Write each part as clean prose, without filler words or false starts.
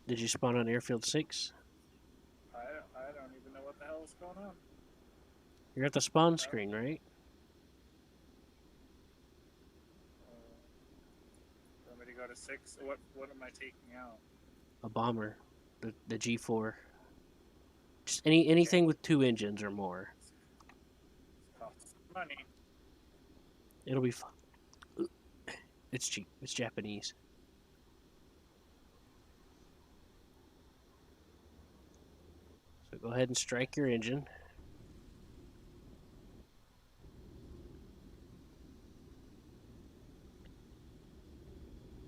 Did you spawn on airfield 6? I don't even know what the hell is going on. You're at the spawn Oh, screen, right? want me to go to 6? What am I taking out? A bomber. The G4. Just Okay, anything with 2 engines or more. this costs money. It'll be fun. It's cheap. It's Japanese. So go ahead and strike your engine.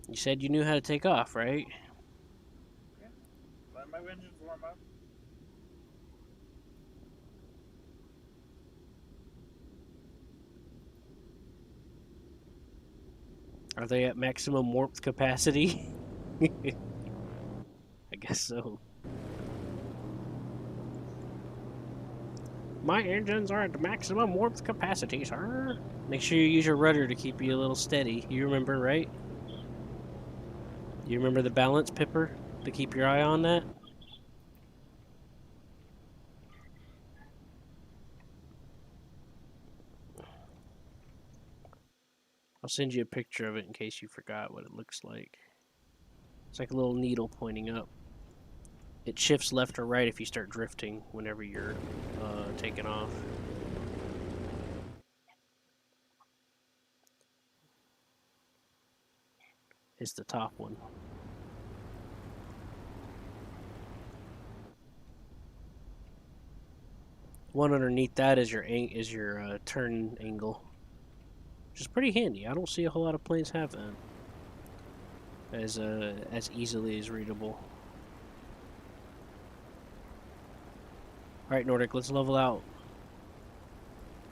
You said you knew how to take off, right? Yeah, let my engines warm up. Are they at maximum warmth capacity? I guess so. My engines are at the maximum warmth capacity, sir. Make sure you use your rudder to keep you a little steady. You remember, right? You remember the balance pipper to keep your eye on that? I'll send you a picture of it in case you forgot what it looks like. It's like a little needle pointing up. It shifts left or right if you start drifting whenever you're taking off. It's the top one. One underneath that is your turn angle, which is pretty handy. I don't see a whole lot of planes have that as easily as readable. All right, Nordic, let's level out.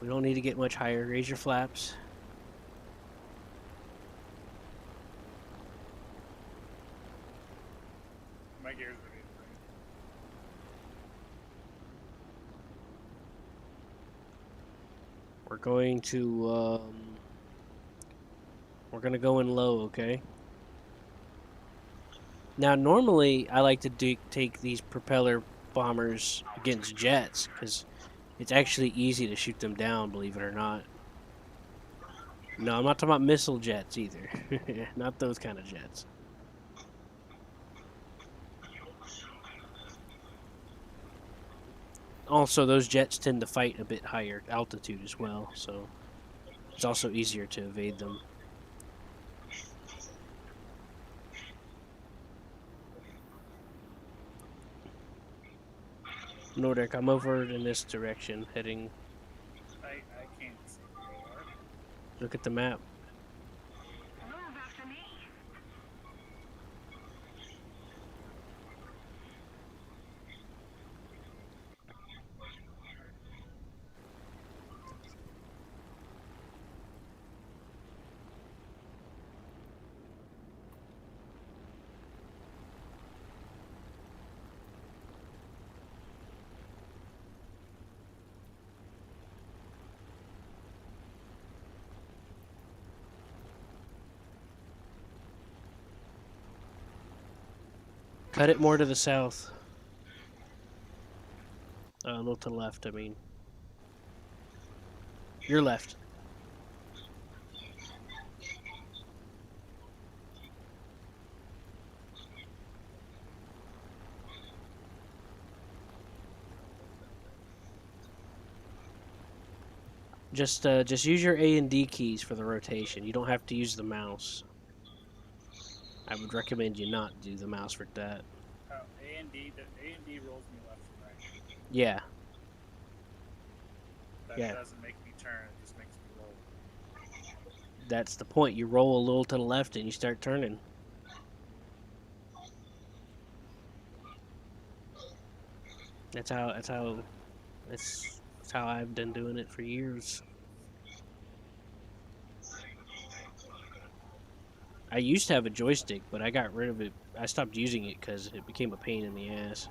We don't need to get much higher. Raise your flaps. My gears are getting We're going to we're gonna go in low, okay? Now, normally I like to take these propeller bombers against jets because it's actually easy to shoot them down. Believe it or not. No, I'm not talking about missile jets either. Not those kind of jets. Also, those jets tend to fight a bit higher altitude as well, so it's also easier to evade them. Nordic, I'm over in this direction, heading. I can't see where you are. Look at the map. Move after me. Cut it more to the south. A little to the left, I mean. Your left. Just use your A and D keys for the rotation. You don't have to use the mouse. I would recommend you not do the mouse for that. Oh, A and D rolls me left and right. Yeah, That yeah. doesn't make me turn. It just makes me roll. That's the point. You roll a little to the left and you start turning. That's how. That's how I've been doing it for years. I used to have a joystick, but I got rid of it. I stopped using it because it became a pain in the ass.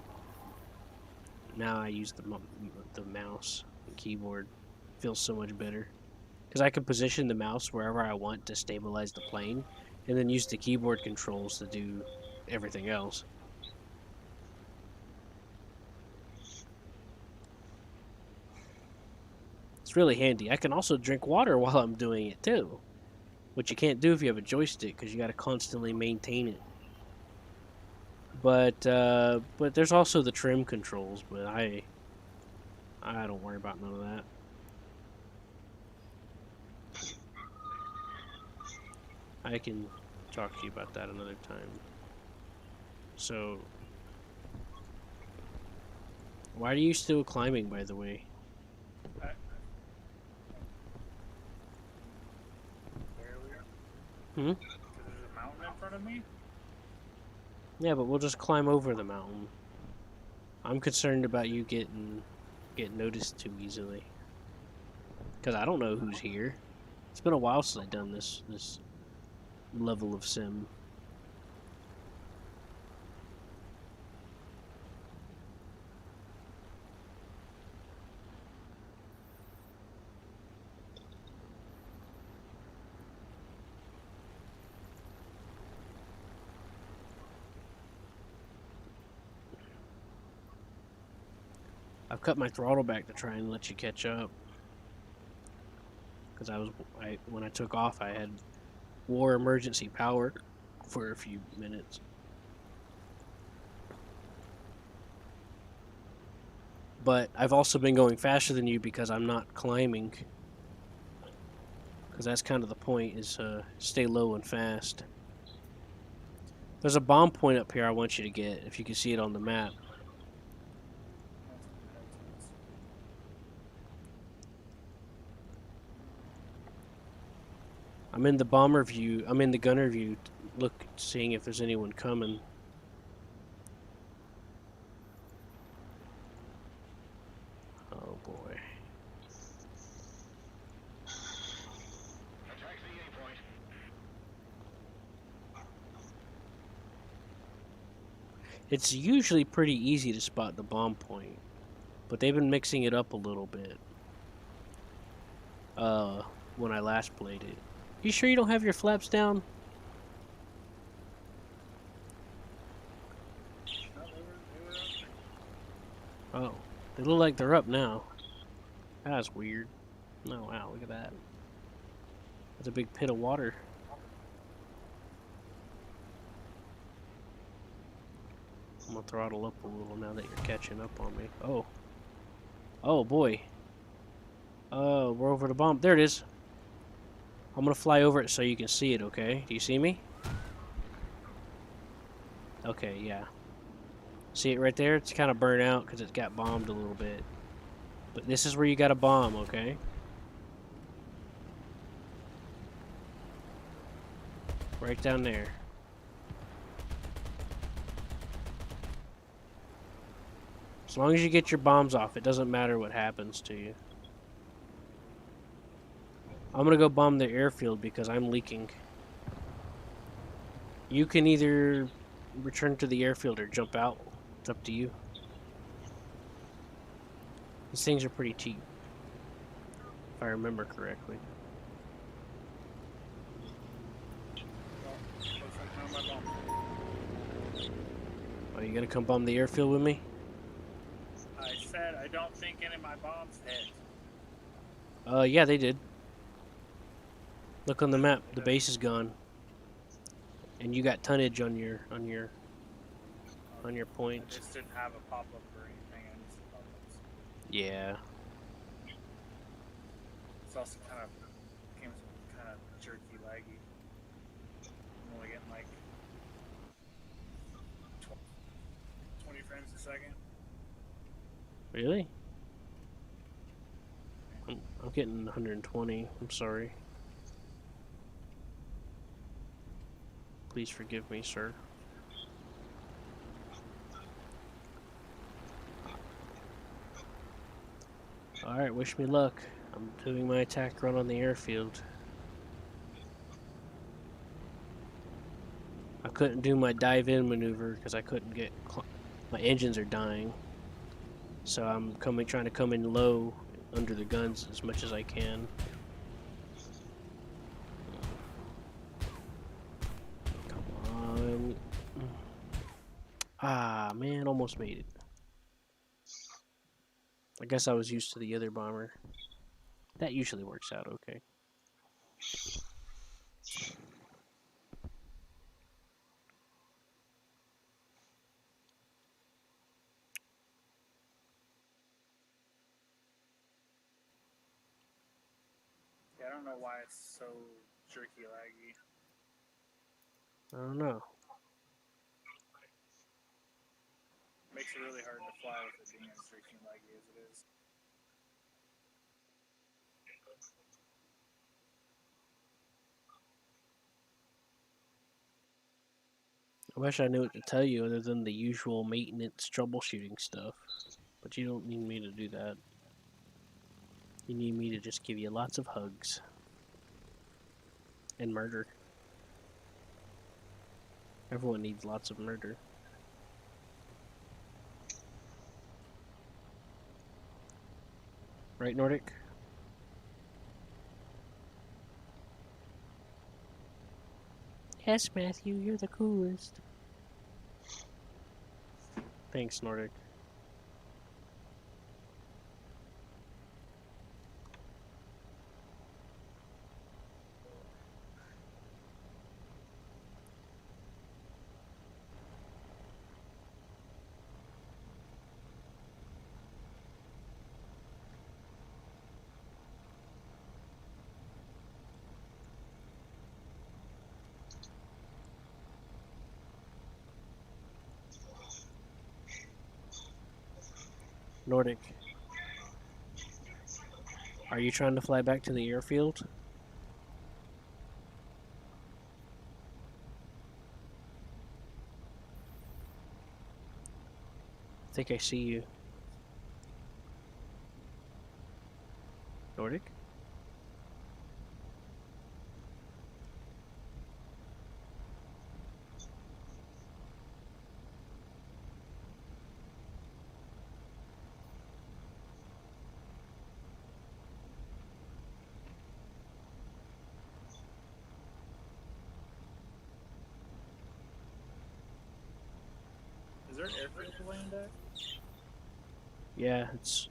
Now I use the mouse and keyboard. Feels so much better because I can position the mouse wherever I want to stabilize the plane, and then use the keyboard controls to do everything else. It's really handy. I can also drink water while I'm doing it too, which you can't do if you have a joystick because you got to constantly maintain it. But there's also the trim controls, but I don't worry about none of that. I can talk to you about that another time. So, why are you still climbing, by the way? Where we are? Hmm? Because there's a mountain in front of me? Yeah, but we'll just climb over the mountain. I'm concerned about you getting noticed too easily. Because I don't know who's here. It's been a while since I've done this level of sim. I've cut my throttle back to try and let you catch up. Because when I took off, I had war emergency power for a few minutes. But I've also been going faster than you because I'm not climbing. Because that's kind of the point, is stay low and fast. There's a bomb point up here I want you to get, if you can see it on the map. I'm in the bomber view. I'm in the gunner view, seeing if there's anyone coming. Oh boy. It's usually pretty easy to spot the bomb point, but they've been mixing it up a little bit. When I last played it. You sure you don't have your flaps down? No, they were up. Oh, they look like they're up now. That's weird. Oh wow, look at that. That's a big pit of water. I'm gonna throttle up a little now that you're catching up on me. Oh. Oh boy. Oh, we're over the bomb. There it is. I'm gonna fly over it so you can see it, okay? Do you see me? Okay, yeah. See it right there? It's kind of burnt out because it got bombed a little bit. But this is where you got a bomb, okay? Right down there. As long as you get your bombs off, it doesn't matter what happens to you. I'm gonna go bomb the airfield because I'm leaking. You can either return to the airfield or jump out. It's up to you. These things are pretty cheap, if I remember correctly. Looks like none of my bombs. Oh, you gonna come bomb the airfield with me? I said I don't think any of my bombs hit. Yeah, they did. Look on the map. The base is gone, and you got tonnage on your I points. just didn't have a pop up or anything. I missed the pop ups. Yeah. It's also kind of jerky, laggy. I'm only getting like 20 frames a second. Really? I'm getting 120. I'm sorry. Please forgive me, sir. Alright, wish me luck. I'm doing my attack run on the airfield. I couldn't do my dive-in maneuver because I couldn't get... my engines are dying. So I'm trying to come in low under the guns as much as I can. Come on. Ah, man, almost made it. I guess I was used to the other bomber. That usually works out okay. Yeah, I don't know why it's so jerky laggy. I don't know. Makes it really hard to fly with it being as jerky and laggy as it is. I wish I knew what to tell you other than the usual maintenance troubleshooting stuff. But you don't need me to do that. You need me to just give you lots of hugs. And murder. Everyone needs lots of murder. Right, Nordic? Yes, Matthew, you're the coolest. Thanks, Nordic. Nordic. Are you trying to fly back to the airfield? I think I see you. Nordic? Is there an airfield to land at? Yeah, it's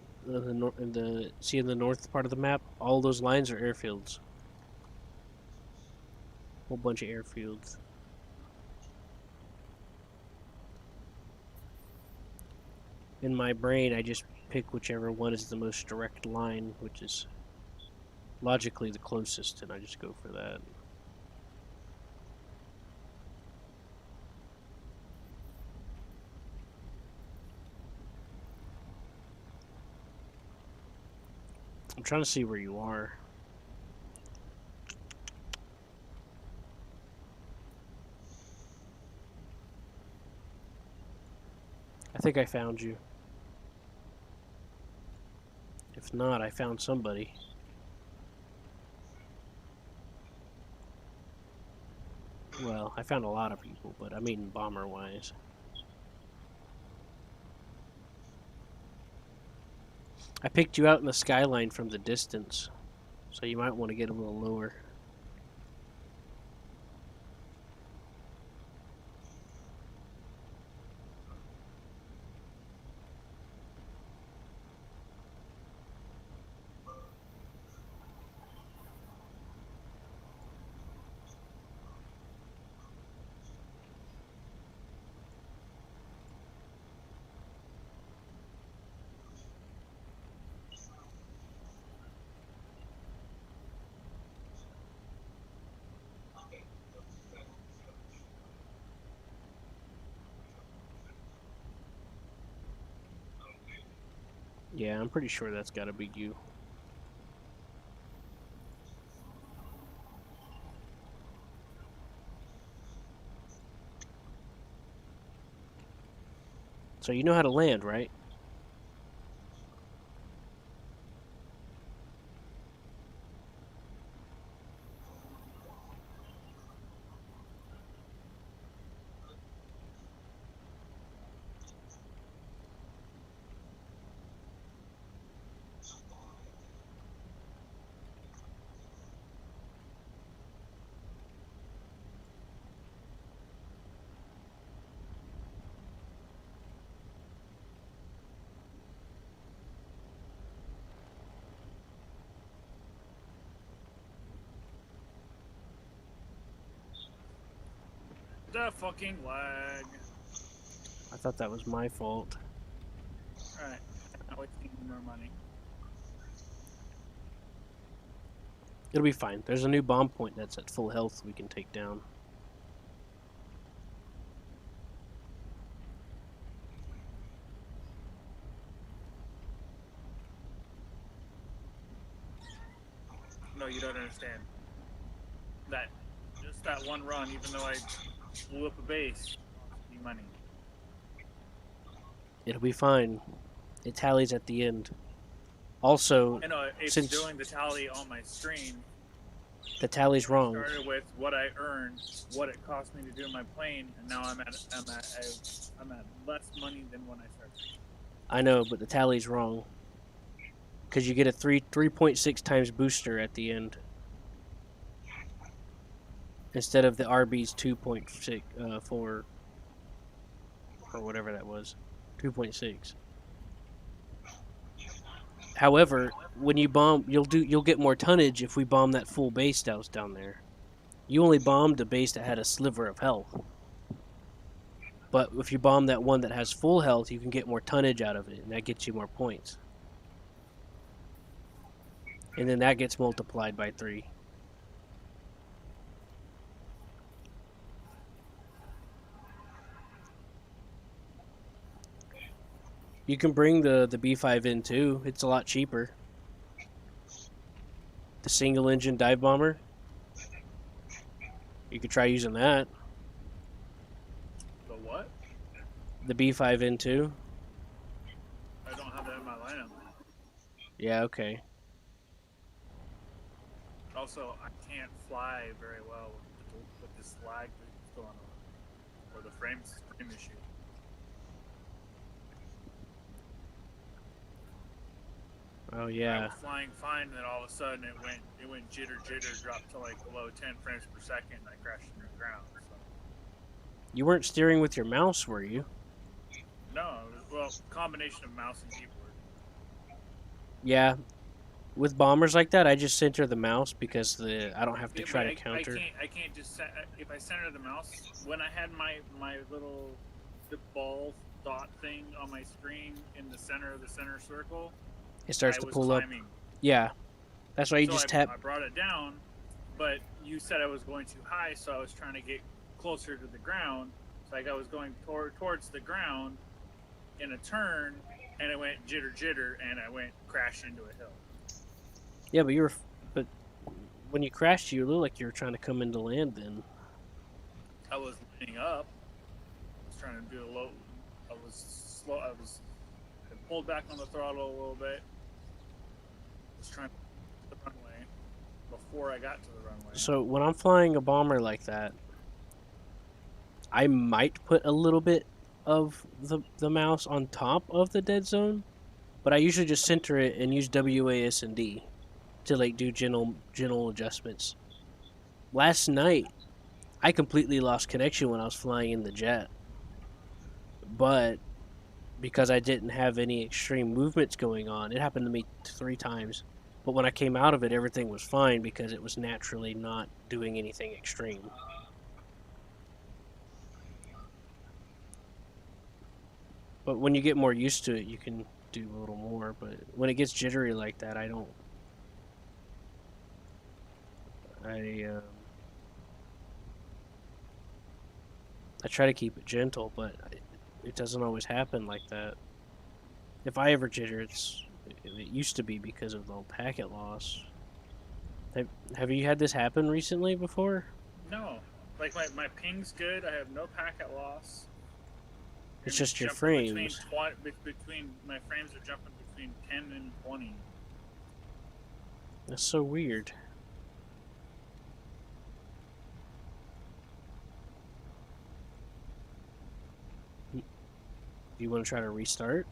see in the north part of the map, all those lines are airfields. Whole bunch of airfields. In my brain, I just pick whichever one is the most direct line, which is logically the closest, and I just go for that. I'm trying to see where you are. I think I found you. If not, I found somebody. Well, I found a lot of people, but I mean bomber-wise. I picked you out in the skyline from the distance, so you might want to get a little lower. Yeah, I'm pretty sure that's gotta be you. So you know how to land, right? The fucking lag. I thought that was my fault. Alright. Now wasting more money. It'll be fine. There's a new bomb point that's at full health we can take down. No, you don't understand. Just that one run, even though I blew up a base, cost me money. It'll be fine. It tallies at the end. Also, I know it's since doing the tally on my screen. the tally's wrong. Started with what I earned, what it cost me to do my plane, and now I'm at less money than when I started. I know, but the tally's wrong. Because you get a 3.6 times booster at the end. Instead of the RB's 2.6, 4, or whatever that was. 2.6. However, when you bomb, you'll get more tonnage if we bomb that full base that was down there. You only bombed a base that had a sliver of health. But if you bomb that one that has full health, you can get more tonnage out of it, and that gets you more points. And then that gets multiplied by 3. You can bring the B5 in too. It's a lot cheaper. The single engine dive bomber. You could try using that. The what? The B5 in too. I don't have that in my lineup. Yeah, okay. Also, I can't fly very well with this lag that's going on, or the frame issue. Oh I yeah. was flying fine, and then all of a sudden it went jitter, dropped to like below 10 frames per second, and I crashed into the ground. So. You weren't steering with your mouse, were you? No, well, combination of mouse and keyboard. Yeah. With bombers like that, I just center the mouse because I don't have to try to counter. I can't just if I center the mouse. When I had my little the ball dot thing on my screen in the center of the center circle, It starts I to was pull climbing. up. Yeah. That's why you So just tap. I brought it down, but you said I was going too high, so I was trying to get closer to the ground. So like I was going towards the ground in a turn, and it went jitter, and I went crash into a hill. Yeah, but when you crashed, you looked like you were trying to come into land. Then I was lining up. I was trying to do a low. I was slow. I pulled back on the throttle a little bit. I was trying to the runway before I got to the runway. So when I'm flying a bomber like that, I might put a little bit of the mouse on top of the dead zone, but I usually just center it and use WASD to like do gentle adjustments. Last night, I completely lost connection when I was flying in the jet, but because I didn't have any extreme movements going on, it happened to me 3 times. But when I came out of it, everything was fine because it was naturally not doing anything extreme. But when you get more used to it, you can do a little more. But when it gets jittery like that, I try to keep it gentle, but it doesn't always happen like that. If I ever jitter, it used to be because of the packet loss. Have you had this happen recently before? No, like my ping's good. I have no packet loss. It's just your frames. Between my frames are jumping between 10 and 20. That's so weird. Do you want to try to restart?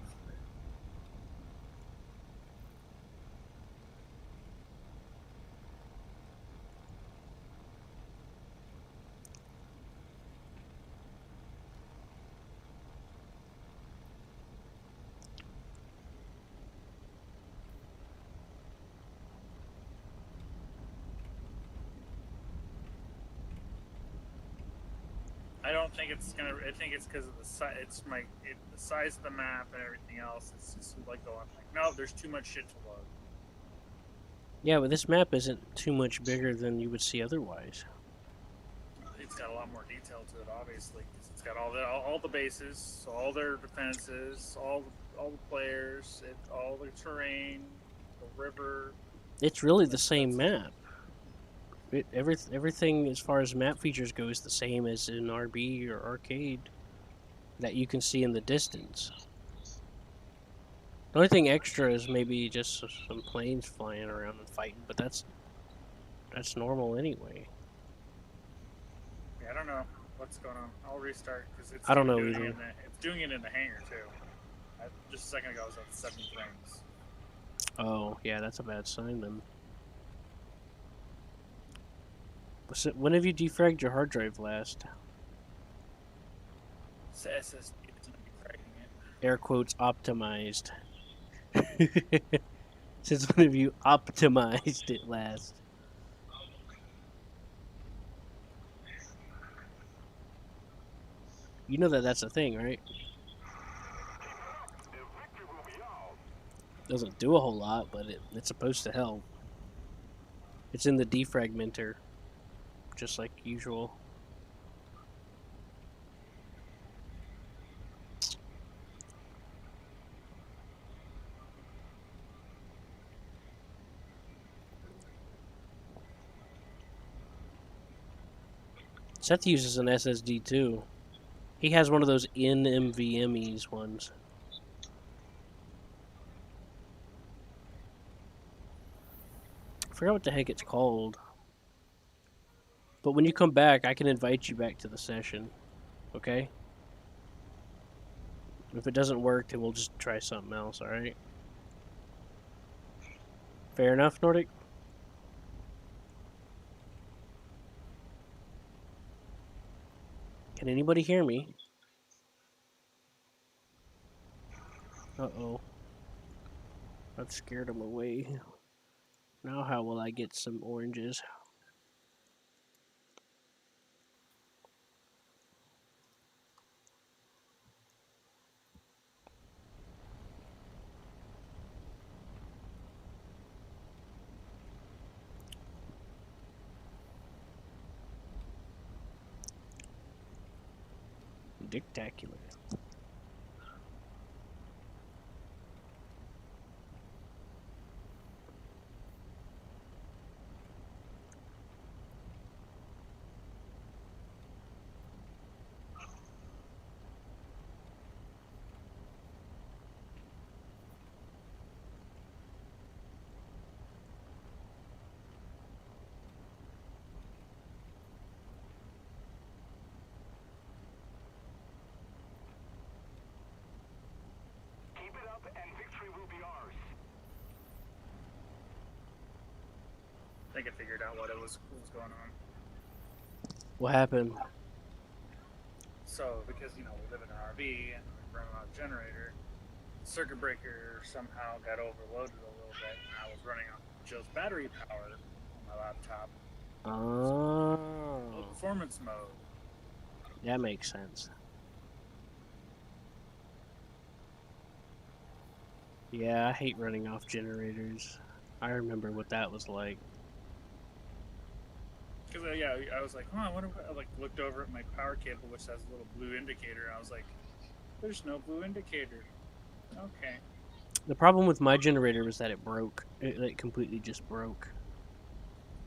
I don't think it's gonna. I think it's because of the size. The size of the map and everything else. It's just like going like, no, there's too much shit to load. Yeah, but this map isn't too much bigger than you would see otherwise. It's got a lot more detail to it, obviously. 'Cause it's got all the bases, all their defenses, all the players, all the terrain, the river. It's really the same map. Everything as far as map features go is the same as in RB or arcade that you can see in the distance. The only thing extra is maybe just some planes flying around and fighting, but that's normal anyway. Yeah, I don't know what's going on. I'll restart because it's I don't know doing either. it's doing it in the hangar too. Just a second ago, I was at 70 frames. Oh, yeah, that's a bad sign then. When have you defragged your hard drive last? It's the SSD is going to be cracking it. Air quotes optimized. Since when have you optimized it last? You know that that's a thing, right? Doesn't do a whole lot, but it's supposed to help. It's in the defragmenter, just like usual. Seth uses an SSD too. He has one of those NVMe's ones. I forgot what the heck it's called. But when you come back, I can invite you back to the session. Okay? If it doesn't work, then we'll just try something else, alright? Fair enough, Nordic? Can anybody hear me? Uh-oh. That scared him away. Now how will I get some oranges? Dictacular. Keep it up and victory will be ours. I think I figured out what was going on. What happened? So, because, we live in an RV and we're running on a generator, the circuit breaker somehow got overloaded a little bit, and I was running on Joe's battery power on my laptop. Oh. Low performance mode. That makes sense. Yeah, I hate running off generators. I remember what that was like. Because, I was like, I wonder what... I, looked over at my power cable, which has a little blue indicator, and I was like, there's no blue indicator. Okay. The problem with my generator was that it broke. It completely just broke.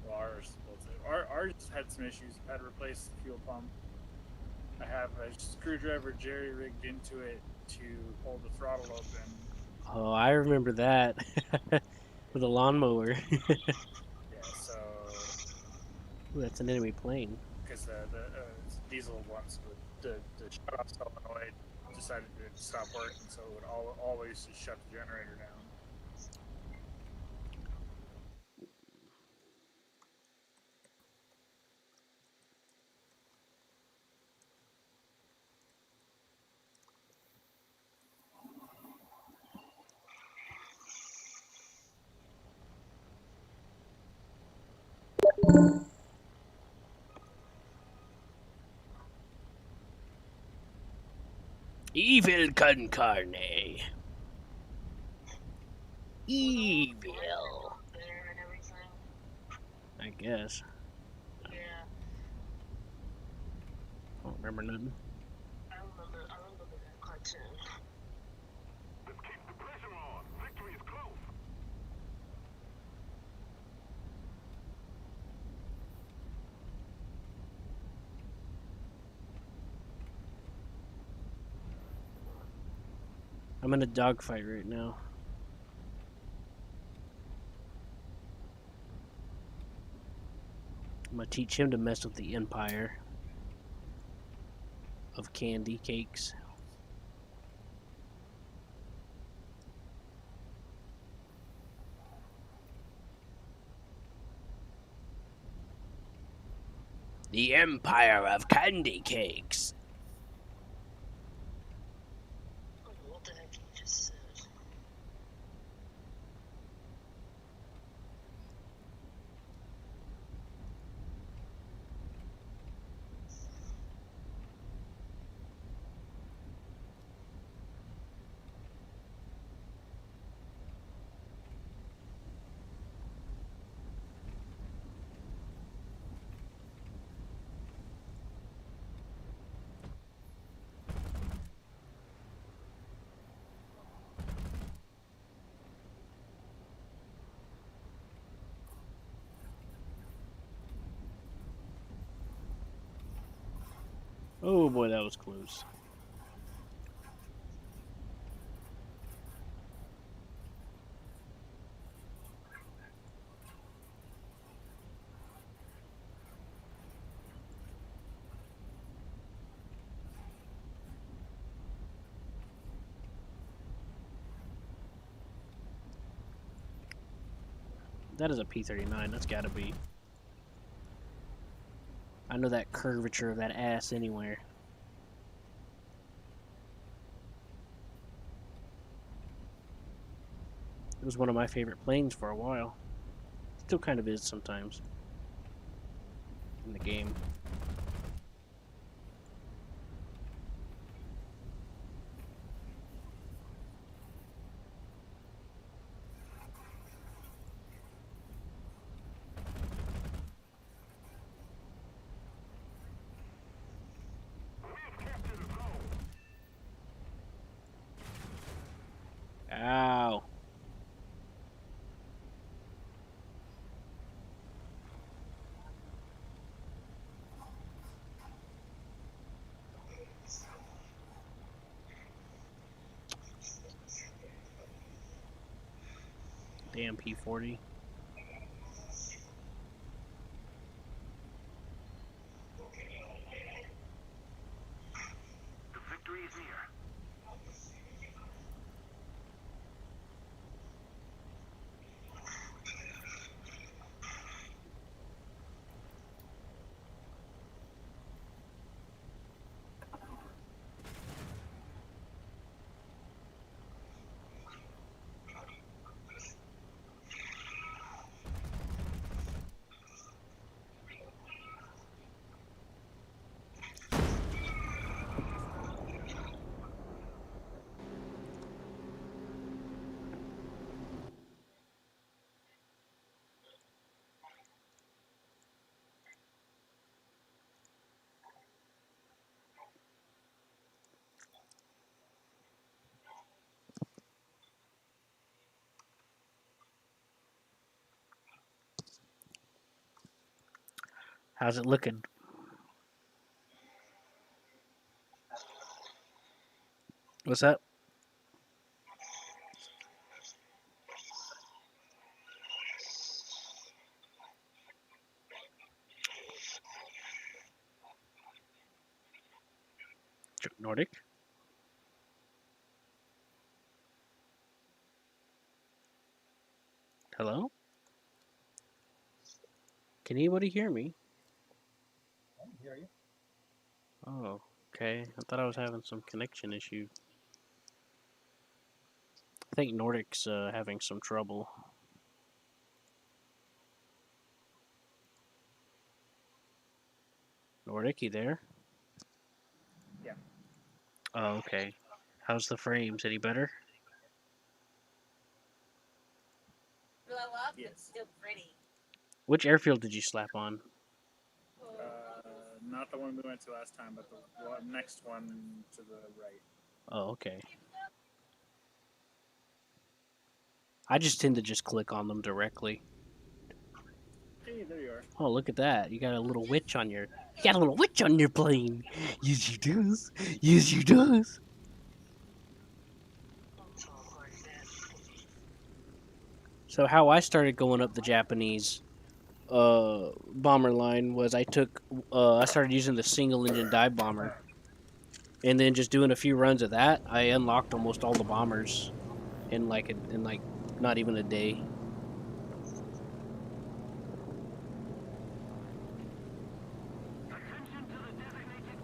Well, ours had some issues. I had to replace the fuel pump. I have a screwdriver jerry-rigged into it to hold the throttle open. Oh, I remember that. With a lawnmower. Yeah, so... Ooh, that's an enemy plane. Because the diesel ones, the shut-off solenoid decided to stop working, so it would always just shut the generator down. Evil con carne. Evil. There and everything. I guess. Yeah, I don't remember nothing. I remember that cartoon. Let's keep the pressure on. Victory is close. I'm in a dogfight right now. I'm gonna teach him to mess with the empire of candy cakes. The empire of candy cakes. What the heck he just said? Oh boy, that was close. That is a P-39. That's gotta be. I know that curvature of that ass anywhere. It was one of my favorite planes for a while. Still kind of is sometimes. In the game. Ow. Damn P-40. The victory is near. How's it looking? What's that? Nordic? Hello? Can anybody hear me? I can hear you. Oh, okay. I thought I was having some connection issue. I think Nordic's having some trouble. Nordic, you there? Yeah. Oh, okay. How's the frames? Any better? Yes. Which airfield did you slap on? Not the one we went to last time, but the next one to the right. Oh, okay. I just tend to just click on them directly. Hey, there you are. Oh, look at that! You got a little witch on your. You got a little witch on your plane. Yes, you does. Yes, you does. Don't talk like that. So how I started going up the Japanese bomber line was I started using the single engine dive bomber, and then just doing a few runs of that, I unlocked almost all the bombers in like not even a day.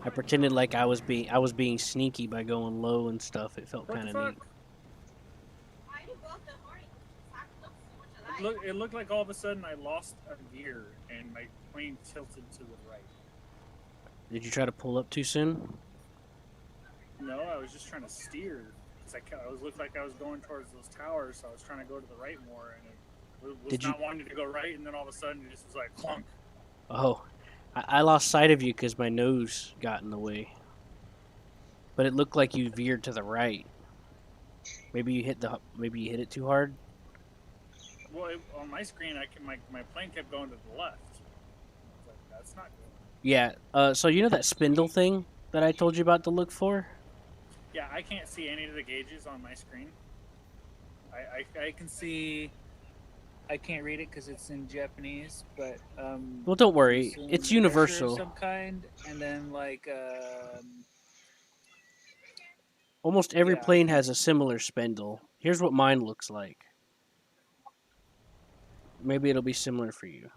I pretended like I was being sneaky by going low and stuff. It felt What kind the of fuck? neat. It looked like all of a sudden I lost a gear and my plane tilted to the right. Did you try to pull up too soon? No, I was just trying to steer because I was looked like I was going towards those towers, so I was trying to go to the right more, and it was Did you- not wanting to go right, and then all of a sudden it just was like clunk. Oh, I lost sight of you because my nose got in the way. But it looked like you veered to the right. Maybe you hit it too hard. Well, on my screen, my plane kept going to the left. I was like, that's not good. Yeah. So you know that spindle thing that I told you about to look for? Yeah, I can't see any of the gauges on my screen. I can see. I can't read it because it's in Japanese, but Well, don't worry. assume It's pressure universal. of some kind, and then like Almost every yeah, I plane can't has a similar spindle. Here's what mine looks like. Maybe it'll be similar for you.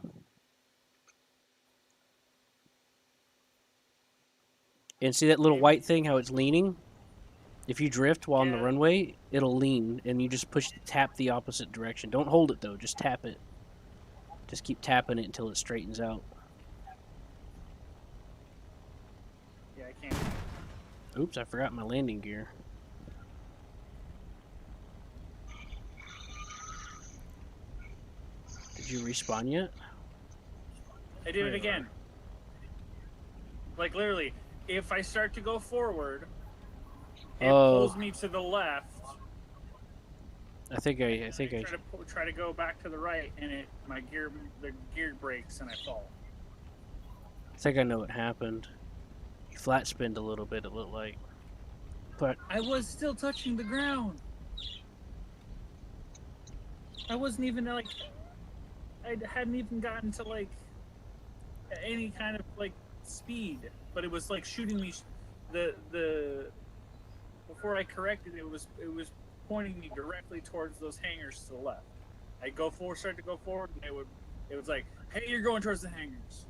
And see that little maybe. white thing, how it's leaning? If you drift while on the Yeah. runway, it'll lean, and you just tap the opposite direction. Don't hold it though, just tap it. Just keep tapping it until it straightens out. Yeah, I can't. Oops, I forgot my landing gear. Did you respawn yet? I did it again. Like literally, if I start to go forward, it pulls me to the left. I think I try to go back to the right, and the gear breaks and I fall. think I know what happened. You flat spinned a little bit, it looked like. But I was still touching the ground. I wasn't even like, I hadn't even gotten to like any kind of like speed, but it was like shooting me. The before I corrected it was pointing me directly towards those hangars to the left. I start to go forward, and it was like, hey, you're going towards the hangars.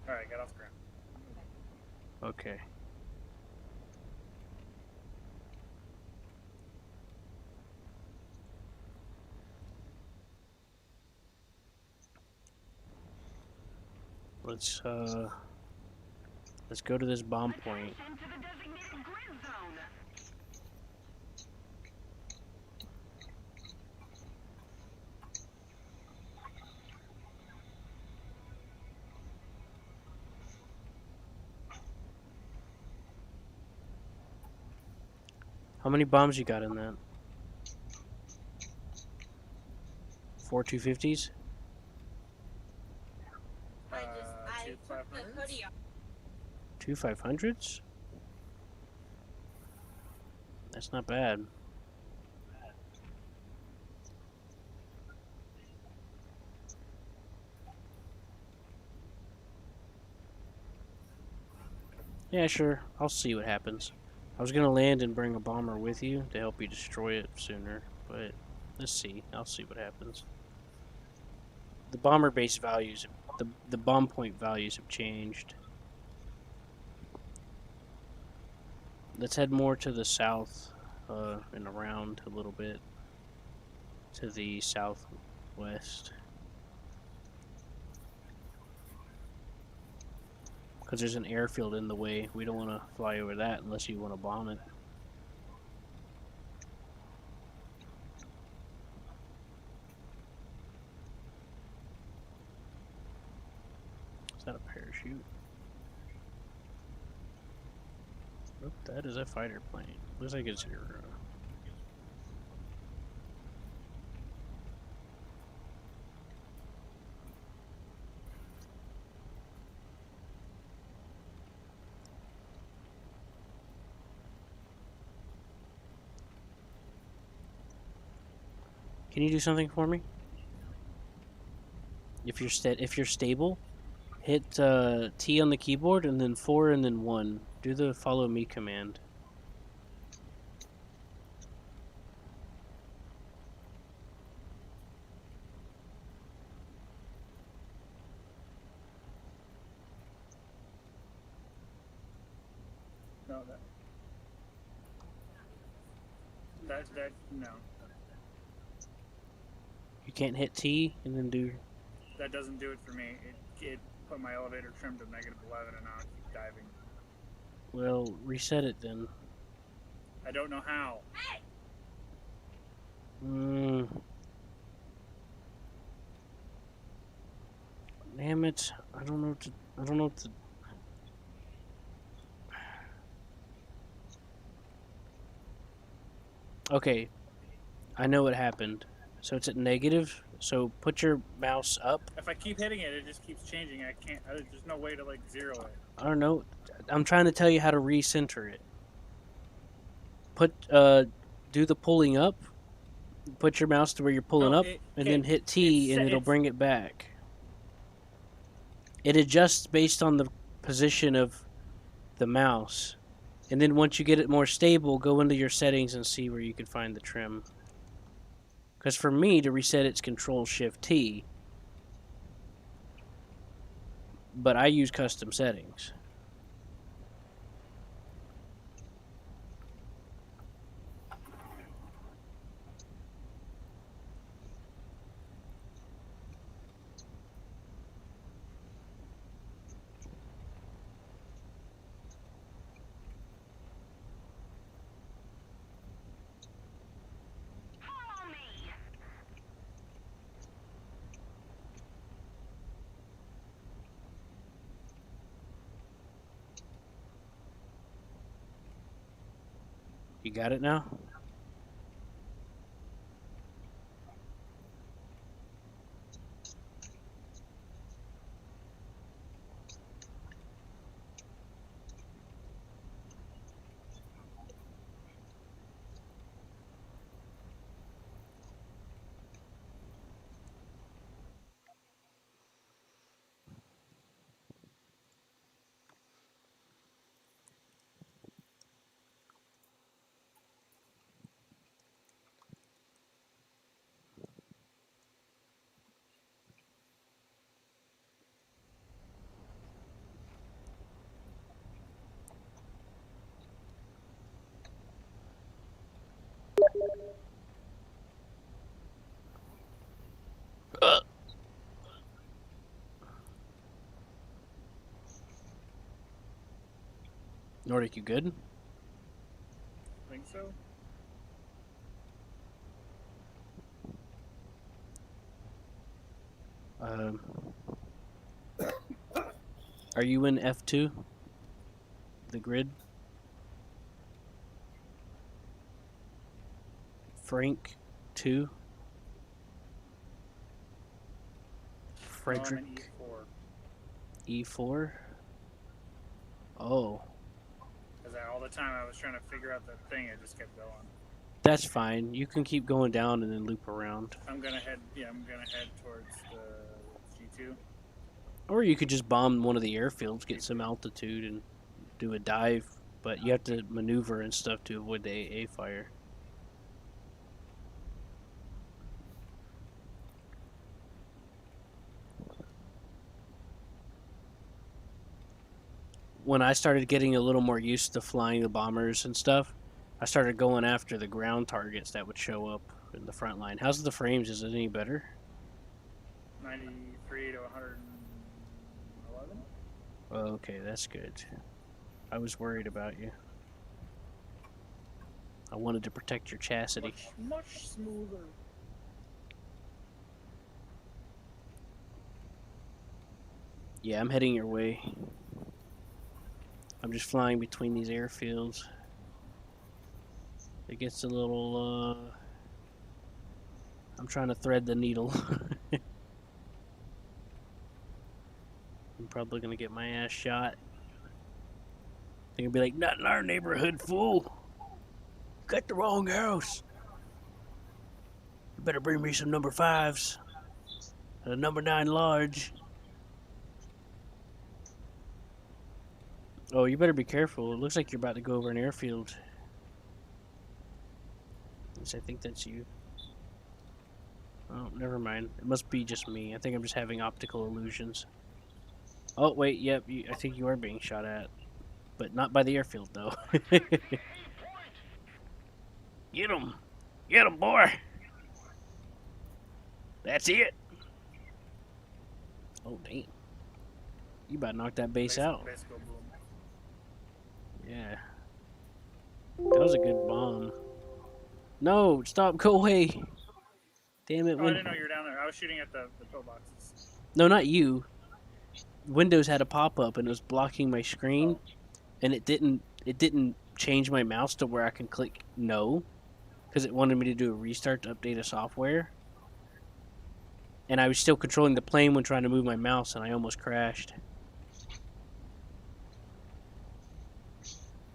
All right, get off the ground. okay. Let's go to this bomb point. How many bombs you got in that? 4 250s? Two 500s. Two 500s? That's not bad. Yeah, sure. I'll see what happens. I was gonna land and bring a bomber with you to help you destroy it sooner, but let's see. I'll see what happens. The bomber base values, the bomb point values have changed. Let's head more to the south, and around a little bit to the southwest. Because there's an airfield in the way. We don't want to fly over that unless you want to bomb it. Is that a parachute? Nope, that is a fighter plane. Looks like it's your... Can you do something for me? If you're stable, hit T on the keyboard and then 4 and then 1. Do the follow me command. No, that no. You can't hit T and then do... That doesn't do it for me. It put my elevator trim to -11 and now I keep diving. Well, reset it then. I don't know how. Damn it. I don't know what to... Okay. I know what happened. So it's at negative. So put your mouse up. If I keep hitting it, it just keeps changing. I can't. There's no way to like zero it. I don't know. I'm trying to tell you how to recenter it. Do the pulling up. Put your mouse to where you're pulling up, and then hit T, and it'll bring it back. It adjusts based on the position of the mouse. And then once you get it more stable, go into your settings and see where you can find the trim. Because for me, to reset it's Control-Shift-T. But I use custom settings. You got it now? Nordic, you good? Think so. Are you in F2? The grid? Frank 2? No, I'm in Frederick? E4. E4. Oh, Because all the time I was trying to figure out that thing, it just kept going. that's fine. You can keep going down and then loop around. I'm gonna head. Yeah, I'm gonna head towards the G2. Or you could just bomb one of the airfields, get some altitude, and do a dive. But you have to maneuver and stuff to avoid the AA fire. When I started getting a little more used to flying the bombers and stuff, I started going after the ground targets that would show up in the front line. How's the frames? Is it any better? 93 to 111. Oh, okay, that's good. I was worried about you. I wanted to protect your chastity. Much smoother. Yeah, I'm heading your way. I'm just flying between these airfields. It gets a little, I'm trying to thread the needle. I'm probably gonna get my ass shot. They're gonna be like, not in our neighborhood, fool. You got the wrong house. You better bring me some number 5s. And a number 9 large. Oh, you better be careful. It looks like you're about to go over an airfield. Yes, I think that's you. Oh, never mind. It must be just me. I think I'm just having optical illusions. Oh, wait, yep. I think you are being shot at. But not by the airfield, though. Get him! Get him, boy! That's it! Oh, damn. You about to knock that base out. Base go boom. Yeah. That was a good bomb. No, stop, go away. Damn it. Oh, I didn't know you were down there. I was shooting at the pillboxes. No, not you. Windows had a pop-up and it was blocking my screen, and it didn't change my mouse to where I can click no, because it wanted me to do a restart to update a software. And I was still controlling the plane when trying to move my mouse, and I almost crashed.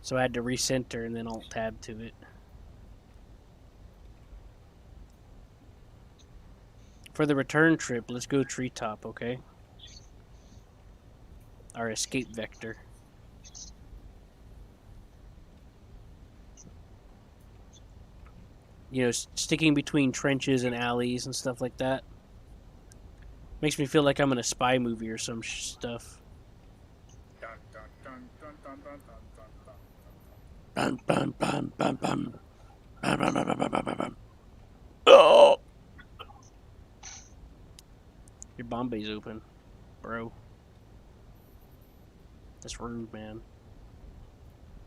So I had to recenter and then Alt-Tab to it. For the return trip, let's go treetop, okay? Our escape vector. You know, sticking between trenches and alleys and stuff like that. Makes me feel like I'm in a spy movie or some stuff. Dun, dun, dun, dun, dun, dun, dun, dun, dun. Bum, bum, bum, bum, bum. Bum, bum, bum, bum, bum, bum, bum. Oh! Your Bombay's open, bro. That's rude, man.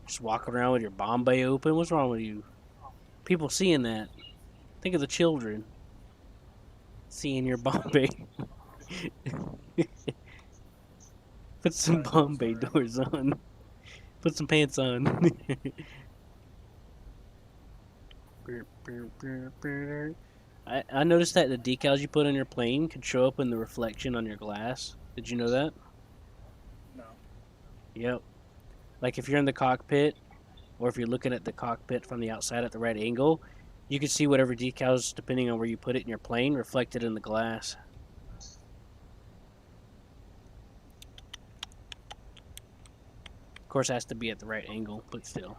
Just walking around with your Bombay open? What's wrong with you? People seeing that. Think of the children. Seeing your Bombay. Put some Bombay doors on. Put some pants on. I noticed that the decals you put on your plane could show up in the reflection on your glass. Did you know that? No. Yep. Like if you're in the cockpit, or if you're looking at the cockpit from the outside at the right angle, you can see whatever decals, depending on where you put it in your plane, reflected in the glass. Of course, it has to be at the right angle, but still.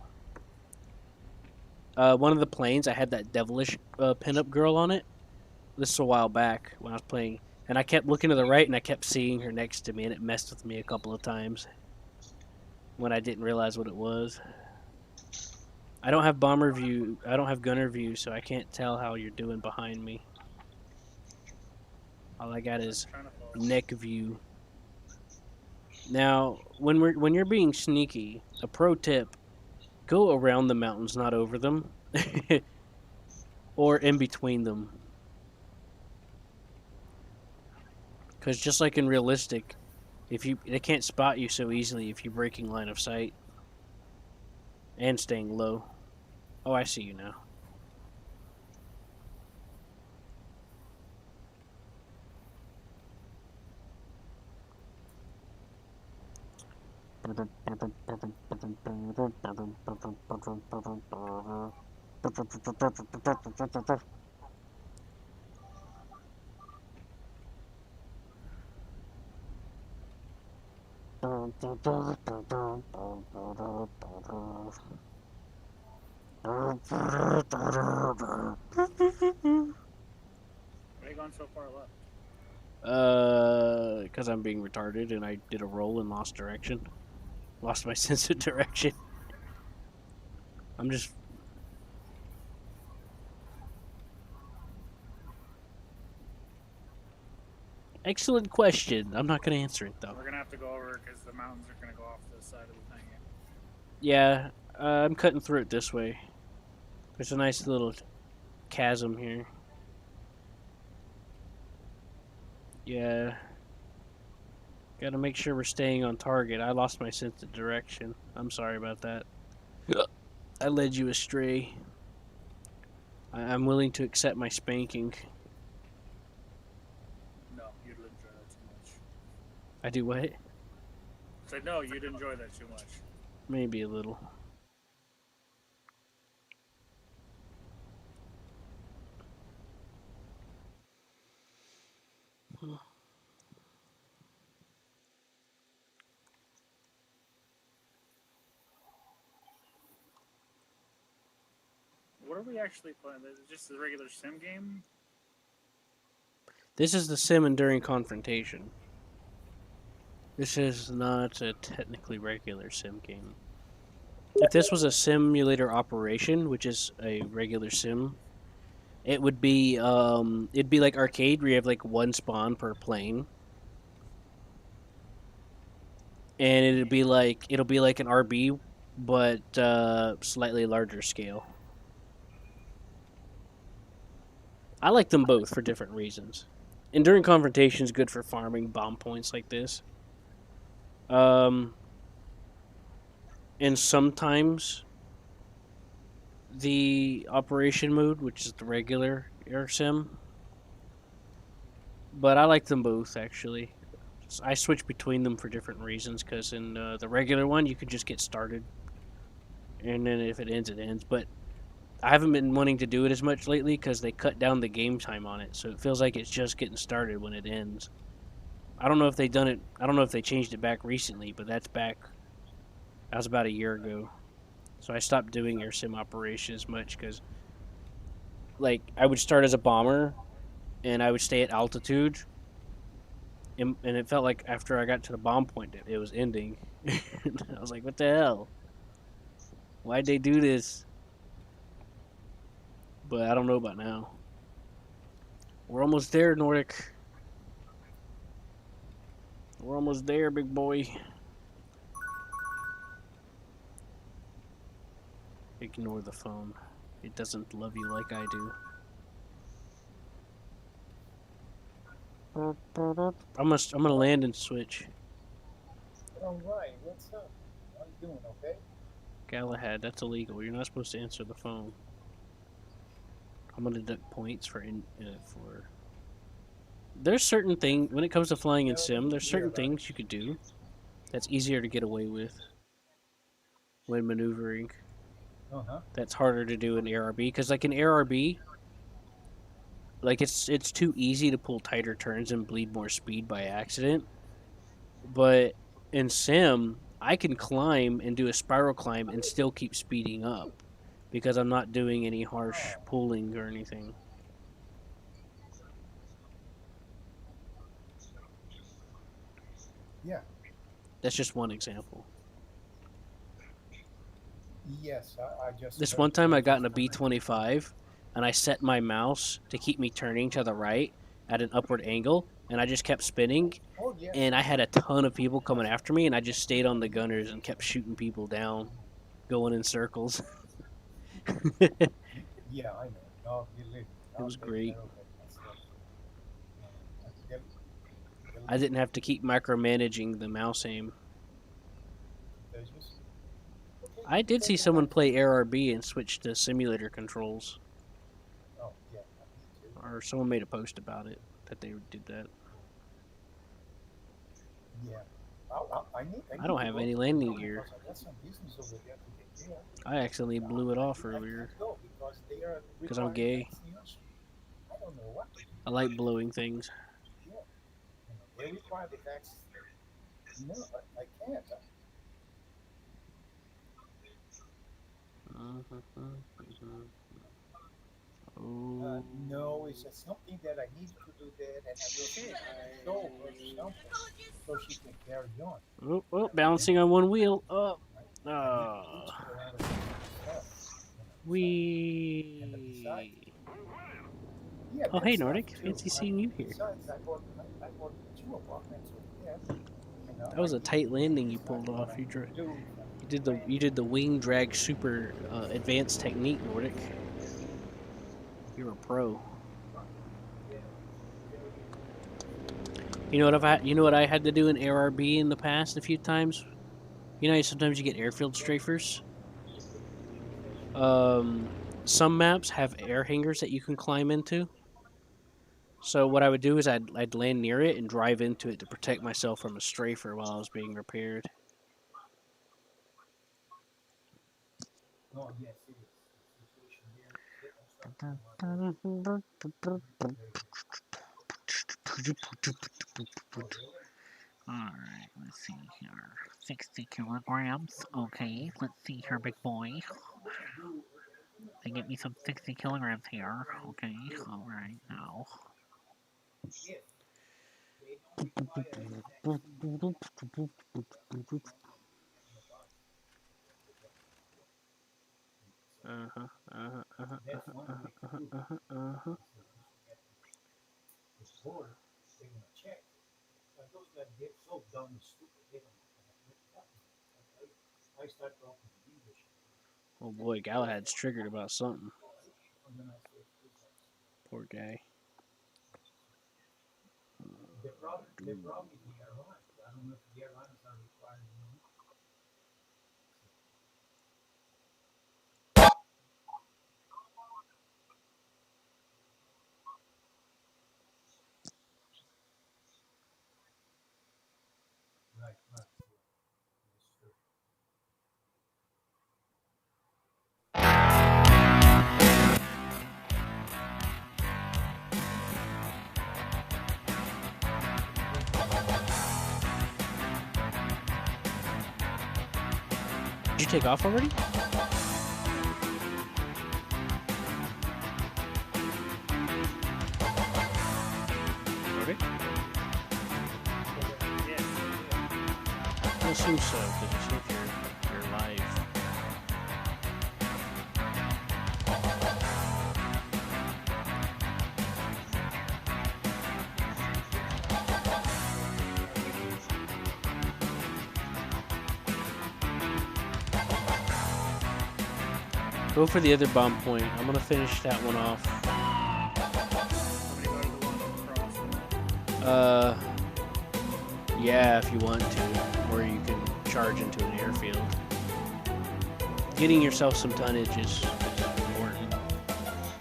One of the planes, I had that devilish pinup girl on it. This is a while back when I was playing. And I kept looking to the right, and I kept seeing her next to me, and it messed with me a couple of times when I didn't realize what it was. I don't have bomber view. I don't have gunner view, so I can't tell how you're doing behind me. All I got is neck view. Now, when you're being sneaky, a pro tip: go around the mountains, not over them, or in between them. Because just like in realistic, they can't spot you so easily if you're breaking line of sight and staying low. Oh, I see you now. Why are you going so far left? Because I'm being retarded and I did a roll and lost direction. Lost my sense of direction. I'm just. Excellent question. I'm not gonna answer it though. We're gonna have to go over because the mountains are gonna go off the side of the thing. Yeah, I'm cutting through it this way. There's a nice little chasm here. Yeah. Gotta make sure we're staying on target. I lost my sense of direction. I'm sorry about that. I led you astray. I'm willing to accept my spanking. No, you'd enjoy that too much. I do what? I said no, you'd enjoy that too much. Maybe a little. What are we actually playing? Is it just a regular sim game? This is the sim enduring confrontation. This is not a technically regular sim game. If this was a simulator operation, which is a regular sim, it would be it'd be like arcade where you have like one spawn per plane. And it'll be like an RB but slightly larger scale. I like them both for different reasons. Enduring confrontation is good for farming bomb points like this. And sometimes the operation mode, which is the regular air sim. But I like them both actually. I switch between them for different reasons because in the regular one you can just get started, and then if it ends, it ends. But I haven't been wanting to do it as much lately because they cut down the game time on it, so it feels like it's just getting started when it ends. I don't know if they done it. I don't know if they changed it back recently, but that's back. That was about a year ago. So I stopped doing air sim operations much because, like, I would start as a bomber, and I would stay at altitude, and it felt like after I got to the bomb point, it was ending. I was like, "What the hell? Why'd they do this?" But I don't know about now. We're almost there, Nordic. We're almost there, big boy. Ignore the phone. It doesn't love you like I do. I'm gonna land and switch. All right, what's up? How you doing? Okay. Galahad, that's illegal. You're not supposed to answer the phone. I'm gonna deduct points for. There's certain things when it comes to flying in sim. There's certain things you could do that's easier to get away with when maneuvering. That's harder to do in ARB because, like in ARB, like it's too easy to pull tighter turns and bleed more speed by accident. But in sim, I can climb and do a spiral climb and still keep speeding up because I'm not doing any harsh pulling or anything. Yeah. That's just one example. Yes, I just. This one time I got in a B-25 and I set my mouse to keep me turning to the right at an upward angle, and I just kept spinning, Oh yes. and I had a ton of people coming after me, and I just stayed on the gunners and kept shooting people down, going in circles. Yeah, I know. No, you live. It was great. Del- I didn't have to keep micromanaging the mouse aim. Delicious. Okay, I did see someone play ARB and switch to simulator controls, Oh yeah, me too. or someone made a post about it that they did that. Yeah. I don't have any landing gear. Because I got some business over there to take care of. I accidentally blew it off earlier I go because they are because I'm requiring gay. vaccination. I don't know what to do. I like blowing things. Yeah, they require the vaccine. No, I can't. Oh. No, it's just something that I need to do that, and I will show her something so she can carry on. Oh, oh, balancing on one wheel. Oh. I need to teach her how to do stuff. And besides, Wee. yeah, Oh, that hey, stuff Nordic. too. Fancy seeing you here. Besides, I bought two apartments over there. That was I a need tight to landing you decide pulled what off. I You, need to do. you did the wing drag super advanced technique, Nordic. You're a pro. You know what I had to do in ARB in the past a few times. You know, sometimes you get airfield strafers. Some maps have air hangars that you can climb into. So what I would do is I'd land near it and drive into it to protect myself from a strafer while I was being repaired. Oh, yes, it is. The situation here, I'm starting Alright, let's see here. 60 kilograms. Okay, let's see here, big boy. They get me some 60 kilograms here. Okay, alright, now. Uh-huh, uh-huh, uh-huh, That's one uh-huh, way to uh-huh, do it. uh-huh, uh-huh. The board, they're gonna check. But those guys get so dumb and stupid, they don't know what I start talking in English. Oh boy, Galahad's triggered about something. And then I say, please don't. Poor guy. The problem is the airlines. I don't know if the airlines are requiring me. Right, right. That's true. Did you take off already? Nordic? I assume so, because you see if you're live. Go for the other bomb point. I'm gonna finish that one off. Somebody go to the one across. Yeah, if you want to, or you can charge into an airfield. Getting yourself some tonnage is important.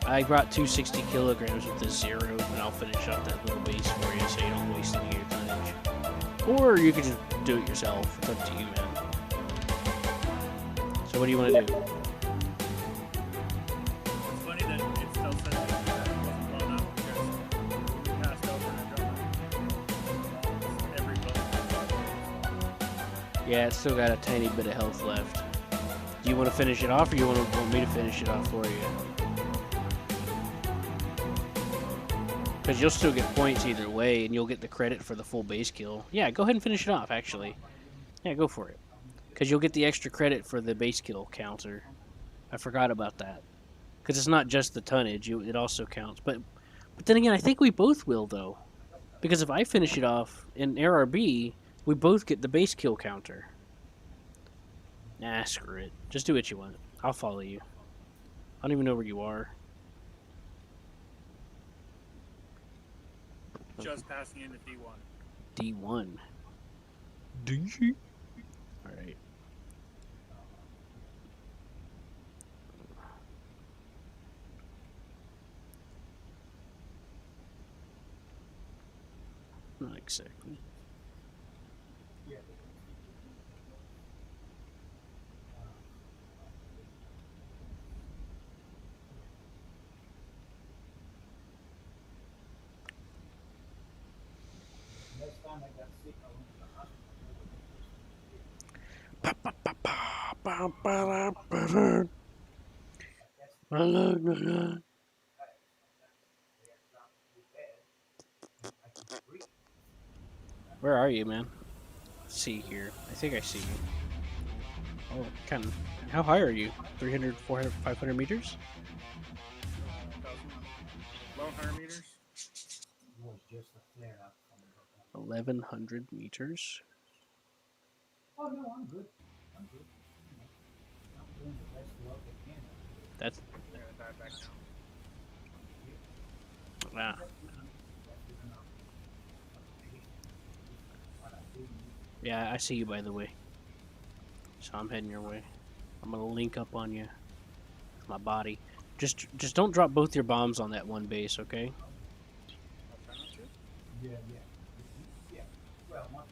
I brought 260 kilograms with this zero, and I'll finish up that little base for you so you don't waste any of your tonnage. Or you can just do it yourself. It's up to you, man. So what do you want to do? It's funny that it still says that it wasn't blown up because we passed over and every boat. Yeah, it's still got a tiny bit of health left. Do you want to finish it off, or you want me to finish it off for you? Because you'll still get points either way, and you'll get the credit for the full base kill. Yeah, go ahead and finish it off, actually. Yeah, go for it. Because you'll get the extra credit for the base kill counter. I forgot about that. Because it's not just the tonnage, it also counts. But then again, I think we both will, though. Because if I finish it off in RRB, we both get the base kill counter. Nah, screw it. Just do what you want. I'll follow you. I don't even know where you are. Just passing into D1. D1. D? Alright. Not exactly. Yeah, time I got sick, I went to the hospital. That was the first thing I did. I tested they had dropped me too bad, and I could breathe. Where are you, man? Let's see here. I think I see you. Oh, kind of. How high are you? 300, 400, 500 meters? 1,100 meters. It was just a flare up coming up. 1,100 meters. Oh no, I'm good. I'm good. You know, I'm doing the best work I can. That's Yeah, dive back down. ah. That's good enough. That's good enough. What I do need. Yeah, I see you by the way. So I'm heading your way. I'm gonna link up on you. My body. Just don't drop both your bombs on that one base, okay? I'll try not to. Yeah, yeah, yeah. Well, my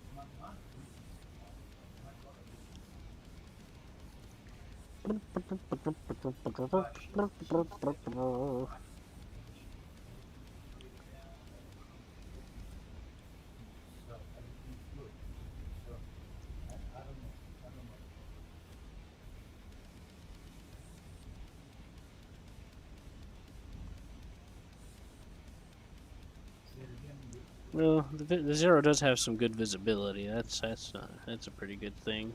so everything's good. So I don't know. I don't know. Say it again. Well, the Zero does have some good visibility. That's a pretty good thing.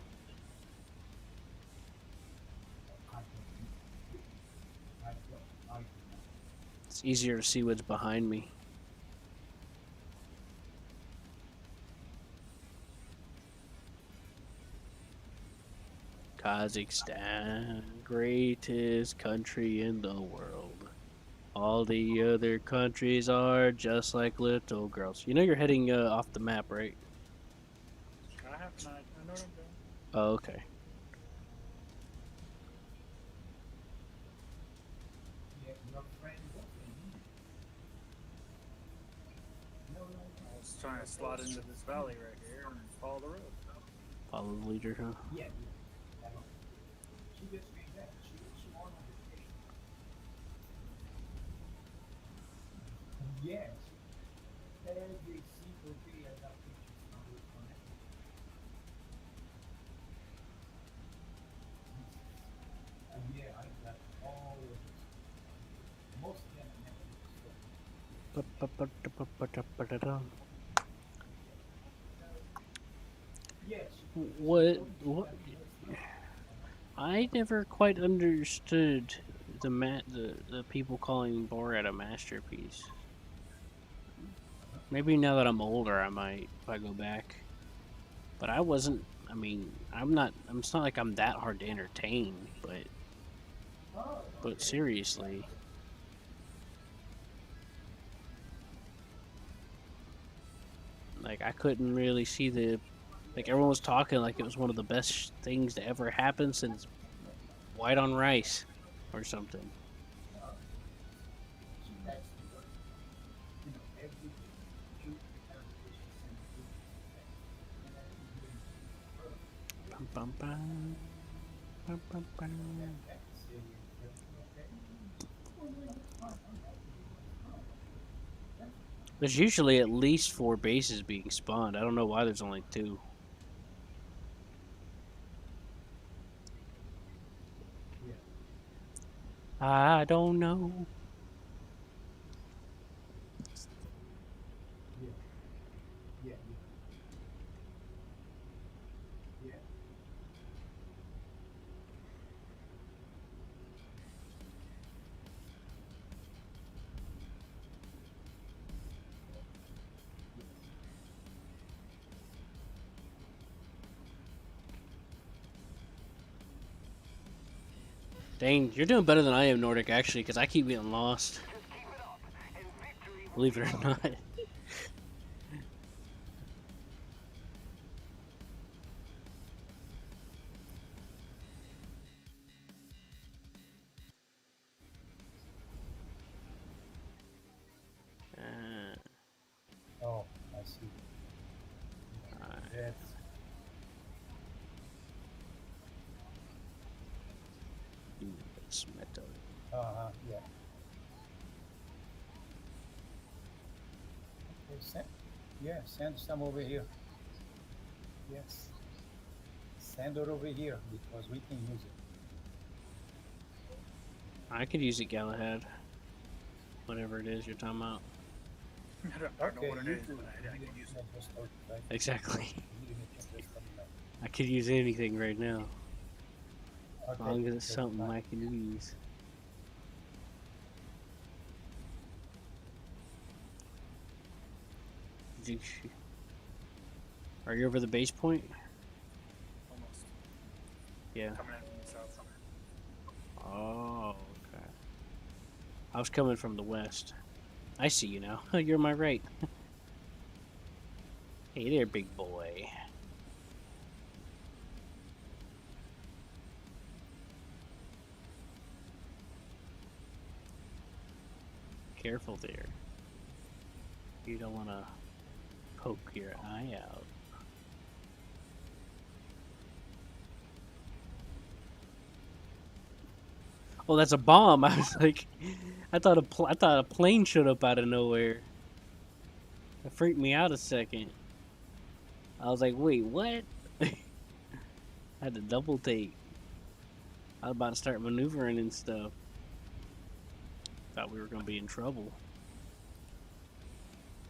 I don't. I do not. It's easier to see what's behind me. Kazakhstan, greatest country in the world. All the other countries are just like little girls. You know you're heading off the map, right? I have an idea. I know what I'm doing. Oh, okay. Yeah, your friend Wolfie. No, no, I was trying to slot into this valley right here and follow the road. Follow the leader, huh? yeah, yeah. I don't. She just came back. She on vacation. Yes. Every single day I got pictures from her connected. Yeah, I got all of this. Most of them I never even saw. Yes, she What? told me she What? got messed up. I never quite understood the people calling Borat a masterpiece. Maybe now that I'm older, I might if I go back. But I wasn't. I mean, I'm not. It's not like I'm that hard to entertain. Oh, But okay. seriously, like I couldn't really see the. Like everyone was talking like it was one of the best things to ever happen since white on rice, or something. She likes to work. You know, every day. Shoot, every day she sends pictures back. And I didn't do anything for her. Bum, bum, bum, bum, bum, bum. That say, everything okay? Oh, yeah, that's fine. I'm happy with it. That's fine. That's There's usually at least 4 bases being spawned. I don't know why there's only 2. yeah, I don't know. yeah, yeah, yeah, yeah. Dang, you're doing better than I am, Nordic, actually, because I keep getting lost. Believe it or not. Oh, I see. Alright. That's It's metal. yeah. Okay, set. Yeah, send some over here. Yes, send it over here because we can use it. I could use it, Galahad. Whatever it is you're talking about. I don't know Okay, what it you is, two, but I you can use can it. just start right. Exactly. You can just let me know. I could use anything right now. As Okay, long as it's okay, something bye. I can use. Did you- Are you over the base point? Almost Yeah. coming in from the south. Oh, okay. I was coming from the west. I see you now. You're on my right. Hey there, big boy. Careful there. You don't want to poke your eye out. Oh, that's a bomb. I was like, I thought a plane showed up out of nowhere. It freaked me out a second. I was like, wait, what? I had to double take. I was about to start maneuvering and stuff. Thought we were gonna be in trouble.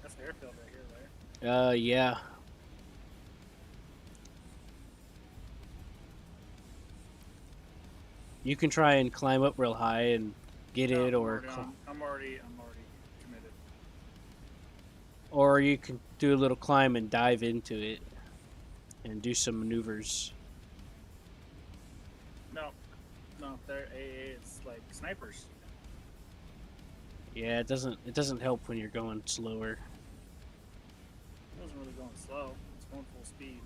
That's the airfield right here, right? Yeah. You can try and climb up real high and get No, it, I'm already committed. or you can do a little climb and dive into it and do some maneuvers. No, no, they're AA. It's like snipers. Yeah, it doesn't help when you're going slower. It wasn't really going slow. It's going full speed.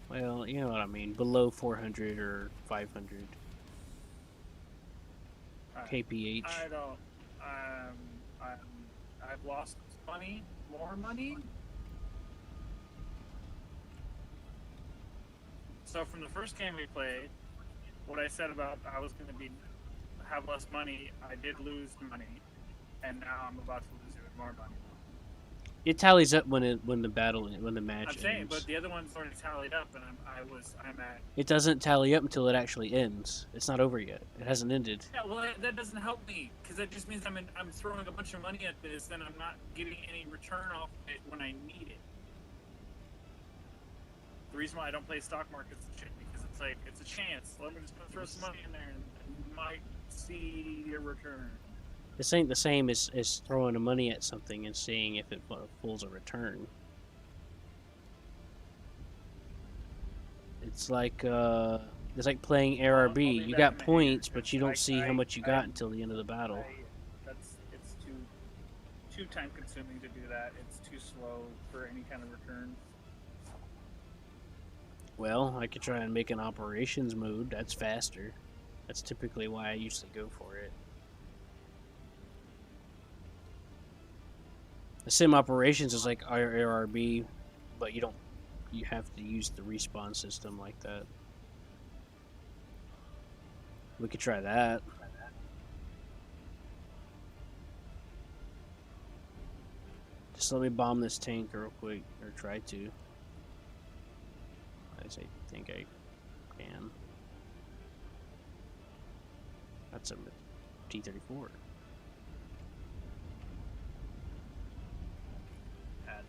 Well, you know what I mean. Below 400 or 500 kph. I don't. I'm. I've lost money, more money. So from the first game we played, what I said about I was going to be have less money, I did lose money, and now I'm about to lose even more money. It tallies up when the match I'm saying, ends. but the other one's already tallied up, and I'm at. It doesn't tally up until it actually ends. It's not over yet. It hasn't ended. Yeah, well, that doesn't help me because that just means I'm throwing a bunch of money at this, and I'm not getting any return off it when I need it. The reason why I don't play stock markets and shit because it's like it's a chance. Let me just throw some money in there, and you might see a return. This ain't the same as throwing the money at something and seeing if it pulls a return. It's like playing ARB. You got points, but you don't see how much you got until the end of the battle. It's too time consuming to do that. It's too slow for any kind of return. Well, I could try and make an operations mode. That's faster. That's typically why I usually go for it. The sim operations is like ARB, but you have to use the respawn system like that. We could try that. Just let me bomb this tank real quick, or try to. I think I can. That's a T-34.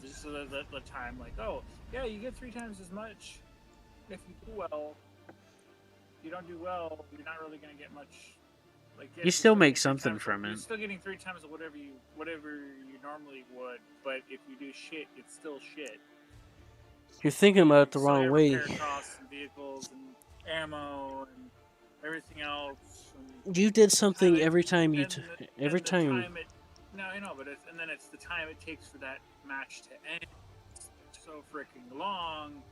Just so the time, like, oh, yeah, you get 3 times as much if you do well. If you don't do well, you're not really going to get much. Like, yes, You still make getting something times, from you're it. still getting 3 times of whatever you normally would, but if you do shit, it's still shit. You're thinking about it the still wrong have way. repair costs and vehicles and ammo and everything else. And You did something time it- every time you and the- every and the time. time it. No, I know, but and then it's the time it takes for that match to end. It's so freaking long.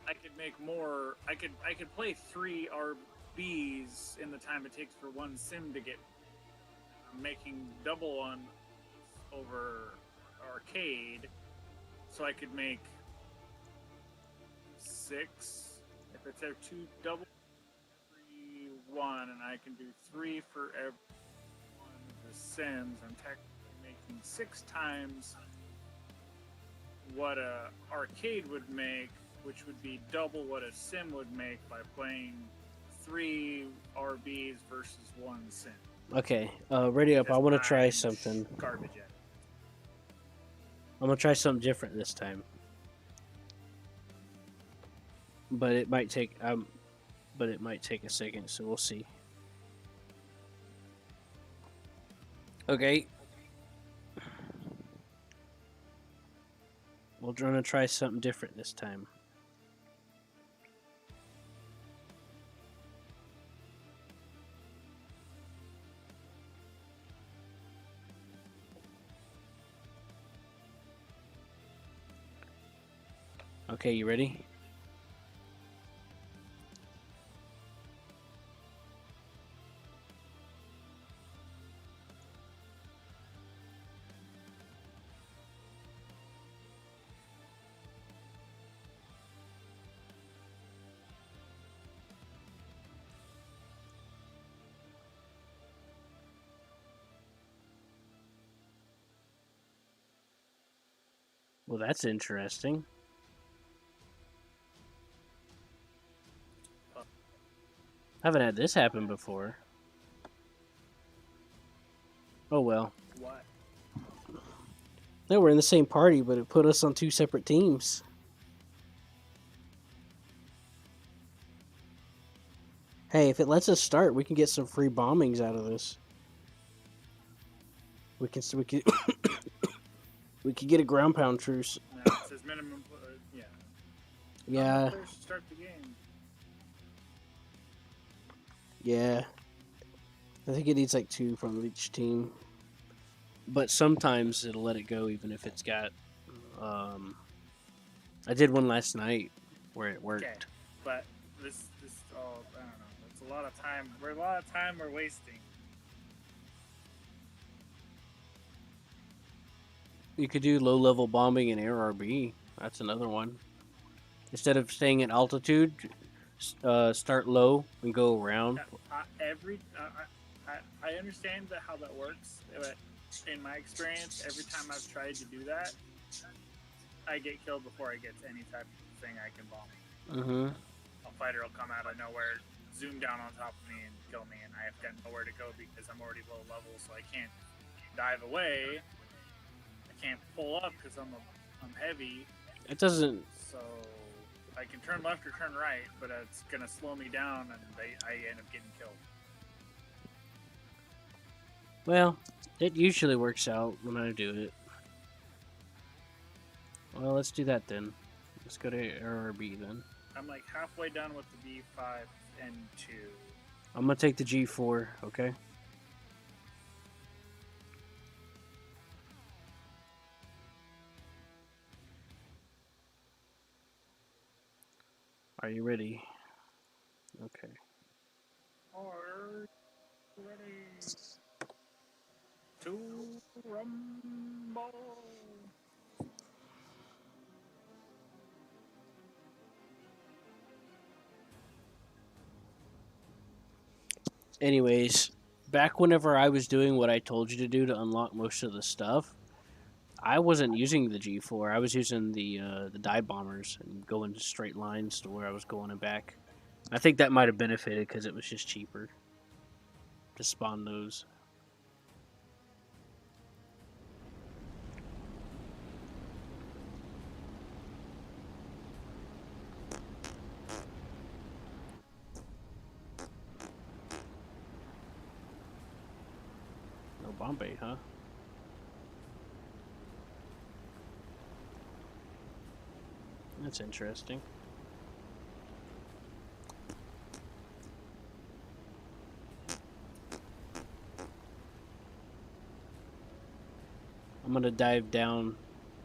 I could make more. I could play 3 RBs in the time it takes for one sim to get. I'm making double on over arcade, so I could make 6 if it's a 2 double 3 1, and I can do 3 for every one of the sims. I'm technically making 6 times what a arcade would make, which would be double what a sim would make by playing 3 RBs versus 1 sim. Okay, ready up. I want to try Mine's something. Garbage at it. I'm gonna try something different this time. But it might take a second, so we'll see. Okay. We're gonna try something different this time. Okay, you ready? Well, that's interesting. I haven't had this happen before. Oh well. What? They were in the same party, but it put us on 2 separate teams. Hey, if it lets us start, we can get some free bombings out of this. We can we could get a ground pound truce. No, it says minimum. Yeah. Yeah, Players to start the game. yeah. I think it needs like 2 from each team. But sometimes it'll let it go even if it's got. I did one last night where it worked. Okay, but this oh, I don't know. It's a lot of time. A lot of time we're wasting. You could do low level bombing in air RB. That's another one. Instead of staying at altitude, start low and go around. I understand how that works, but in my experience, every time I've tried to do that, I get killed before I get to any type of thing I can bomb. Mm-hmm. A fighter will come out of nowhere, zoom down on top of me, and kill me, and I have got nowhere to go because I'm already low level, so I can't dive away. I can't pull up because I'm heavy. It doesn't. So I can turn left or turn right, but it's gonna slow me down, and I end up getting killed. Well, it usually works out when I do it. Well, let's do that then. Let's go to RRB then. I'm like halfway done with the B5 and 2. I'm gonna take the G4, okay? Are you ready? Okay. Are you ready to rumble? Anyways, back whenever I was doing what I told you to do to unlock most of the stuff, I wasn't using the G4. I was using the dive bombers and going straight lines to where I was going and back. I think that might have benefited because it was just cheaper to spawn those. No Bombay, huh? That's interesting. I'm gonna dive down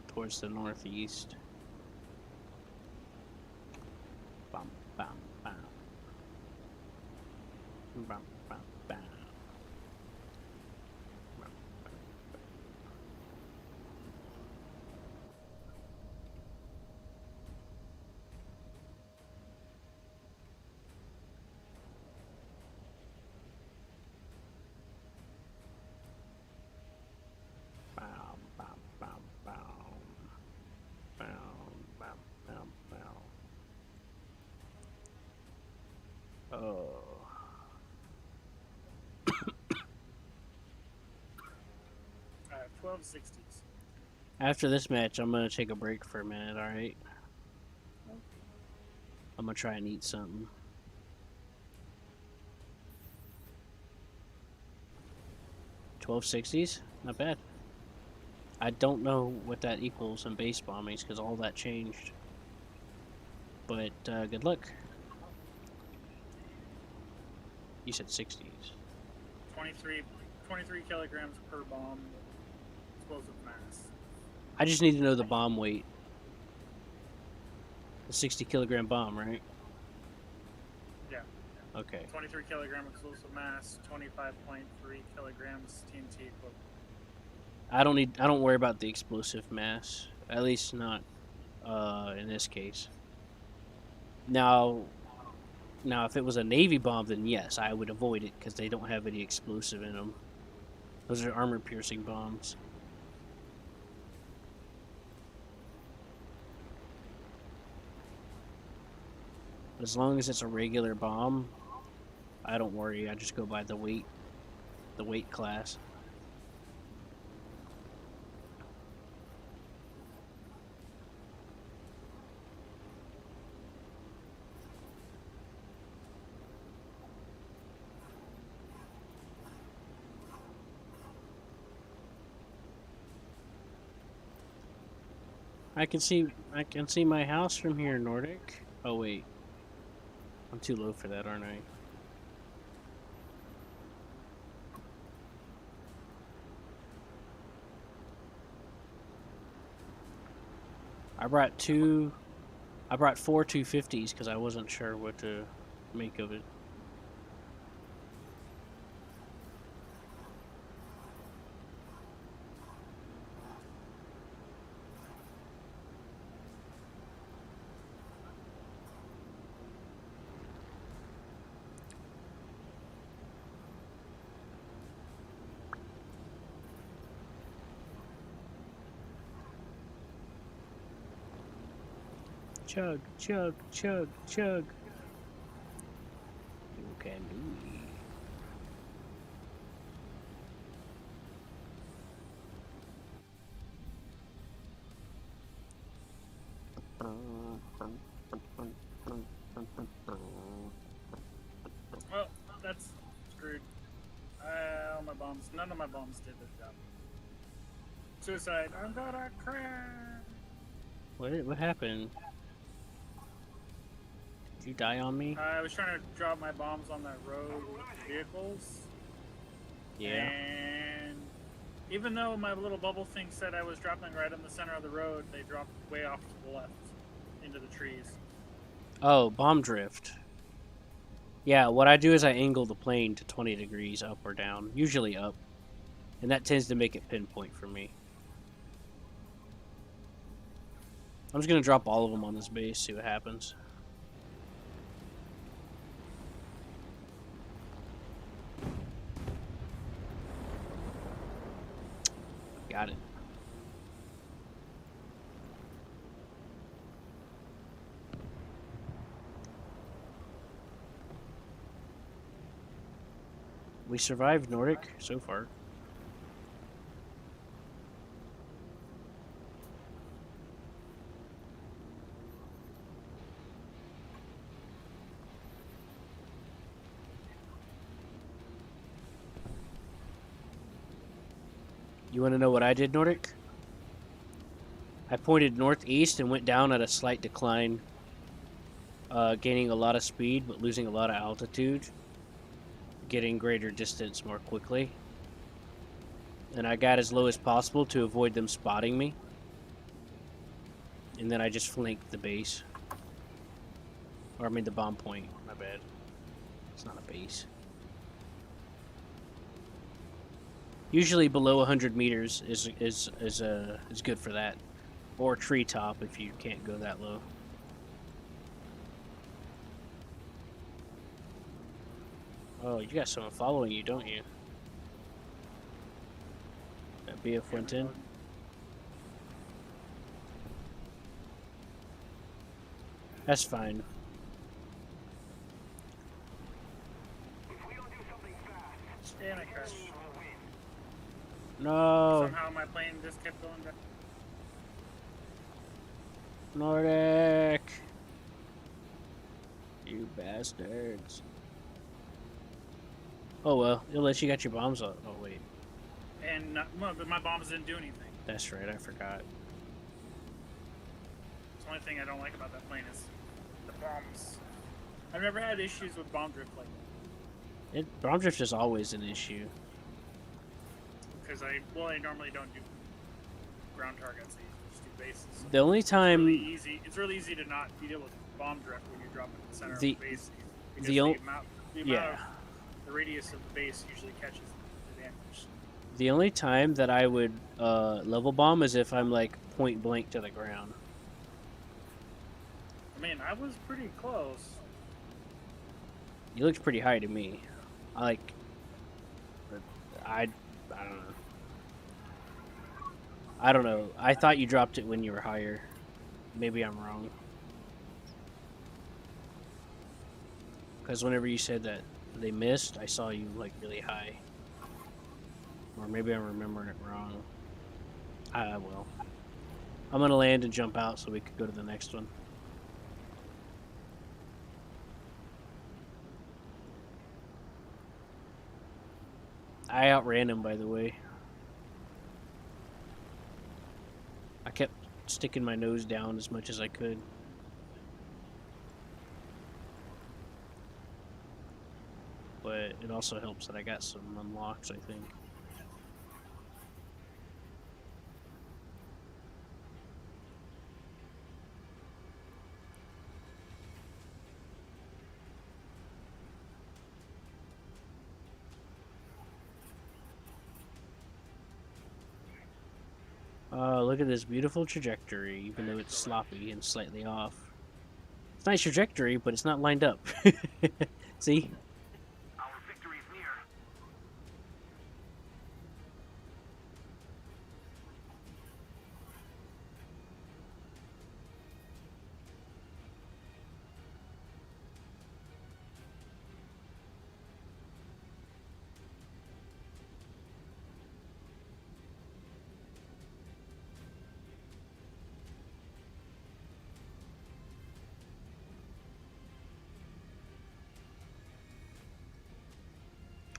towards the northeast. Bum, bum, bum. Bum, bum, bum. Wow. Oh. I have 1260s. After this match, I'm gonna take a break for a minute. All right. I'm gonna try and eat something. $12.60s, not bad. I don't know what that equals in base bombings because all that changed. But good luck. You said 60s. 23 kilograms per bomb explosive mass. I just need to know the bomb weight. The 60-kilogram bomb, right? Yeah. Okay. 23 kilogram explosive mass, 25.3 kilograms TNT equivalent. I don't worry about the explosive mass. At least not in this case. Now if it was a Navy bomb, then yes, I would avoid it because they don't have any explosive in them. Those are armor-piercing bombs. As long as it's a regular bomb, I don't worry. I just go by the weight class. I can see my house from here, Nordic. Oh wait. I'm too low for that, aren't I? I brought four 250s because I wasn't sure what to make of it. Chug, chug, chug, chug. You can do it. Well, that's screwed. All my bombs, none of my bombs did the job. Suicide. I'm gonna crash. What happened? Did you die on me? I was trying to drop my bombs on that road with vehicles. Yeah. And even though my little bubble thing said I was dropping right in the center of the road, they dropped way off to the left into the trees. Oh, bomb drift. Yeah, what I do is I angle the plane to 20 degrees up or down, usually up. And that tends to make it pinpoint for me. I'm just going to drop all of them on this base, see what happens. Got it. We survived Nordic so far. You want to know what I did, Nordic? I pointed northeast and went down at a slight decline, gaining a lot of speed but losing a lot of altitude, getting greater distance more quickly. And I got as low as possible to avoid them spotting me. And then I just flanked the base. Or I mean the bomb point, my bad. It's not a base. Usually below 100 meters is good for that. Or treetop if you can't go that low. Oh, you got someone following you, don't you? That be a Quentin. That's fine. No, Somehow my plane just kept going down. Nordic. You bastards. Oh well, unless you got your bombs up. Oh wait, And but my bombs didn't do anything. that's right. I forgot. The only thing I don't like about that plane is the bombs. I've never had issues with bomb drift like that. Bomb drift is always an issue. Because I normally don't do ground targets. I just do bases. The only It's time really easy. It's really easy to not deal with bomb drift when you drop it in the center The- of the base. Because the the o- amount yeah. of the radius of the base usually catches the damage. The only time that I would level bomb is if I'm like point blank to the ground. I mean, I was pretty close. You looked pretty high to me. But I don't know. I don't know. I thought you dropped it when you were higher. Maybe I'm wrong. Because whenever you said that they missed, I saw you like really high. Or maybe I'm remembering it wrong. I will. I'm gonna land and jump out so we could go to the next one. I outran him, by the way. I kept sticking my nose down as much as I could. But it also helps that I got some unlocks, I think. Look at this beautiful trajectory, even though it's sloppy and slightly off. It's a nice trajectory, but it's not lined up. See? Our victory is near.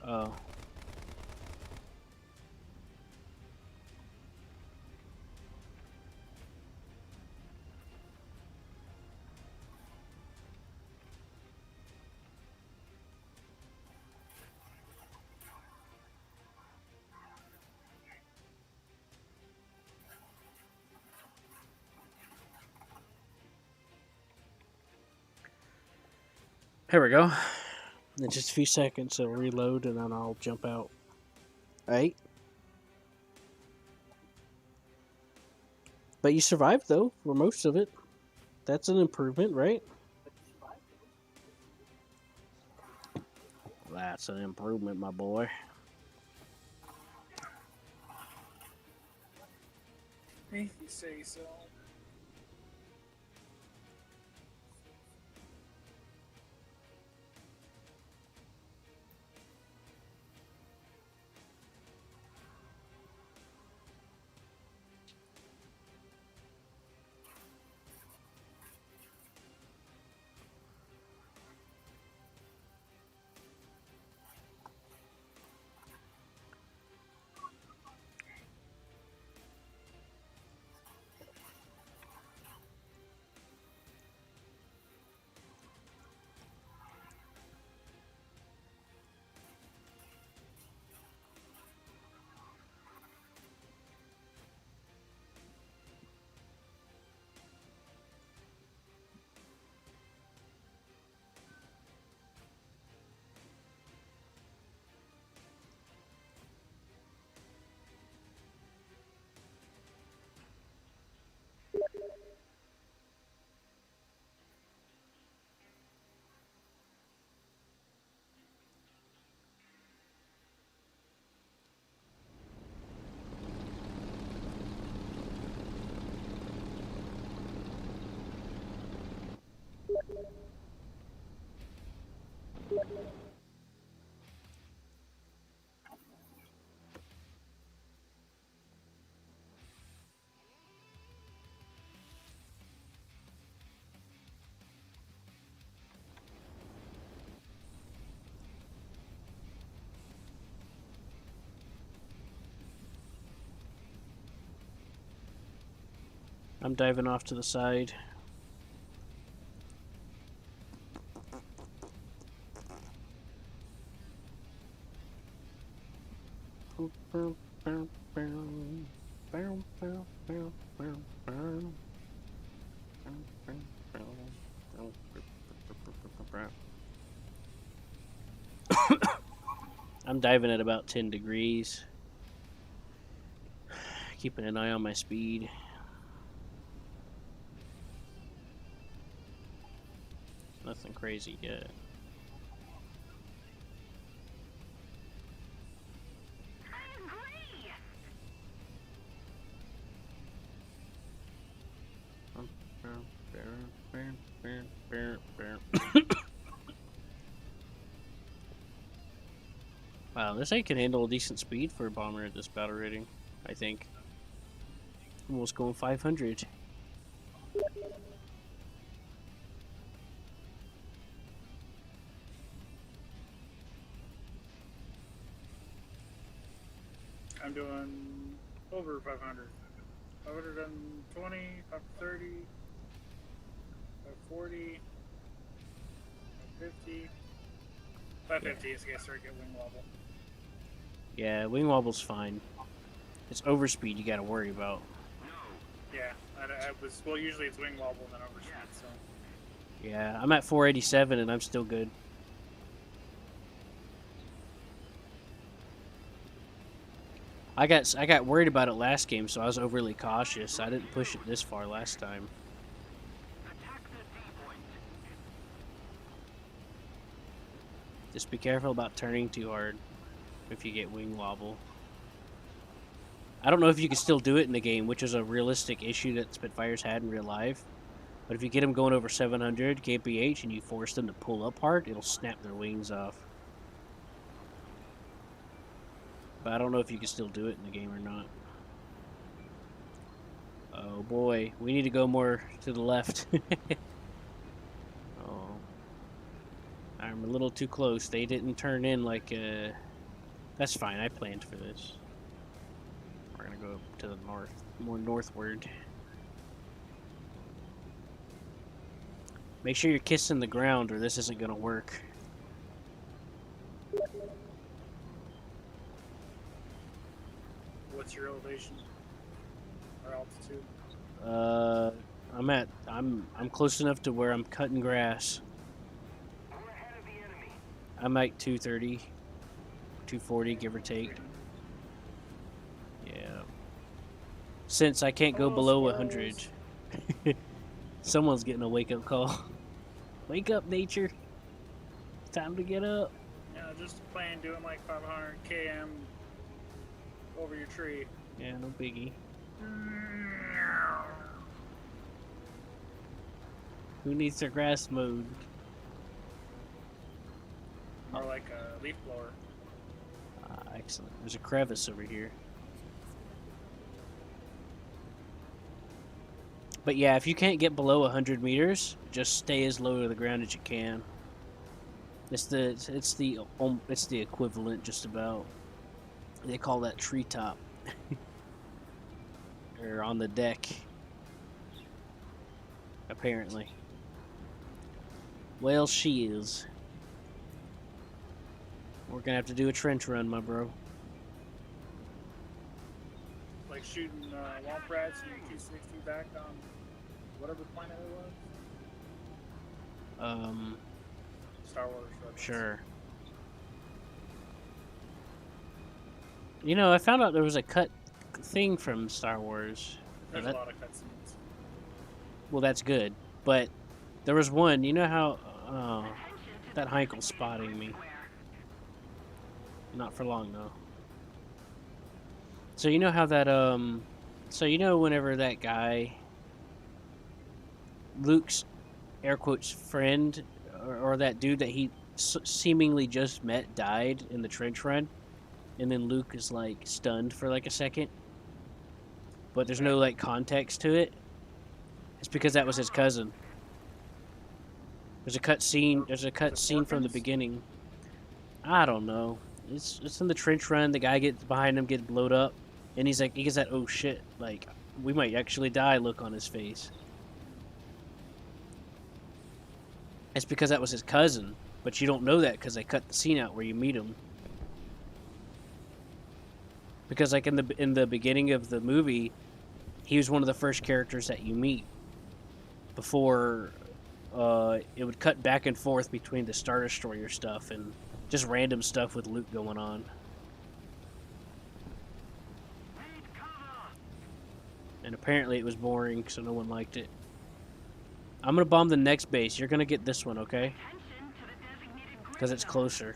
Oh. Here we go. In just a few seconds, it'll reload and then I'll jump out. Alright. But you survived, though, for most of it. That's an improvement, right? That's an improvement, my boy. If you say so. I'm diving off to the side. I'm diving at about 10 degrees. Keeping an eye on my speed. Nothing crazy yet. Wow, this thing can handle a decent speed for a bomber at this battle rating, I think. Almost going 500. I'm doing over 500. 520, 530, 540, 550. 550 is gonna start getting wing wobble. Yeah, wing wobble's fine. It's overspeed you gotta worry about. Yeah, I was, well, usually it's wing wobble and then overspeed, so. Yeah, I'm at 487 and I'm still good. I got worried about it last game, so I was overly cautious. I didn't push it this far last time. Just be careful about turning too hard if you get wing wobble. I don't know if you can still do it in the game, which is a realistic issue that Spitfires had in real life. But if you get them going over 700 kph and you force them to pull up hard, it'll snap their wings off. But I don't know if you can still do it in the game or not. Oh boy, we need to go more to the left. Oh, I'm a little too close. They didn't turn in like that's fine, I planned for this. We're gonna go to the north, more northward. Make sure you're kissing the ground or this isn't gonna work. What's your elevation or altitude? I'm close enough to where I'm cutting grass. I'm like 230, 240, give or take. Yeah. Since I can't go below 100. Someone's getting a wake-up call. Wake up, nature. It's time to get up. Yeah, just playing, doing like 500 km over your tree. Yeah, no biggie. Who needs their grass mowed? More like a leaf blower. Excellent. There's a crevice over here. But yeah, if you can't get below 100 meters, just stay as low to the ground as you can. It's the equivalent, just about. They call that treetop. Or on the deck. Apparently. Well, she is. We're gonna have to do a trench run, my bro. Like shooting womp rats and 260 back on whatever planet it was. Star Wars. Sure. You know, I found out there was a cut thing from Star Wars. There's a lot of cutscenes. Well, that's good. But there was one, you know how... that Heinkel's spotting me. Not for long, though. So you know how that, So you know whenever that guy... Luke's, air quotes, friend, or that dude that he seemingly just met died in the trench run? And then Luke is, like, stunned for, like, a second? But there's no, like, context to it? It's because that was his cousin. There's a cut scene from the beginning. I don't know. It's in the trench run. The guy gets behind him, gets blowed up, and he gets that oh shit. Like, we might actually die look on his face. It's because that was his cousin, but you don't know that because they cut the scene out where you meet him. Because like in the beginning of the movie, he was one of the first characters that you meet before it would cut back and forth between the Star Destroyer stuff and just random stuff with Luke going on. And apparently it was boring, so no one liked it. I'm gonna bomb the next base. You're gonna get this one, okay? Because it's closer.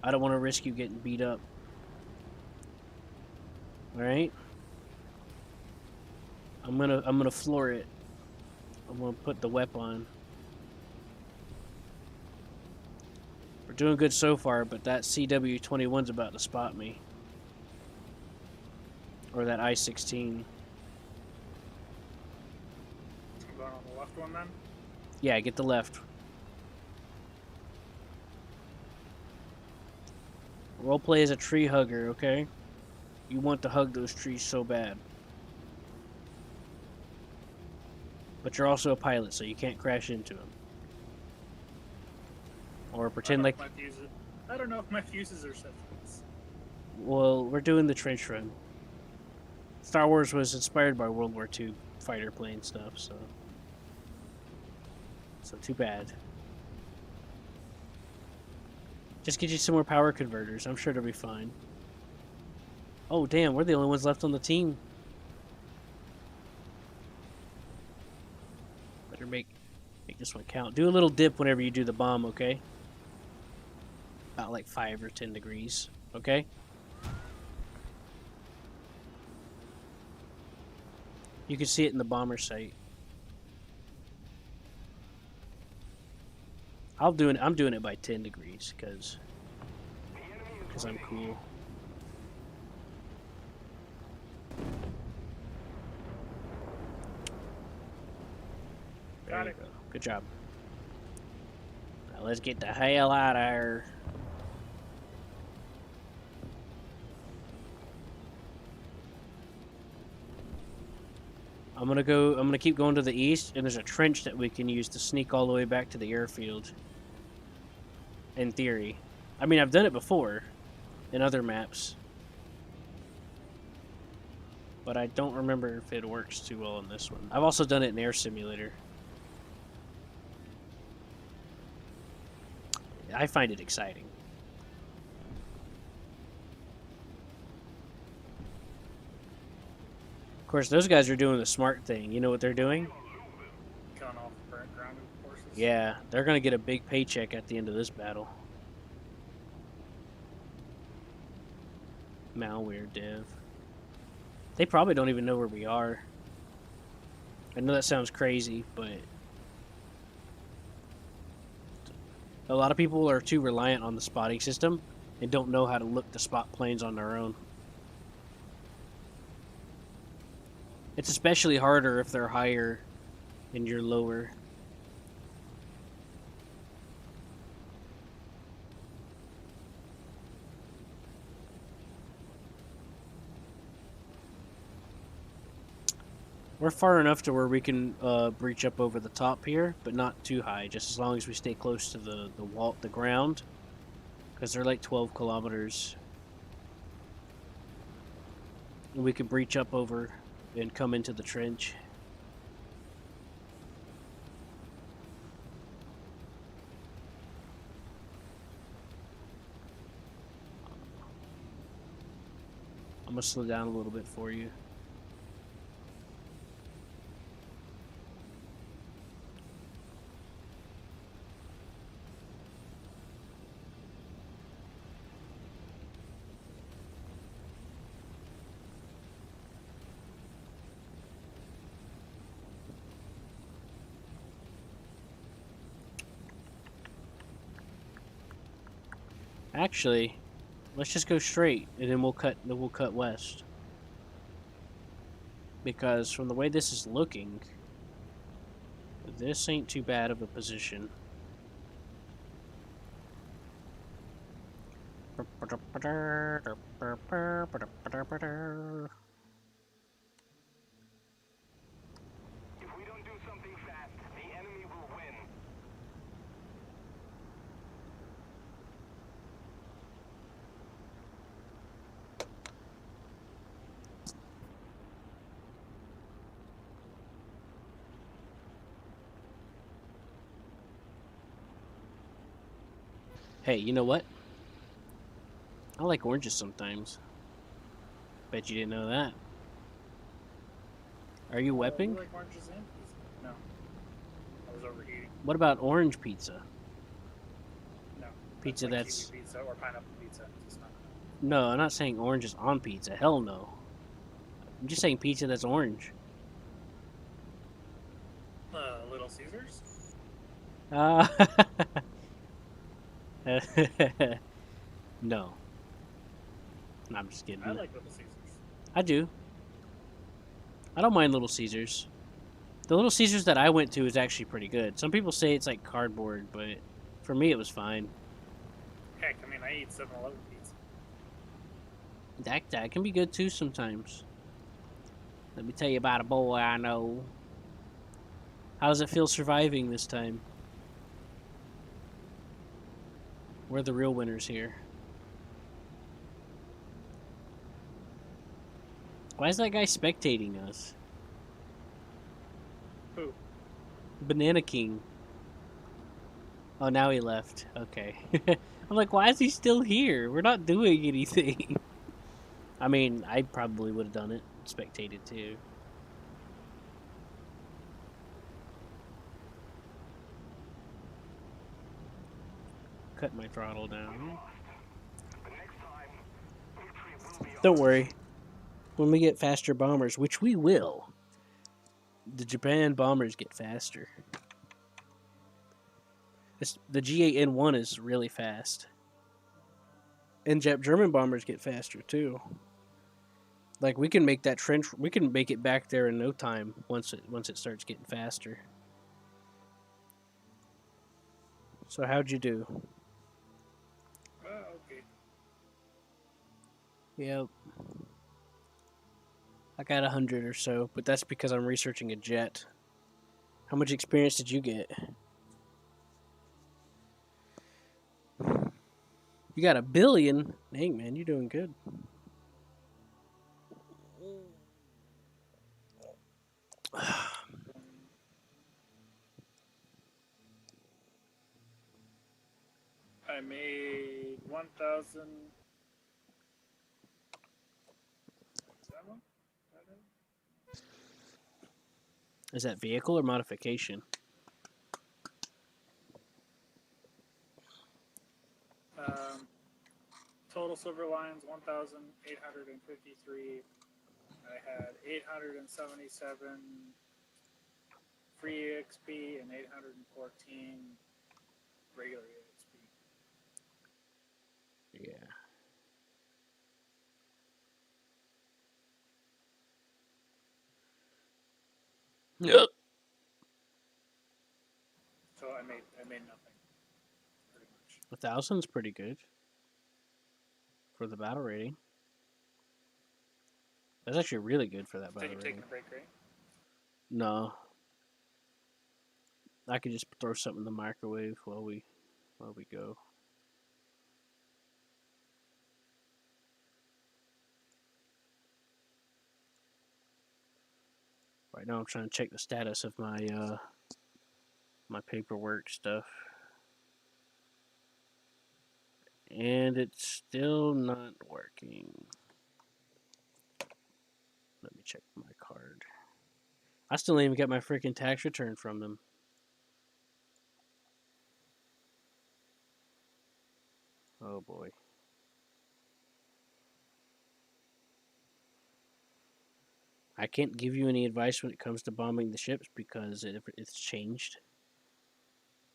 I don't want to risk you getting beat up. Alright? I'm gonna floor it. I'm gonna put the weapon on. We're doing good so far, but that CW-21's about to spot me. Or that I-16. I'm going on the left one then. Yeah, get the left. Roleplay as a tree hugger, okay? You want to hug those trees so bad. But you're also a pilot, so you can't crash into them. Or pretend like... I don't know if my fuses are set for this. Well, we're doing the trench run. Star Wars was inspired by World War II fighter plane stuff, so... So too bad. Just get you some more power converters. I'm sure it'll be fine. Oh, damn, we're the only ones left on the team. Better make this one count. Do a little dip whenever you do the bomb, okay? About like 5 or 10 degrees, okay? You can see it in the bomber sight. I'm doing it by 10 degrees because I'm cool. There Got you it. go. Good job. Now let's get the hell out of here. I'm gonna keep going to the east, and there's a trench that we can use to sneak all the way back to the airfield. In theory. I mean, I've done it before in other maps. But I don't remember if it works too well in this one. I've also done it in Air Simulator. I find it exciting. Of course, those guys are doing the smart thing. You know what they're doing? Killing off grounded forces. Yeah, they're gonna get a big paycheck at the end of this battle. Malware dev. They probably don't even know where we are. I know that sounds crazy, but a lot of people are too reliant on the spotting system and don't know how to look to spot planes on their own. It's especially harder if they're higher and you're lower. We're far enough to where we can breach up over the top here, but not too high, just as long as we stay close to the wall, the ground, because they're like 12 kilometers. And we can breach up over and come into the trench. I'm gonna slow down a little bit for you. Actually, let's just go straight, and then we'll cut west. Because from the way this is looking, this ain't too bad of a position. Hey, you know what? I like oranges sometimes. Bet you didn't know that. Are you You wepping? like oranges and pizza? No. I was overheating. What about orange pizza? No. Pizza like that's... kiwi pizza or pineapple pizza. It's not. No, I'm not saying oranges on pizza. Hell no. I'm just saying pizza that's orange. Little Caesars? Uh, no. No, I'm just kidding. I like Little Caesars. I do. I don't mind Little Caesars. The Little Caesars that I went to is actually pretty good. Some people say it's like cardboard, but for me it was fine. Heck, I mean, I eat 7-Eleven pizza. That can be good too sometimes. Let me tell you about a boy I know. How does it feel surviving this time? We're the real winners here. Why is that guy spectating us? Who? Banana King. Oh, now he left. Okay. I'm like, why is he still here? We're not doing anything. I mean, I probably would have done it. Spectated too. Cut my throttle down. Don't worry. When we get faster bombers, which we will, the Japan bombers get faster. The G8N1 is really fast. And German bombers get faster too. Like we can make that trench, we can make it back there in no time once it starts getting faster. So how'd you do? Okay. Yep. I got 100 or so, but that's because I'm researching a jet. How much experience did you get? You got 1 billion? Dang, man, you're doing good. I made 1,000. Is that one? Is that vehicle or modification? Total silver lines 1,853. I had 877 free EXP and 814 regular EXP. Yeah. Yep. So I made nothing, pretty much. 1,000's pretty good for the battle rating. That's actually really good for that So battle you're rating. taking a break, right? No. I could just throw something in the microwave while we go. Right now I'm trying to check the status of my my paperwork stuff. And it's still not working. Let me check my card. I still ain't even got my freaking tax return from them. Oh boy. I can't give you any advice when it comes to bombing the ships because it's changed.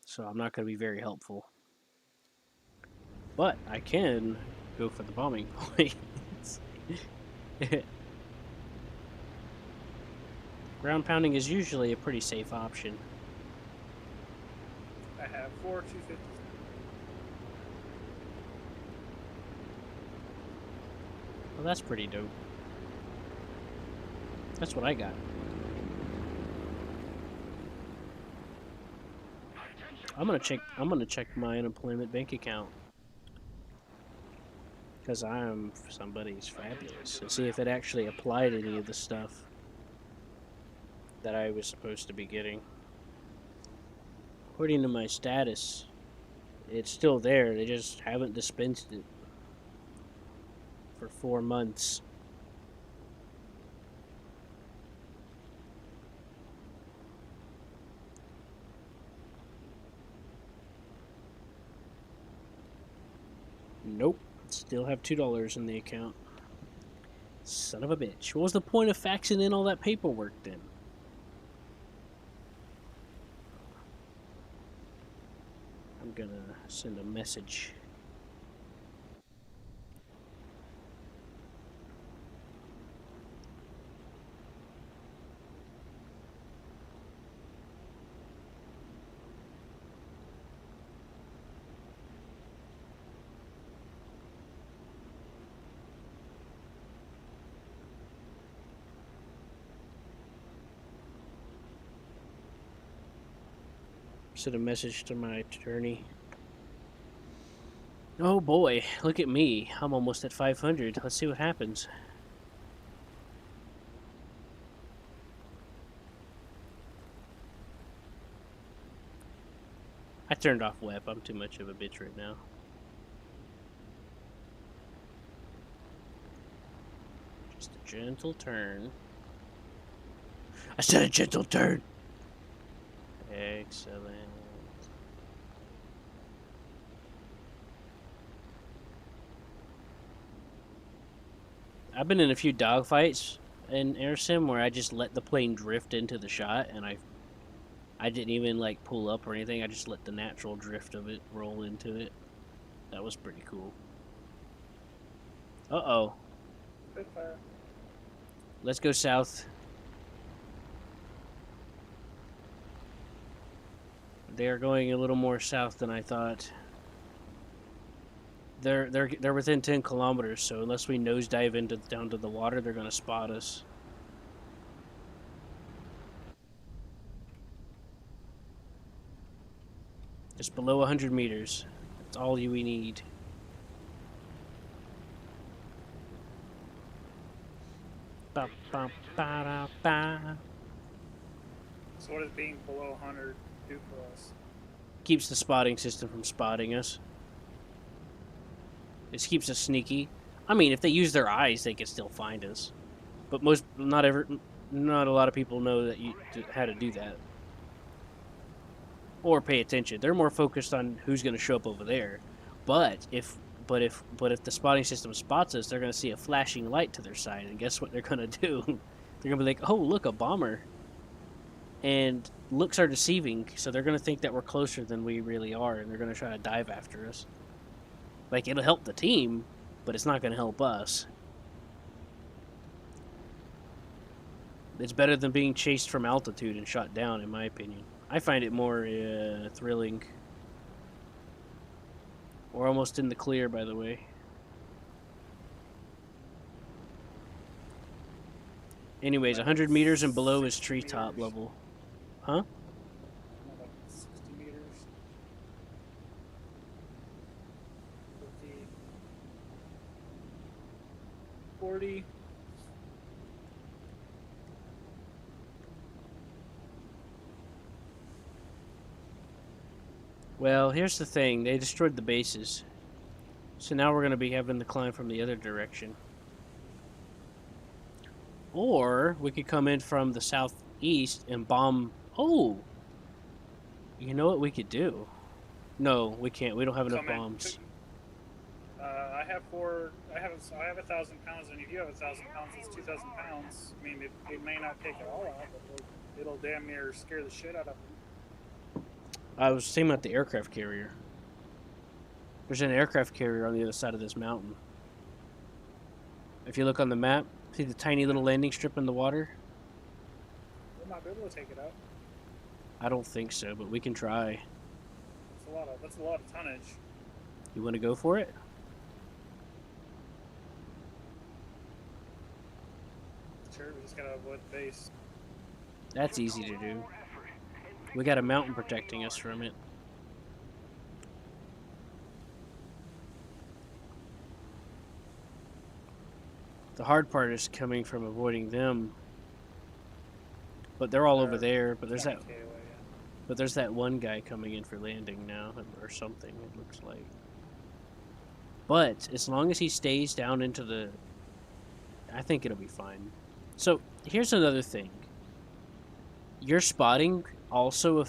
So I'm not going to be very helpful. But I can go for the bombing points. Ground pounding is usually a pretty safe option. I have 4 250s. Well, that's pretty dope. That's what I got. I'm gonna check my unemployment bank account because I'm somebody's fabulous and see if it actually applied any of the stuff that I was supposed to be getting. According to my status, It's still there. They just haven't dispensed it for 4 months. Nope. Still have $2 in the account. Son of a bitch. What was the point of faxing in all that paperwork then? I'm gonna send a message. Send a message to my attorney. Oh boy, look at me. I'm almost at 500. Let's see what happens. I turned off WEP. I'm too much of a bitch right now. Just a gentle turn. I said a gentle turn! Excellent. I've been in a few dogfights in air sim where I just let the plane drift into the shot, and I didn't even like pull up or anything. I just let the natural drift of it roll into it. That was pretty cool. Uh-oh. Spitfire. Let's go south. They are going a little more south than I thought. They're within 10 kilometers, so unless we nosedive down to the water, they're gonna spot us. Just below 100 meters. That's all we need. Ba, ba, ba, da, ba. So what does being below 100 do for us? Keeps the spotting system from spotting us. It keeps us sneaky. I mean, if they use their eyes, they can still find us. But not a lot of people know that how to do that. Or pay attention. They're more focused on who's going to show up over there. But if the spotting system spots us, they're going to see a flashing light to their side, and guess what they're going to do? They're going to be like, "Oh, look, a bomber." And looks are deceiving, so they're going to think that we're closer than we really are, and they're going to try to dive after us. Like, it'll help the team, but it's not going to help us. It's better than being chased from altitude and shot down, in my opinion. I find it more thrilling. We're almost in the clear, by the way. Anyways, 100 meters and below is treetop level. Huh? Like 60 meters. 50. 40. Well, here's the thing. They destroyed the bases. So now we're going to be having to climb from the other direction. Or we could come in from the southeast and bomb... Oh! You know what we could do? No, we can't. We don't have enough Come in. bombs. I have 1,000 pounds, and if you have 1,000 pounds, it's 2,000 pounds. I mean, it may not take it all out, but it'll damn near scare the shit out of them. I was thinking about the aircraft carrier. There's an aircraft carrier on the other side of this mountain. If you look on the map, see the tiny little landing strip in the water? We'll not be able to take it out. I don't think so, but we can try. That's a lot of tonnage. You want to go for it? Sure, we just gotta avoid the base. That's easy to do. We got a mountain protecting us from it. The hard part is coming from avoiding them. But they're all over there. But there's that. 20K away, But there's that one guy coming in for landing now, or something, it looks like. But as long as he stays down into the... I think it'll be fine. So, here's another thing. Your spotting also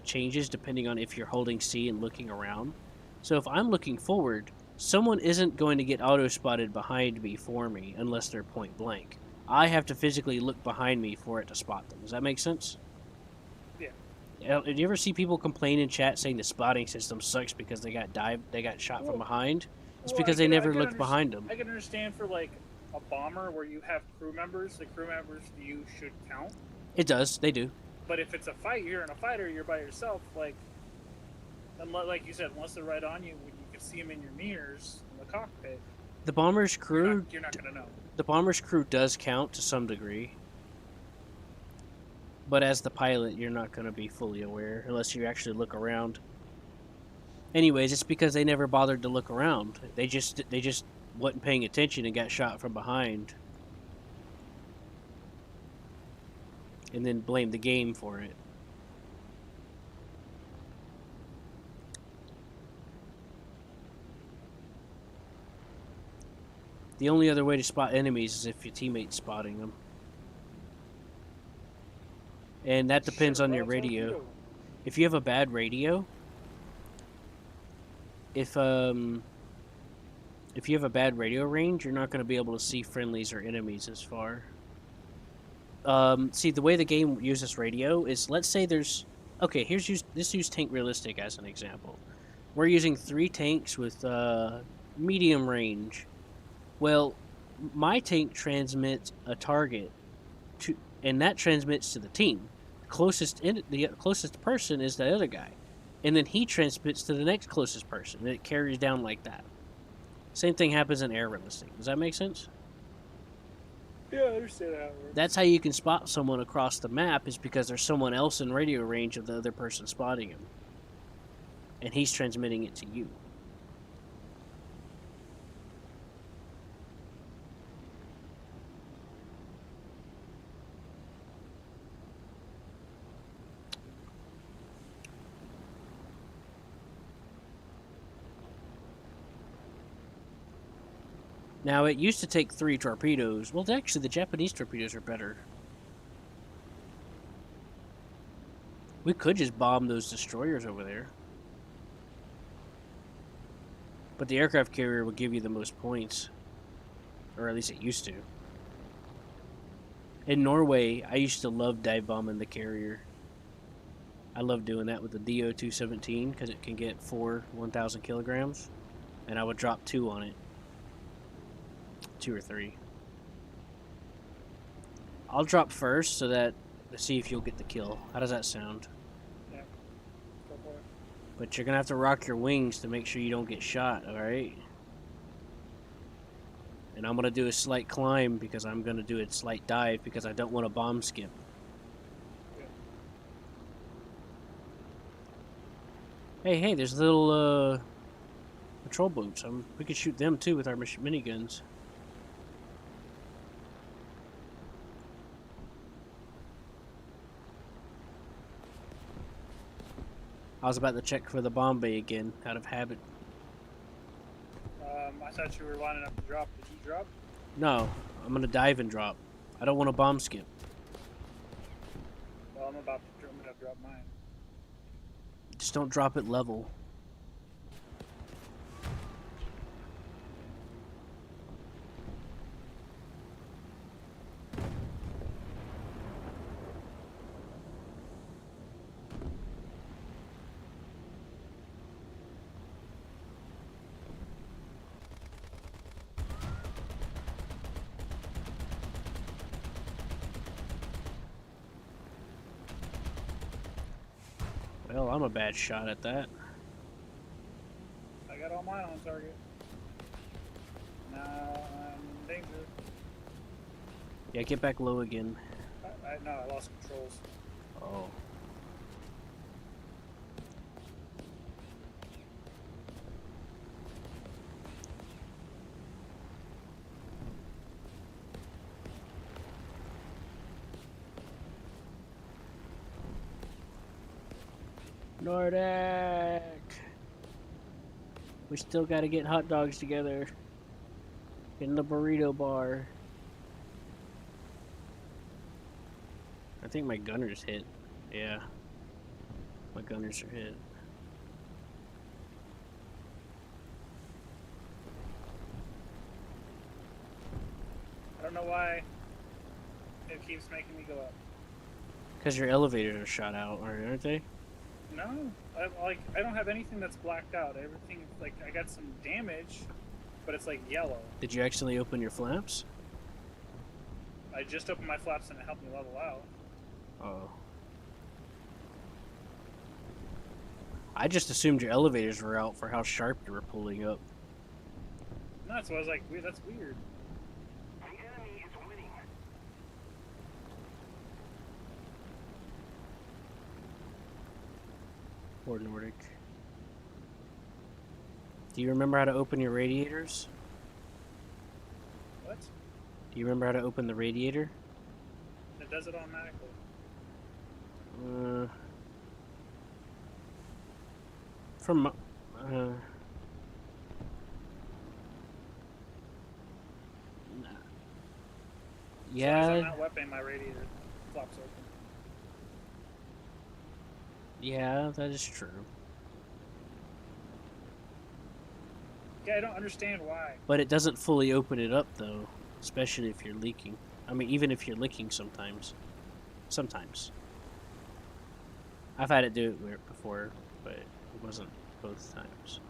changes depending on if you're holding C and looking around. So if I'm looking forward, someone isn't going to get auto-spotted behind me for me unless they're point blank. I have to physically look behind me for it to spot them. Does that make sense? Yeah. Did you ever see people complain in chat saying the spotting system sucks because they got shot from Well, behind? It's Well, because they never looked behind them. I can understand for like a bomber where you have crew members. The crew members to you should count. It does. They do. But if it's a fight, you're in a fighter. You're by yourself. Like you said, unless they're right on you, when you can see them in your mirrors in the cockpit, The bomber's crew. you're not gonna know. The bomber's crew does count to some degree. But as the pilot, you're not going to be fully aware unless you actually look around. Anyways, it's because they never bothered to look around. They just wasn't paying attention and got shot from behind. And then blamed the game for it. The only other way to spot enemies is if your teammate's spotting them. And that depends on your radio. If you have a bad radio, if you have a bad radio range, you're not going to be able to see friendlies or enemies as far. See, the way the game uses radio is, let's say there's... Okay, let's use Tank Realistic as an example. We're using 3 tanks with medium range. Well, my tank transmits a target, and that transmits to the team. The closest person is the other guy, and then he transmits to the next closest person, and it carries down like that. Same thing happens in air realistic. Does that make sense? Yeah, I understand how it works. That's how you can spot someone across the map, is because there's someone else in radio range of the other person spotting him, and he's transmitting it to you. Now, it used to take 3 torpedoes. Well, actually, the Japanese torpedoes are better. We could just bomb those destroyers over there. But the aircraft carrier would give you the most points. Or at least it used to. In Norway, I used to love dive bombing the carrier. I love doing that with the DO-217 because it can get 4 1,000 kilograms. And I would drop 2 on it. 2 or 3. I'll drop first so that to see if you'll get the kill. How does that sound? Yeah. Go for it. But you're gonna have to rock your wings to make sure you don't get shot, alright? And I'm gonna do a slight climb because I'm gonna do a slight dive because I don't want a bomb skip. Yeah. Hey, there's little patrol boats. We could shoot them too with our miniguns. I was about to check for the bomb bay again, out of habit. I thought you were lining up to drop. Did you drop? No, I'm gonna dive and drop. I don't want a bomb skip. Well, I'm gonna drop mine. Just don't drop it level. Well, I'm a bad shot at that. I got all mine on target. Now I'm in danger. Yeah, get back low again. No, I lost controls. Oh. Nordic. We still gotta get hot dogs together in the burrito bar. I think my gunners hit. Yeah. My gunners are hit. I don't know why it keeps making me go up. Because your elevators are shot out, aren't they? No, I don't have anything that's blacked out. Everything like I got some damage, but it's like yellow. Did you actually open your flaps? I just opened my flaps and it helped me level out. Oh. I just assumed your elevators were out for how sharp you were pulling up. No, so I was like, that's weird. The enemy is winning. Poor Nordic. Do you remember how to open your radiators? What? Do you remember how to open the radiator? It does it automatically. From As long as I'm yeah, not weaponing, my radiator flops open. yeah, that is true. Yeah, I don't understand why. But it doesn't fully open it up though, especially if you're leaking. I mean, even if you're leaking sometimes. Sometimes. I've had it do it before, but it wasn't both times.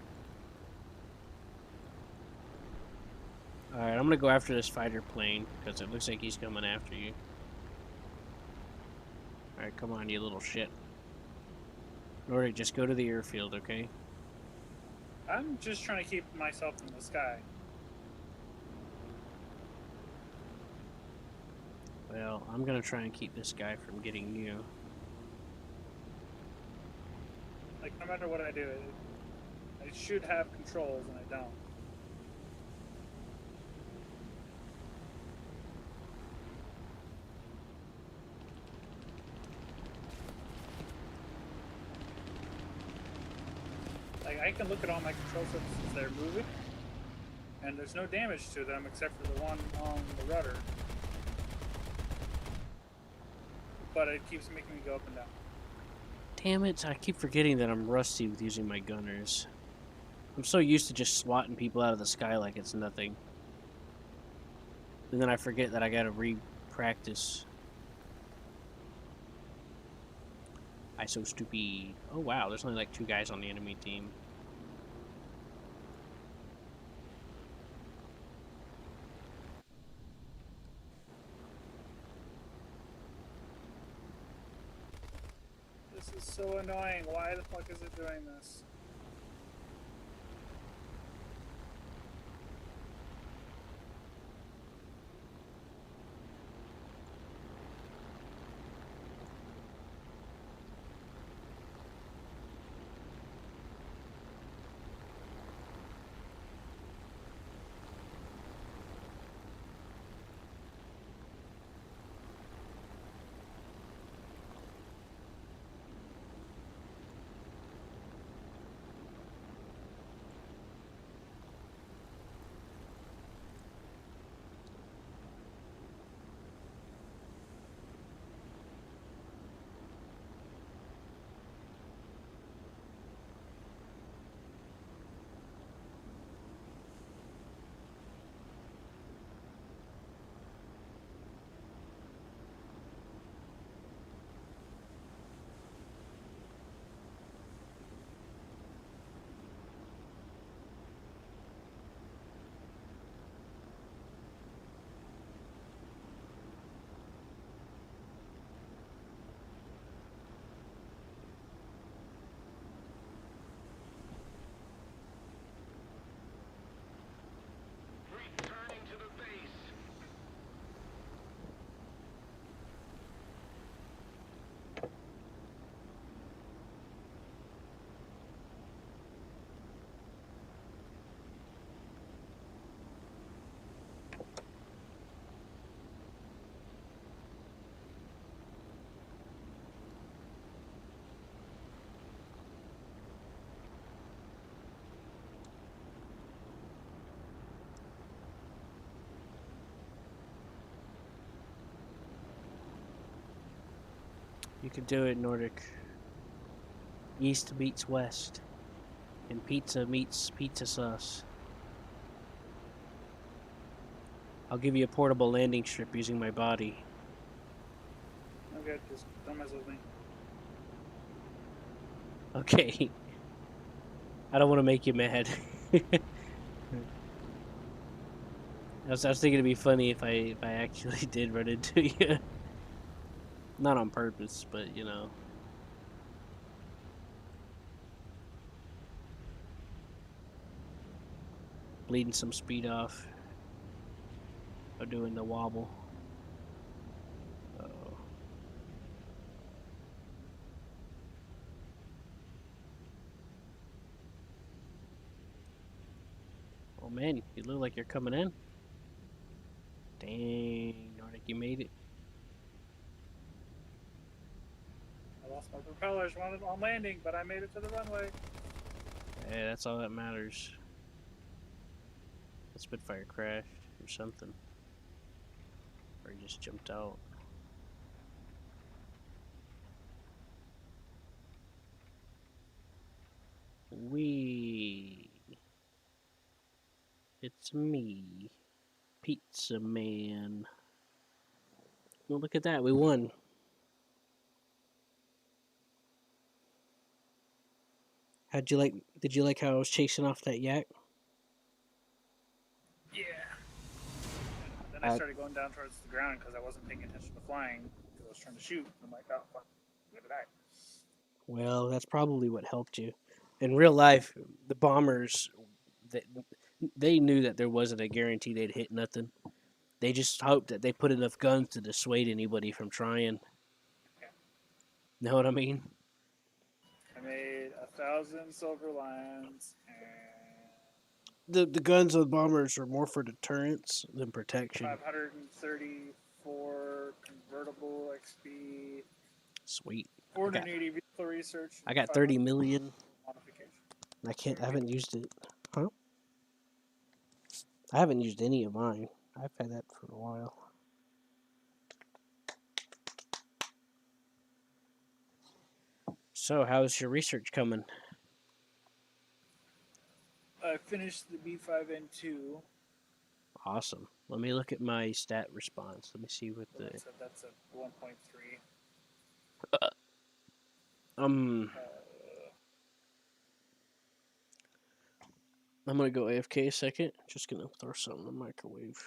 Alright, I'm gonna go after this fighter plane, because it looks like he's coming after you. Alright, come on, you little shit. Nordic, just go to the airfield, okay? I'm just trying to keep myself in the sky. Well, I'm gonna try and keep this guy from getting you. Like, no matter what I do, I should have controls and I don't. Like, I can look at all my control surfaces, they're moving, and there's no damage to them except for the one on the rudder. But it keeps making me go up and down. Damn it, I keep forgetting that I'm rusty with using my gunners. I'm so used to just swatting people out of the sky like it's nothing. And then I forget that I gotta re-practice. I so stupid. Oh wow, there's only like 2 guys on the enemy team. This is so annoying. Why the fuck is it doing this? You could do it Nordic. East meets west. And pizza meets pizza sauce. I'll give you a portable landing strip using my body. Okay, just don't mess with me. Okay. I don't want to make you mad. I was thinking it'd be funny if I actually did run into you. Not on purpose, but you know. Bleeding some speed off. Or doing the wobble. Oh. Oh man, you look like you're coming in. Dang, Nordic, you made it. I lost my propellers on landing, but I made it to the runway. Hey, that's all that matters. The Spitfire crashed or something. Or he just jumped out. Wee. It's me, Pizza Man. Well, look at that, we won. Did you like how I was chasing off that yak? Yeah. Then I started going down towards the ground because I wasn't paying attention to flying because I was trying to shoot. I'm like, oh, fuck, I'm gonna die. Well, that's probably what helped you. In real life, the bombers, they knew that there wasn't a guarantee they'd hit nothing. They just hoped that they put enough guns to dissuade anybody from trying. Yeah. Know what I mean? I made 1,000 silver lions and The guns of the bombers are more for deterrence than protection. 534 convertible XP, Sweet. 480 vehicle research. I got 30 million. Modification. I haven't used it. Huh? I haven't used any of mine. I've had that for a while. So, how's your research coming? I finished the B5N2. Awesome. Let me look at my stat response. Let me see what So the that's a 1.3. I'm gonna go AFK a second. Just gonna throw something in the microwave.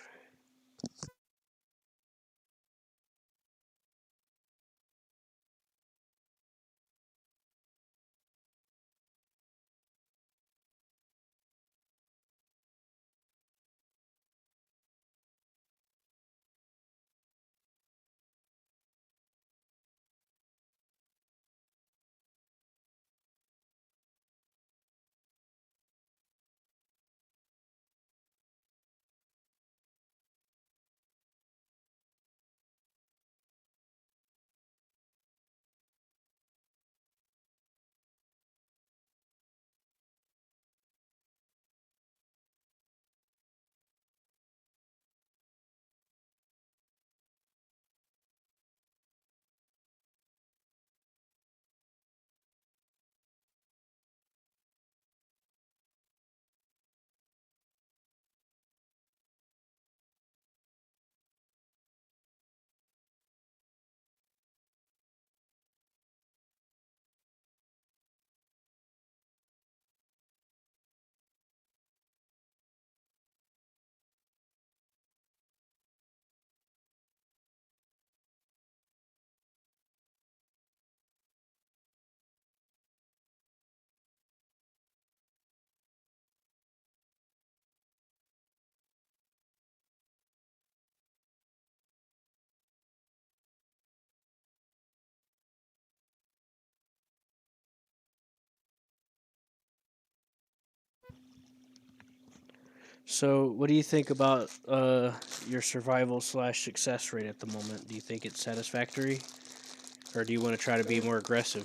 So, what do you think about your survival / success rate at the moment? Do you think it's satisfactory, or do you want to try to be more aggressive?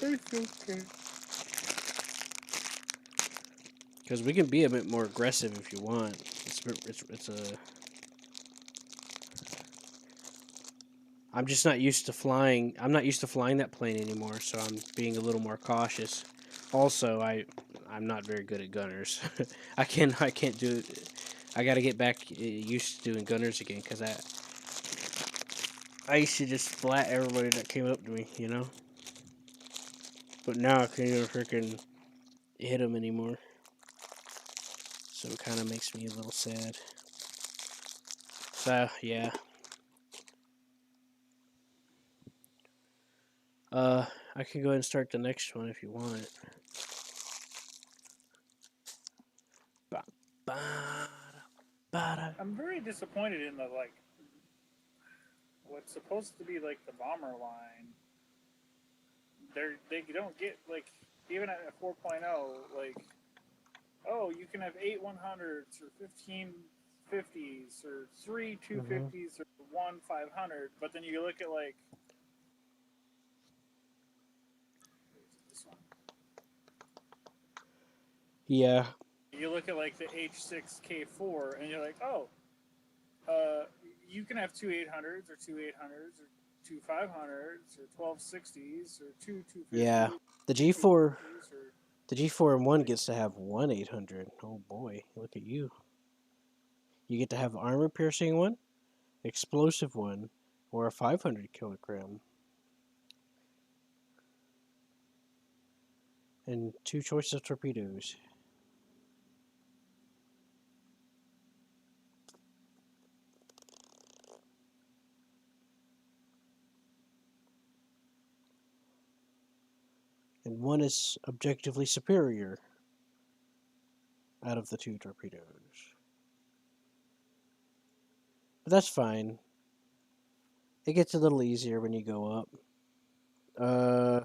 It's okay. Because we can be a bit more aggressive if you want. It's a I'm just not used to flying. I'm not used to flying that plane anymore, so I'm being a little more cautious. Also, I'm not very good at gunners. I can't do it. I got to get back used to doing gunners again because I used to just flat everybody that came up to me, you know. But now I can't even freaking hit them anymore. So it kind of makes me a little sad. So yeah. I can go ahead and start the next one if you want. Ba, ba, ba, da. I'm very disappointed in the like what's supposed to be like the bomber line. They don't get like even at a 4.0 like oh you can have 8 100s or 15 50s or three Mhm. 250s or one 500, but then you look at like this one. Yeah. You look at like the H6K4 and you're like oh uh, you can have two 800s or two 800s or two 500s or 1260s or two Yeah. 250s, The two G4 50s or the G4 M1 like gets to have one 800. Oh boy, look at you. You get to have armor piercing one, explosive one, or a 500 kilogram, and two choices of torpedoes. And one is objectively superior out of the two torpedoes. But that's fine. It gets a little easier when you go up. Uh,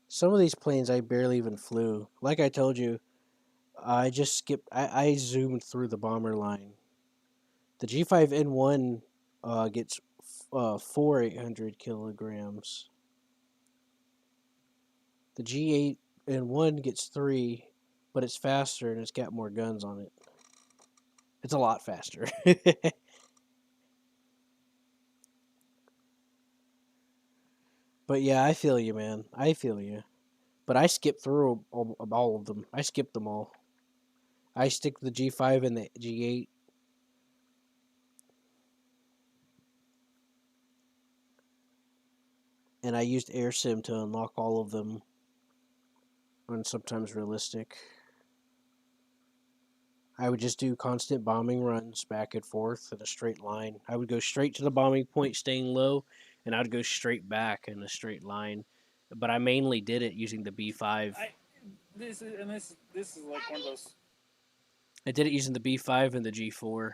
some of these planes I barely even flew. Like I told you, I just skipped. I zoomed through the bomber line. The G5N1 gets four 800 kilograms. The G8N1 gets three, but it's faster and it's got more guns on it. It's a lot faster. But yeah, I feel you, man. I feel you. But I skipped through all of them. I skipped them all. I stick the G5 and the G8. And I used AirSim to unlock all of them on sometimes realistic. I would just do constant bombing runs back and forth in a straight line. I would go straight to the bombing point, staying low, and I'd go straight back in a straight line. But I mainly did it using the B5. I this is like one of those. I did it using the B5 and the G4.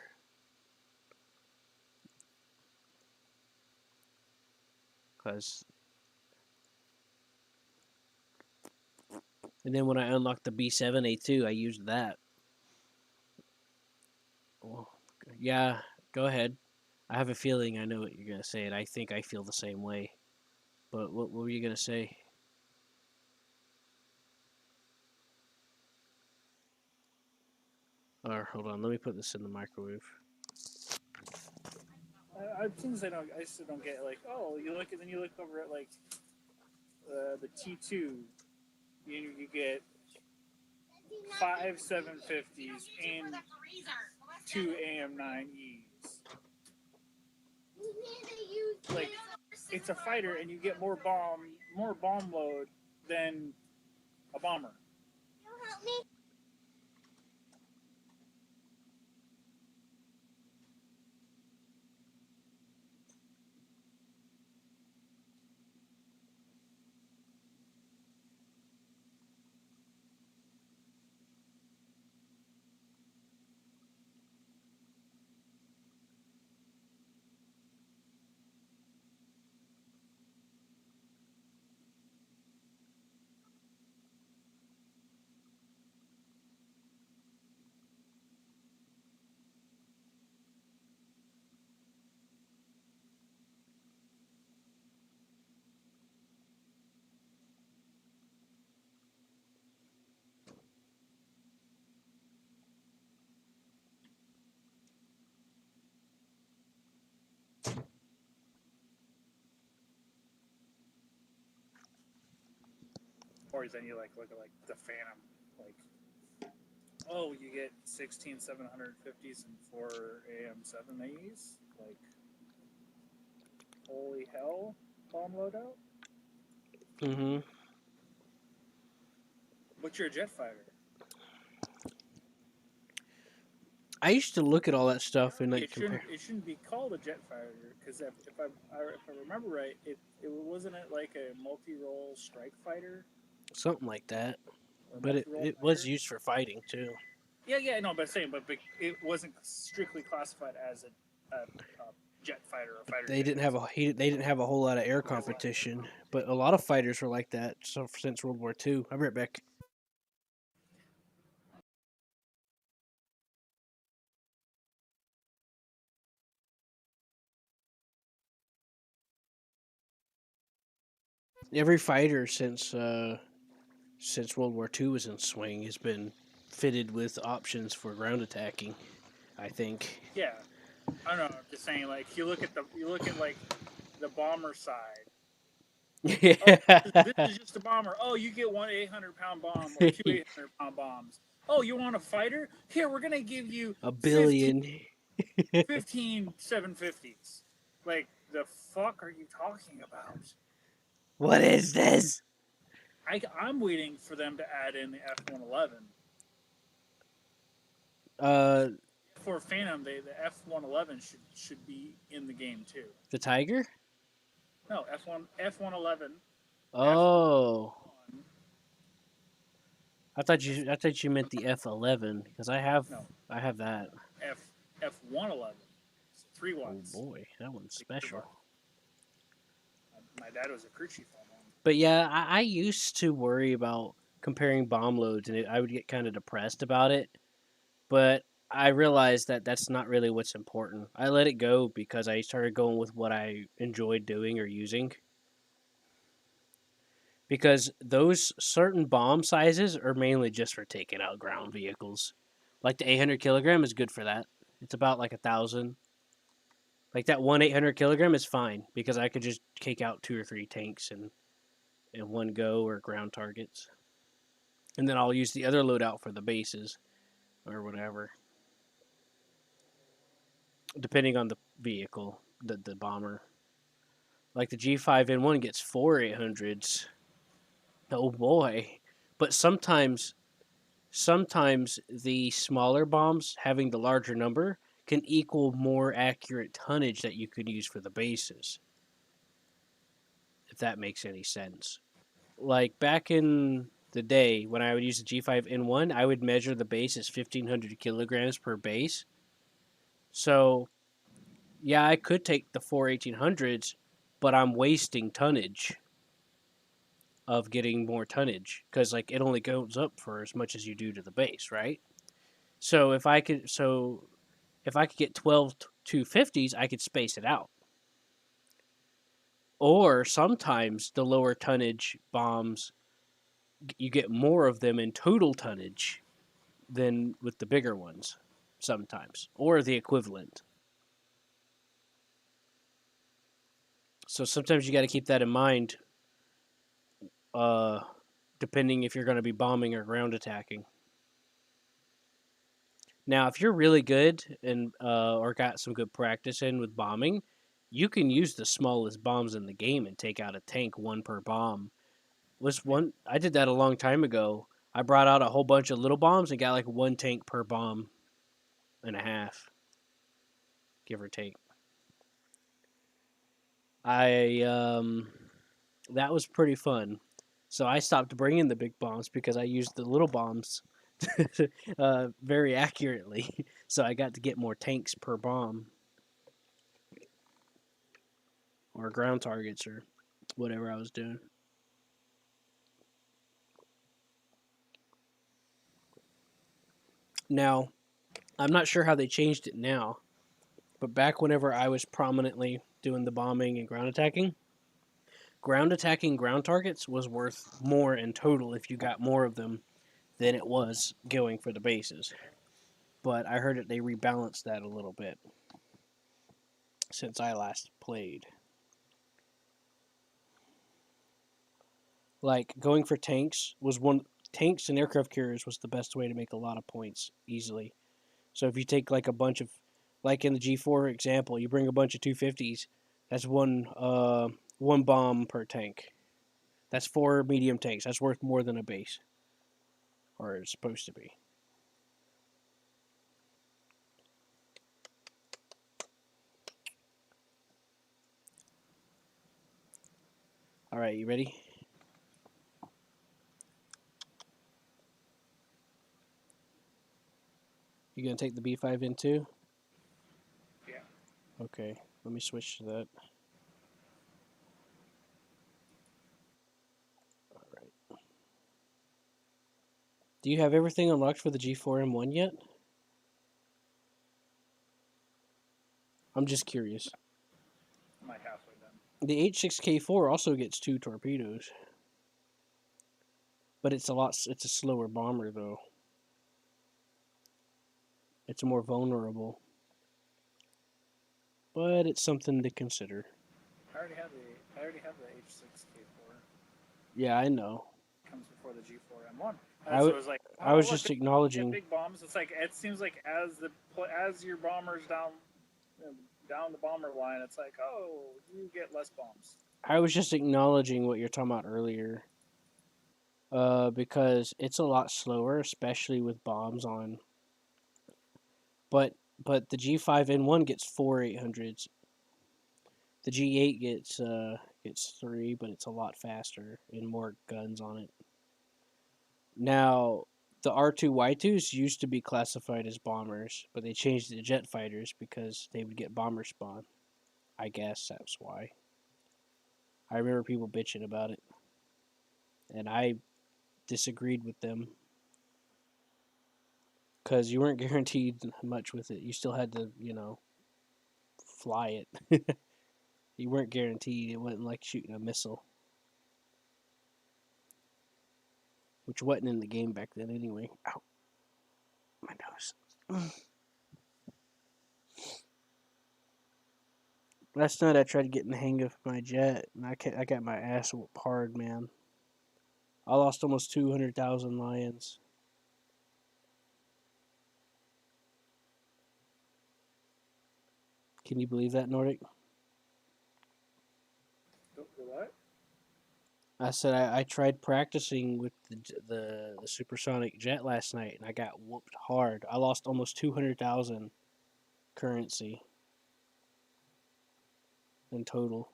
Cause, and then when I unlocked the B7A2, I used that. Well, yeah, go ahead. I have a feeling I know what you're gonna say, and I think I feel the same way. But what were you gonna say? Or hold on, let me put this in the microwave. I still don't get like oh you look at then you look over at like the T2 you get five 750s and two AM9Es. Like it's a fighter and you get more bomb load than a bomber. Or then you like look at like the Phantom, like oh you get 16 750s and 4 AM7As, like holy hell, bomb loadout. Mm-hmm. What's your jet fighter? I used to look at all that stuff and like compare. It shouldn't be called a jet fighter because if I remember right, it wasn't it like a multi-role strike fighter Something like that. or But multi-role it was fighter? used for fighting too. Yeah, no, but I'm saying, but it wasn't strictly classified as a jet fighter or fighter They jet. didn't have they didn't have a whole lot of air competition, but a lot of fighters were like that since World War II. I'll be right back. Every fighter since World War II was in swing has been fitted with options for ground attacking. I think. Yeah, I don't know. I'm just saying, like you look at like the bomber side. Oh, this is just a bomber. Oh, you get one 800-pound bomb or two 800-pound bombs. Oh, you want a fighter? Here, we're gonna give you A 15, billion. 15 750s. Like the fuck are you talking about? What is this? I'm waiting for them to add in the F111. Uh, For Phantom, the F111 should be in the game too. the Tiger. No, F111. Oh, F1, I thought you meant the F11 because no, I have that. F111. So three Oh ones. boy, that one's special. My dad was a crew chief on one. But yeah, I used to worry about comparing bomb loads, and I would get kind of depressed about it. But I realized that that's not really what's important. I let it go because I started going with what I enjoyed doing or using. Because those certain bomb sizes are mainly just for taking out ground vehicles. Like the 800 kilogram is good for that. It's about like 1,000. Like that one 800 kilogram is fine because I could just take out 2 or 3 tanks in one go or ground targets. And then I'll use the other loadout for the bases or whatever, depending on the vehicle, the bomber. Like the G5N1 gets 4 800s. Oh boy. But sometimes the smaller bombs having the larger number can equal more accurate tonnage that you could use for the bases. If that makes any sense. Like back in the day when I would use the G5N1, I would measure the base as 1,500 kilograms per base. So, yeah, I could take the 4 1800s, but I'm wasting tonnage of getting more tonnage because like it only goes up for as much as you do to the base, right? So if I could get 12 250s, I could space it out. Or sometimes the lower tonnage bombs, you get more of them in total tonnage than with the bigger ones sometimes, or the equivalent. So sometimes you got to keep that in mind, uh, depending if you're going to be bombing or ground attacking. Now, if you're really good and or got some good practice in with bombing, you can use the smallest bombs in the game and take out a tank one per bomb. Was one I did that a long time ago. I brought out a whole bunch of little bombs and got like one tank per bomb and a half, give or take. I that was pretty fun. So I stopped bringing the big bombs because I used the little bombs very accurately. So I got to get more tanks per bomb or ground targets or whatever I was doing. Now, I'm not sure how they changed it now, but back whenever I was prominently doing the bombing and ground attacking ground targets was worth more in total if you got more of them than it was going for the bases. But I heard that they rebalanced that a little bit since I last played. Like going for tanks and aircraft carriers was the best way to make a lot of points easily. So if you take like a bunch of, like in the G4 example, you bring a bunch of 250s. That's one bomb per tank. That's 4 medium tanks. That's worth more than a base, or it's supposed to be. All right, you ready? You gonna take the B5 in too? Yeah. Okay, let me switch to that. All right. Do you have everything unlocked for the G4M1 yet? I'm just curious. I'm like halfway done. The H6K4 also gets 2 torpedoes, but it's a slower bomber though. It's more vulnerable, but it's something to consider. I already have the H6K4. Yeah, I know. It comes before the G4M1. I, So w- it was like, I oh was look, just you have acknowledging. big bombs. It's like it seems like as your bombers down the bomber line, it's like, oh, you get less bombs. I was just acknowledging what you're talking about earlier. Because it's a lot slower, especially with bombs on. But the G5N1 gets 4 800s. The G8 gets 3, but it's a lot faster and more guns on it. Now, the R2Y2s used to be classified as bombers, but they changed it to jet fighters because they would get bomber spawn. I guess that's why. I remember people bitching about it, and I disagreed with them because you weren't guaranteed much with it. You still had to, fly it. You weren't guaranteed. It wasn't like shooting a missile, which wasn't in the game back then anyway. Ow, my nose. Last night I tried getting the hang of my jet, and I got my ass whooped hard, man. I lost almost 200,000 lions. Can you believe that, Nordic? The what? I said I tried practicing with the supersonic jet last night, and I got whooped hard. I lost almost 200,000 currency in total.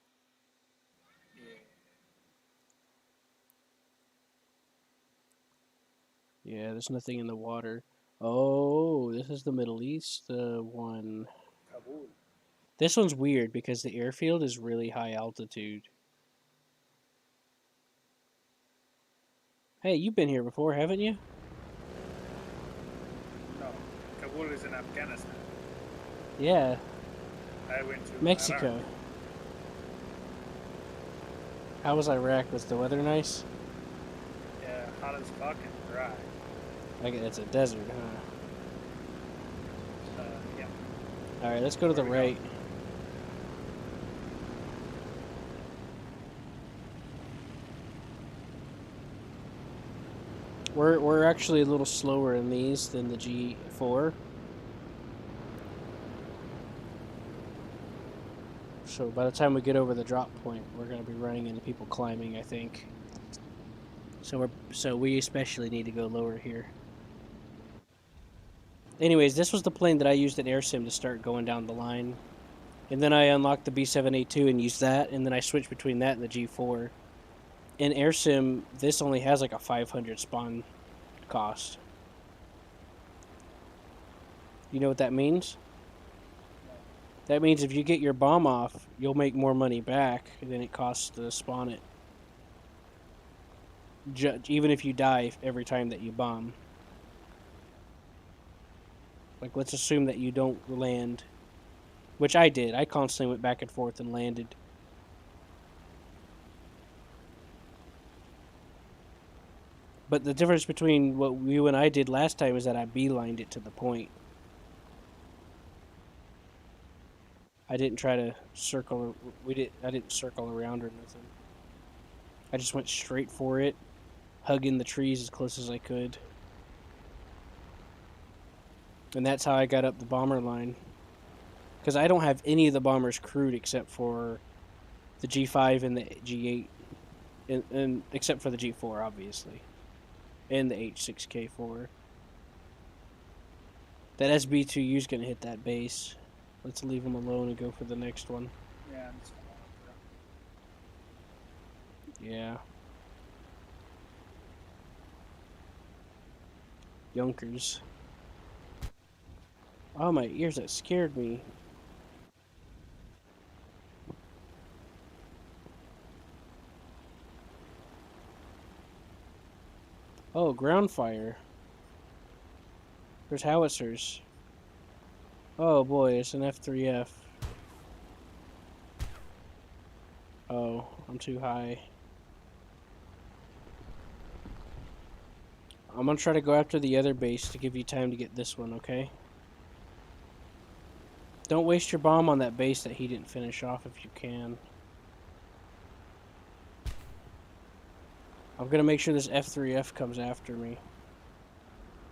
Yeah, there's nothing in the water. Oh, this is the Middle East one. Kabul. This one's weird because the airfield is really high altitude. Hey, you've been here before, haven't you? No, Kabul is in Afghanistan. Yeah, I went to Mexico. Iraq. How was Iraq? Was the weather nice? Yeah, hot as fuck and dry. I guess it's a desert, huh? Yeah. All right, let's go to the Where we right. We're actually a little slower in these than the G4. So by the time we get over the drop point, we're gonna be running into people climbing, I think. So we especially need to go lower here. Anyways, this was the plane that I used at AirSim to start going down the line. And then I unlocked the B7A2 and used that, and then I switched between that and the G4. In AirSim, this only has like a 500 spawn cost. You know what that means? That means if you get your bomb off, you'll make more money back than it costs to spawn it. Even if you die every time that you bomb. Like, let's assume that you don't land, which I did. I constantly went back and forth and landed. But the difference between what you and I did last time is that I beelined it to the point. I didn't try to circle. I didn't circle around or nothing. I just went straight for it, hugging the trees as close as I could. And that's how I got up the bomber line. Because I don't have any of the bombers crewed except for the G5 and the G8. And except for the G4, obviously. And the H6K4. That SB2U is going to hit that base. Let's leave him alone and go for the next one. Yeah, I'm just going up Yeah. Yonkers. Oh, my ears, that scared me. Oh, ground fire. There's howitzers. Oh boy, it's an F3F. Oh, I'm too high. I'm gonna try to go after the other base to give you time to get this one, okay? Don't waste your bomb on that base that he didn't finish off if you can. I'm gonna make sure this F3F comes after me.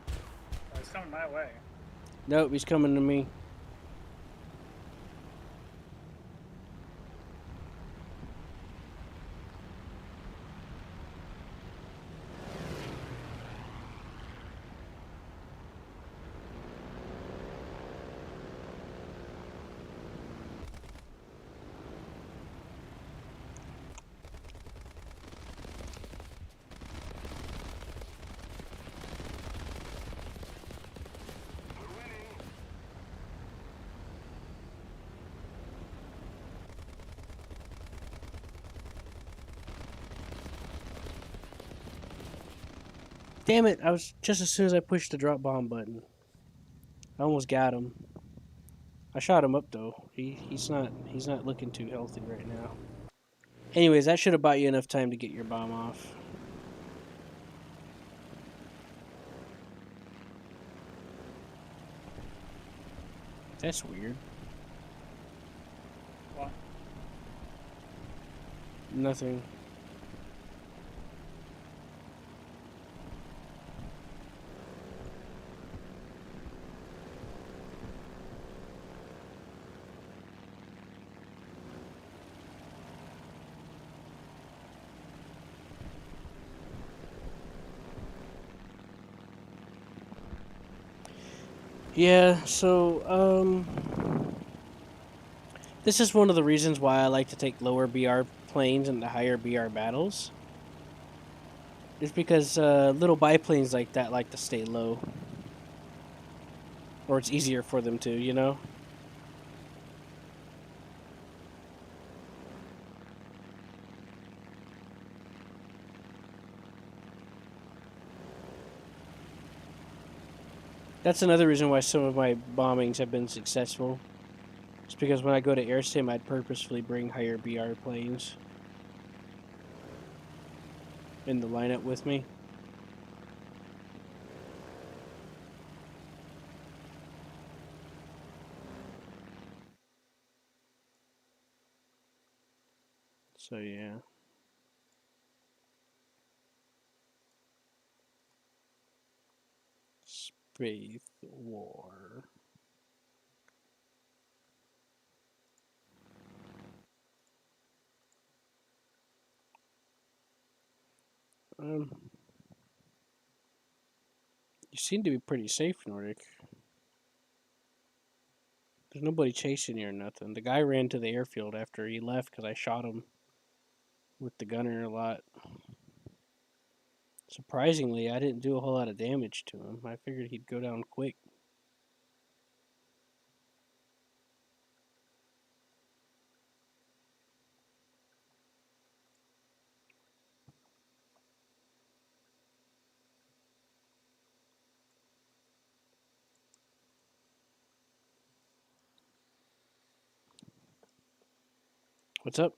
Oh, it's coming my way. Nope, he's coming to me. Damn it, I was just as soon as I pushed the drop bomb button. I almost got him. I shot him up though. He's not looking too healthy right now. Anyways, that should have bought you enough time to get your bomb off. That's weird. What? Nothing. Yeah, so, this is one of the reasons why I like to take lower BR planes into higher BR battles. It's because little biplanes like that like to stay low. Or it's easier for them to, you know? That's another reason why some of my bombings have been successful. It's because when I go to air sim, I'd purposefully bring higher BR planes in the lineup with me. So yeah. Space War. Um, you seem to be pretty safe, Nordic. There's nobody chasing you or nothing. The guy ran to the airfield after he left because I shot him with the gunner a lot. Surprisingly, I didn't do a whole lot of damage to him. I figured he'd go down quick. What's up?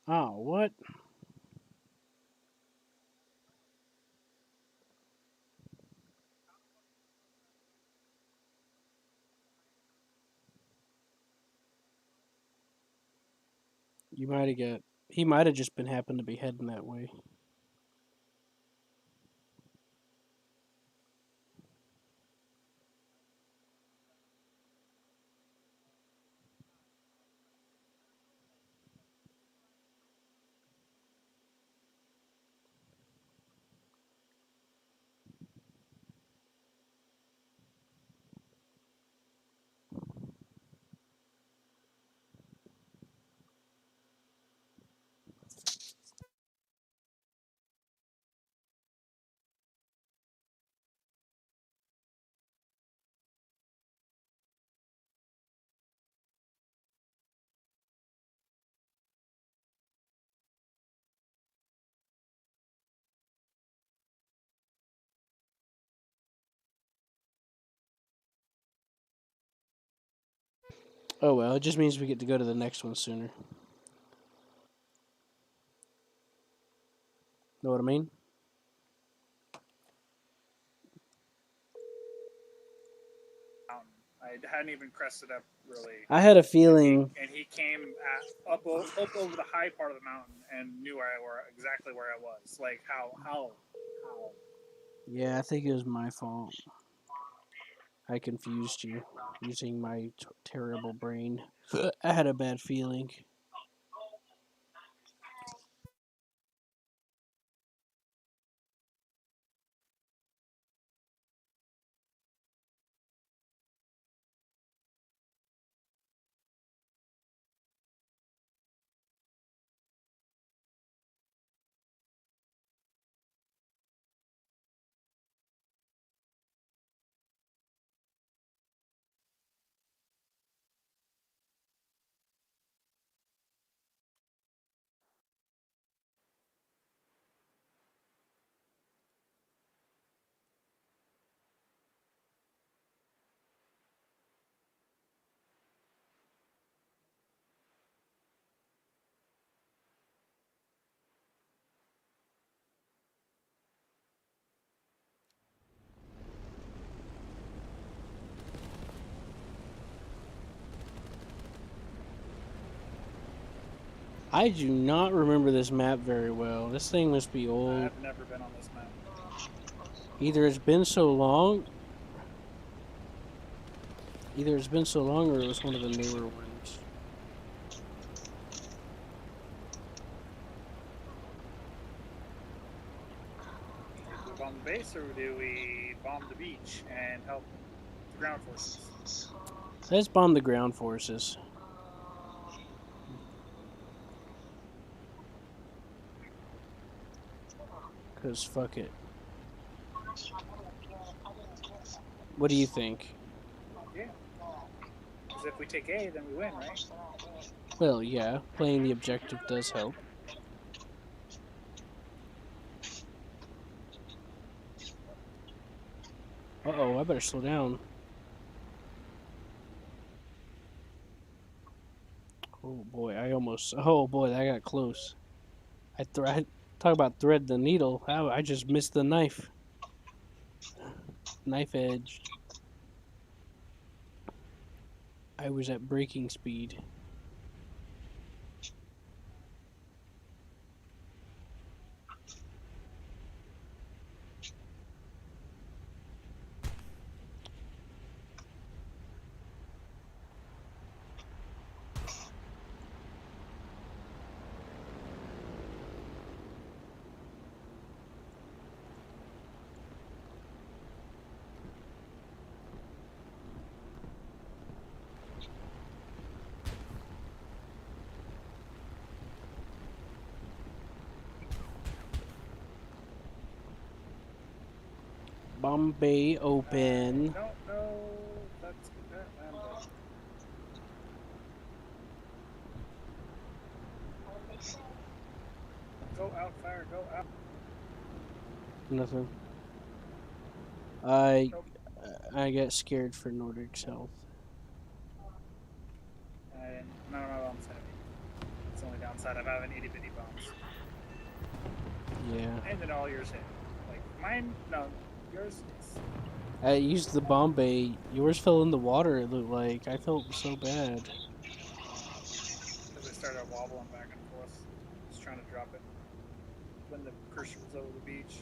Oh, what? You might have got. He might have just been happened to be heading that way. Oh well, it just means we get to go to the next one sooner. Know what I mean? Mountain. I hadn't even crested up really. I had a feeling. And he came up over the high part of the mountain and knew exactly where I was. Like how. Yeah, I think it was my fault. I confused you using my terrible brain. I had a bad feeling. I do not remember this map very well. This thing must be old. I've never been on this map. Either it's been so long. Either it's been so long or it was one of the newer ones. Do we bomb the base or do we bomb the beach and help the ground forces? Let's bomb the ground forces. Because fuck it. What do you think? Yeah. Because if we take A, then we win, right? Well, yeah, playing the objective does help. Uh-oh, I better slow down. Oh boy, oh boy, that got close. I talk about thread the needle. I just missed the knife. Knife edge. I was at breaking speed. Bombay open. I don't know. Let's get that land up. Go out, fire, go out. Nothing. Nope. I got scared for Nordic's health. And none of my bombs heavy. It's the only downside of having itty bitty bombs. Yeah. And then all yours hit. Like mine, no, yours is. I used the Bombay. Yours fell in the water, it looked like. I felt so bad. Because it started wobbling back and drop it when the cursor was over the beach.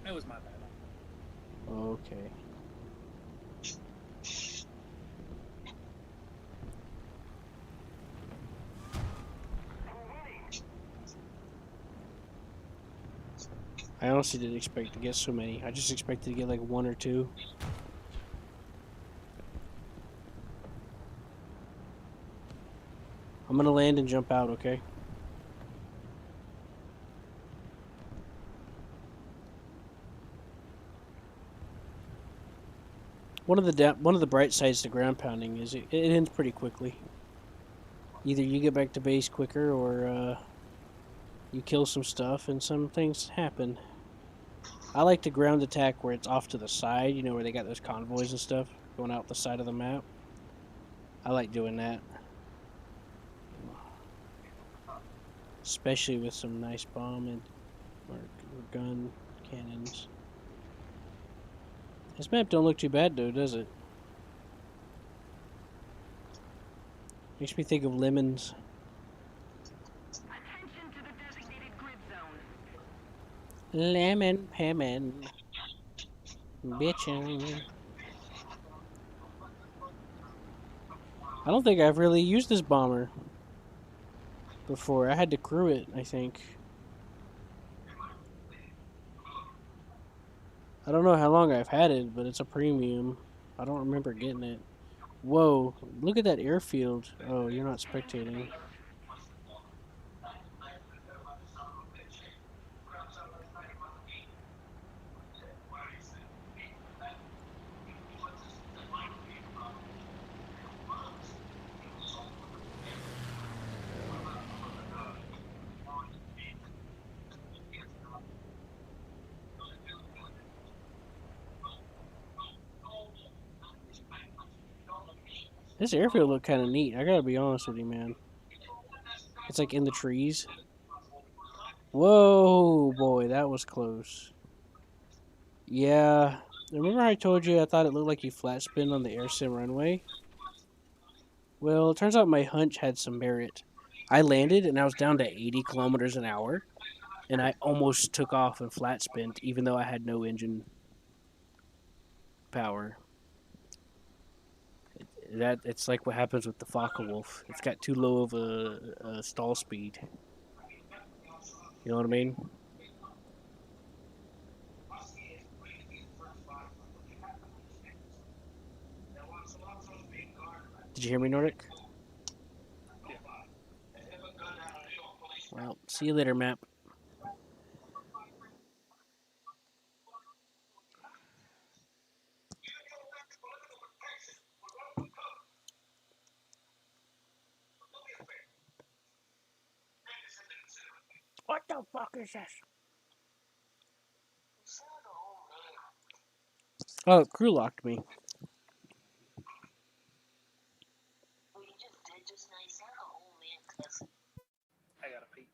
It was my bad. Okay. I honestly didn't expect to get so many. I just expected to get like one or two. I'm gonna land and jump out, okay? One of the bright sides to ground pounding is it ends pretty quickly. Either you get back to base quicker, or you kill some stuff, and some things happen. I like to ground attack where it's off to the side, you know, where they got those convoys and stuff going out the side of the map. I like doing that. Especially with some nice bomb and or gun cannons. This map don't look too bad though, does it? Makes me think of lemons. Attention to the designated grid zone. Lemon pemon. Bitchin'. I don't think I've really used this bomber before. I had to crew it, I think. I don't know how long I've had it, but it's a premium. I don't remember getting it. Whoa, look at that airfield. Oh, you're not spectating. This airfield looked kind of neat. I gotta be honest with you, man. It's like in the trees. Whoa, boy, that was close. Yeah. Remember I told you I thought it looked like you flat spinned on the air sim runway? Well, it turns out my hunch had some merit. I landed and I was down to 80 kilometers an hour, and I almost took off and flat spinned, even though I had no engine power. It's like what happens with the Focke-Wulf. It's got too low of a stall speed. You know what I mean? Did you hear me, Nordic? Well, see you later, map. What the fuck is this? Oh, crew locked me. Well, you just did just now. You sound like an old man cussing. I gotta pee.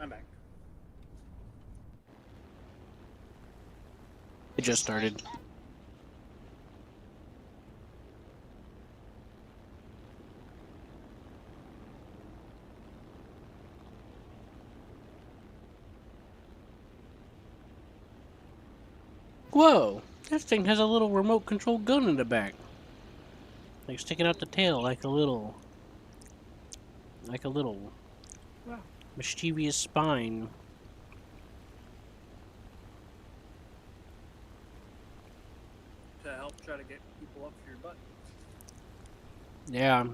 I'm back. It just started. Whoa! This thing has a little remote control gun in the back. Like sticking out the tail like a little mischievous spine. To help try to get people up your butt. Yeah,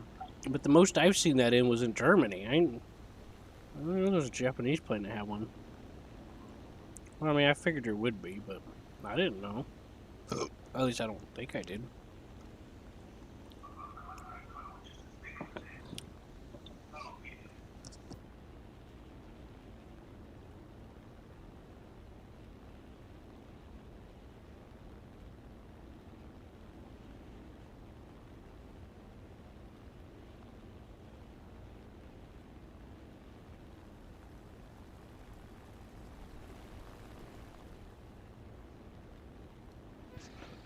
but the most I've seen that in was in Germany. I didn't know there's a Japanese plane that had one. Well, I mean, I figured there would be, but I didn't know. At least I don't think I did.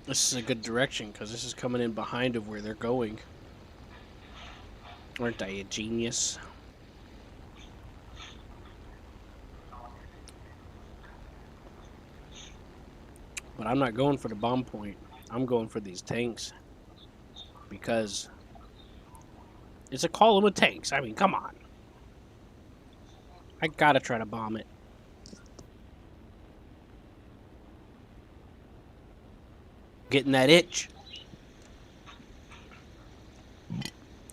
This is a good direction because this is coming in behind of where they're going. Aren't I a genius? But I'm not going for the bomb point. I'm going for these tanks. Because it's a column of tanks. I mean, come on. I gotta try to bomb it. Getting that itch.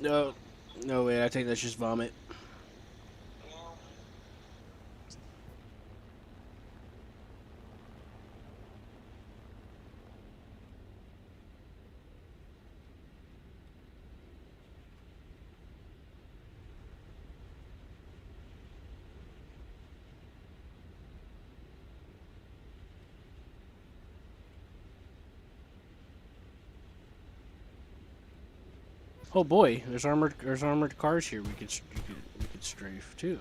No, no wait. I think that's just vomit. Oh boy, there's armored cars here. We could strafe too.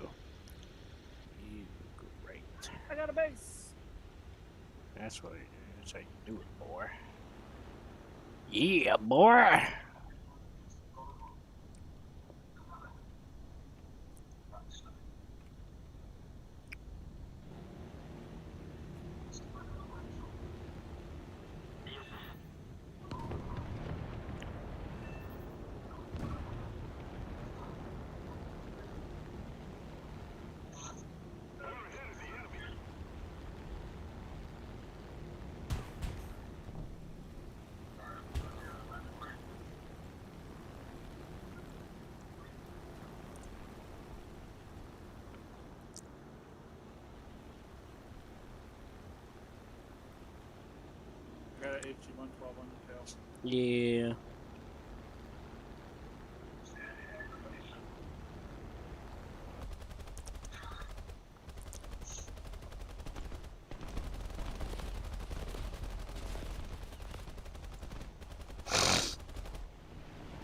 Great. I got a base. That's what that's how you do it, boy. Yeah, boy. I got an HG-112 on the tail. Yeah.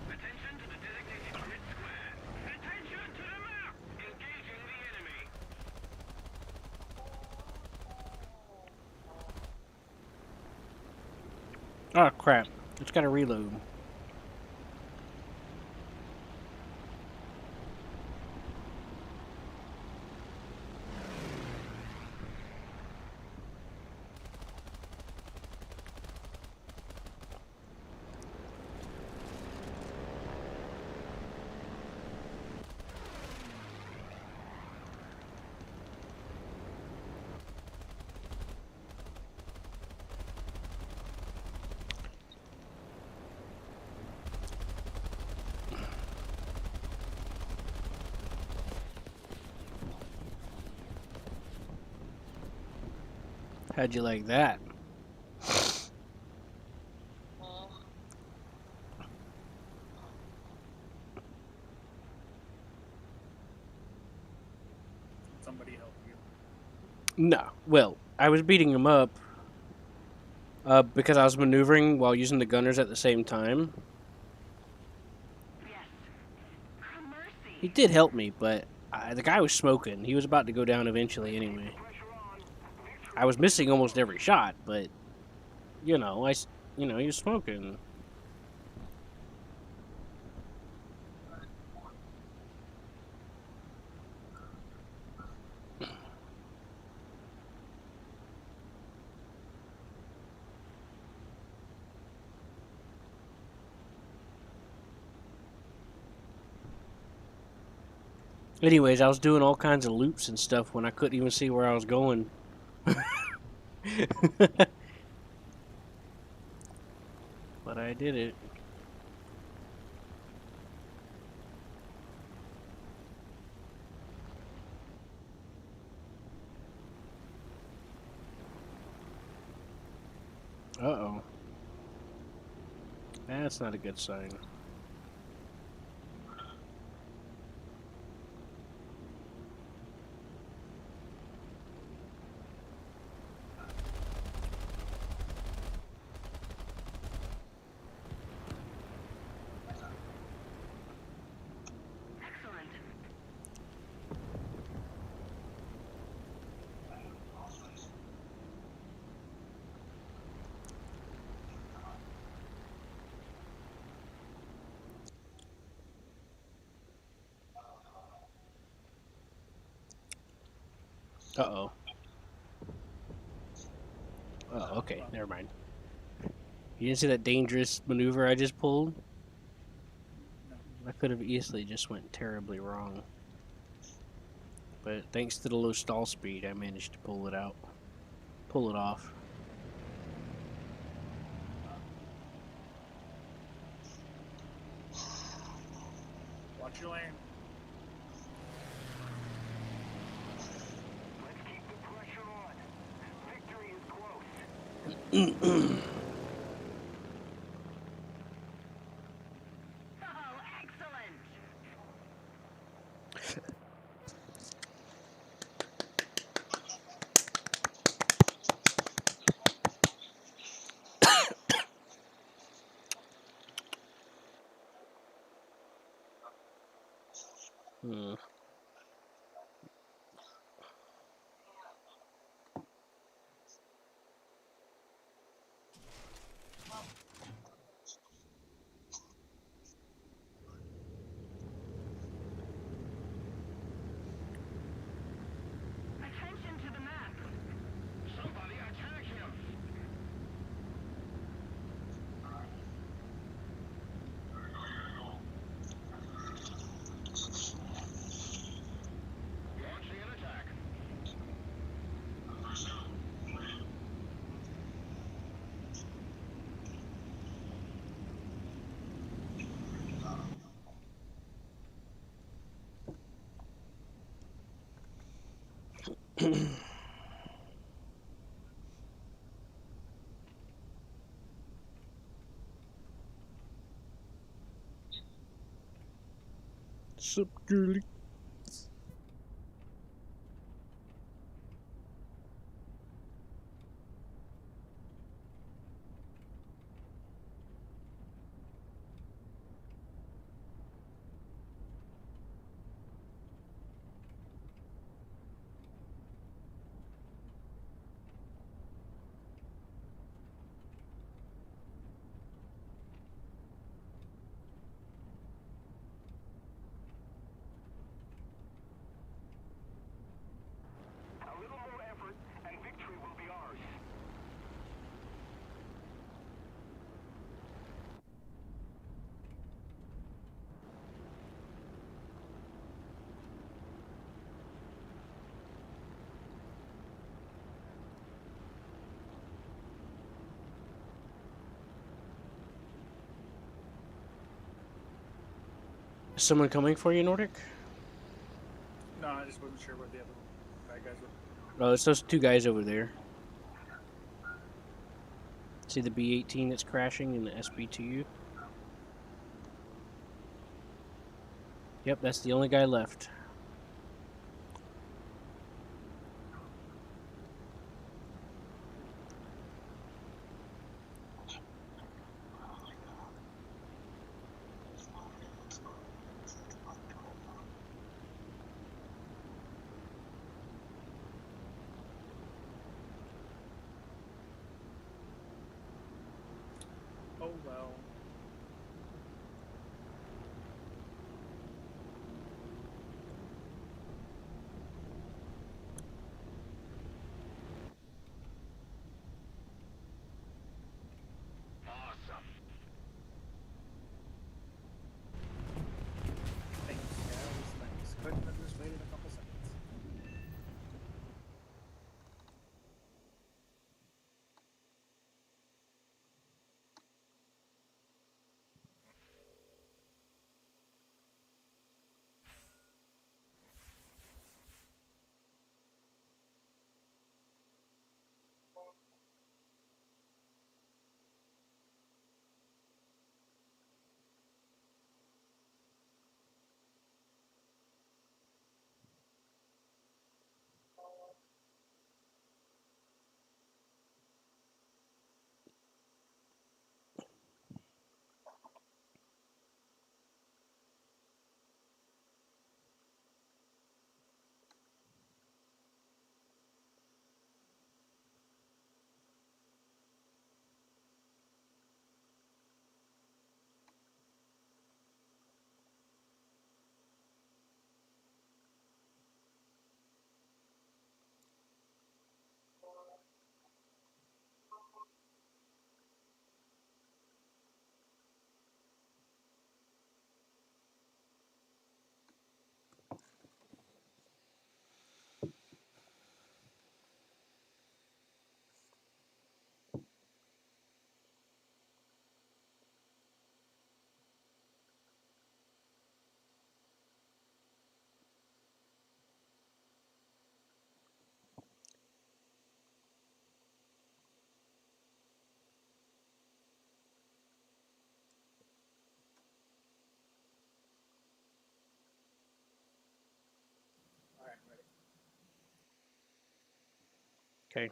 Attention to the designated grid square. Attention to the map. Engaging the enemy. Oh crap! It's got to reload. How'd you like that? Somebody help you. No. Well, I was beating him up because I was maneuvering while using the gunners at the same time. Yes. Have mercy. He did help me, but The guy was smoking. He was about to go down eventually anyway. I was missing almost every shot, but you know, he was smoking. Anyways, I was doing all kinds of loops and stuff when I couldn't even see where I was going. But I did it. Uh-oh. That's not a good sign. Excellent. Uh-oh. Oh, okay. Never mind. You didn't see that dangerous maneuver I just pulled? I could have easily just went terribly wrong. But thanks to the low stall speed, I managed to pull it out. Pull it off. Watch your lane. Let's keep the pressure on. Victory is close. Oh, excellent. Hmm. Attention to the map. Somebody attack him. Launching an attack. Sup, girly? A little more effort, and victory will be ours. Is someone coming for you, Nordic? No, I just wasn't sure where the other bad guys were. Oh, it's those two guys over there. See the B-18 that's crashing and the SB-2U? Yep, that's the only guy left. Oh well. Awesome. Thanks, guys. Thanks. Couldn't have just waited a couple seconds. All right, ready. Okay.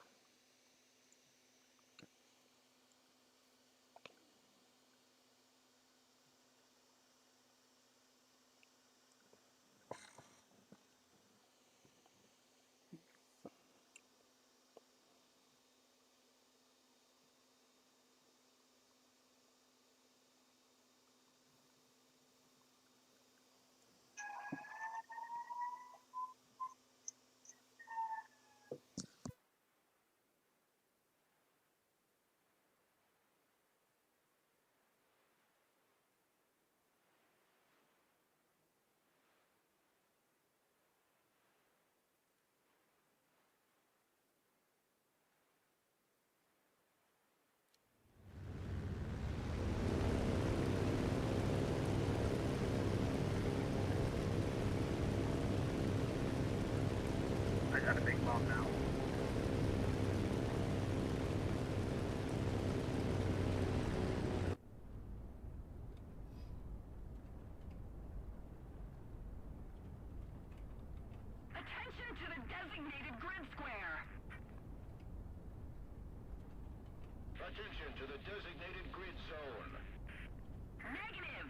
I got a big bomb now. Attention to the designated grid square. Attention to the designated grid zone. Negative.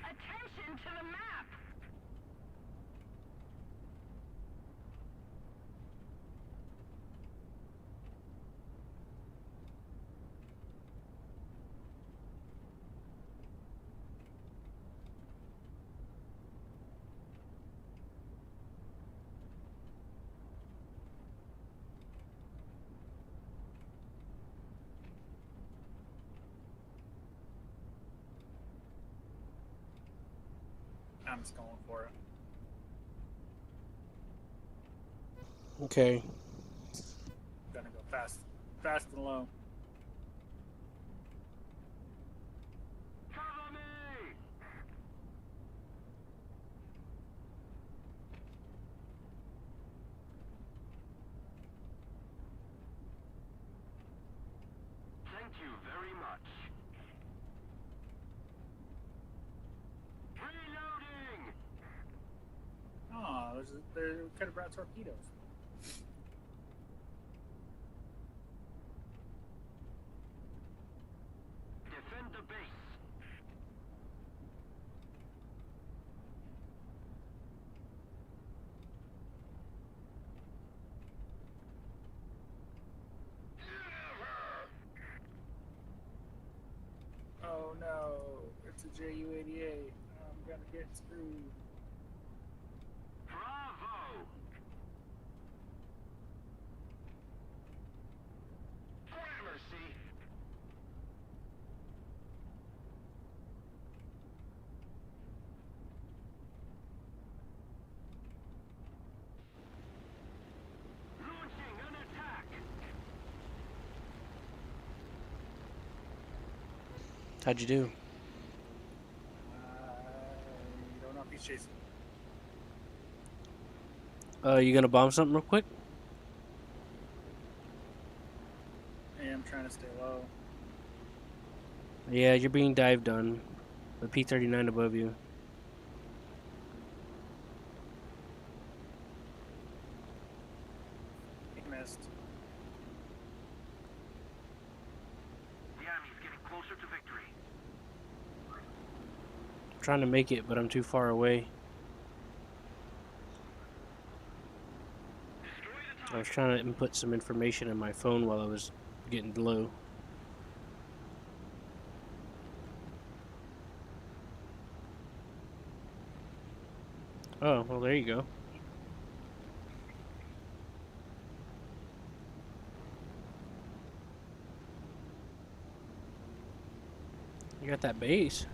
Attention to the map. I'm just going for it. Okay. Gonna go fast, fast and low. Cover me. Thank you very much. Reloading. Oh, there could have brought torpedoes. Defend the base. JU-88. I'm gonna get screwed. Bravo! Gramercy! Launching an attack! How'd you do? I don't know if he's chasing. You gonna bomb something real quick? I am trying to stay low. Yeah, you're being dived on. The P-39 above you. He missed. The enemy's getting closer to victory. I'm trying to make it, but I'm too far away. Destroy the I was target. trying to input some information in my phone while I was getting low. Oh, well, there you go. You got that base.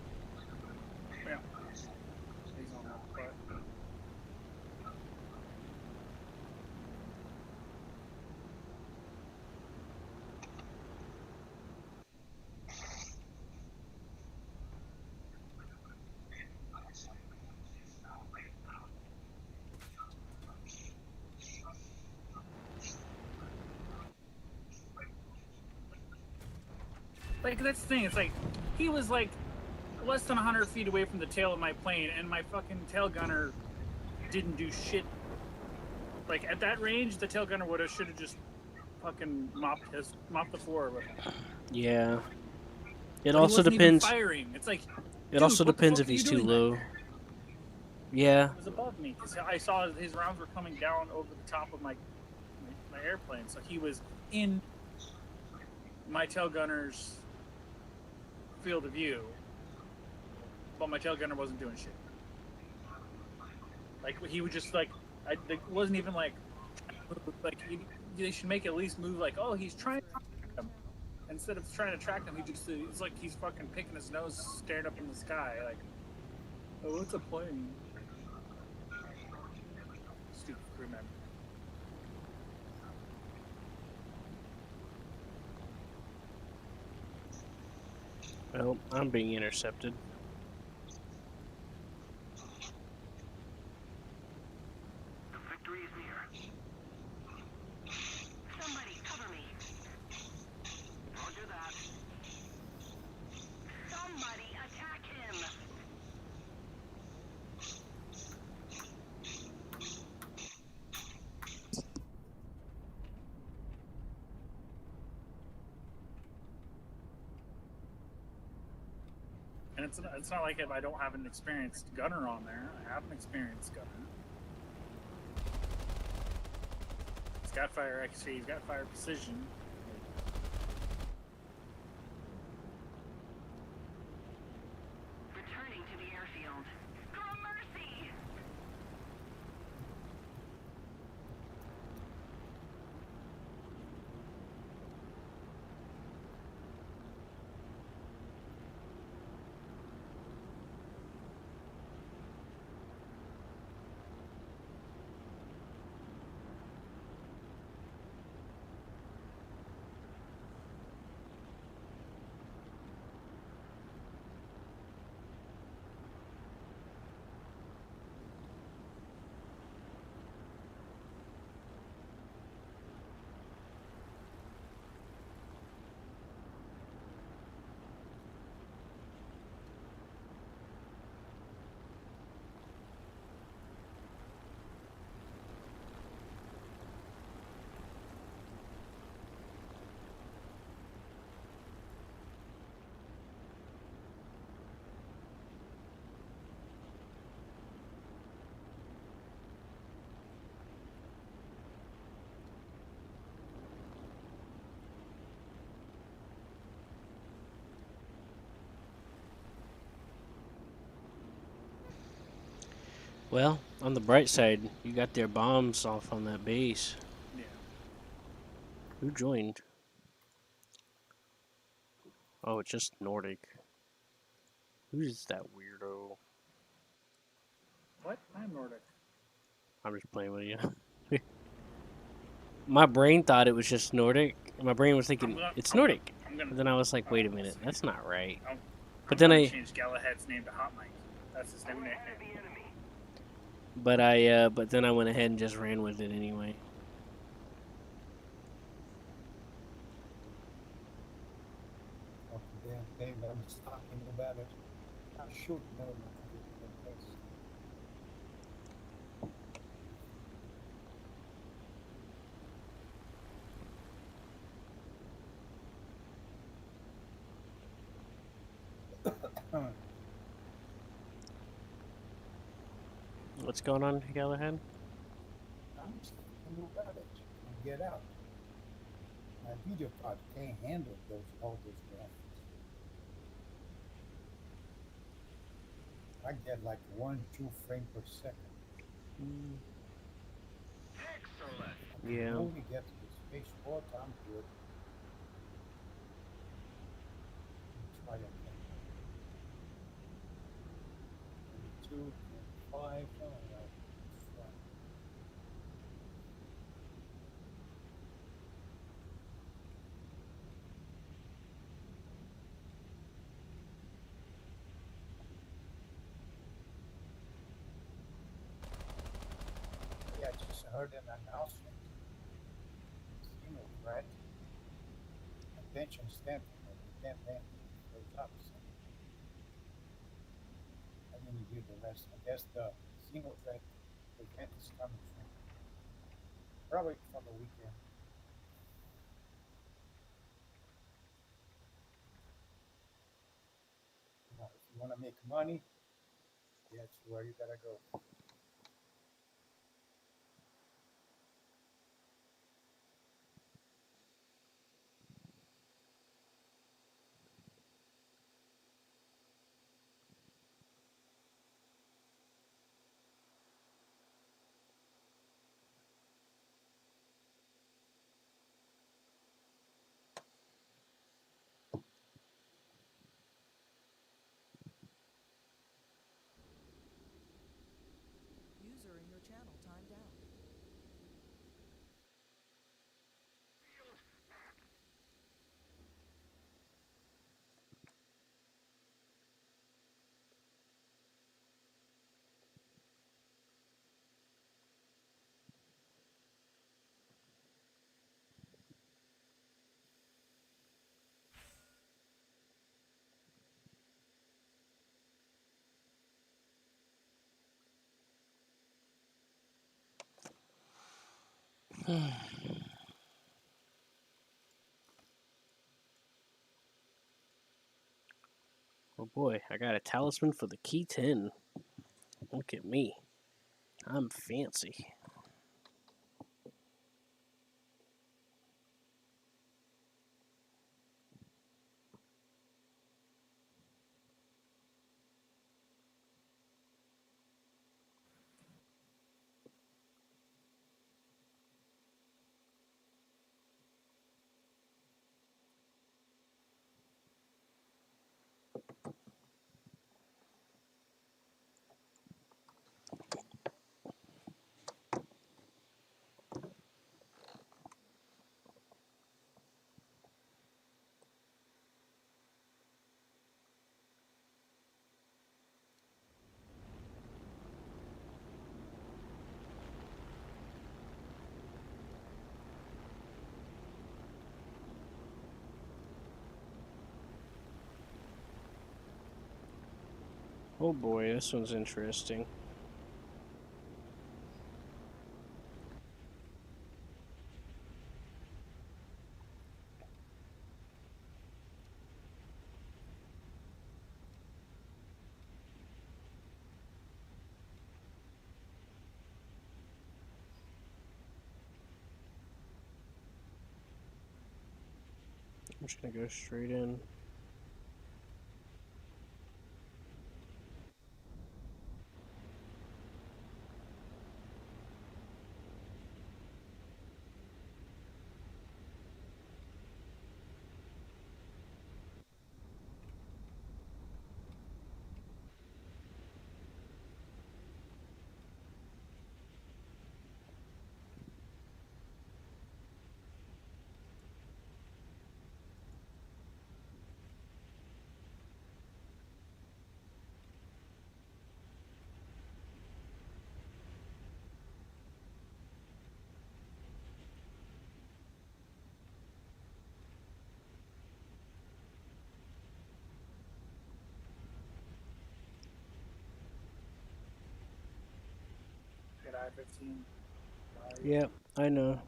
Yeah. He's on that butt. Like, that's the thing. It's like, he was like less than 100 feet away from the tail of my plane, and my fucking tail gunner didn't do shit. Like, at that range, the tail gunner should have just fucking mopped the floor with him. Yeah. It But also he wasn't even depends. firing. It's like, It dude, also what the depends fuck if are you he's too doing back low. there? Yeah. It was above me because I saw his rounds were coming down over the top of my airplane, so he was in my tail gunner's field of view, but my tail gunner wasn't doing shit. Like, he would just like, it wasn't even like they should make at least move like, oh, he's trying to track him. Instead of trying to track him, it's like he's fucking picking his nose, staring up in the sky, like, oh, what's a plane? Stupid crew member. Well, I'm being intercepted. The victory is near. Somebody cover me. Roger that. Somebody attack him. And it's not like if I don't have an experienced gunner on there. I have an experienced gunner. He's got fire XP, he's got fire precision. Returning to the airfield. Gramercy! Well, on the bright side, you got their bombs off on that base. Yeah. Who joined? Oh, it's just Nordic. Who's that weirdo? What? I'm Nordic. I'm just playing with you. My brain thought it was just Nordic. My brain was thinking it's Nordic. I'm gonna. But then I was like, wait a Oh, minute, that's not right. I'm, But I'm then gonna I, change Galahad's name to Hot Mike. That's his new We're ahead of nickname. the enemy. but then I went ahead and just ran with it anyway. Fucking damn thing, but I'm just talking about it. I'll shoot no place. What's going on, Galahad? I'm just talking about it. And get out. My video card can't handle all those graphics. I get like 1-2 frames per second. Excellent. I can Yeah. only get to the spaceport. I'm good. Try again. 22, 25. All right. Fine. Yeah, I just heard an announcement. You know, right? Attention stamping. You can't land those jobs. I didn't hear the rest. I guess the Xeno threat event is coming from probably from the weekend. If you want to make money, that's where you gotta go. User in your channel timed out. Oh boy, I got a talisman for the key 10. Look at me. I'm fancy. Oh boy, this one's interesting. I'm just gonna go straight in. 5:15. Yep, I know.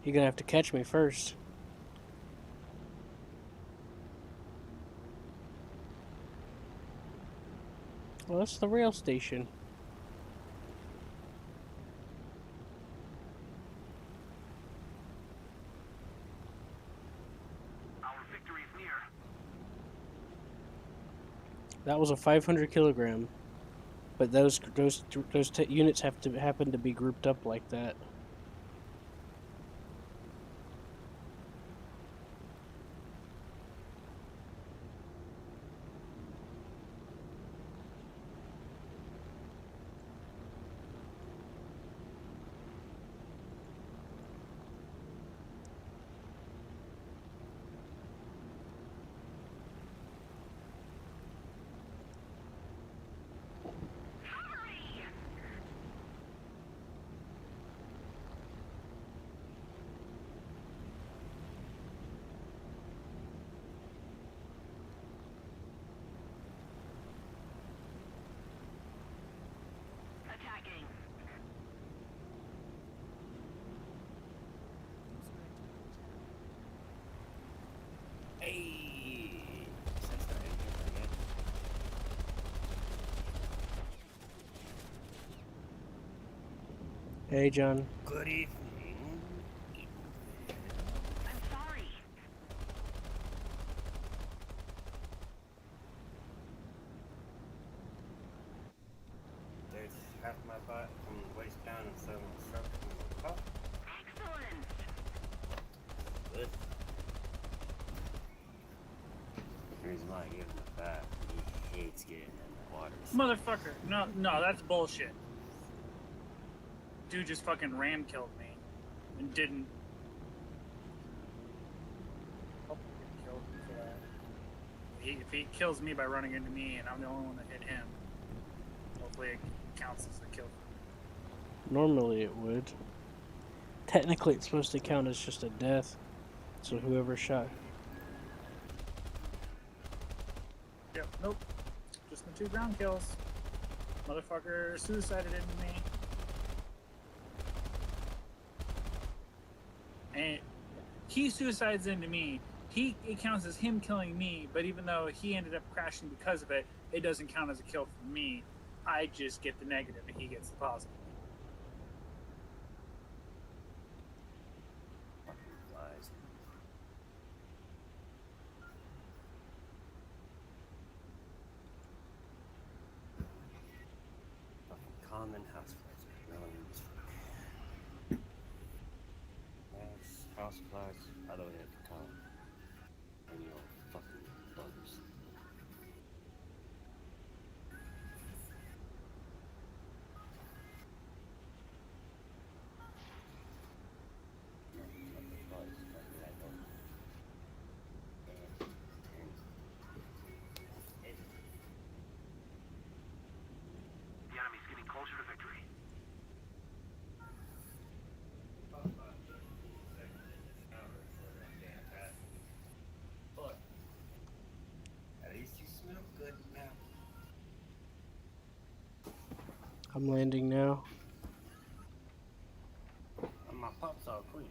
You're gonna have to catch me first. Well, that's the rail station. Our victory is near. That was a 500 kilogram, but those units have to happen to be grouped up like that. Attacking. Hey! Since I didn't get that yet. Hey, John. Good evening. I'm sorry. There's half my butt from the waist down and some structure from the top. Excellent. Good. The reason why I gave him a bath, he hates getting in the water. Motherfucker. No, that's bullshit. Dude just fucking ram killed me and didn't. Hopefully he killed me for that. If he kills me by running into me and I'm the only one that hit him, hopefully it counts as a kill. Normally it would. Technically, it's supposed to count as just a death. So whoever shot. Yep, nope. Just the 2 ground kills. Motherfucker suicided into me. And he suicides into me. It counts as him killing me, but even though he ended up crashing because of it, it doesn't count as a kill for me. I just get the negative and he gets the positive. Fucking flies. Fucking common house flies are really useful. Yes, house flies, I don't have to count. And your fucking bugs. The enemy's getting closer to victory. But at least you smell good now. I'm landing now. And my pup's all clean.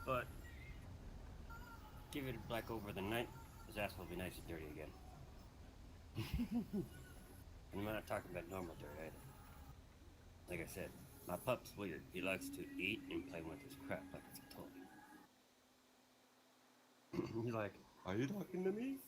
But give it like over the night, his ass will be nice and dirty again. And I'm not talking about normal dirt either. Like I said, my pup's weird. He likes to eat and play with his crap like it's a toy. He's like, are you talking to me?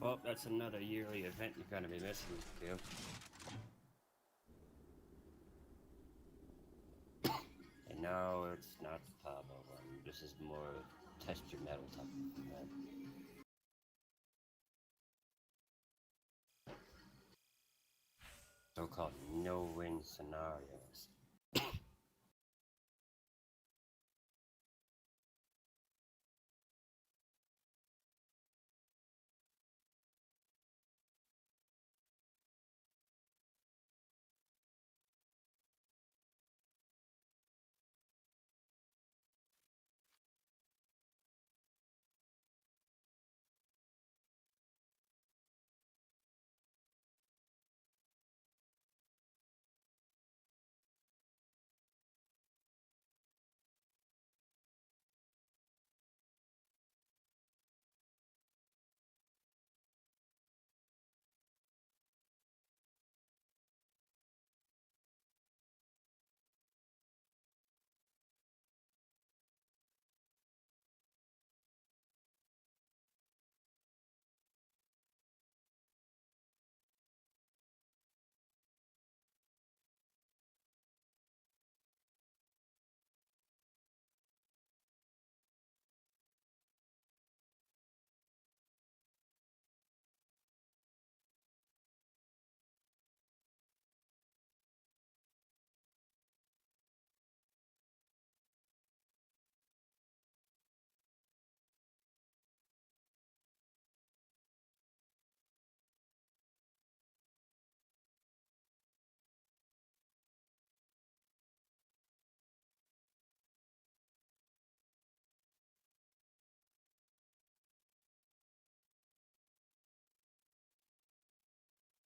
Well, Well, that's another yearly event you're gonna be missing, Gil. And no, it's not the Pablo one. This is more test your metal type of event. So-called no-win scenarios.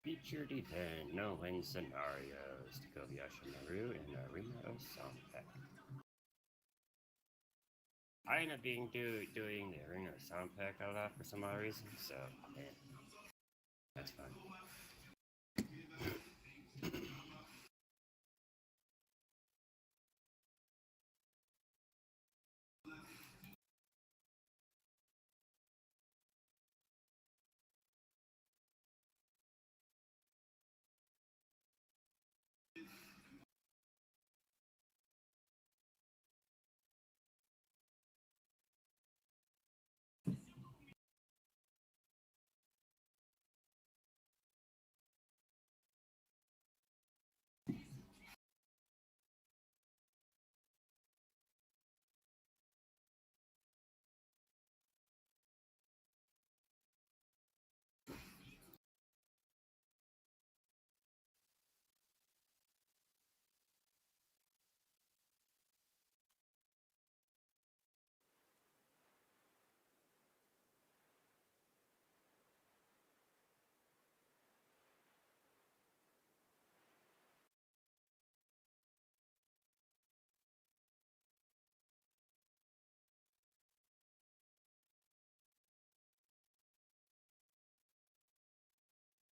Featured event, no-win scenarios, to Kobayashi Maru and Arena of Soundpack. I end up doing the Arena of Soundpack a lot for some odd reason, so yeah, that's fun.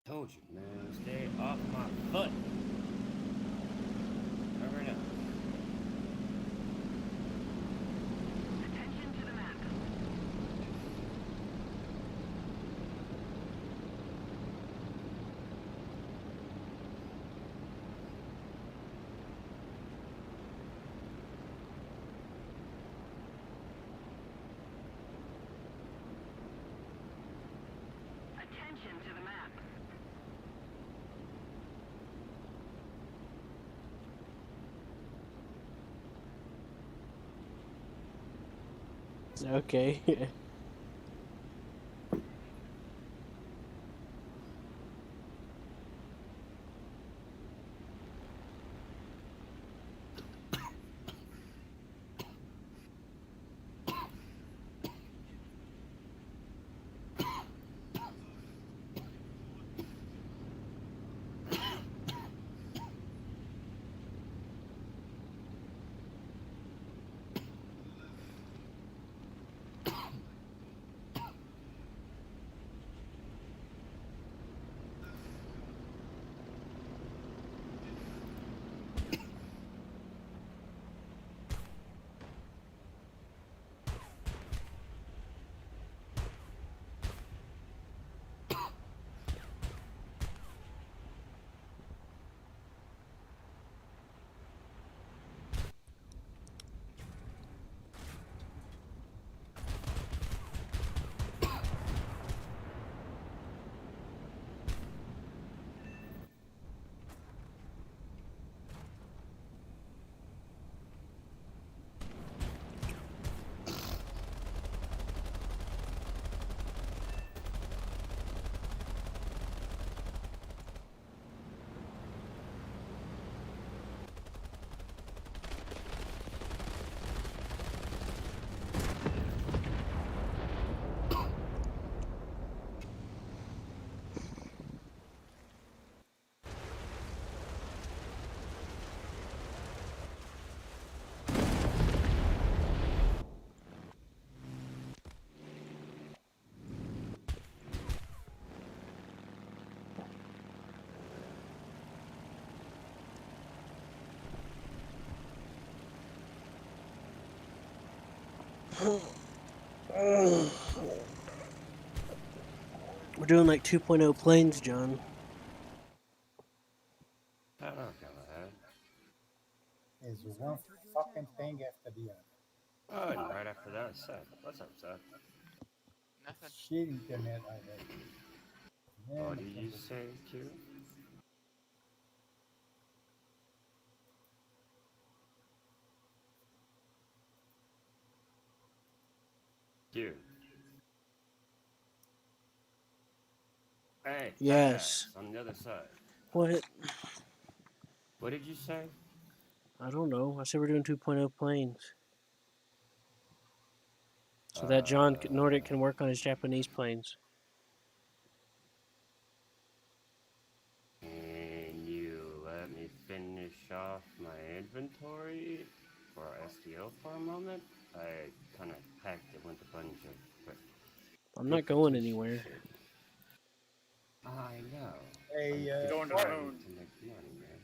Told you, man, stay off my foot. Remember now. Attention to the map. Attention to the map. Okay. We're doing like 2.0 planes, John. Shut up, Galahad. Is one fucking thing after the other. Oh, and right after that, Seth. What's up, Seth? Nothing. Shit internet I have. Man, What I did can't you believe say, Q? Q. Hey, fat Yes. ass, on the other side. What? What did you say? I don't know. I said we're doing 2.0 planes. So that Nordic can work on his Japanese planes. Can you let me finish off my inventory for STO for a moment? I kind of packed it with a bunch of I'm not going repetition anywhere. shit. I know. Hey, I'm just Going to the Warren, trying moon. to make money, man.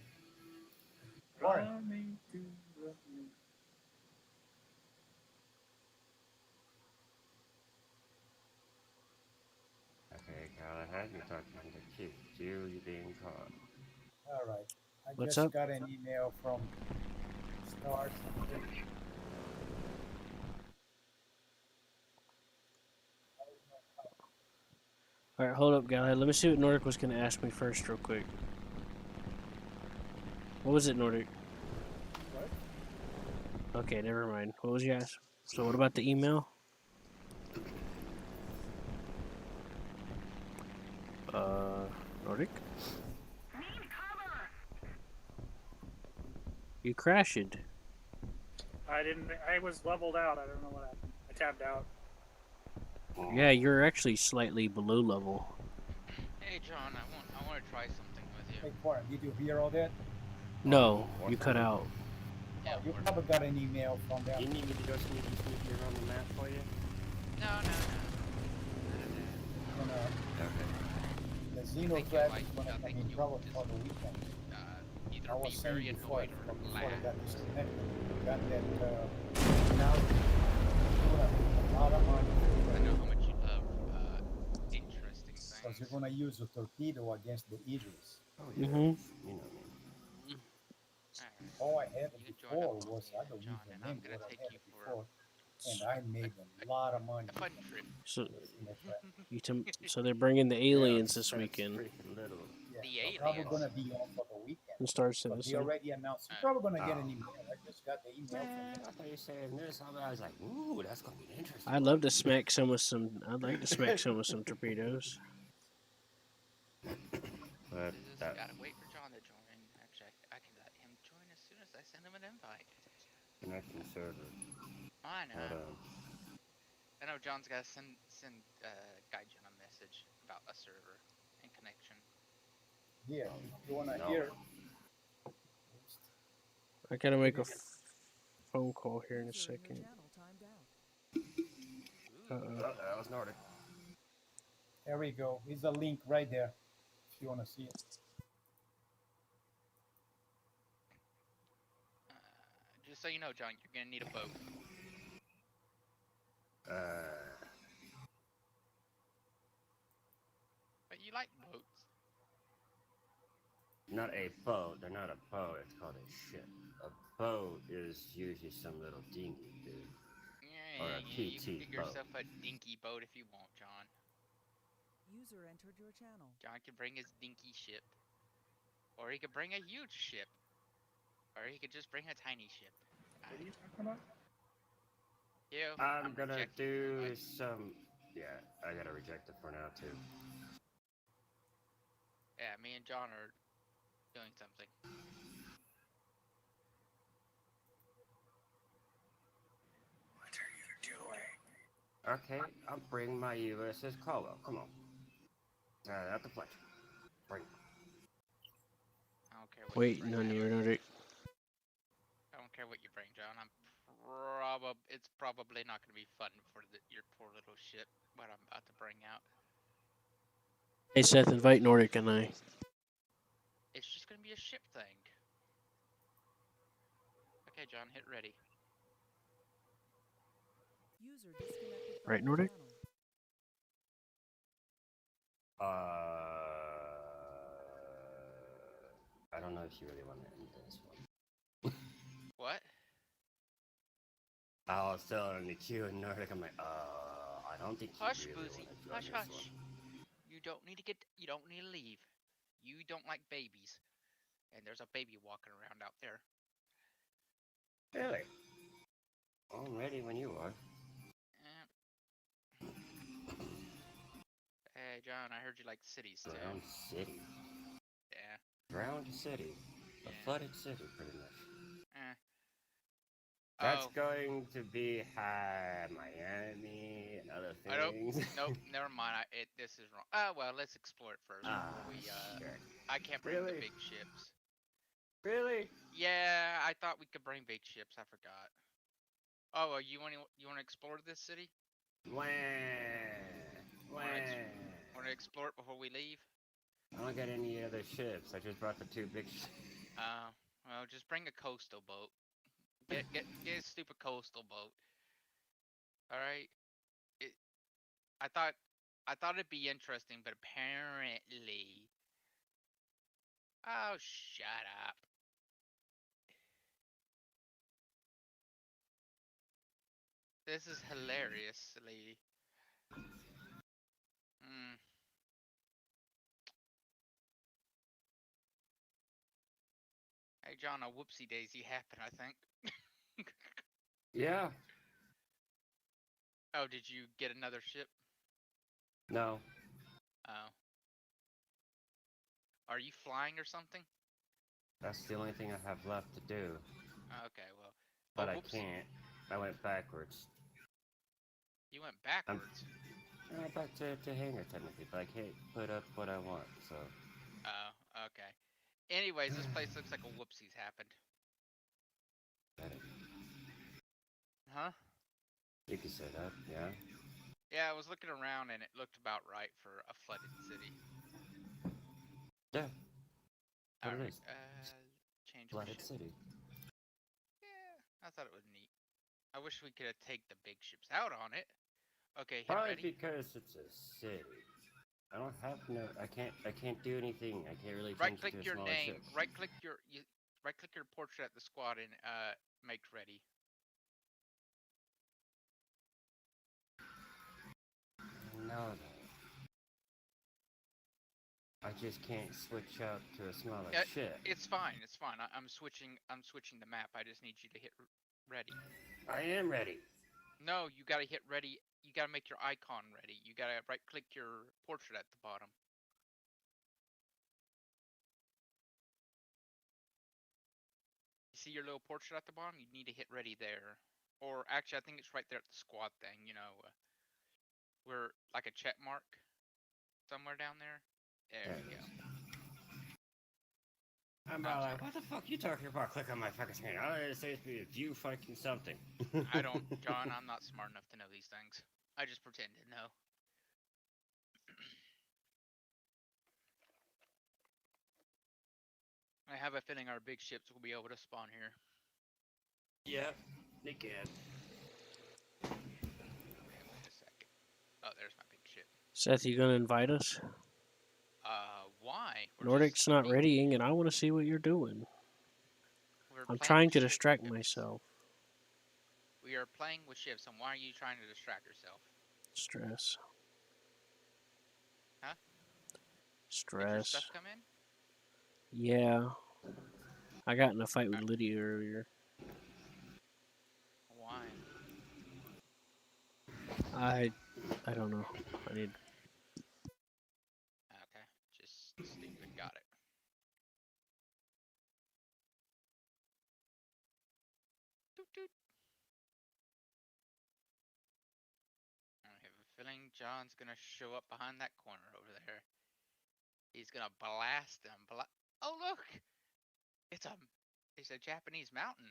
Warren, Coming to the moon. Okay, Galahad, you're talking to Q. Q, you being caught. all right. I What's just up? got an email from Stars and Trade. Alright, hold up, guy. Let me see what Nordic was going to ask me first, real quick. What was it, Nordic? What? Okay, never mind. What was you ask? So, what about the email? Nordic? You crashed. I didn't. I was leveled out. I don't know what happened. I tabbed out. Yeah, you're actually slightly below level. Hey, John, I want to try something with you. Hey, Warren, did you hear all that? No, What you cut time? out. Yeah, You we're... probably got an email from them. You need me to go sneaky around the map for you? No. Gonna, Okay. the think you'll Xenotrap like- is gonna I come think in you'll probably just- for the weekend. Either I be was saying very before, annoyed or before it laugh. got disconnected, got that now a lot of money. I know how much you love interesting Because things. you're gonna use a torpedo against the Idris. Oh, yeah. Mm-hmm. You know me. Alright. All I had You can join up before with was, me I then, don't John, even and I'm remember gonna what I take had you for before. And I made a lot of money. a fun trip. So, with Xenotrap. so they're bringing the aliens this That's weekend. freaking little. Yeah, The they're probably aliens. gonna be on for the weekend. And Star But they Citizen. already announced. You're Uh, probably gonna get Oh. an email. I just got the email from Man, them. I thought you were saying this. I was like, ooh, that's gonna be an interesting I'd one. love to smack some with some. I'd like to smack some with some torpedoes. But You just that, gotta wait for John to join. Actually, I can let him join as soon as I send him an invite. connection server. I Hold know. on. I know John's gotta send Gaijin a message about a server and connection. Yeah, if you wanna No. hear. I gotta make a phone call here in a User in your second. channel timed out. Ooh. Uh-oh. That was Nordic. There we go. There's a link right there if you wanna see it. Just so you know, John, you're gonna need a boat. But you like boats. Not a boat. They're not a boat. It's called a ship. A boat is usually some little dinghy, dude. Or a You can PT get boat. yourself a dinky boat if you want, John. User entered your channel. John can bring his dinky ship. Or he could bring a huge ship. Or he could just bring a tiny ship. What are you talking about? You, I'm gonna rejecting your do invite. some. Yeah, I gotta reject it for now too. Yeah, me and John are doing something. What are you doing? Okay, I'll bring my USS Caldwell. Come on. At the Fletcher. Bring it. I don't care what Wait, you bring. no, John. you're Nordic. I don't care what you bring, John. It's probably not gonna be fun for your poor little ship. What I'm about to bring out. Hey Seth, invite Nordic and I. It's just gonna be a ship thing. Okay, John, hit ready. User disconnected from Right, your Nordic? channel. I don't know if you really want to end this one. What? I was still in the queue and Nordic. I'm like, I don't think you Hush, really Boozy. want to join Hush, this hush. one. You don't need to get. You don't need to leave. You don't like babies, and there's a baby walking around out there. Really? I'm ready when you are. Eh. Hey, John. I heard you like cities too. Drowned City. Yeah. Drowned City. A Yeah. flooded city, pretty much. Eh. That's Oh, going to be Miami and other I don't. things. Nope. Never mind. This is wrong. Well, let's explore it first before we. Shit. I can't bring the Really? big ships. Really? Yeah, I thought we could bring big ships. I forgot. Oh, well, you want to explore this city? Wah. Wah. Want to explore it before we leave? I don't got any other ships. I just brought the two big ships. Well, just bring a coastal boat. Get a stupid coastal boat. All right. It. I thought it'd be interesting, but apparently. Oh, shut up. This is hilariously. Hmm. Hey, John, a whoopsie daisy happened, I think. Yeah. Oh, did you get another ship? No. Oh. Are you flying or something? That's the only thing I have left to do. Okay, well. But Oh, I whoops. can't. I went backwards. You went backwards. I'm back to hangar technically, but I can't put up what I want, so. Oh, okay. Anyways, this place looks like a whoopsies happened. Huh? You can say that, yeah. Yeah, I was looking around and it looked about right for a flooded city. Yeah. What it Alright, is. change of Flooded ship. city. Yeah, I thought it was neat. I wish we could have taken the big ships out on it. Okay, hit Probably ready. because it's a city. I don't have no. I can't do anything. I can't really Right change it click to a your smaller name. ship. Right click your portrait at the squad and make ready. No. I just can't switch up to a smaller ship. It's fine. It's fine. I'm switching the map. I just need you to hit ready. I am ready. No, you gotta hit ready. You gotta make your icon ready. You gotta right click your portrait at the bottom. You see your little portrait at the bottom? You need to hit ready there. Or actually, I think it's right there at the squad thing. You know, where like a check mark somewhere down there. There you go. I'm all like, what the fuck you talking about? Click on my fucking screen. All it says to me is view fucking something. I don't, John. I'm not smart enough to know these things. I just pretend to know. I have a feeling our big ships will be able to spawn here. Yeah, they can. Okay, wait a second. Oh, there's my big ship. Seth, you gonna invite us? Why? Nordic's not readying, and I want to see what you're doing. I'm trying to distract myself. We are playing with ships, and why are you trying to distract yourself? Stress. Huh? Stress. Did your stuff come in? Yeah. I got in a fight with Lydia earlier. Why? I don't know. I need. Okay, just stupid. Got it. Doot doot. I have a feeling John's gonna show up behind that corner over there. He's gonna blast them. Oh look! It's a Japanese mountain.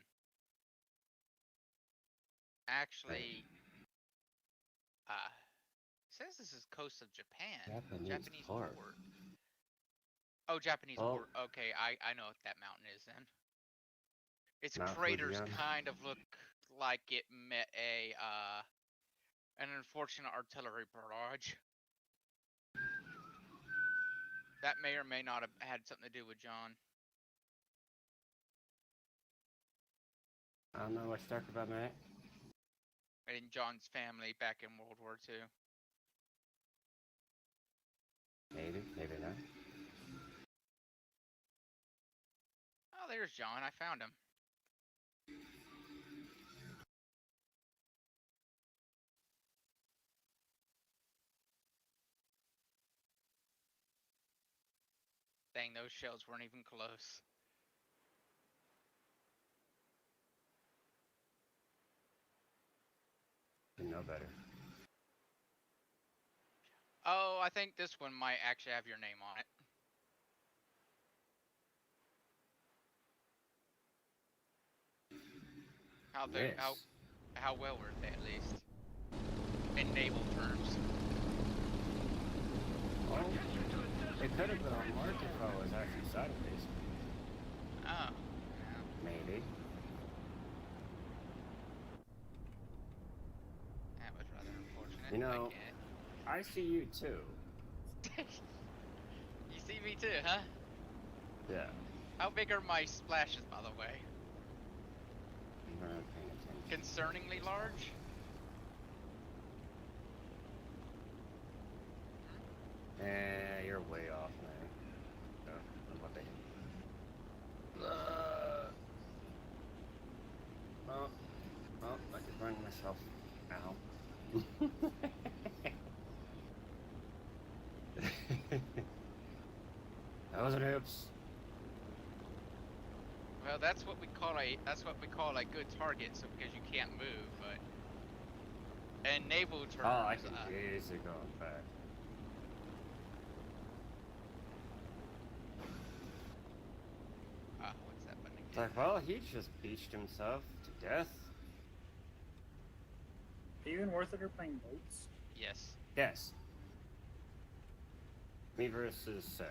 Actually, it says this is coast of Japan. Japanese port. Oh, Japanese port. Okay, I know what that mountain is then. Its Mount craters Fujian. kind of look like it met a an unfortunate artillery barrage. That may or may not have had something to do with John. I don't know what you're talking about, mate. And John's family back in World War II. Maybe, maybe not. Oh, there's John. I found him. Dang, those shells weren't even close. You know better. Oh, I think this one might actually have your name on it. Yes. How well were they, at least? In naval terms. Well, it could have been on market if I was actually sideways. Oh. Maybe. That was rather unfortunate. You know, I see you too. You see me too, huh? Yeah. How big are my splashes, by the way? I'm not paying attention. Concerningly large? You're way off, man. What the well, I could run myself out. That was an oops. Well, that's what we call a good target, so because you can't move, but in naval terms, Oh, I can easily go back. What's that button It's again? like, well, he just beached himself to death. Even worth it or playing boats? Yes. Yes. Me versus Seth.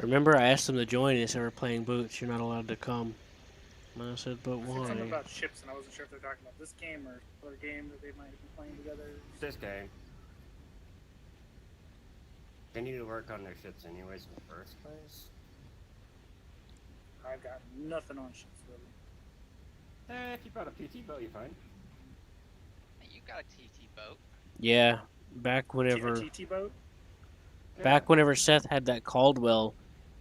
Remember, I asked them to join, and they said we're playing boots. You're not allowed to come. And I said, but I said something why? about ships, and I wasn't sure if they're talking about this game or other game that they might be playing together. This game. They need to work on their ships anyways in the first place. I've got nothing on ships, really. If you brought a PT boat, you're fine. Hey, you got a TT boat. Yeah, back whenever. A TT boat? Back whenever Seth had that Caldwell,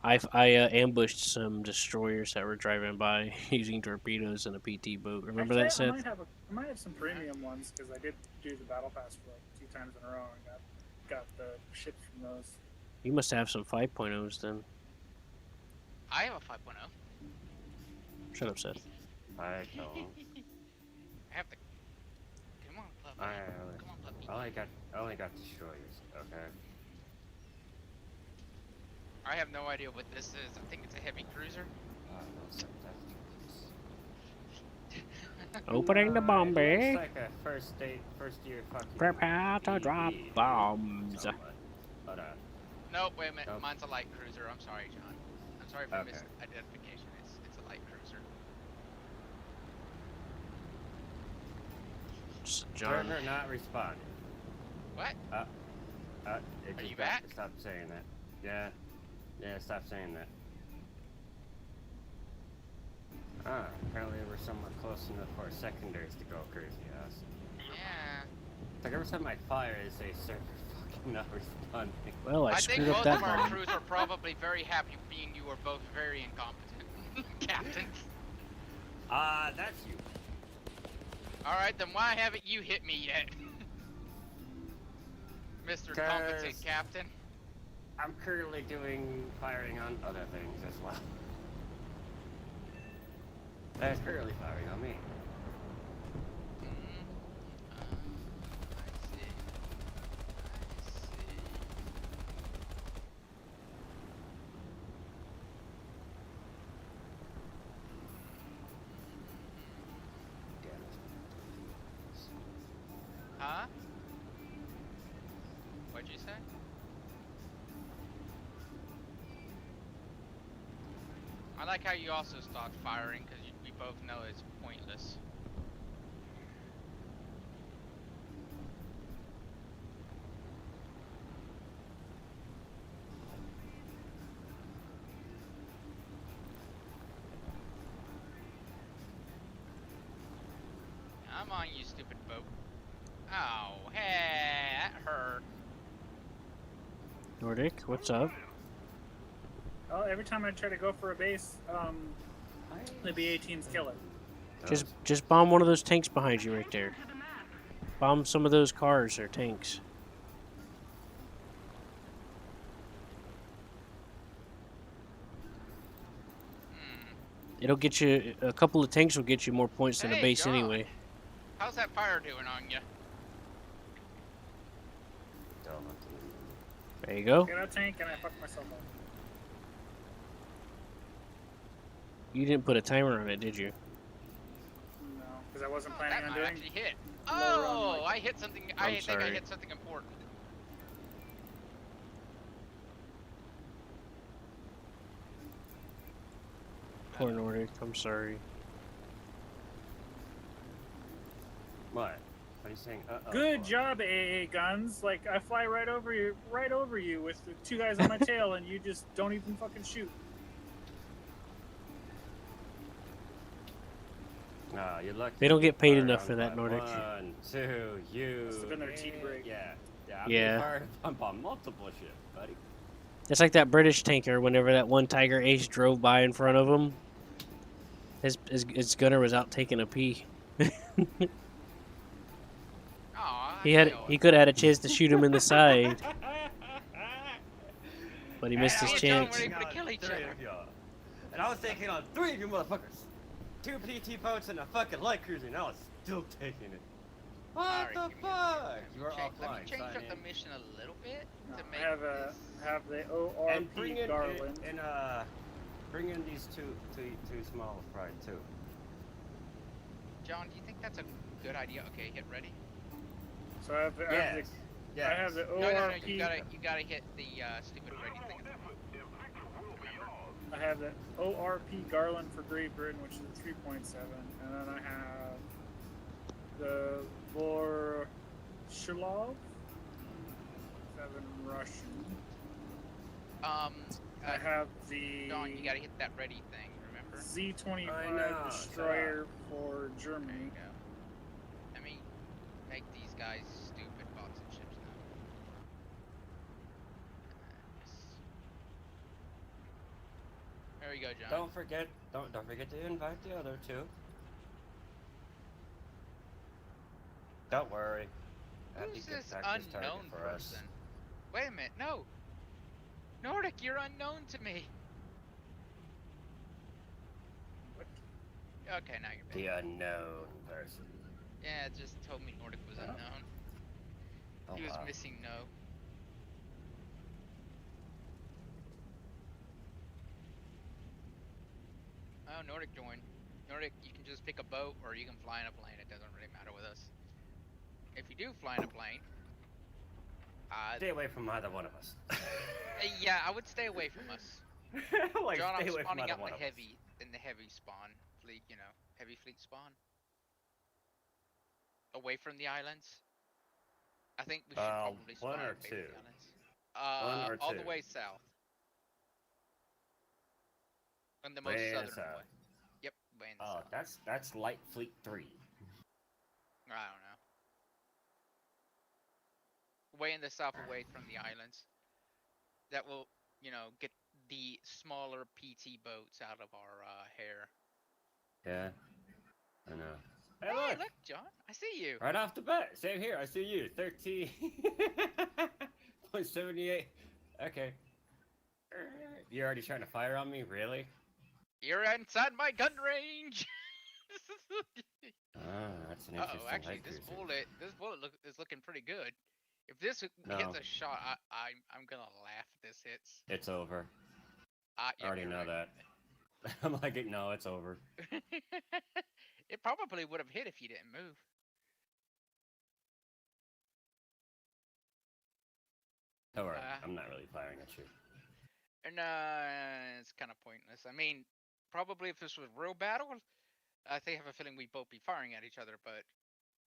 I ambushed some destroyers that were driving by using torpedoes and a PT boat. Remember Actually, that, Seth? I might have some premium ones because I did do the battle pass for like 2 times in a row and got the ships from those. You must have some 5.0s then. I have a 5.0. Shut up, Seth. I don't. I have the. Come on, puppy. Come on, puppy. I only got destroyers. Okay. I have no idea what this is. I think it's a heavy cruiser. Oh, no, Seth, that's Opening the bomb bay. It's like a first year fucking. Prepare to drop EV bombs. somewhat. But Nope, wait a minute. Nope. Mine's a light cruiser. I'm sorry, John. I'm sorry for Okay. misidentification. It's a light cruiser. John. Turner not responding. What? It Are just you got- back? Stop saying that. Yeah. Yeah, stop saying that. Apparently we're somewhat close enough for our secondaries to go crazy ass. Yeah. It's like every time I fire, they say, "Sir, fucking not responding." Well, I I think screwed up both that of our bomb. crews are probably very happy being you are both very incompetent, Captain. That's you. Alright, then why haven't you hit me yet? Mr. Competent 'Cause- Captain. I'm currently doing firing on other things as well. That's currently firing on me. I see. Huh? What'd you say? I like how you also stopped firing because we both know it's pointless. Come on, you stupid boat. Oh, hey, that hurt. Nordic, what's up? Well, every time I try to go for a base, the B-18s kill it. Just bomb one of those tanks behind you right there. Bomb some of those cars or tanks. It'll get you a couple of tanks will get you more points than a Hey, base John. anyway. How's that fire doing on you? There you go. Get a tank and I fucked myself up. You didn't put a timer on it, did you? No, because I wasn't Oh, planning that on might doing. actually hit. lower on Oh, my- I hit something. I'm I think I sorry. hit something important. Poor Nordic, I'm sorry. What? What are you saying? Good job, AA guns. Like I fly right over you with the two guys on my tail, and you just don't even fucking shoot. Ah, you're lucky. They don't get paid Fired enough on for that, by Nordic. 1, 2, you. Must have been their tea break. Yeah. Yeah. Yeah. I'm fired on multiple shit, buddy. It's like that British tanker whenever that one Tiger Ace drove by in front of him. His gunner was out taking a pee. Aw, He could have had a chance to shoot him in the side, but he missed his Hey, chance. John, we're able to kill each Three other. of y'all. And I was taking on 3 of you motherfuckers. 2 PT boats and a fucking light cruiser, and I was still taking it. What Alright, the give me a fuck? second. You are Let me offline. change Sign up the in. mission a little bit No, to I make have this. the ORP And bring in Garland. bring in these two small fry too. John, do you think that's a good idea? Okay, hit ready. So I have, Yes. I have the No, ORP. you gotta hit the stupid ready thing. I have the ORP Garland for Great Britain, which is a 3.7, and then I have the Vorshilov 7 Russian. I have the John, you gotta hit that ready thing. Remember? Z-25 I know, destroyer for There Germany. you go. Let me make these guys stupid bots and ships now. There we go, John. Don't forget to invite the other two. Don't worry. Abby Who's gets this back this target unknown for us. person? Wait a minute, no! Nordic, you're unknown to me! What? Okay, now you're The back. unknown person. Yeah, it just told me Nordic was unknown. Oh, He was wow. missing no. Oh, Nordic joined. Nordic, you can just pick a boat or you can fly in a plane. It doesn't really matter with us. If you do fly in a plane, Stay away from either one of us. yeah, I would stay away from us. Like, John, stay I'm away from spawning either out one of us. in the heavy spawn fleet, you know, heavy fleet spawn. Away from the islands. I think we should probably spawn one or away from two? the islands. One or All two? the way south. On the most Way southern south. way. Yep, way in the Oh, south. that's Light Fleet 3. I don't know. Way in the south, away from the islands. That will, you know, get the smaller PT boats out of our hair. Yeah. I know. Hey, Hey, look! look, John, I see you. Right off the bat. Same here. I see you. 13.78. Okay. You're already trying to fire on me? Really? You're inside my gun range. Ah, that's an Uh interesting oh, actually, light cruiser. this bullet is looking pretty good. If this hits No. a shot, I'm gonna laugh if this hits. It's over. Yeah, I already you're know right. that. I'm like, no, it's over. It probably would have hit if you didn't move. Don't worry, I'm not really firing at you. And it's kind of pointless. I mean, probably if this was real battle, I think I have a feeling we'd both be firing at each other. But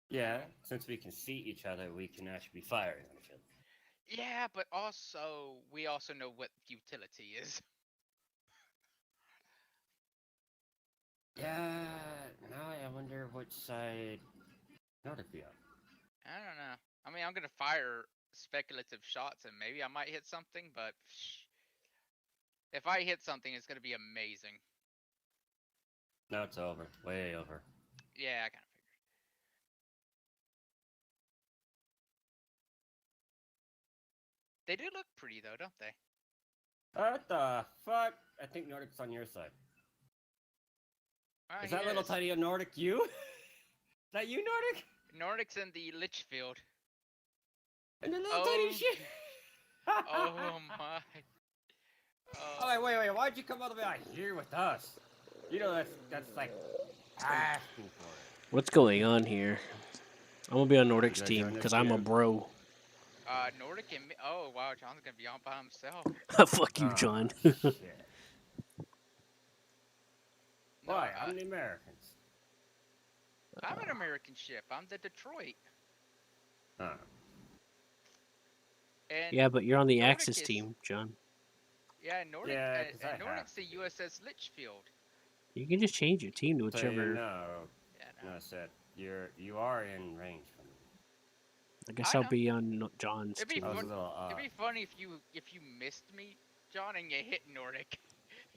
Yeah, since we can see each other, we can actually be firing at each other. yeah, but also we also know what futility is. Yeah, now I wonder which side Nordic be up? I don't know. I mean, I'm gonna fire speculative shots and maybe I might hit something, but if I hit something, it's gonna be amazing. No, it's over. Way over. Yeah, I kind of figured. They do look pretty though, don't they? What the fuck? I think Nordic's on your side. Ah, Is he that little is. tiny Nordic you? Is that you, Nordic? Nordic's in the Litchfield. And the little Oh, tiny shit. oh my. Oh, wait. Why'd you come all the way out here with us? You know that's like asking for it. What's going on here? I'm gonna be on Nordic's guys team join this because I'm a game? bro. Nordic and me. Oh wow, John's gonna be on by himself. Fuck you, John. Shit. No, Why? I'm the Americans. I'm an American ship. I'm the Detroit. Huh. And Yeah, but you're on the Nordic Axis is- team, John. Yeah, Nordic. Yeah, 'cause I Nordic's have the USS Litchfield. You can just change your team to So whichever. you know, Yeah, no, I said you are in range from me. I guess I I'll know. be on John's It'd be team. I was a fun. little It'd be funny if you missed me, John, and you hit Nordic.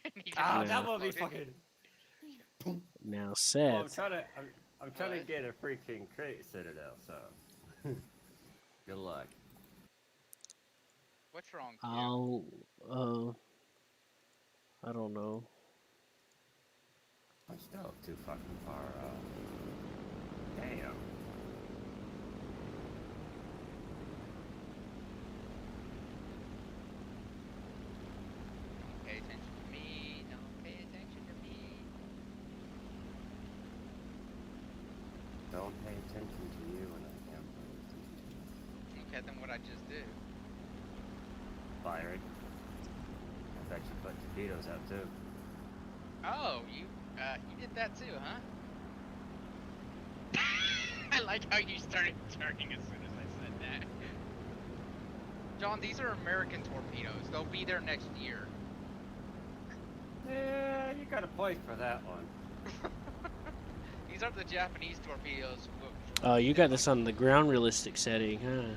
And he just Ah, Yeah. that would be exploded. fucking. Now, Well, Seth. I'm trying to What? get a freaking crate citadel, so good luck. What's wrong with you? I'll. I don't know. I'm still too fucking far up. Damn. Don't pay attention to me. Don't pay attention to me. Don't pay attention to you, and I can't pay attention to you. Okay, then what I just did. Firing. I've actually put torpedoes out too. Oh, you did that too, huh? I like how you started turning as soon as I said that. John, these are American torpedoes. They'll be there next year. Yeah, you got a point for that one. These are the Japanese torpedoes. You got this on the ground realistic setting, huh?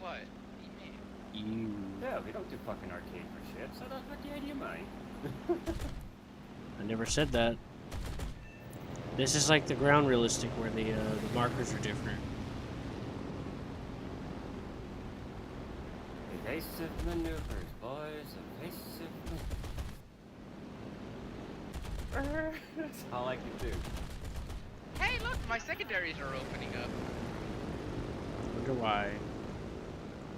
What? What do you mean? You. Yeah, we don't do fucking arcade for shit, so that's what the idea, mine. I never said that. This is like the ground realistic where the markers are different. Evasive maneuvers, boys. Evasive maneuvers. That's all I can do. Hey, look, my secondaries are opening up. Wonder why.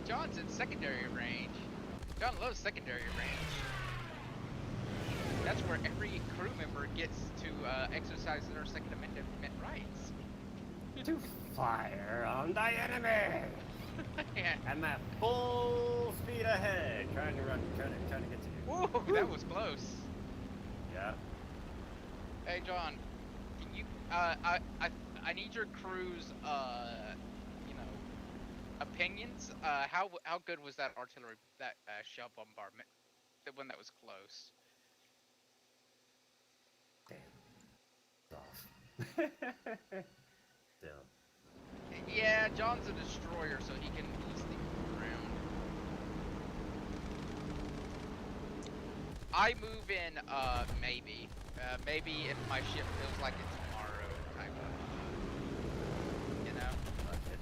John's in secondary range. John loves secondary range. That's where every crew member gets to exercise their Second Amendment rights. To fire on the enemy! Yeah. I'm at full speed ahead, trying to get to you. Whoa, that was close. Yeah. Hey, John, can you? I need your crew's opinions. How good was that artillery, that shell bombardment, the one that was close? Damn. Off. Still. Yeah, John's a destroyer, so he can easily move around. I move in, maybe. Maybe if my ship feels like it's tomorrow, type of, you know? Fuck it.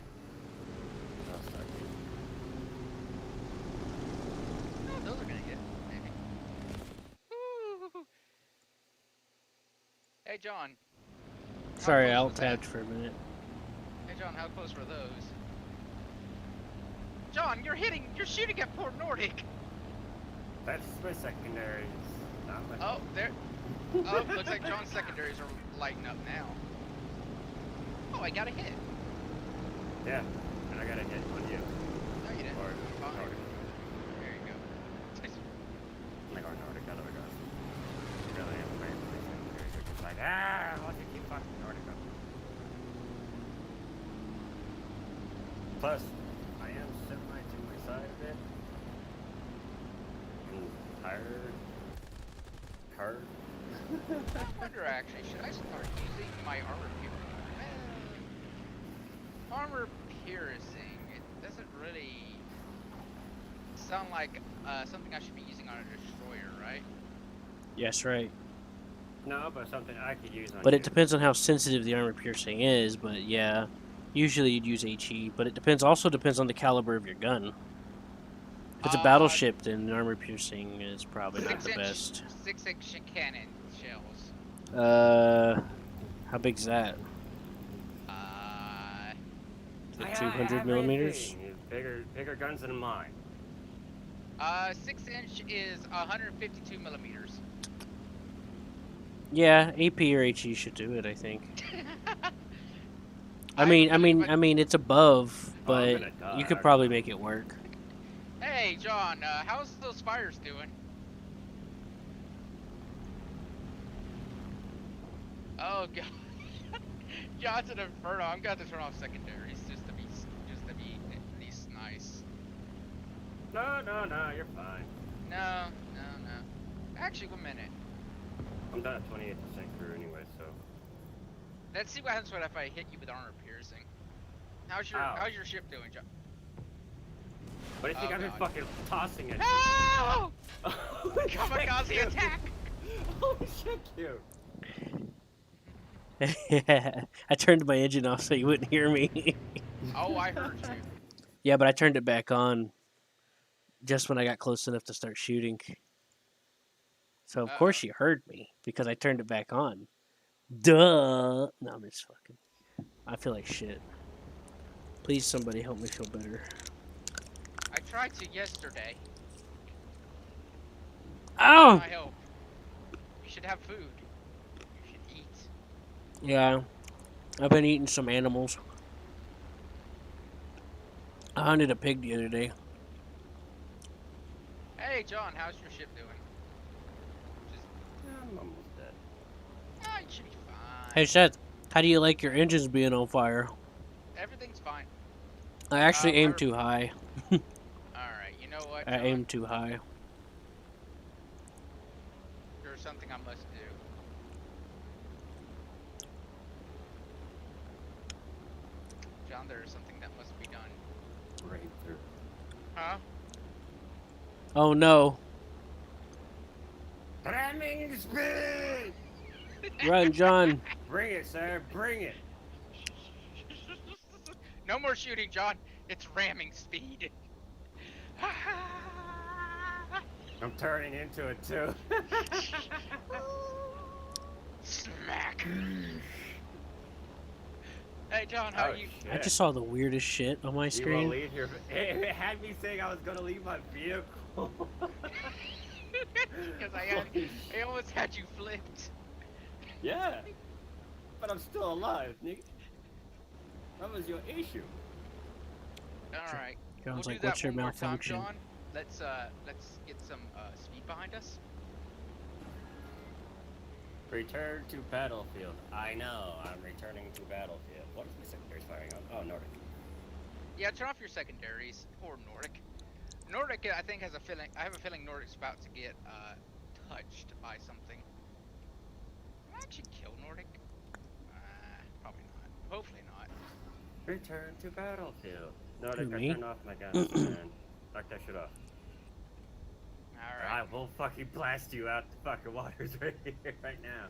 I'll start Oh, those are gonna hit, maybe. Woo! Hey, John. how Sorry, close I'll was that? tabbed for a minute. Hey, John, how close were those? John, you're shooting at Port Nordic! That's my secondaries. Not my. Oh, there. Oh, looks like John's secondaries are lighting up now. Oh, I got a hit. Yeah, and I got a hit on you. No, you didn't. Or Fine. Nordic. There you go. Like our Nordic, other guys. Really, my secondaries are just like, why don't you keep fucking Nordic up? Plus, I am semi to my side a bit. Tired. Hurt. I wonder actually, should I start using my armor here? Armor piercing. It doesn't really sound like something I should be using on a destroyer, right? Yes, right. No, but something I could use on But you. it depends on how sensitive the armor piercing is. But yeah, usually you'd use HE. But it depends. Also depends on the caliber of your gun. If it's a battleship, then armor piercing is probably not the best. 6-inch cannon shells. How big's that? Is it 200 millimeters? Bigger guns than mine. 6-inch is 152 millimeters. Yeah, AP or HE should do it. I think. I I mean, it's above, Oh, I'm but gonna die. you could probably make it work. Hey, John, how's those fires doing? Oh god, John's an inferno. I'm gonna have to turn off secondaries just to be at least nice. No, you're fine. No. Actually, 1 minute. I'm done at 28% crew anyway, so. Let's see what happens if I hit you with armor piercing. How's your ship doing, John? What do you think Oh, I've been God. fucking tossing it? No! Oh, Kamikaze attack! Holy shit, you. I turned my engine off so you wouldn't hear me. Oh, I heard you. Yeah, but I turned it back on just when I got close enough to start shooting. So of course you heard me because I turned it back on. Duh. No, I'm just fucking. I feel like shit. Please, somebody help me feel better. I tried to yesterday. Ow! I help. You should have food. You should eat. Yeah, I've been eating some animals. I hunted a pig the other day. Hey, John, how's your ship doing? I'm almost dead. Ah, you should be fine. Hey Seth, how do you like your engines being on fire? Everything's fine. I actually aimed too high. Alright, you know what, I John? aimed too high. There's something I must do. John, there is something that must be done. Breakthrough. Huh? Oh no. Ramming speed! Run, John. Bring it, sir. Bring it. No more shooting, John. It's ramming speed. I'm turning into it too. Smack. Hey, John, how Oh, you? I shit. just saw the weirdest shit on my You will screen. leave your. It had me saying I was gonna leave my vehicle. Because I almost had you flipped. Yeah. But I'm still alive, nigga. That was your issue. All right. John's We'll like, do that what's your one more time, malfunction? John. Let's get some speed behind us. Return to battlefield. I know. I'm returning to battlefield. What is my secondaries firing on? Oh, Nordic. Yeah, turn off your secondaries or Nordic. Nordic, I think has a feeling. I have a feeling Nordic's about to get touched by something. Can I actually kill Nordic? Probably not. Hopefully not. Return to battlefield. Nordic, Who, I me? turned off my guns, man. Knock that shit off. All right. I will fucking blast you out the fucking waters right here, right now.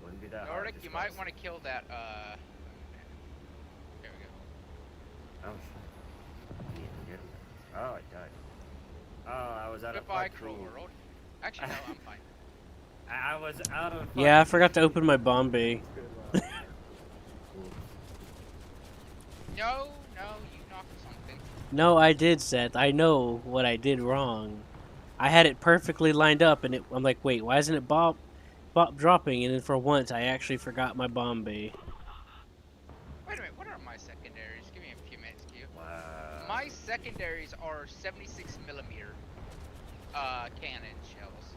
Wouldn't be that hard. Nordic, you might want to kill that. There we go. Oh shit. I need to get him. Oh, I died. Oh, I was out Goodbye, of Cruel fucking... World. Actually, no, I'm fine. I was out of Yeah, I forgot to open my bomb bay. No, you knocked something. No, I did, Seth. I know what I did wrong. I had it perfectly lined up, and I'm like, wait, why isn't it bop dropping? And then for once, I actually forgot my bomb bay. Wait a minute, what are my secondaries? Give me a few minutes, Q. Wow. My secondaries are 76 millimeter cannon shells.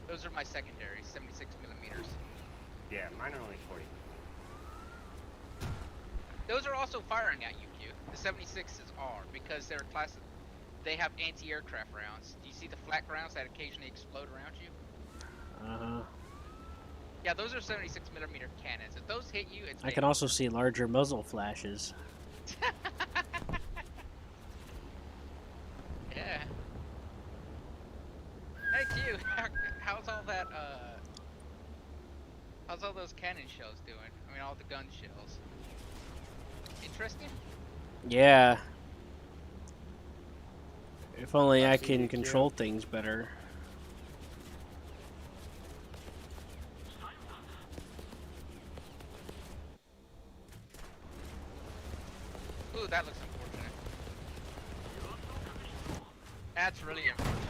Those are my secondaries, 76 millimeters. Yeah, mine are only 40. Those are also firing at you, Q. The 76s are because they're class. They have anti-aircraft rounds. Do you see the flak rounds that occasionally explode around you? Yeah, those are 76mm cannons. If those hit you, it's I game can also over. see larger muzzle flashes. Yeah. Hey Q, how's all that how's all those cannon shells doing? I mean all the gun shells. Interesting? Yeah. If only I I see can you, control Q. things better. Ooh, that looks unfortunate. That's really unfortunate.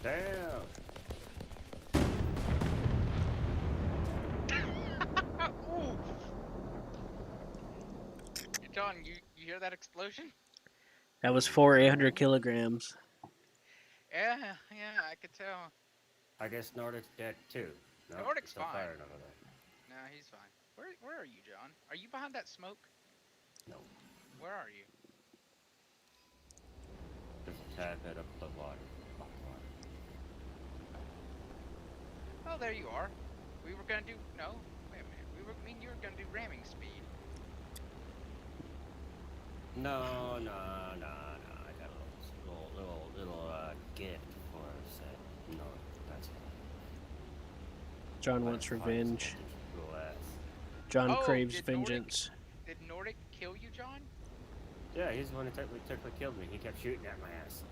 Damn. Ooh. John, you hear that explosion? That was 400 kilograms. Yeah, yeah, I could tell. I guess Nordic's dead too. No, Nordic's still fine. firing over there. No, he's fine. Where are you, John? Are you behind that smoke? No, Where are you? just a tad bit up the water. Off the water. Oh, there you are. We were gonna do no. Wait a minute. I mean, you were gonna do ramming speed. No, no, no, no. I got a little gift for said Nordic. That's all. John wants revenge. Cool ass. John Oh, craves did Nordic- vengeance. Did Nordic kill you, John? Yeah, he's the one who technically killed me. He kept shooting at my ass.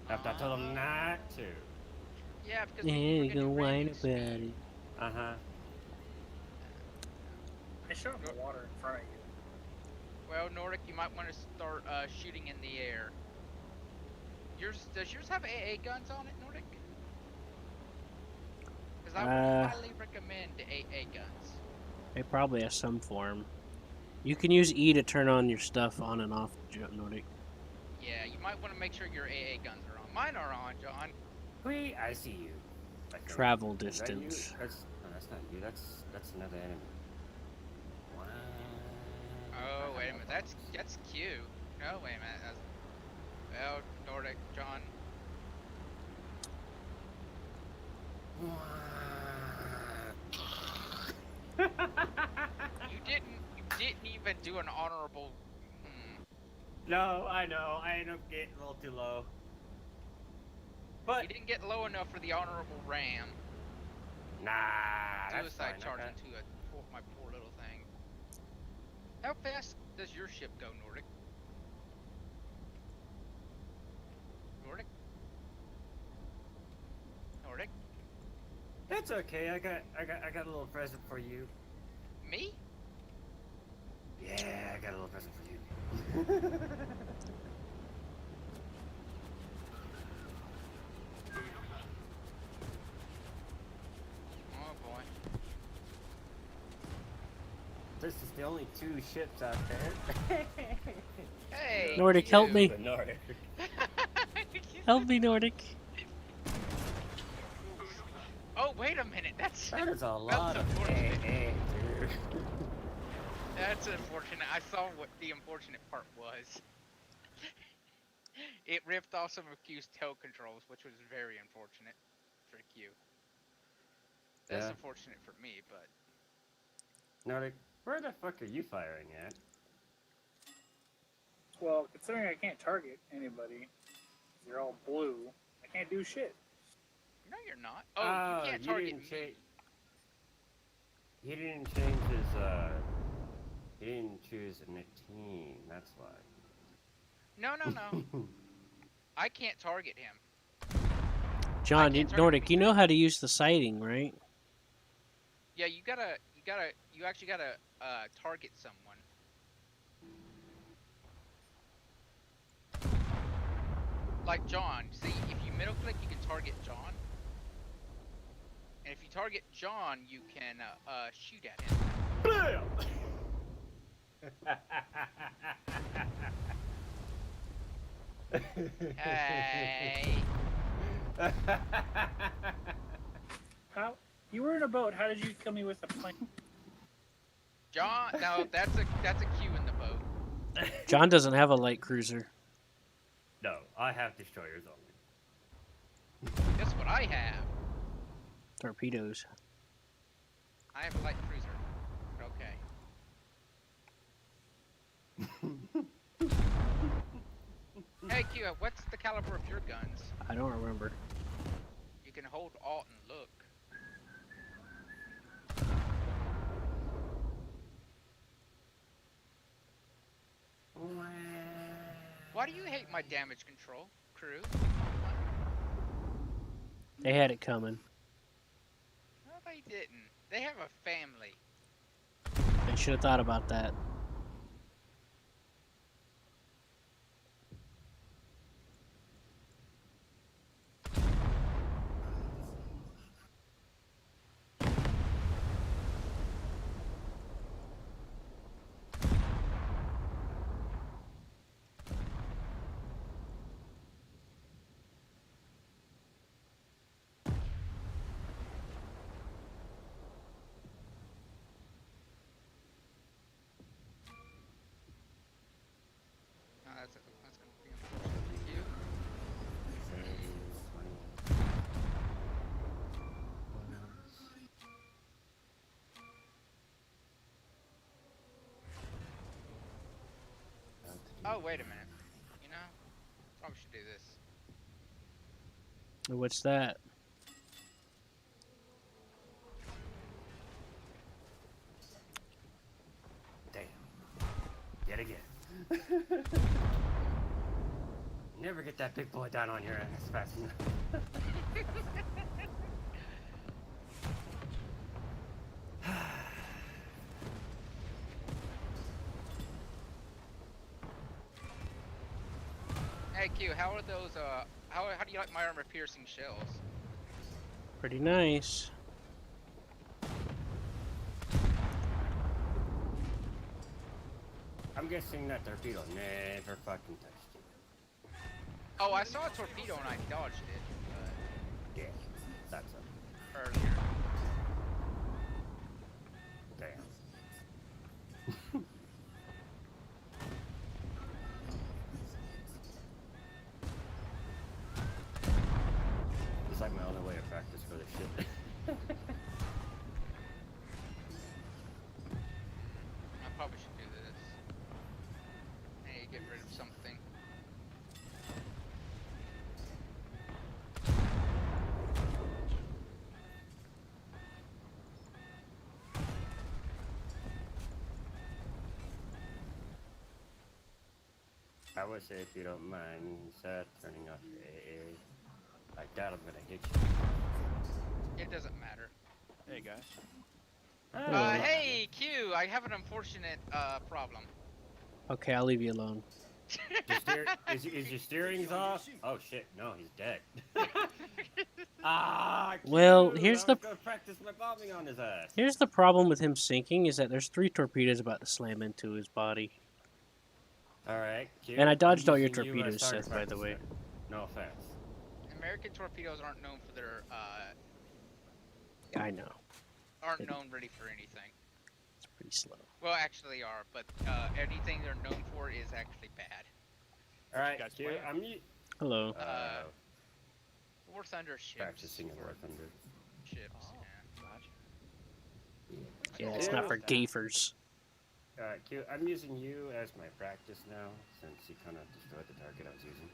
After I told him not to. Yeah, because Yeah, we were you gonna gonna do whine ramming about speed. it. Uh-huh. I shot the water in front of you. Well, Nordic, you might want to start shooting in the air. Does yours have AA guns on it, Nordic? Because I would highly recommend AA guns. It probably has some form. You can use E to turn on your stuff on and off, Nordic. Yeah, you might want to make sure your AA guns are on. Mine are on, John. Whee! I see you. I think. Travel Is that you? distance. That's not you. That's another enemy. Wow. Oh, wait a minute. That's Q. No, wait a minute. Well, Nordic, John. You didn't even do an honorable. No, I know. I ended up getting a little too low. But You didn't get low enough for the honorable ram. nah, that's Suicide fine. charge Okay. into my poor little thing. How fast does your ship go, Nordic? Nordic? Nordic? That's okay. I got a little present for you. Me? Yeah, I got a little present for you. Oh boy. This is the only 2 ships out there. Hey! Nordic, help me. The Nordic. Help me, Nordic. Oh, wait a minute. That's That is a lot of unfortunate. AA, dude. That's unfortunate. I saw what the unfortunate part was. It ripped off some of Q's tow controls, which was very unfortunate for Q. That's Yeah. unfortunate for me, but Nordic, where the fuck are you firing at? Well, considering I can't target anybody, you're all blue. I can't do shit. no, you're not. Oh, you can't target me. He didn't change his he didn't choose a team, that's why. No. I can't target him. John, can't target Nordic, me. you know how to use the sighting, right? Yeah, you actually gotta target someone. Like John. See, if you middle click, you can target John. And if you target John, you can shoot at him. Hey. How? You were in a boat. How did you kill me with a plane? John, no, that's a Q in the boat. John doesn't have a light cruiser. No, I have destroyers only. That's what I have. Torpedoes. I have a light cruiser. But okay. Hey Q, what's the caliber of your guns? I don't remember. You can hold Alt and look. Why do you hate my damage control, crew? They had it coming. No, they didn't. They have a family. They should have thought about that. No, that's gonna be unfortunate. Q. Oh, wait a minute. You know, probably should do this. What's that? Damn. Yet again. Never get that big boy down on your ass fast enough. Hey Q, how are those? How do you like my armor-piercing shells? Pretty nice. I'm guessing that torpedo never fucking touched you. Oh, I saw a torpedo and I dodged it Yeah, that's it. earlier. Damn. It's like my only way of practice for this shit. I probably should do this. Hey, get rid of something. I would say if you don't mind, turning off your AA. I doubt I'm gonna hit you. It doesn't matter. Hey guys. Hey Q, I have an unfortunate problem. Okay, I'll leave you alone. Is your steering's off? Oh shit, no, he's dead. Well, Q, here's I the was gonna practice my bombing on his ass. here's the problem with him sinking is that there's 3 torpedoes about to slam into his body. Alright, Q. And I dodged I'm all your using you as torpedoes, target Seth, by the practice way. then. No offense. American torpedoes aren't known for their I know. aren't known really for anything. It's pretty slow. Well, actually are, but anything they're known for is actually bad. Alright, Guys Q, playing? Hello. War Thunder ships. practicing in War Thunder. Ships. Oh, Yeah. gotcha. Yeah, it's not for gafers. Alright, Q, I'm using you as my practice now, since you kind of destroyed the target I was using.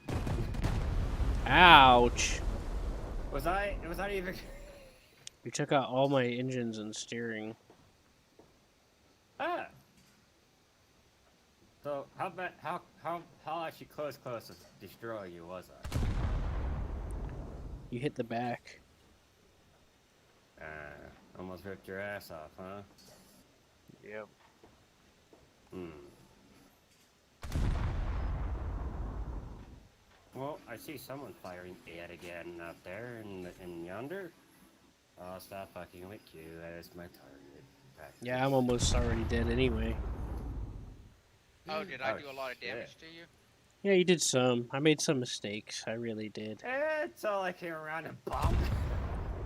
Ouch! Was I even... You took out all my engines and steering. Ah! So, how actually close to destroy you was I? You hit the back. Almost ripped your ass off, huh? Yep. Well, I see someone firing yet again out there in yonder. I'll stop fucking with you as my target. Practice. Yeah, I'm almost already dead anyway. Oh, did I Oh, do a lot of damage shit. to you? Yeah, you did some. I made some mistakes. I really did. It's all I came around and bombed.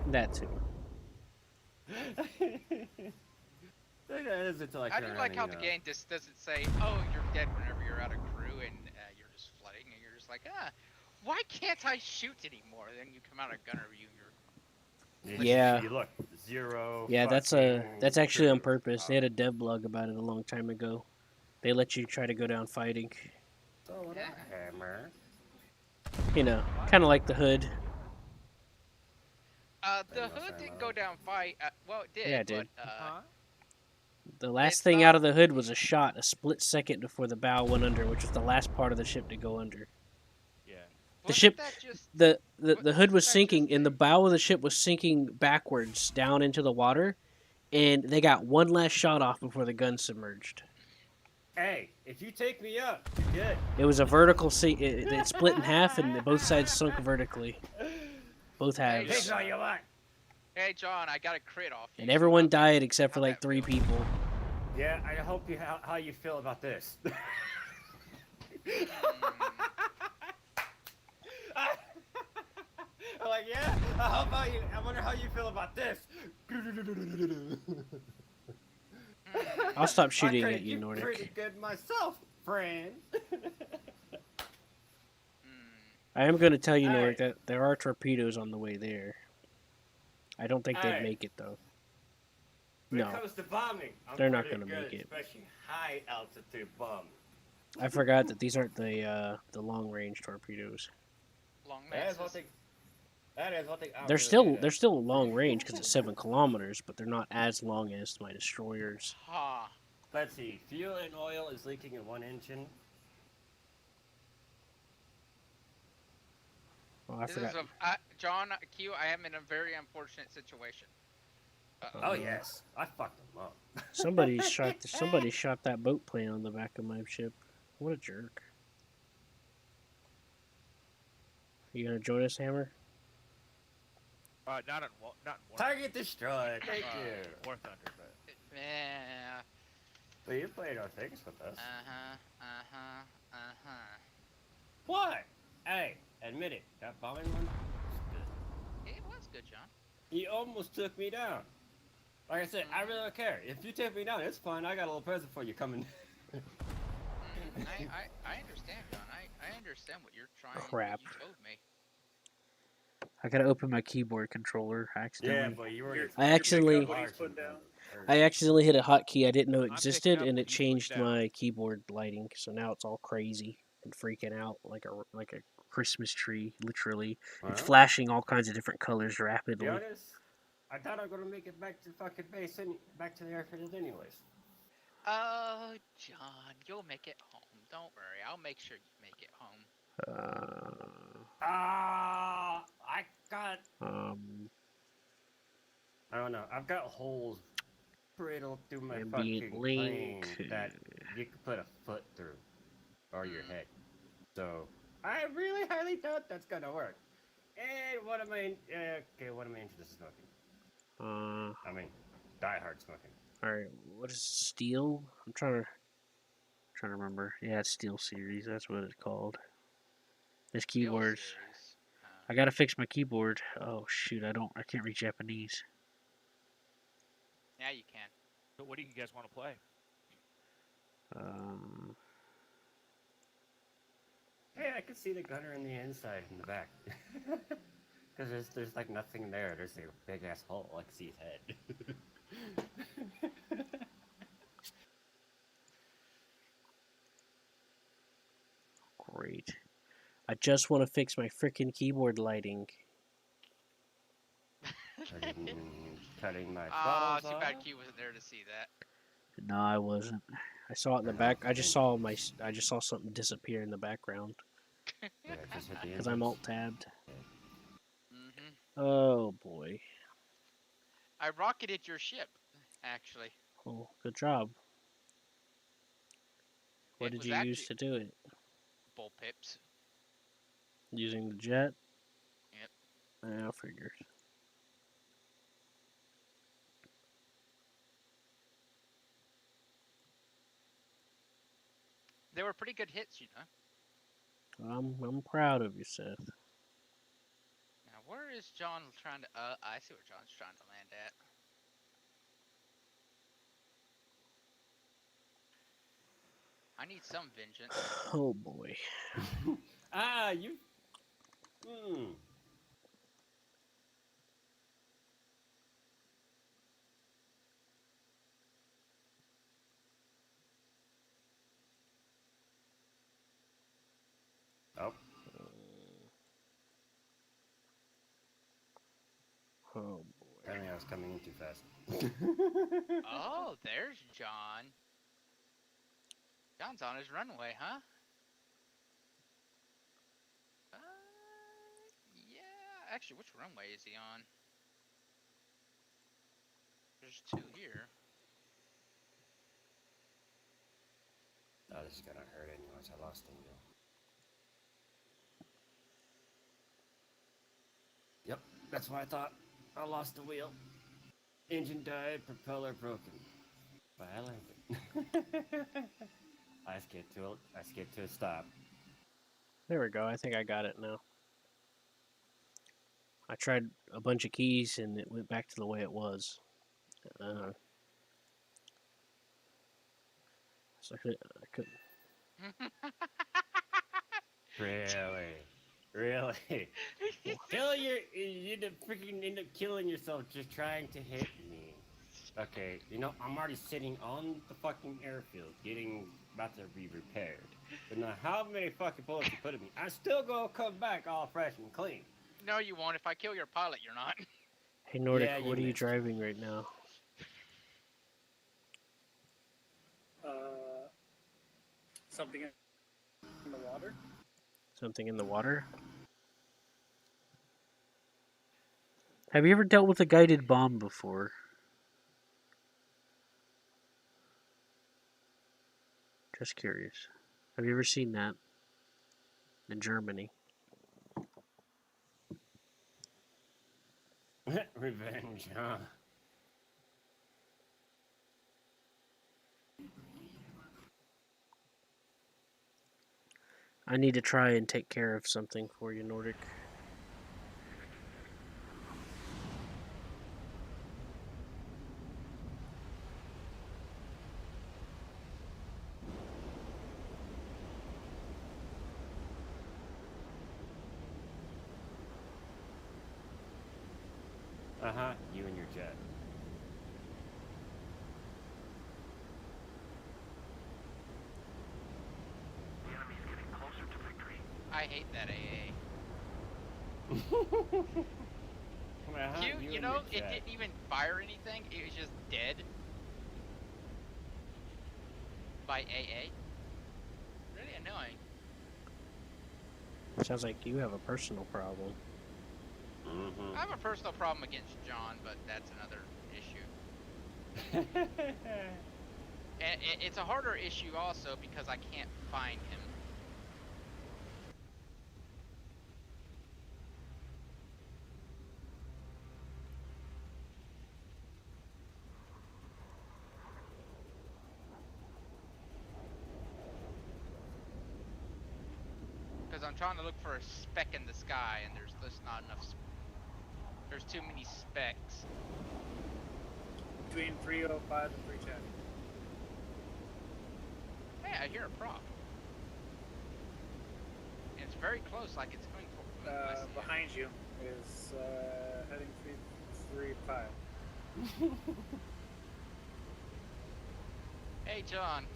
That too. I do like how the game just doesn't say, "Oh, you're dead" whenever you're out of crew and you're just flooding, and you're just like, why can't I shoot anymore? Then you come out of gunner view, and you're Yeah. You look, 0. Yeah, that's fucking actually on crew. purpose. They had a dev blog about it a long time ago. They let you try to go down fighting. So would Yeah. I, Hammer. You know, kind of like the hood. The Thanos hood didn't ammo. go down fight. Well, it did, Yeah, it but did. Huh? The last it's thing not. out of the hood was a shot, a split second before the bow went under, which was the last part of the ship to go under. Yeah. The Wasn't ship, that just? the hood was Wasn't that sinking, just and the a? bow of the ship was sinking backwards down into the water, and they got one last shot off before the gun submerged. Hey, if you take me up, you're good. It was a vertical sink. It split in half, and both sides sunk vertically. Both Hey, halves. Take all you want. Hey, John, I got a crit off you. And everyone How'd that- died except for how'd like that 3 feel? people. Yeah, I hope you how you feel about this. I'm like, yeah. How about you? I wonder how you feel about this. I'll stop I shooting could've at you, did Nordic. pretty good myself, friend. I am going to tell you, Nordic, Alright. that there are torpedoes on the way there. I don't think they'd Alright. make it, though. When No. it comes to bombing, I'm They're not pretty gonna good, make it. especially high altitude bombing. I forgot that these aren't the long range torpedoes. Long That is one lances. thing. That is one thing. I They're really still good they're at. still long range because it's 7 kilometers, but they're not as long as my destroyers. Ha. Let's see. Fuel and oil is leaking in one engine. Oh, I This forgot. is John Q. I am in a very unfortunate situation. Oh yes, I fucked them up. Somebody shot that boat plane on the back of my ship. What a jerk! You gonna join us, Hammer? Not in War Target destroyed. Thank you. War Thunder, but Yeah. Well, you played our things with us. Uh-huh. What? Hey, admit it. That bombing one was good. It was good, John. He almost took me down. Like I said, I really don't care. If you take me down, it's fine. I got a little present for you coming. I understand, John. I understand what you're trying. Crap. What you told me. I gotta open my keyboard controller accidentally. Yeah, but you were. I accidentally- What he's put down. I accidentally hit a hotkey I didn't know picking existed, up and what it you put changed down. my keyboard lighting. So now it's all crazy and freaking out like a Christmas tree, literally. It's Well, flashing all kinds of different colors to be rapidly. honest, I thought I was gonna make it back to fucking base and back to the airfield anyways. Oh, John, you'll make it home. Don't worry. I'll make sure you make it home. I got. I don't know. I've got holes riddled through my Ambient fucking plane link. that you could put a foot through, or your Hmm. head. So I really highly doubt that's gonna work. And what am I? Okay, what am I into smoking? I mean, die hard smoking. all right. What is steel? I'm trying to remember. Yeah, it's Steel Series. That's what it's called. This Steel keyboards. series. I gotta fix my keyboard. Oh shoot! I can't read Japanese. Yeah, you can. So what do you guys want to play? Hey, I can see the gunner in the inside in the back. Because there's like nothing there. There's a big ass hole. I can see his head. Great. I just want to fix my freaking keyboard lighting. Cutting my Ah, bottles too bad off. Q wasn't there to see that. No, I wasn't. I saw it in the back. I just saw something disappear in the background Yeah, just hit the because I'm inputs. alt tabbed. Hmm. Oh boy. I rocketed your ship, actually. Oh, good job. What It did was you use actually to do it? bull pips. Using the jet? Yep. I figured. They were pretty good hits, you know. I'm proud of you, Seth. Now, where is John trying to? I see where John's trying to land at. I need some vengeance. Oh boy. You. Oh boy. Apparently I was coming in too fast. Oh, there's John. John's on his runway, huh? Yeah. Actually, which runway is he on? There's two here. Oh, this is gonna hurt anyways. I lost the wheel. Yep, that's what I thought. I lost the wheel. Engine died, propeller broken. But I landed. I skipped to a stop. There we go. I think I got it now. I tried a bunch of keys and it went back to the way it was. So I couldn't. Really? Really? You freaking end up killing yourself just trying to hit me. Okay, you know, I'm already sitting on the fucking airfield about to be repaired. But now how many fucking bullets you put in me? I still gonna come back all fresh and clean. No, you won't. If I kill your pilot, you're not. Hey Nordic, Yeah, you what are you missed. driving right now? Something in the water. Something in the water? Have you ever dealt with a guided bomb before? Just curious. Have you ever seen that in Germany? Revenge, huh? I need to try and take care of something for you, Nordic. Uh-huh, you and your jet. The enemy's getting closer to victory. I hate that AA. Uh-huh, You and know, your it jet. didn't even fire anything. It was just dead. By AA. Really annoying. Sounds like you have a personal problem. Mm-hmm. I have a personal problem against John, but that's another issue. And it's a harder issue also because I can't find him. Because I'm trying to look for a speck in the sky, and there's just not enough. There's too many specks. Between 305 and 310. Hey, I hear a prop. And it's very close, like it's going for. Behind you is heading 335. Hey, John.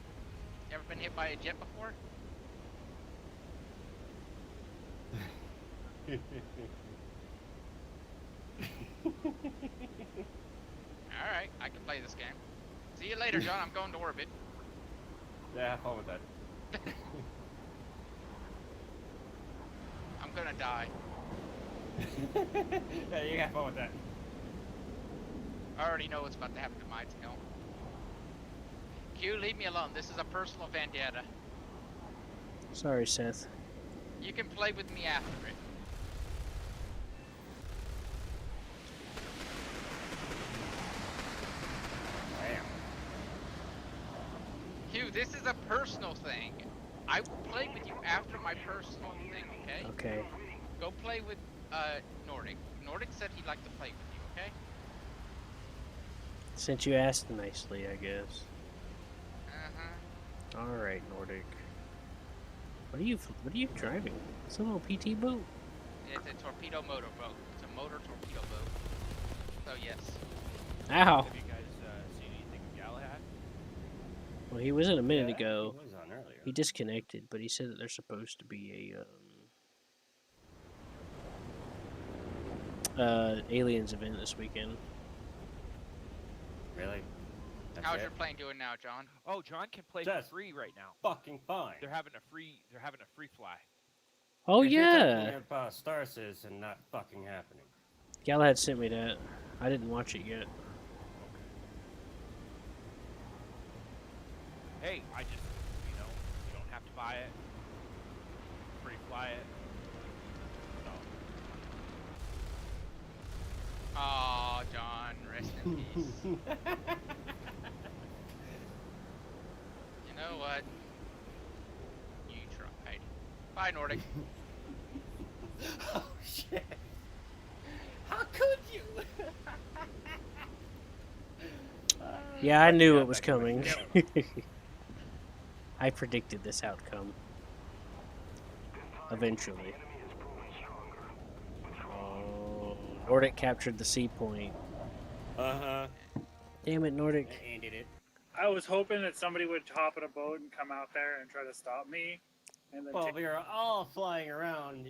You ever been hit by a jet before? Alright, I can play this game. See you later, John. I'm going to orbit. Yeah, have fun with that. I'm gonna die. Yeah, you have fun with that. I already know what's about to happen to my tail. Q, leave me alone. This is a personal vendetta. Sorry, Seth. You can play with me after it. Damn. Q, this is a personal thing. I will play with you after my personal thing, okay? Okay. Go play with Nordic. Nordic said he'd like to play with you, okay? Since you asked nicely, I guess. Uh-huh. All right, Nordic. What are you driving? It's a little PT boat. It's a torpedo motor boat. It's a motor torpedo boat. So yes. Ow. Have you guys seen anything of Galahad? Well, he was in a minute Yeah, ago. he was on earlier. He disconnected, but he said that there's supposed to be Aliens event this weekend. Really? That's How's it? your plane doing now, John? Oh, John can play Just for free right now. fucking fine. They're having a free fly. Oh If you're yeah, talking about Star Citizen not fucking happening. Galahad sent me that. I didn't watch it yet. Hey, I just, you know, you don't have to buy it. Free fly it. So, Oh, John, rest in peace. You know what? You tried. Bye, Nordic. Oh shit! How could you? Yeah, I knew Yeah, it was back in my coming. shell. I predicted this outcome. Eventually. Oh, Nordic captured the sea point. Uh-huh. Damn it, Nordic. That ended it. I was hoping that somebody would hop in a boat and come out there and try to stop me. And then Well, we were all flying around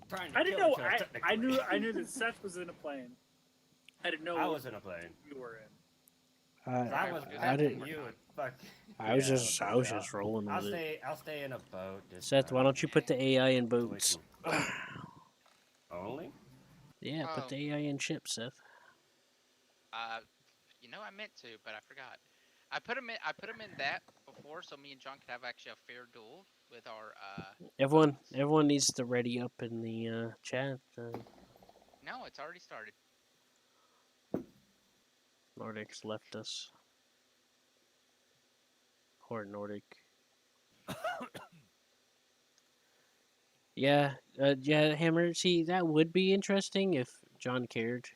trying to I didn't kill know. each other, I technically. knew that Seth was in a plane. I didn't know I what was in a plane. you were in. I was I didn't. you would fuck. I was Yeah, just rolling I'll with it. I'll stay in a boat. This Seth, why time. don't you put the AI in We boats? can- Only? Yeah, put Oh. the AI in ships, Seth. You know I meant to, but I forgot. I put him in that before, so me and John could have actually a fair duel with our Everyone, boats. everyone needs to ready up in the chat. No, it's already started. Nordic's left us. Poor Nordic. Yeah, yeah, Hammer. See, that would be interesting if John cared.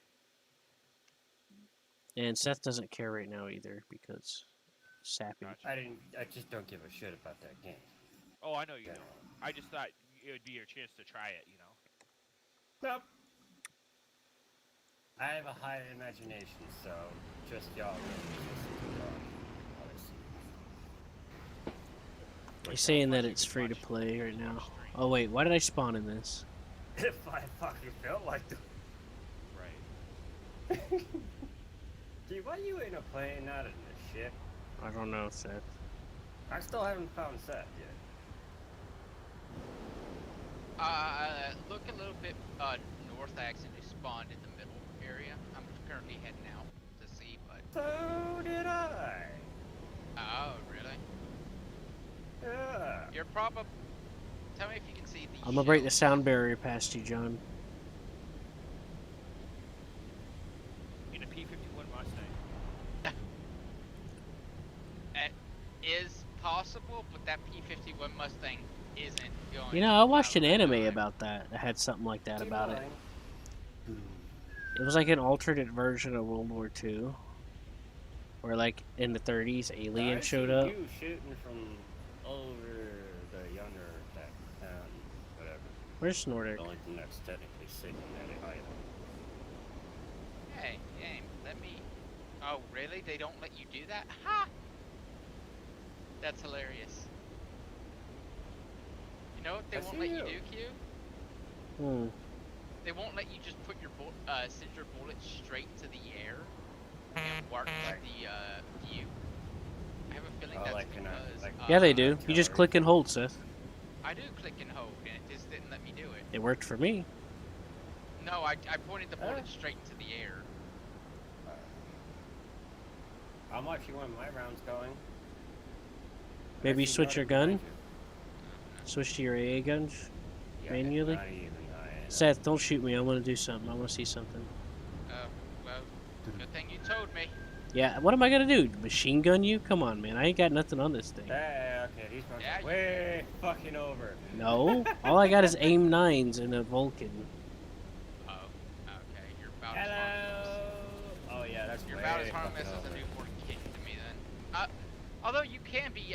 And Seth doesn't care right now either because sappy. gotcha. I just don't give a shit about that game. Oh, I know you Yeah. don't. I just thought it would be your chance to try it, you know. Nope. I have a high imagination, so just y'all really listen to what He's saying that it's free to play right now. Oh wait, why did I spawn in this? If I fucking felt like the. Right. Dude, why are you in a plane, not in a ship? I don't know, Seth. I still haven't found Seth yet. Look a little bit north. I accidentally spawned in the middle area. I'm currently heading out to sea, but. So did I. Oh, really? Yeah. You're probably. Tell me if you can see the. I'm gonna break the shells. sound barrier past you, John. In a P-51 Mustang. It is possible, but that P-51 Mustang isn't going. You know, I watched an out of anime time. about that. That had something like that Keep about it. going. It was like an alternate version of World War II, where like in the 30s, I aliens see showed up. You shooting from over the yonder that whatever. Where's Nordic? The only thing that's technically sitting at it island. Hey, game, let me. Oh, really? They don't let you do that? Ha! That's hilarious. You know what they I won't see let you you. do, Q? Hmm. They won't let you just put your send your bullet straight to the air and mark the view. I have a feeling Oh, that's like in a- because. like- Yeah, they do. You just artillery. click and hold, Seth. I do click and hold, and it just didn't let me do it. It worked for me. No, I pointed the bullet straight into the air. How much you want my rounds going? Maybe I see switch your Nordic gun. behind Switch to your AA guns. you. Yeah, Manually? not even, Seth, don't shoot me. I want to do something. I want to see something. Well, good thing you told me. Yeah, what am I gonna do? Machine gun you? Come on, man. I ain't got nothing on this thing. Yeah, okay, these ones Yeah, are you- way fucking over. No, all I got is aim 9s and a Vulcan. Oh, okay, you're about as harmless. Hello. Oh yeah, that's You're way about as harmless fucking as a over. newborn kitten to me then. Although you can be,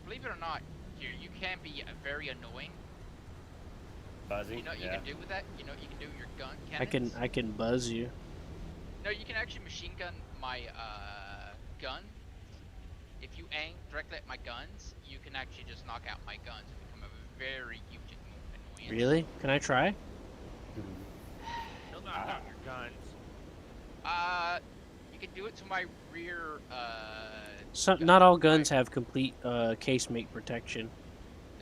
believe it or not, you can be very annoying. Buzzing. You know what you yeah. can do with that? You know what you can do with your gun I can buzz you. No, you can actually machine gun my gun. If you aim directly at my guns, you can actually just knock out my guns and become a very huge annoyance. Really? Can I try? He'll knock Your guns. You can do it to my rear. Not all my- guns have complete casemate protection.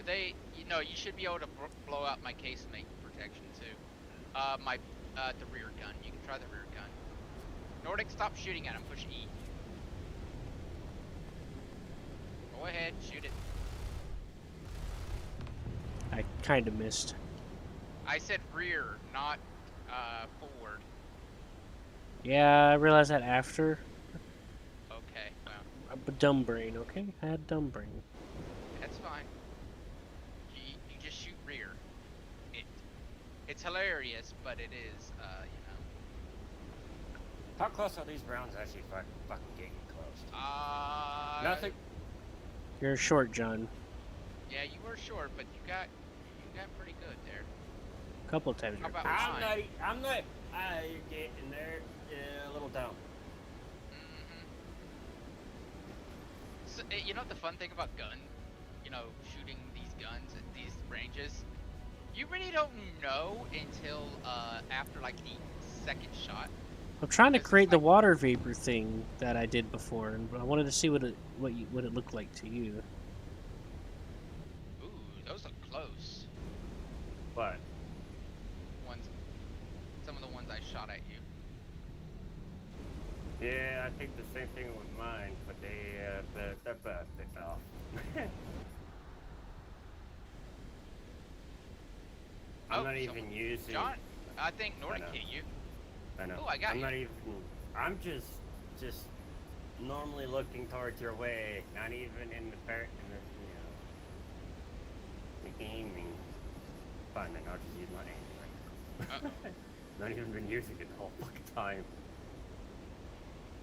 you should be able to blow out my casemate protection too. The rear gun. You can try the rear gun. Nordic, stop shooting at him. Push E. Go ahead, shoot it. I kind of missed. I said rear, not forward. Yeah, I realized that after. Okay, well, A dumb brain, okay? I had dumb brain. that's fine. You just shoot rear. It's hilarious, but it is, How close are these rounds actually fucking getting close? Nothing. You're short, John. Yeah, you were short, but you got pretty good there. A couple of times. How about I'm mine? not. You're getting there a little down. So, you know the fun thing about shooting these guns at these ranges? You really don't know until after like the second shot. I'm trying to Because it's create the like- water vapor thing that I did before, and I wanted to see what it looked like to you. Ooh, those look close. But Some of the ones I shot at you. yeah, I think the same thing with mine, but they're bad. They fell. I'm not even using. John, I think Nordic hit you. I know. Oh, I got I'm you. not even. I'm just normally looking towards your way, not even in the the aiming. Fine, then I'll just use my aim. Not even been using it the whole fucking time.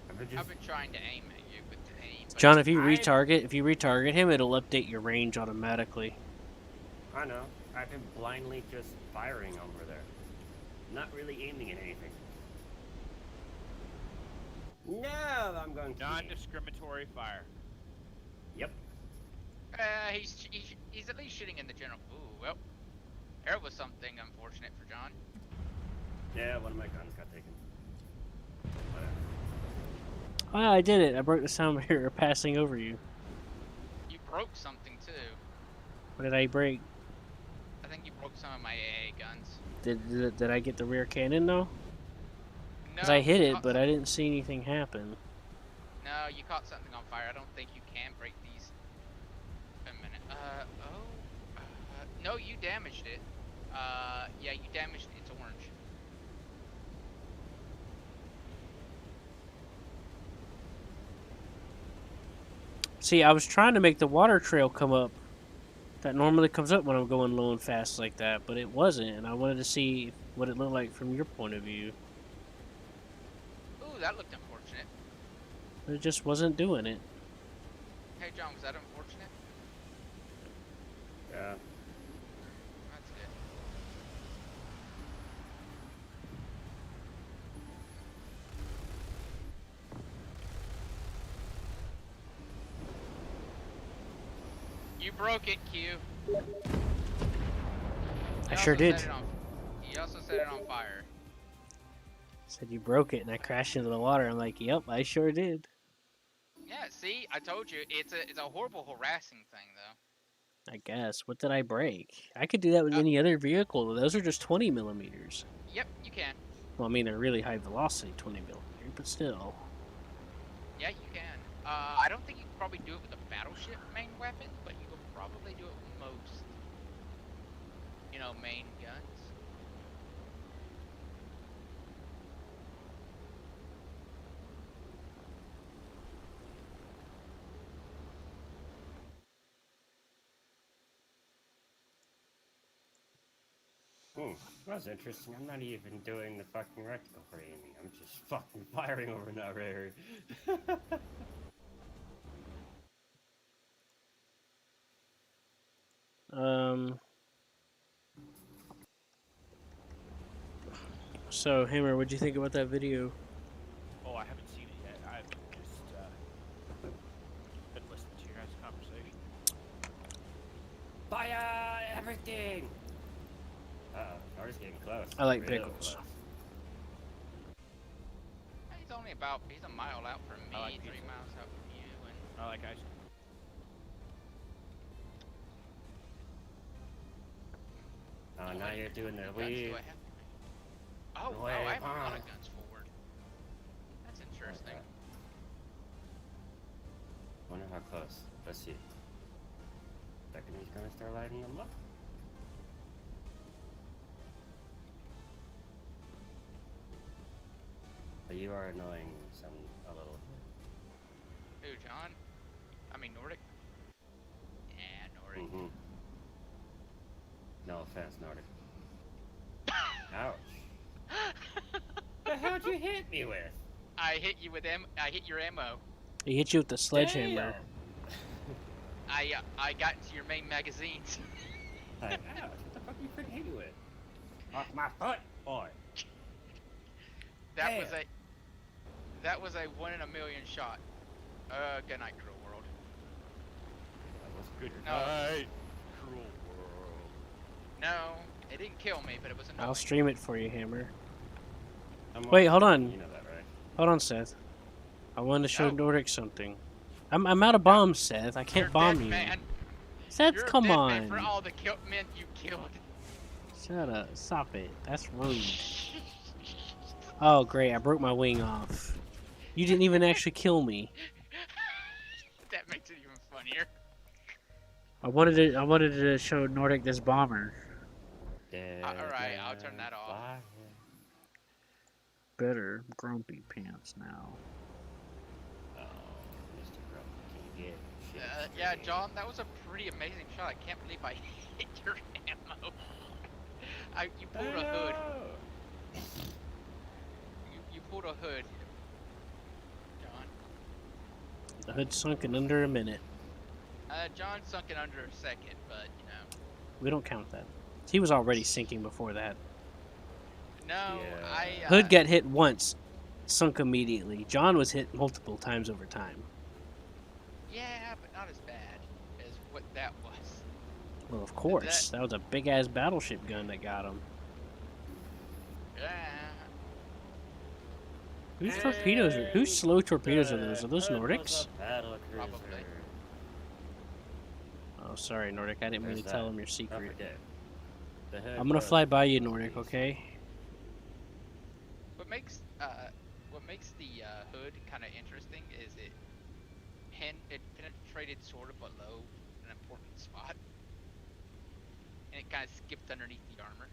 I've been trying to aim at you with the aim. but John, if you retarget him, it'll update your range automatically. I know. I've been blindly just firing over there, not really aiming at anything. Now I'm going to. Non-discriminatory fire. Yep. He's at least shooting in the general. Ooh, well, there was something unfortunate for John. Yeah, one of my guns got taken. Whatever. Ah, I did it. I broke the sound barrier passing over you. You broke something too. What did I break? I think you broke some of my AA guns. Did I get the rear cannon though? No. Because I hit you it, caught but I didn't see anything happen. No, you caught something on fire. I don't think you can break these. A minute. No, you damaged it. Yeah, you damaged it. It's orange. See, I was trying to make the water trail come up. That normally comes up when I'm going low and fast like that, but it wasn't, and I wanted to see what it looked like from your point of view. Ooh, that looked unfortunate. But it just wasn't doing it. Hey, John, was that unfortunate? Yeah. That's good. You broke it, Q. I sure did. You also set it on fire. Said you broke it, and I crashed into the water. I'm like, yep, I sure did. Yeah, see, I told you, it's a horrible harassing thing, though. I guess. What did I break? I could do that with any other vehicle. Those are just 20 millimeters. Yep, you can. Well, I mean, they're really high velocity 20 millimeter, but still. Yeah, you can. I don't think you can probably do it with a battleship main weapon, but you can probably do it with most, main guns. That's interesting. I'm not even doing the fucking reticle for aiming. I'm just fucking firing over that area. So, Hammer, what'd you think about that video? Oh, I haven't seen it yet. I've just been listening to your guys' conversation. Fire everything! Uh-oh, we're just getting close. I like Real pickles. close. he's a mile out from me, I like 3 pizza. miles out from you, and I like ice. Oh, now you're doing the how many guns weave. do I have? Oh, Wait, I have a lot huh? of guns forward. That's interesting. Okay. Wonder how close. Let's see. Second he's gonna start lighting them up. But you are annoying a little. Who, John? I mean Nordic. Yeah, Nordic. Mm-hmm. No offense, Nordic. Ouch. The hell'd you hit me with? I hit you with I hit your ammo. He hit you with the sledgehammer. I got into your main magazines. Like, ouch, what the fuck are you freaking hitting with? Off my foot, boy. That Damn. that was a 1 in a million shot. Good night, cruel world. That was good. No. Night, cruel world. No, it didn't kill me, but it was annoying. I'll stream it for you, Hammer. I'm Wait, hold off. on. You know that, right? Hold on, Seth. I wanted to show No. Nordic something. I'm out of bombs, Seth. I can't You're bomb dead, you. man. Seth, You're come dead, on. man, for all the men you killed. Shut up. Stop it. That's rude. Oh, great. I broke my wing off. You didn't even actually kill me. That makes it even funnier. I wanted to show Nordic this bomber. Alright, I'll turn that off. Better grumpy pants now. Oh, Mr. Grumpy, can you get shit Yeah, straight? John, that was a pretty amazing shot. I can't believe I hit your ammo. You pulled a hood. You pulled a hood. John. The hood sunk in under a minute. John sunk in under a second, but, you know. We don't count that. He was already sinking before that. No, Yeah. Hood got hit once, sunk immediately. John was hit multiple times over time. Yeah, but not as bad as what that was. Well, of course. That was a big-ass battleship gun that got him. Yeah. Whose torpedoes are... Whose slow torpedoes are those? Are those Nordics? Probably. Oh, sorry, Nordic. I didn't mean to There's tell that. him your Don't secret. forget. The hood I'm gonna was fly by you, one of Nordic, these. okay? What makes the hood kind of interesting is it penetrated sort of below an important spot, and it kind of skipped underneath the armor.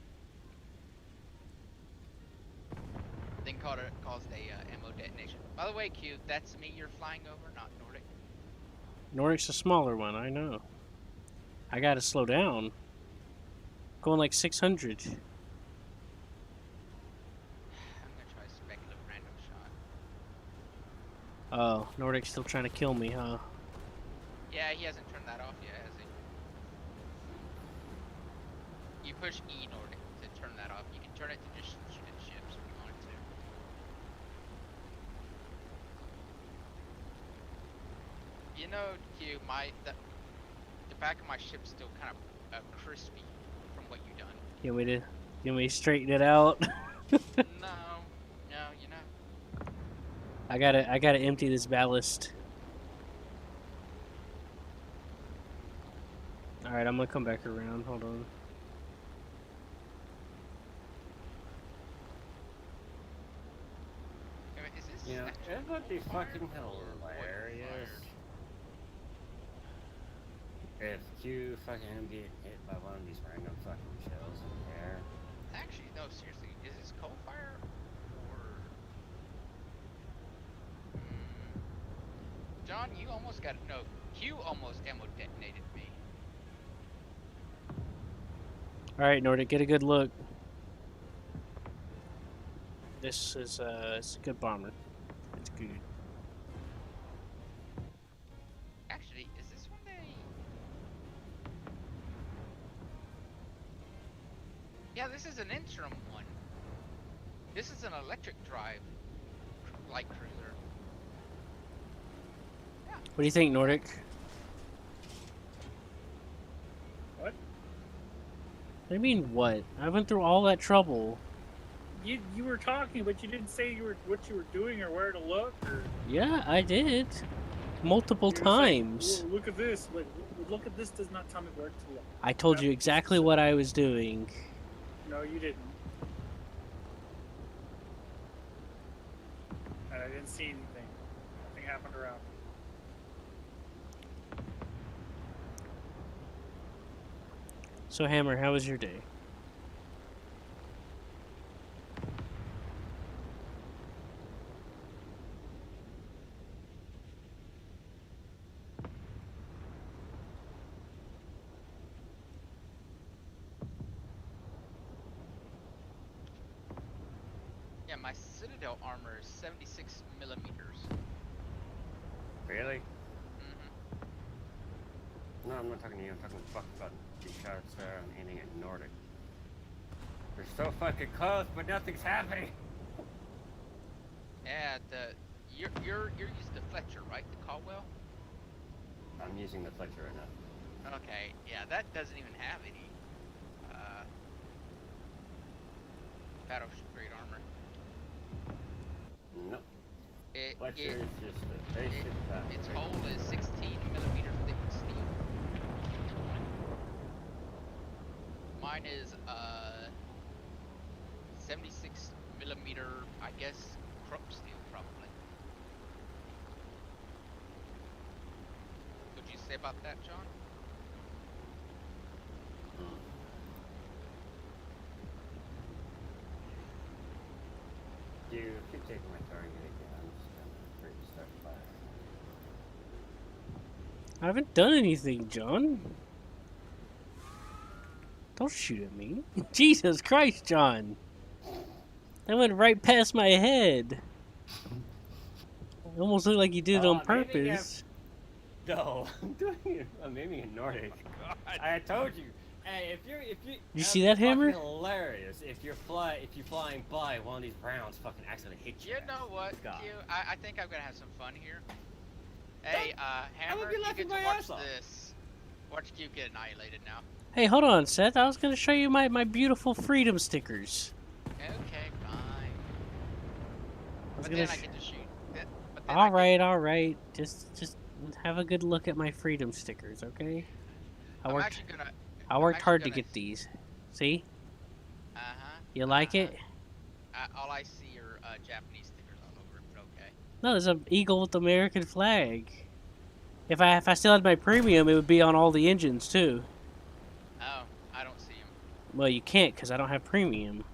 Then caused a ammo detonation. By the way, Q, that's me you're flying over, not Nordic. Nordic's a smaller one, I know. I gotta slow down. Going like 600. I'm gonna try a speculative random shot. Oh, Nordic's still trying to kill me, huh? Yeah, he hasn't turned that off yet, has he? You push E, Nordic, to turn that off. You can turn it to just shoot at ships if you wanted to. You know, Q, the back of my ship's still kind of crispy from what you've done. You want me to straighten it out? No, you know. I gotta empty this ballast. Alright, I'm gonna come back around. Hold on. I mean, is this You know, actually it would be fire fucking or oil hilarious fired? if Q fucking get hit by one of these random fucking shells in the air. Actually, no, seriously, is this coal fire or? John, you almost got no. Q almost ammo detonated me. Alright, Nordic, get a good look. This is it's a good bomber. It's good. Actually, is this one they? Yeah, this is an interim one. This is an electric drive light cruiser. What do you think, Nordic? What? I mean, what? I went through all that trouble. You were talking, but you didn't say what you were doing or where to look. Or Yeah, I did. Multiple you were saying, times. "Whoa, look at this. Like, look at this. Does not tell me where to look. I told Have you to be exactly specific. what I was doing. No, you didn't. And I didn't see anything. Nothing happened around me. So, Hammer, how was your day? Yeah, my Citadel armor is 76 millimeters. Really? Mm-hmm. No, I'm not talking to you. I'm talking fuck about these shots I'm aiming at Nordic. They're so fucking close, but nothing's happening. Yeah, you're using the Fletcher, right? The Caldwell? I'm using the Fletcher right now. Okay, yeah, that doesn't even have any battle grade armor. Nope. Fletcher It, is just a basic its hull is 16 millimeter thick steel. Mine is 76 millimeter, I guess, Krupp steel probably. What'd you say about that, John? You keep taking my target again. I'm just gonna start firing. I haven't done anything, John. Don't shoot at me. Jesus Christ, John. That went right past my head. It almost looked like you did it on purpose. No, I'm doing it. I'm aiming at Nordic. Oh my God. I told you. Hey, if you You see that, Hammer? Hilarious. If you're flying by, one of these rounds fucking accidentally hit you. You know what, God. Q? I think I'm gonna have some fun here. Hey, Hammer, be you laughing get to my watch ass off. this. Watch Q get annihilated now. Hey, hold on, Seth. I was going to show you my beautiful freedom stickers. Okay, fine. I was But gonna then I get to shoot. But then all right. Just have a good look at my freedom stickers, okay? I worked hard to get these. See? You like it? All I see are Japanese stickers all over it, but okay. No, there's an eagle with the American flag. If I still had my premium, it would be on all the engines too. Oh, I don't see them. Well, you can't because I don't have premium.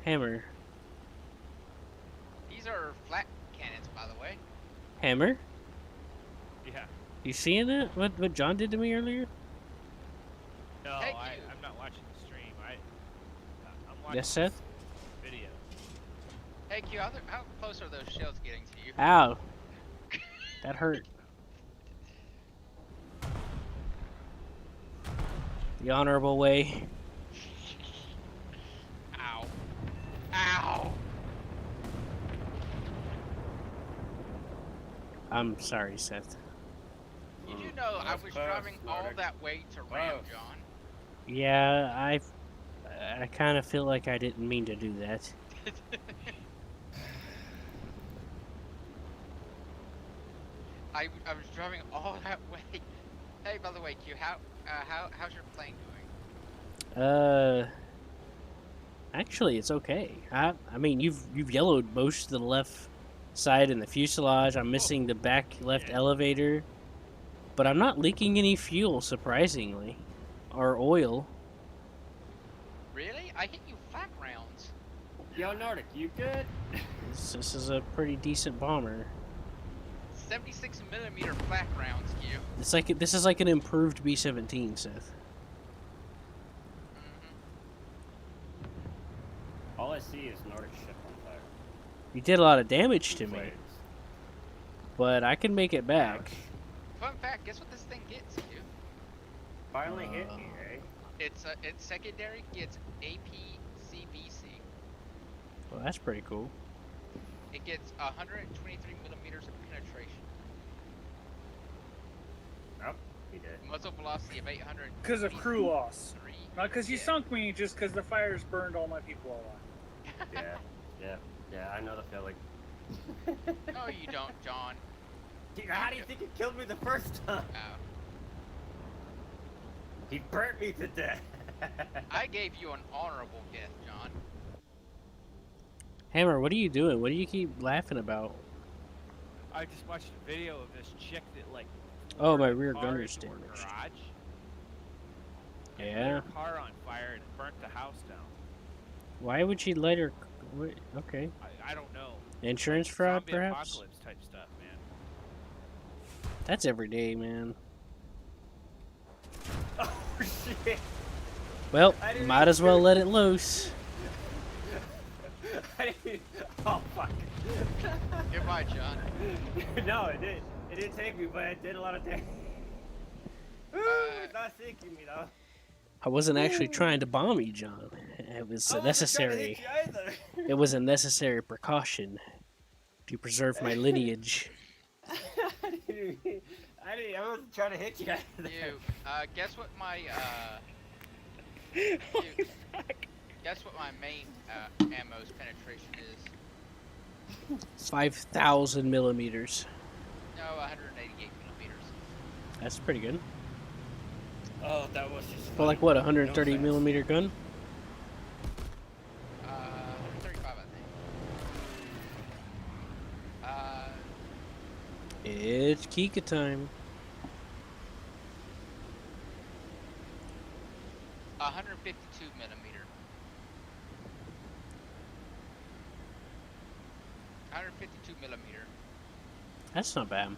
Hammer. These are flat cannons, by the way. Hammer? Yeah. You seeing it? What John did to me earlier? No, Thank I'm you. not watching the stream. I'm watching Yes, Seth? this video. Hey, Q, how close are those shells getting to you? Ow. That hurt. The honorable way. Ow. Ow! I'm sorry, Seth. You do know I was driving all that way to ram, John. Yeah, I kind of feel like I didn't mean to do that. I was driving all that way. Hey, by the way, Q, how's your plane doing? Actually, it's okay. I mean, you've yellowed most of the left side in the fuselage. I'm missing the back left elevator, but I'm not leaking any fuel, surprisingly, or oil. Really? I hit you flak rounds. Yo, Nordic, you good? This is a pretty decent bomber. 76 millimeter flak rounds, Q. This is like an improved B-17, Seth. All I see is Nordic ship on fire. You did a lot of damage to me, Flames. but I can make it back. Fun fact, guess what this thing gets, Q? Finally hit me, eh? It's secondary gets APCBC. Well, that's pretty cool. It gets 123 millimeters of penetration. Oh, he did. Muzzle velocity of 800. Because of crew loss. Not because you Yeah. sunk me, just because the fires burned all my people alive. Yeah, I know the feeling. No, you don't, John. Dude, how do you think it killed me the first time? Oh. He burnt me to death. I gave you an honorable death, John. Hammer, what are you doing? What do you keep laughing about? I just watched a video of this chick that like. Oh, my poured rear car gunner's into her damaged. garage and lit Yeah. her car on fire and burnt the house down. Why would she let her? Wait, okay. I don't know. Insurance Like, fraud, zombie perhaps? apocalypse type stuff, man. That's every day, man. Oh shit! Well, I didn't might even as well do it. let it loose. I didn't. Oh fuck! Goodbye, John. No, it did. It didn't take me, but it did a lot of damage. It's not sinking me though. I wasn't actually trying to bomb you, John. It was I a wasn't trying to necessary. hit you either. It was a necessary precaution to preserve my lineage. I wasn't trying to hit you either. You, guess what my, Holy fuck. guess what my main, ammo's penetration is? 5,000 millimeters. No, 188 millimeters. That's pretty good. Oh, that was just. For like what, No 130 offense. millimeter gun? 135, I think. It's Kika time. 152 millimeter. 152 millimeter That's not bad.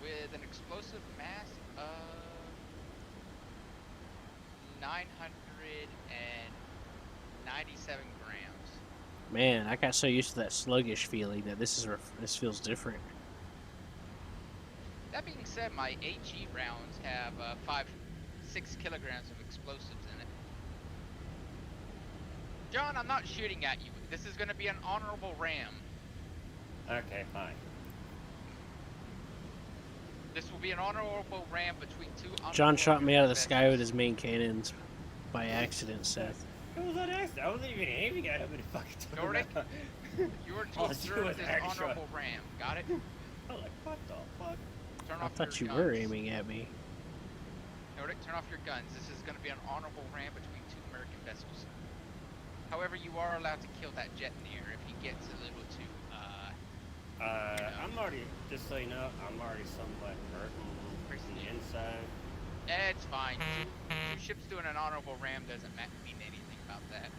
with an explosive mass of 997 grams. Man, I got so used to that sluggish feeling that this feels different. That being said, my HE rounds have 6 kilograms of explosives in it. John, I'm not shooting at you. This is going to be an honorable ram. Okay, fine. This will be an honorable ram between two. John honorable shot me out of the vessels. sky with his main cannons by accident, Seth. It was on accident. I wasn't even aiming at him and it fucking took him Nordic? out. You were All to I do serve was this extra. honorable ram. Got it? I'm like, what the fuck? Turn I off thought you your were guns. aiming at me. Nordic, turn off your guns. This is going to be an honorable ram between two American vessels. However, you are allowed to kill that jetineer if he gets a little too, I'm already, just so you know, I'm already somewhat hurt on the inside. It's fine. Two ships doing an honorable ram doesn't mean anything about that.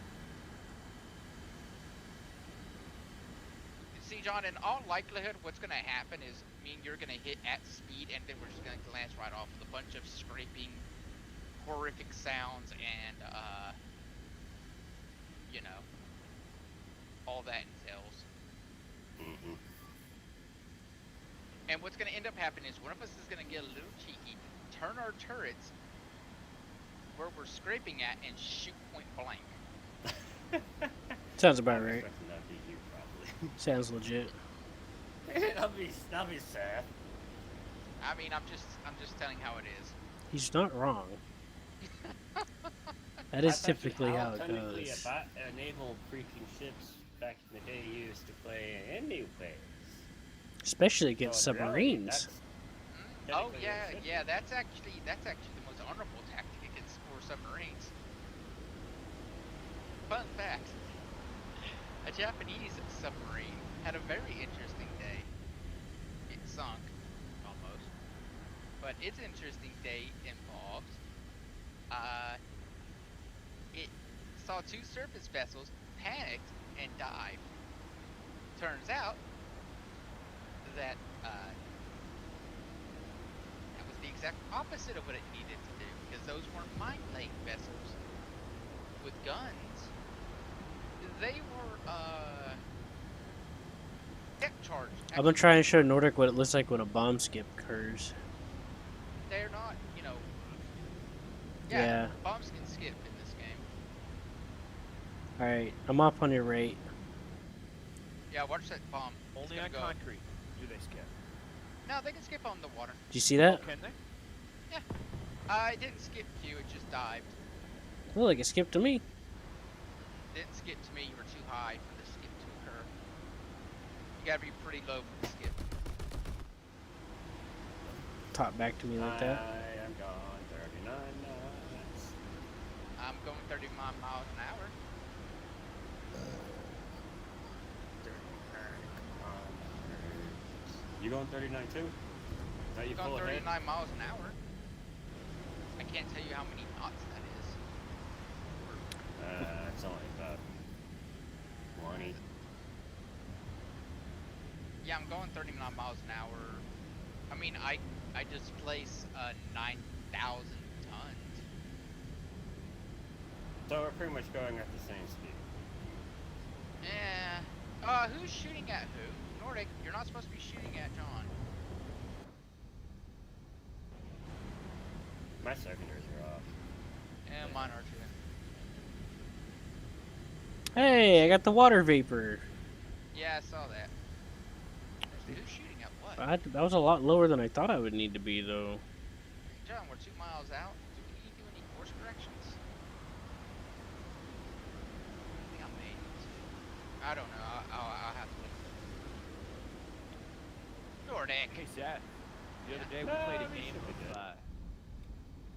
You see, John, in all likelihood, what's going to happen is me and you're going to hit at speed, and then we're just going to glance right off with a bunch of scraping, horrific sounds, and, you know, all that entails. Mm-hmm. And what's going to end up happening is one of us is going to get a little cheeky, turn our turrets where we're scraping at, and shoot point blank. Sounds about right. Expecting that to be you, probably. Sounds legit. That'll be sad. I mean, I'm just telling how it is. He's not wrong. That is typically how it Technically, goes. about naval freaking ships back in the day used to play anyways. Especially against So in reality, submarines. that's Oh technically yeah, what it yeah. That's actually the most honorable tactic against for submarines. Fun fact: a Japanese submarine had a very interesting day. It sunk, almost, but its interesting day involved it saw two surface vessels, panicked, and dived. Turns out that that was the exact opposite of what it needed to do, because those weren't mine-laying vessels with guns. They were depth charged. I'm gonna try and show Nordic what it looks like when a bomb skip occurs. They're not, you know. Yeah. Bombs can skip in this game. Alright, I'm up on your right. Yeah, watch that bomb. It's Only gonna on go. concrete do they skip. No, they can skip on the water. Do you see that? Oh, can they? It didn't skip you, it just dived. Oh, like it skipped to me. Didn't skip to me, you were too high for the skip to occur. You gotta be pretty low for the skip. Top back to me like that. I am gone 39 knots. I'm going 39 miles an hour. 39. You going 39 too? Are you I'm full going ahead? 39 miles an hour. I can't tell you how many knots that is. It's only about 20. Yeah, I'm going 39 miles an hour. I mean, I displace 9,000 tons. So we're pretty much going at the same speed. Yeah. Who's shooting at who? Nordic, you're not supposed to be shooting at John. My secondaries are off. And mine are too. Hey, I got the water vapor. Yeah, I saw that. Who's shooting at what? That was a lot lower than I thought I would need to be, though. John, we're 2 miles out. Do we need to do any course corrections? I think I made it. I don't know. I'll have to look. Nordic. Hey, Seth. The other day we No, played a we game should be with good.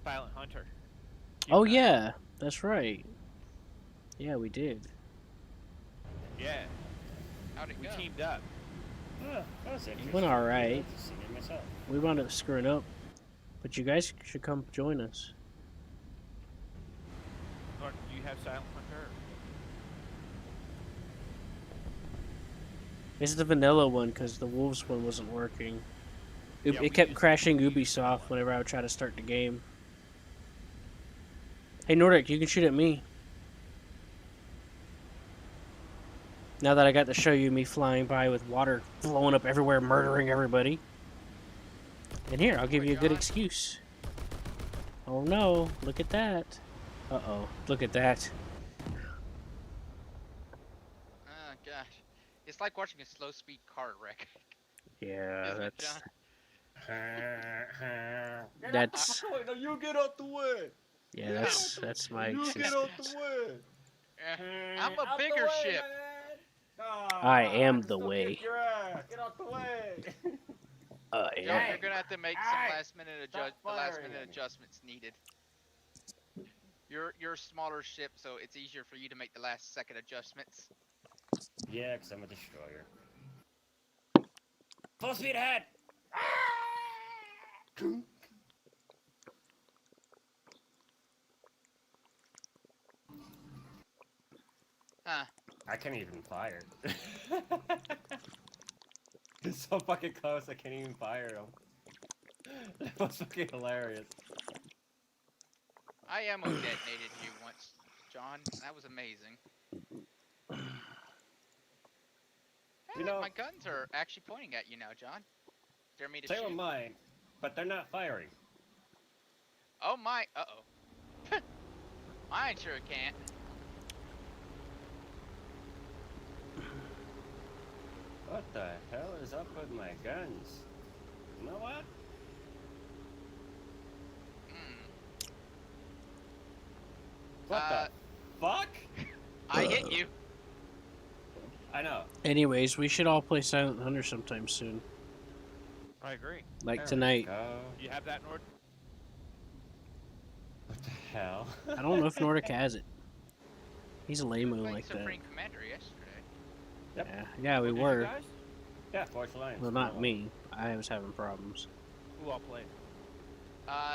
Silent Hunter. Oh, yeah. That's right. Yeah, we did. Yeah. How'd it We go? teamed up. Oh, that was interesting. went all right. I'd just seen it myself. We wound up screwing up. But you guys should come join us. Or do you have Silent Hunter? This is the vanilla one because the Wolves one wasn't working. Yeah, we It kept used crashing the Ubisoft whenever I would try to start the game. Hey Nordic, you can shoot at me. Now that I got to show you me flying by with water blowing up everywhere, murdering everybody. And here, I'll give you a good excuse. Oh no, look at that. Uh-oh, look at that. Oh, gosh. It's like watching a slow speed car wreck. Yeah, Isn't it, that's... John? That's... No, you get out the way. Yeah, that's my You get existence. out the way. I'm a Out the bigger way, ship. man. I am can the still way. kick your ass. Get out the way. John, Yeah. you're gonna have to make some last minute adjustments needed. You're a smaller ship, so it's easier for you to make the last second adjustments. Yeah, because I'm a destroyer. Full speed ahead. Huh. I can't even fire. It's so fucking close, I can't even fire him. That was fucking hilarious. I ammo detonated you once, John. That was amazing. Hey, You know- my guns are actually pointing at you now, John. Dare me to Same shoot? with mine, but they're not firing. Oh my! Uh-oh. Mine sure can't. What the hell is up with my guns? You know what? Hmm. What the fuck? I hit you. I know. Anyways, we should all play Silent Hunter sometime soon. I agree. Like There we tonight. go. Do you have that, Nord? What the hell? I don't know if Nordic has it. He's a lame-o Playing like that. Supreme Commander yesterday. Yep. Yeah, we Did you were. guys? Yeah, Forge Alliance. Well, not me. I was having problems. Who all played?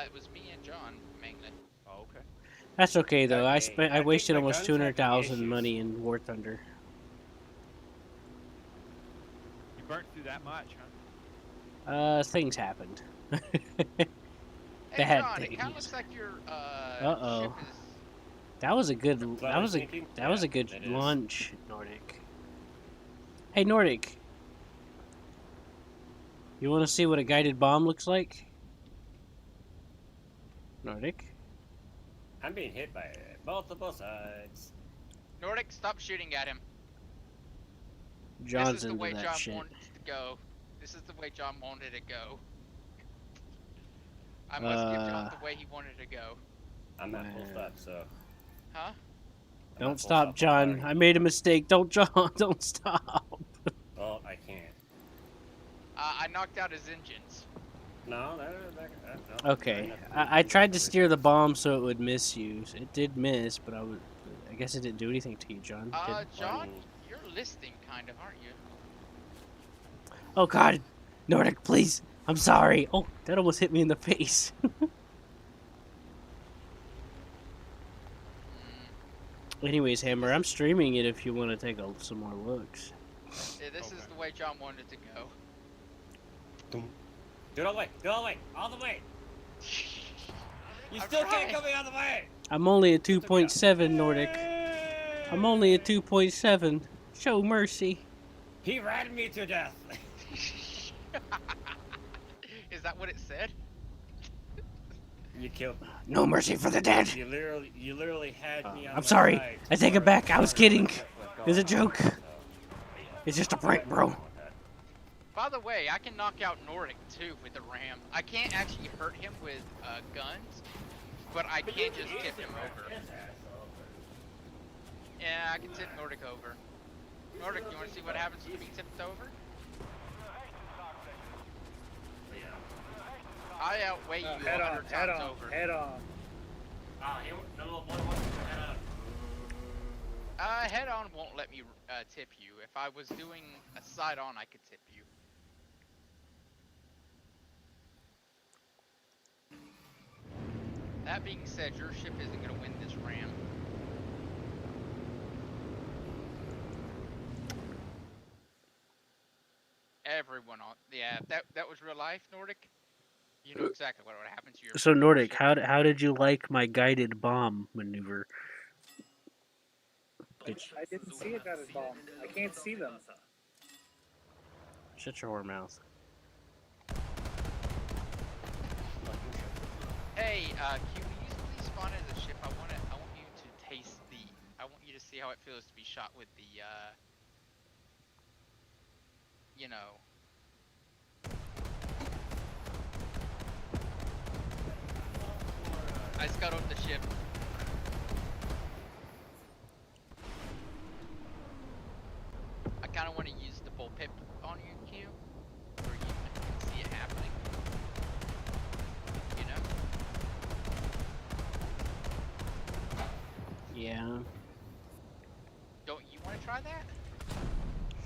It was me and John mainly. Oh, okay. That's okay though. I Okay, I think wasted my almost guns have 200,000 issues. money in War Thunder. You burnt through that much, huh? Things happened. Hey, Bad John, it kind of things. looks like your Uh-oh. ship is. That was a good. Cloud That was a. sinking? That was a Yeah, good it is. launch, Nordic. Hey, Nordic. You want to see what a guided bomb looks like? Nordic. I'm being hit by multiple sides. Nordic, stop shooting at him. John's This is the into way that John shit. wanted it to go. This is the way John wanted it to go. I must give John the way he wanted to go. I'm at full Wow. stop, so. Huh? I'm Don't at full stop, stop, John. sorry. I made a mistake. Don't, John. Don't stop. Well, I can't. I knocked out his engines. No, no. Okay. I tried to steer the bomb so it would miss you. It did miss, but I guess it didn't do anything to you, John. Did it? John, you're listing kind of, aren't you? Oh God, Nordic, please. I'm sorry. Oh, that almost hit me in the face. Anyways, Hammer, I'm streaming it if you want to take some more looks. Yeah, this is the way John wanted to go. Do it all the way. Do it all the way. All the way. You I'm still can't trying. come the other way. I'm only a 2.7, Nordic. I'm only a 2.7. Show mercy. He ran me to death. Is that what it said? You killed me. No mercy for the dead. You literally had me on I'm my sorry. side I take it before back. I was started. kidding. It's a joke. It's just a prank, bro. By the way, I can knock out Nordic too with the ram. I can't actually hurt him with guns, but I can just tip him over. Yeah, I can tip Nordic over. Nordic, you want to see what happens when he tipped over? I outweigh you 100 times over. Head on. Head on won't let me tip you. If I was doing a side on, I could tip you. That being said, your ship isn't gonna win this ram. Everyone on, yeah, if that was real life, Nordic. You know exactly what would happen to your. So Nordic, how did you like my guided bomb maneuver? I didn't see a guided bomb. I can't see them. Shut your whore mouth. Hey, Q, will you please spawn as a ship? I want you to taste the. I want you to see how it feels to be shot with the. You know. I scuttled the ship. I kind of want to use the bullpip on you, Q, where you can see it happening. You know? Yeah. Don't you want to try that?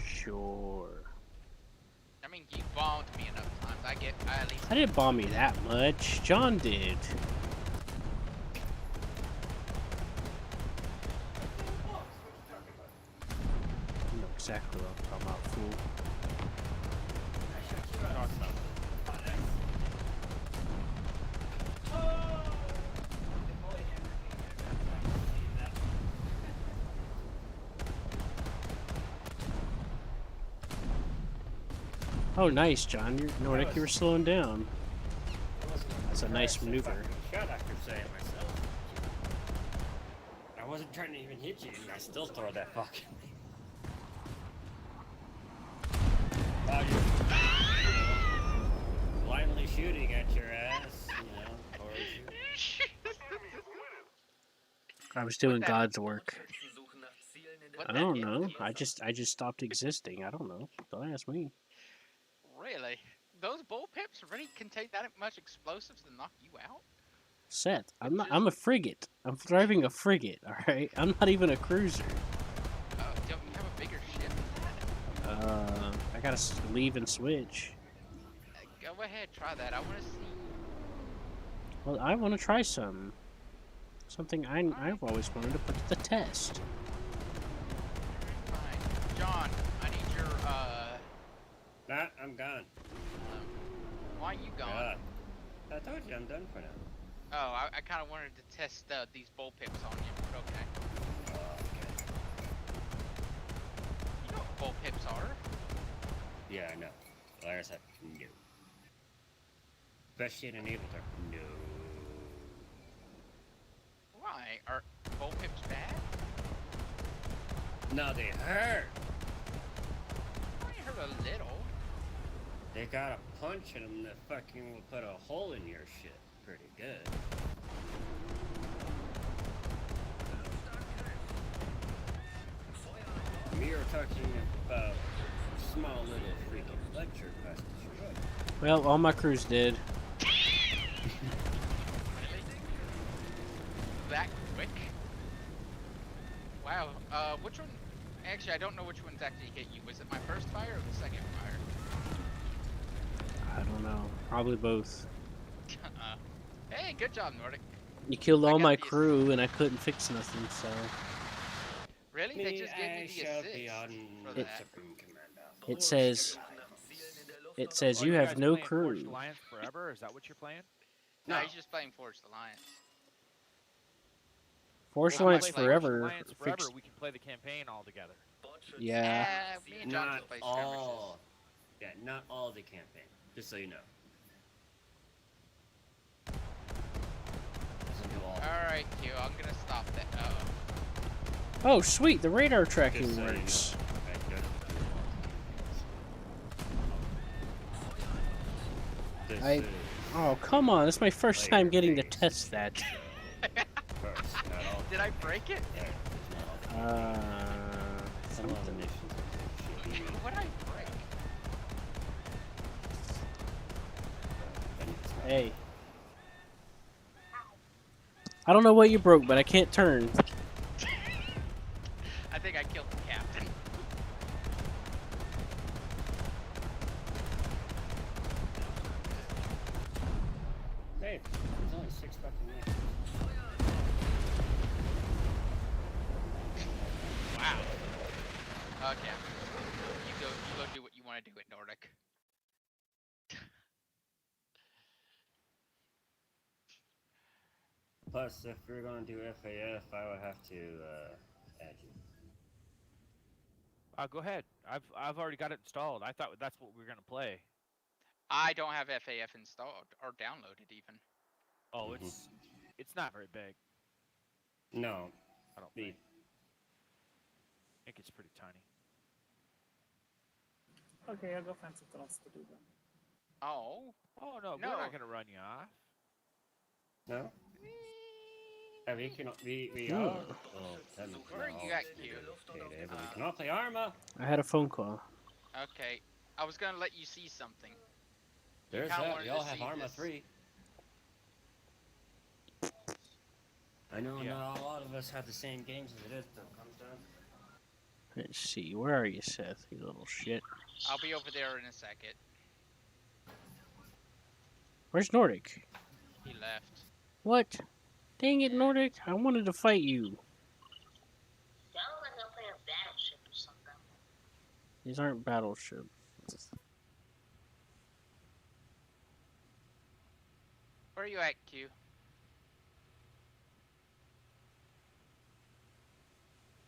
Sure. I mean, you bombed me enough times. I at least. I didn't bomb you that much. John did. You know exactly what I'm talking about, fool. Oh, nice, John. You're Nordic. You were slowing down. That's a nice maneuver. Shot after saying myself. I wasn't trying to even hit you, and I still throw that fucking thing. Oh, you're blindly shooting at your ass, you know, or I was doing that- God's work. I don't know. I just stopped existing. I don't know. Don't ask me. Really? Those bullpips really contain that much explosives to knock you out? Seth, I'm a frigate. I'm driving a frigate, alright? I'm not even a cruiser. Don't you have a bigger ship than that? I gotta leave and switch. Go ahead, try that. I want to see. Well, I want to try some. Something I've always wanted to put to the test. Fine. John, I need your, Nah, I'm gone. why you gone? I told you I'm done for now. Oh, I kind of wanted to test these bullpips on you, but okay. You know what bullpips are? Yeah, I know. Like I said, no. Especially in an evil turn. No. Why? Are bullpips bad? No, they hurt. I heard a little. They got a punch in them that fucking will put a hole in your shit. pretty good. We are talking about small little freaking lecture classes. Well, all my crew's dead. That quick? Wow. Which one? Actually, I don't know which ones actually hit you. Was it my first fire or the second fire? I don't know. Probably both. Hey, good job, Nordic. You killed I all got my the crew, and I couldn't fix nothing. So Really? They just gave me the shall be assist on for the that. Supreme Commander. it says Oh, you you have guys no playing Forged crew. Alliance forever? Is that what you're playing? No, No. he's just playing Forged Alliance. Force Well, Alliance play Forged forever. Alliance forever. Fixed. We can play the campaign all together. Yeah. Me and John Not just play all. Yeah, not all the campaign. Just so you know. Doesn't do all. Alright, Q, I'm gonna stop that. Oh, sweet. The radar Just tracking so you know. works. Right, doesn't do all the campaigns. This is Oh, come on. It's my first time getting to player-based, test that. so first, not all. Did I break it? Yeah, it's not all. Some of the Something. missions are shitty. What'd I break? Then it's not. Hey. I don't know what you broke, but I can't turn. I think I killed the captain. Hey, there's only 6 fucking missions. Wow. Okay. You go do what you want to do at Nordic. Plus, if we're gonna do FAF, I would have to add you. Go ahead. I've already got it installed. I thought that's what we were gonna play. I don't have FAF installed or downloaded even. Oh, Mhm. it's not very big. No, I don't the think. I think it's pretty tiny. Okay, I'll go find something else to do then. Oh. Oh no, No. we're not gonna run you off. no. We can we Hmm. are. Well, technically Where are not you all at, do Q? data, but we can all play Arma. I had a phone call. Okay. I was gonna let you see something. There's kinda that. wanted We to all have see Arma this. 3. I know Yeah. not a lot of us have the same games as it is, though. Comes down. Let's see. Where are you, Seth? You little shit. I'll be over there in a second. Where's Nordic? He left. What? Dang it, Nordic. I wanted to fight you. Sounds like I'm playing Battleship or something. These aren't battleships. Where are you at, Q?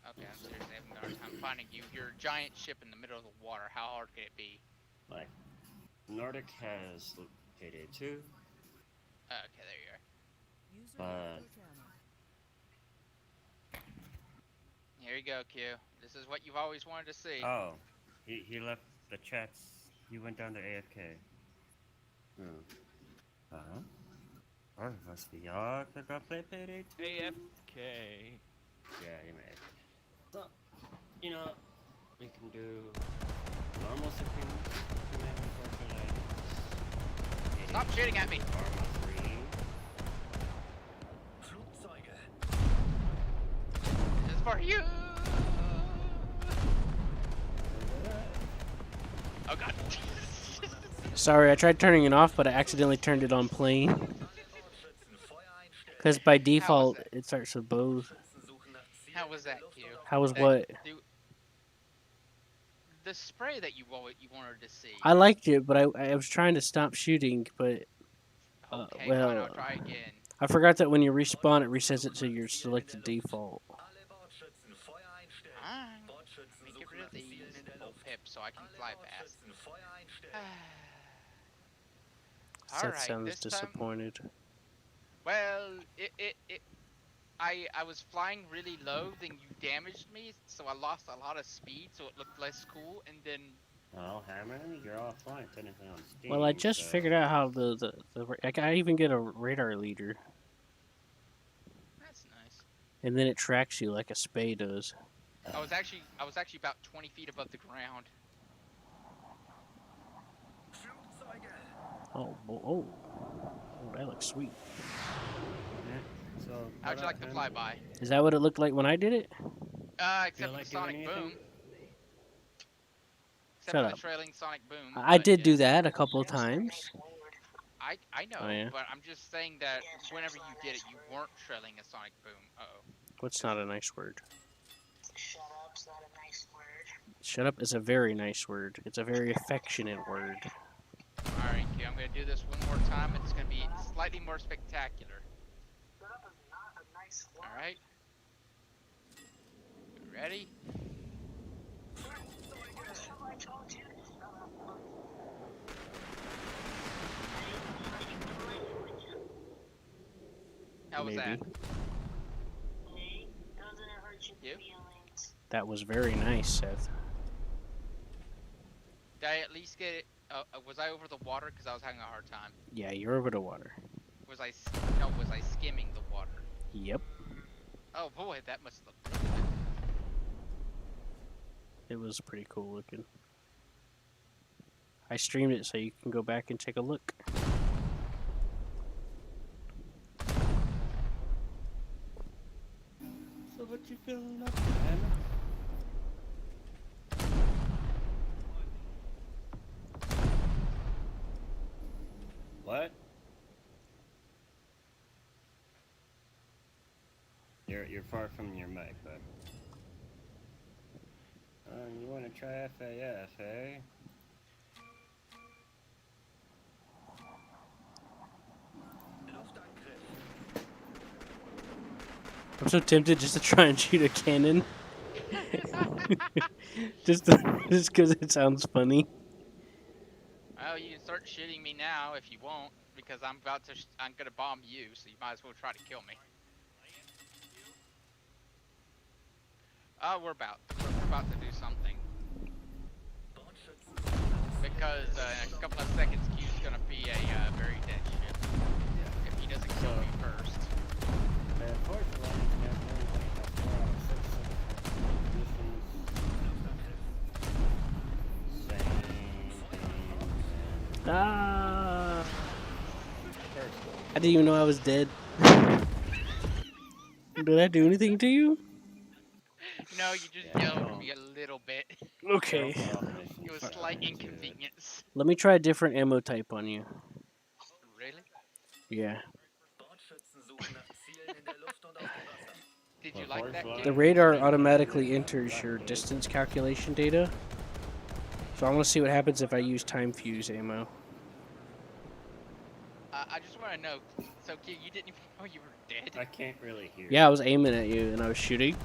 Okay, I'm seriously having a hard time finding you. You're a giant ship in the middle of the water. How hard can it be? Like, Nordic has Payday 2, Okay, there you are. but Here you go, Q. This is what you've always wanted to see. oh, he left the chats. He went down to AFK. Hmm. Or it must be y'all that got play Payday 2. AFK. Yeah, you may. So, you know, we can do normal Supreme Commander for Stop shooting at me! Arma 3. This is for you! Oh god. Sorry, I tried turning it off, but I accidentally turned it on plain. Because by default, that? it starts with both. How was that, Q? How was That what? The spray that you wanted to see. I liked it, but I was trying to stop shooting, but Okay, well, fine, I'll try again. I forgot that when you respawn, it resets it to your selected default. Alright. Let me get rid of these old pips so I can fly fast. Seth Alright, sounds this time, disappointed. well, I was flying really low, then you damaged me, so I lost a lot of speed, so it looked less cool, and then Oh, Hammer, you're offline technically on Steam. Well, I just so- figured out how I even get a radar leader, That's nice. and then it tracks you like a spay does. I was actually about 20 feet above the ground. Oh, that looks sweet. Yeah, so How'd you like the Hammer? flyby? Is that what it looked like when I did it? Except Feel for like the doing sonic anything? boom. Except Shut for the up. trailing sonic boom. I but did yeah. do that a couple of times. I know, Oh, yeah? but I'm just saying that whenever you did it, you weren't trailing a sonic boom. Uh-oh. What's not a nice word? Shut up's not a nice word. Shut up is a very nice word. It's a very affectionate word. Alright, okay, I'm gonna do this one more time. It's gonna be slightly more spectacular. Shut up is not a nice word. Alright? Ready? What have I told you to shut up? How was Maybe. that? Hey, doesn't it hurt your You? feelings? That was very nice, Seth. Did I at least get it? Was I over the water? Because I was having a hard time. Yeah, you're over the water. Was I skimming the water? Yep. Oh boy, that must look really good. It was pretty cool looking. I streamed it so you can go back and take a look. So what you feeling up to, Hammer? What? You're far from your mic, bud. You want to try FAF, eh? I'm so tempted just to try and shoot a cannon. just because it sounds funny. Well, you can start shooting me now if you won't, because I'm gonna bomb you, so you might as well try to kill me. We're about to do something. Because in a couple of seconds, Q's gonna be a very dead ship if he doesn't kill me first. Unfortunately, Ah! I didn't even know I was dead. Did I do anything to you? No, you just yelled at me a little bit. Okay. It was slight inconvenience. Let me try a different ammo type on you. Really? Yeah. Did you like that, The kid? radar automatically enters your distance calculation data. So I want to see what happens if I use time fuse ammo. I just want to know. So, kid, you didn't even know you were dead? I can't really hear. Yeah, I was aiming at you and I was shooting.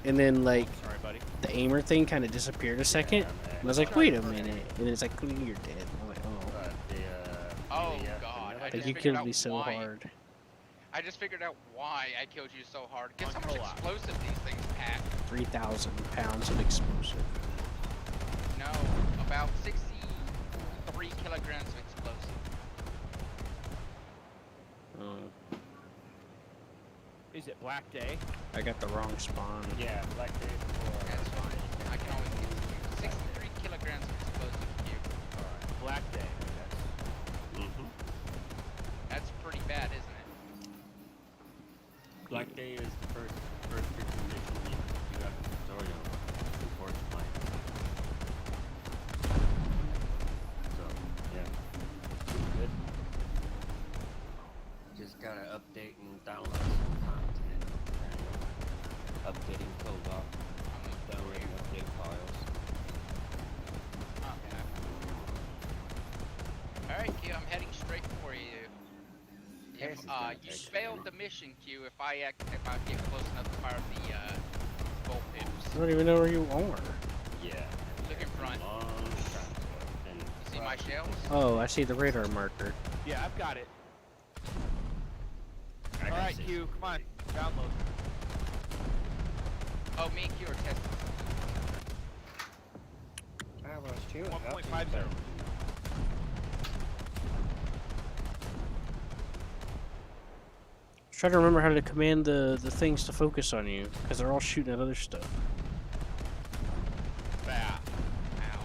And then, like, Sorry, buddy. the aimer thing kind of disappeared a second. And I was like, wait a minute. And it's like, you're dead. I'm like, oh. Oh, God. I Like, just you figured killed out me so why. hard. I just figured out why I killed you so hard. Guess how much Control out. explosive these things pack? 3,000 pounds of explosive. No, about 63 kilograms of explosive. Is it Black Day? I got the wrong spawn. Yeah, Black Day before. That's fine. I can always get to you. 63 kilograms of explosive cube. Alright, Black Day. That's pretty bad, isn't it? Black Day is the first freaking mission you got the tutorial, unfortunately. So, yeah. Good. Just gotta update and download some content. Updating co-op. Downloading update files. Okay. Alright, Q, I'm heading straight for you. If you failed the mission, Q, if I get close enough to fire the bolt I pips. don't even know where you are. Yeah. Look in front. Long time ago. And You see my shells? Oh, I see the radar marker. Yeah, I've got it. I got Alright, six. Q, come on. Download. Oh, me and Q are testing. I was too. 1.50. Try to remember how to command the things to focus on you, because they're all shooting at other stuff. Bah. Ow.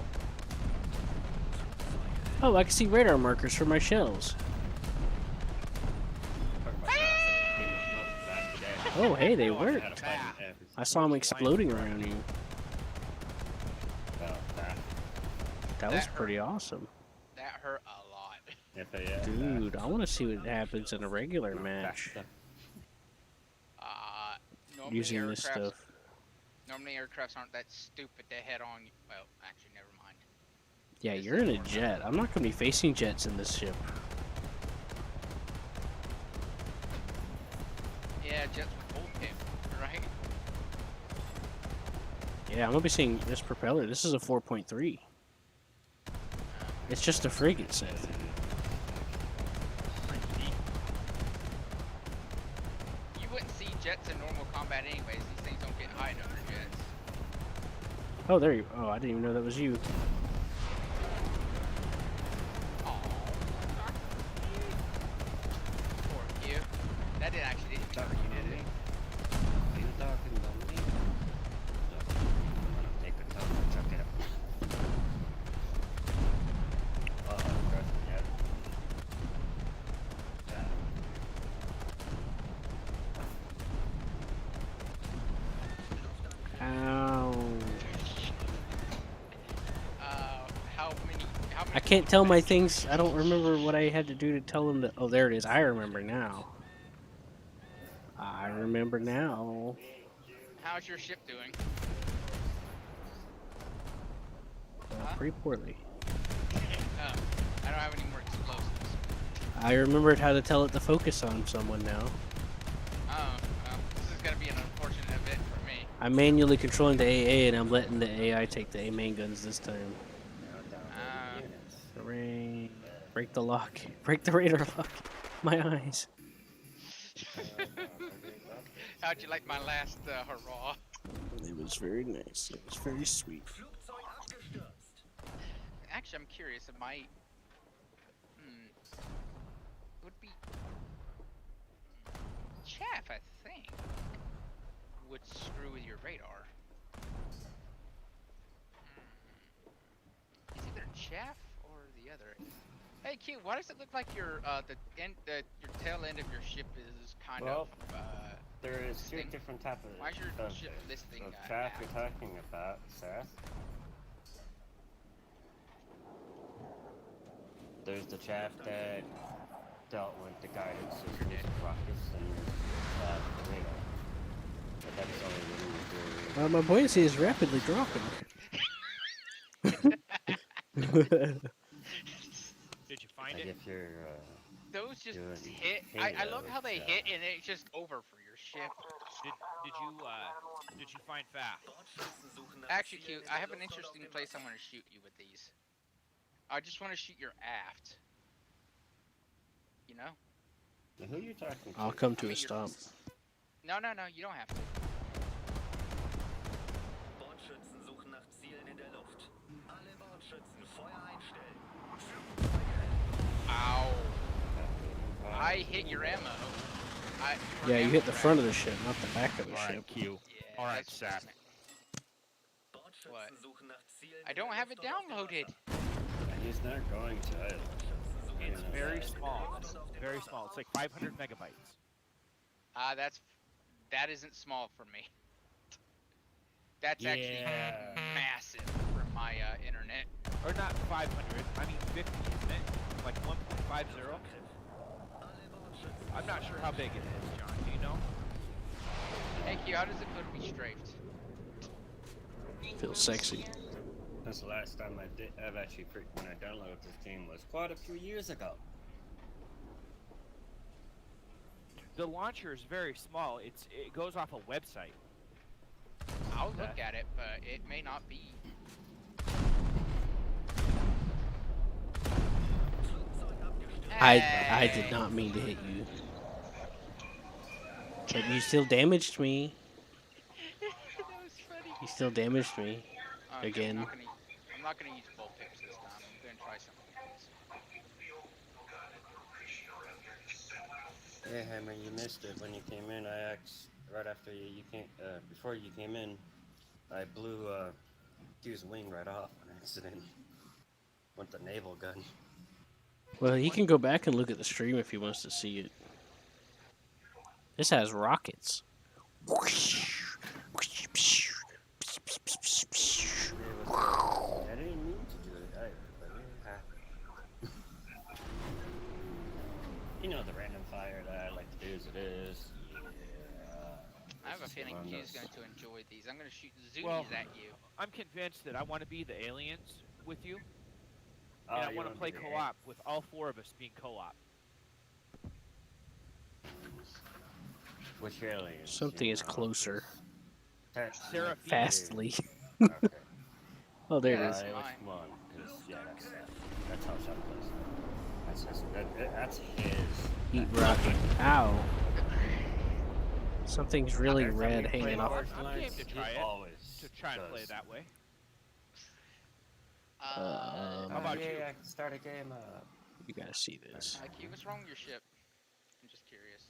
Oh, I can see radar markers for my shells. Oh, hey, they worked. I saw them exploding around you. That was pretty awesome. That hurt a lot. Dude, I want to see what happens in a regular match Normally using this stuff. Normally aircrafts aren't that stupid to head on you. Well, actually, never mind. Yeah, This you're is in a more jet. I'm not going to be facing jets in this ship. Yeah, jets with bullpen, right? Yeah, I'm going to be seeing this propeller. This is a 4.3. It's just a frigate, Seth. You wouldn't see jets in normal combat anyways. These things don't get high enough for jets. Oh, there you. Oh, I didn't even know that was you. Poor you. That did actually didn't cover you, did it? Are you talking to me? I'm gonna take a time to check it out. Ow. How many I can't tell my things. I don't remember what I had to do to tell them that. Oh, there it is. I remember now. I remember now. How's your ship doing? Pretty poorly. I don't have any more explosives. I remembered how to tell it to focus on someone now. This is gonna be an unfortunate event for me. I'm manually controlling the AA and I'm letting the AI take the A main guns this time. Hooray. Break the lock. Break the radar lock. My eyes. How'd you like my last hurrah? It was very nice. It was very sweet. Actually, I'm curious. It might. Would be. Chaff, I think. Would screw with your radar. It's either chaff or the other. Hey, Q, why does it look like your your tail end of your ship is kind of there is two listing? different types Why is your of ship listing chaff aft? you're talking about, Seth. There's the chaff that dealt with the guidance systems of rockets and the radar. But that is only when you do. My buoyancy is rapidly dropping. Did you find Like it? if you're Those just doing hit. I love how they payloads, hit and it's just over for your ship. Did you find Fast? Actually, Q, I have an interesting place I'm going to shoot you with these. I just want to shoot your aft. You know? Who are you talking to? I'll come to a stop. No, you don't have to. Bordschützen suchen nach Zielen in der Luft. Alle Bordschützen Feuer einstellen. Ow. I hit your ammo. Yeah, you hit the front of the ship, not the back of the Alright, ship. Q. Yeah, Alright, that's Seth. What? Bordschützen suchen nach Zielen I in don't der have it Luft und auf dem downloaded. Wasser. He's not going to either. It's very small. Very small. It's like 500 megabytes. That isn't small for me. That's actually massive for my internet. Or not 500. I mean 50, isn't it? Like 1.50. I'm not sure how big it is, John. Do you know? Hey Q, how does it feel to be strafed? Feels sexy. That's the last time I've actually when I downloaded this game was quite a few years ago. The launcher is very small. It goes off a website. I'll look at it, but it may not be. I did not mean to hit you. But you still damaged me. That was funny. You still damaged me. Okay, Again. I'm not gonna use bullpips this time. I'm gonna try something else. Yeah, Hammer, you missed it when you came in. I asked right after you came, before you came in, I blew Q's wing right off on accident with the naval gun. Well, he can go back and look at the stream if he wants to see it. This has rockets. It was, I didn't mean to do it either, but it happened. You know the random fire that I like to do as it is. Yeah. I have a This is feeling Columbus. Q's going to enjoy these. I'm gonna shoot zoomies Well, at you. I'm convinced that I want to be the aliens with you, Oh, and I you want to wanna play be the co-op with all 4 of us being co-op. Which aliens? Something you is know, closer. 'cause Seraphine. Fastly. Okay. Oh, there Yeah, it that's is. Which fine. one? 'Cause, yeah, that's how Sean plays. That's his. Eat rocket. Ow. Something's really Every time red we play hanging off. Forged I'm Alliance, game to try he it, always to try and play does. that way. Uh, How about yeah, you? I can start a game up. You gotta see this. IQ, what's wrong with your ship? I'm just curious.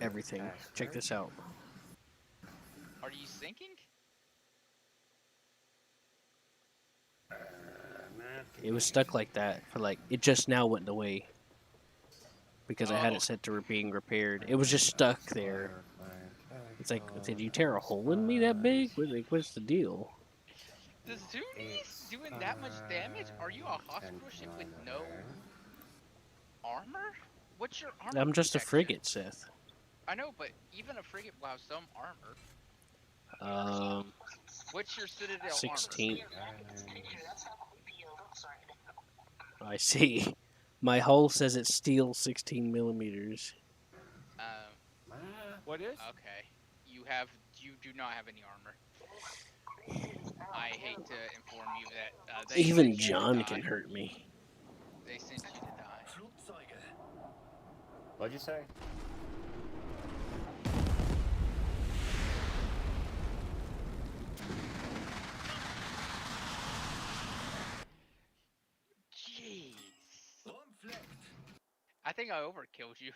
Everything. Check this out. Are you sinking? It was stuck like that for like, it just now went away. Because I had it set to being repaired. It was just stuck there. It's like, did you tear a hole in me that big? What's the deal? The zoomies doing that much damage? Are you a hospital ship with no armor? What's your armor? I'm just a protection? frigate, Seth. I know, but even a frigate will have some armor. What's your citadel 16. armor? That's how creepy it looks right now. I see. My hull says it's steel 16 millimeters. What is? Okay. You do not have any armor. I hate to inform you that they Even sent you to John die. can hurt me. They sent you to die. Flugzeuge. What'd you say? Jeez. Rumfleckt. I think I overkilled you.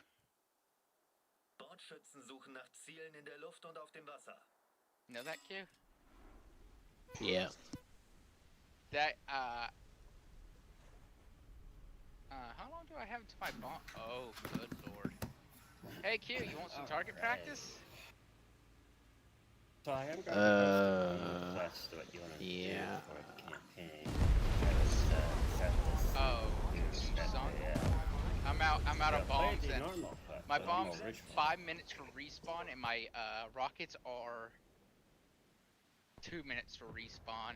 Bordschützen suchen nach Zielen in der Luft und auf dem Wasser. Know that, Q? Yeah. That, how long do I have to my bomb? Oh, good lord. Hey, Q, you want some target practice? So I am going to request what you want to yeah. do for the campaign. Set this. Oh, sunk? I'm out of bombs. The And normal, my the bombs normal rich 5 minutes for respawn, and my rockets are 2 minutes for respawn.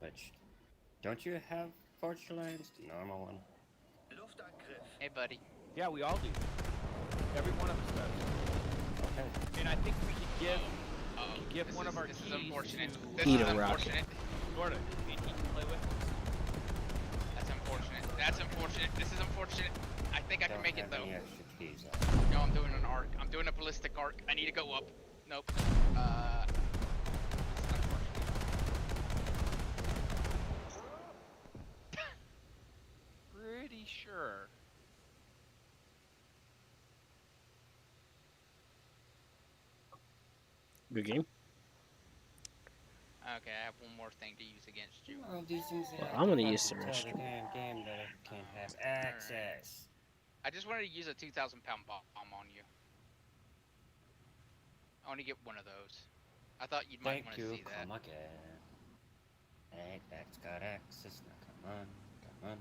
Which, don't you have Forged Alliance? The normal one. Luftangriff. Hey, buddy. Yeah, we all do. Every one of us does. Okay. And I think we can give Oh, one of our this is keys unfortunate. to This Eat is a rocket. unfortunate. Florida, and he can play with us. That's unfortunate. That's unfortunate. This is unfortunate. I think I can make it Don't though. have any extra keys. No, I'm doing an arc. I'm doing a ballistic arc. I need to go up. Nope. This is unfortunate. Pretty sure. Good game. Okay, I have one more thing to use against you. All these things Well, I'm gonna use the the restroom. damn game that I can't have access. I just wanted to use a 2,000-pound bomb on you. I want to get one of those. I thought you might Thank want to you, see that. come again. Hey, that's got access. Now come on.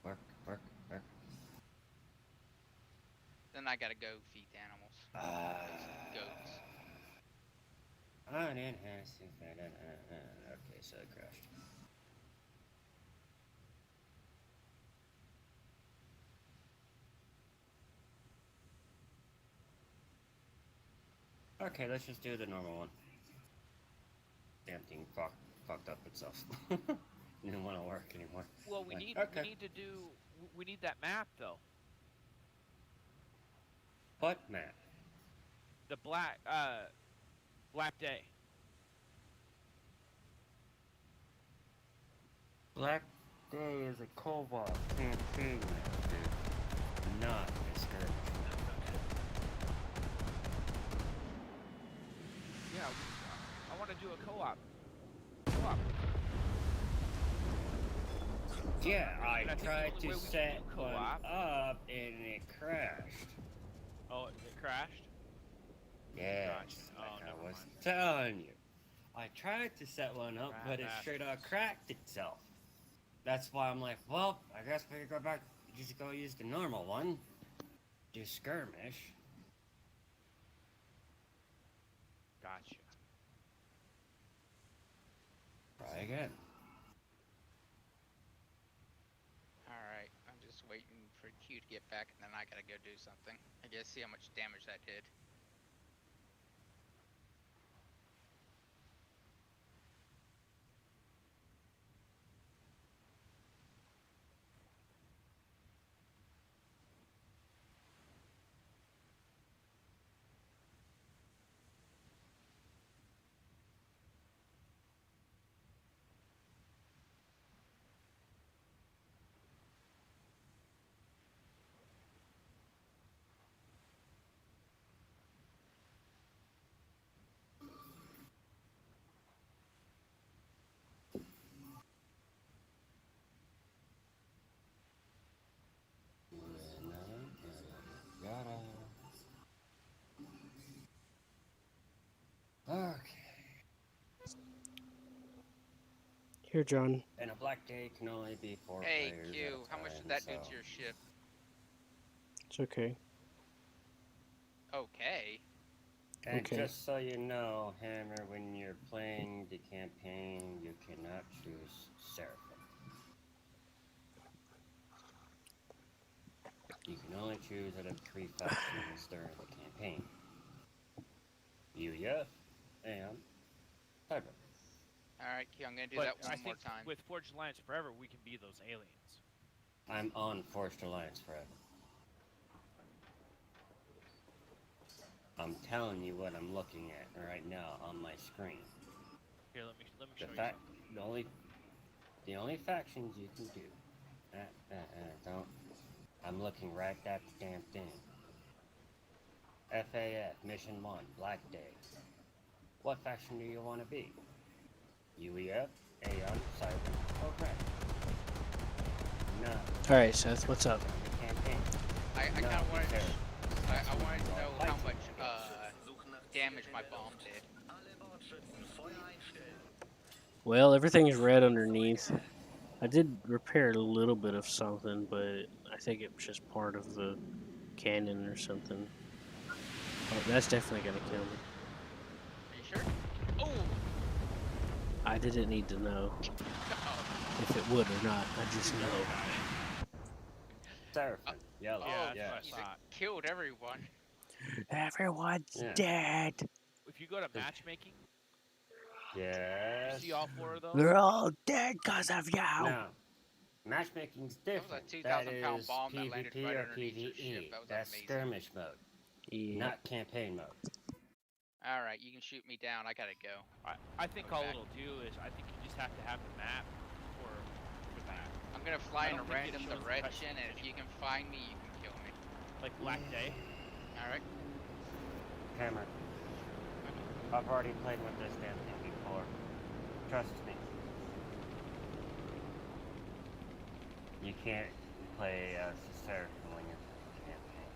Work. Then I gotta go feed the animals. Goats. Okay, so it crashed. Okay, let's just do the normal one. Damn thing fucked up itself. Didn't want to work anymore. Well, we need that map though. What map? The Black Day. Black Day is a co-op campaign map, dude. Not a skirmish. Yeah, I want to do a co-op. Co-op. Yeah, I And I think the tried only to way we can set do one co-op. up and it crashed. Oh, it crashed. Yes, Gotcha. Oh, like never I was mind. telling you. I tried to set one up, Rat but it straight up bastards. cracked itself. That's why I'm like, well, I guess we could go back, just go use the normal one. Do skirmish. Gotcha. Try again. Alright, I'm just waiting for Q to get back and then I gotta go do something. I guess see how much damage that did. Okay. Here, John. And a black day can only be 4 Hey players Q, at a how much did time, that so. do to your ship? It's okay. Okay. And Okay. just so you know, Hammer, when you're playing the campaign, you cannot choose Seraphim. You can only choose out of 3 factions during the campaign. UEF and Cyber. Alright Q, I'm gonna do But that I one more think time. with Forged Alliance Forever, we can be those aliens. I'm on Forged Alliance forever. I'm telling you what I'm looking at right now on my screen. Here, let me show The you fact, something. the only factions you can do. Don't. I'm looking right at the damn thing. FAF Mission 1 Black Day. What faction do you want to be? UEF, Aeon, Cyber, or Red? No. All right, Seth. What's up? The campaign. I No, kinda wanted because I wanted to know how fighting much Suche nach damage Zielen my in der bomb Luft. did. Alle Bordschützen Feuer einstellen. Well, everything's red underneath. I did repair a little bit of something, but I think it was just part of the cannon or something. Oh, that's definitely gonna kill me. Are you sure? Oh! I didn't need to know Oh, if it would or not. I just know. Seraphim, yellow. Yeah, oh that's what I geez, thought. it killed everyone. Everyone's Yeah. dead. If you go to matchmaking, you Yes. see all 4 of those. They're all dead because of you. Now, matchmaking's That was a different. 2,000 That pound is bomb that landed PvP right or underneath your ship. PvE. That was That's amazing. skirmish mode, Yeah. not campaign mode. Alright, you can shoot me down. I gotta go. I think Go all back. it'll do is I think you just have to have the map for that. I'm gonna fly I in a don't think it random shows the direction, cutscenes and if you anymore. can find me, you can kill me. Like Black Day. Alright? Hammer, I've already played with this damn thing before. Trust me. You can't play as a Seraphim when you're playing campaign.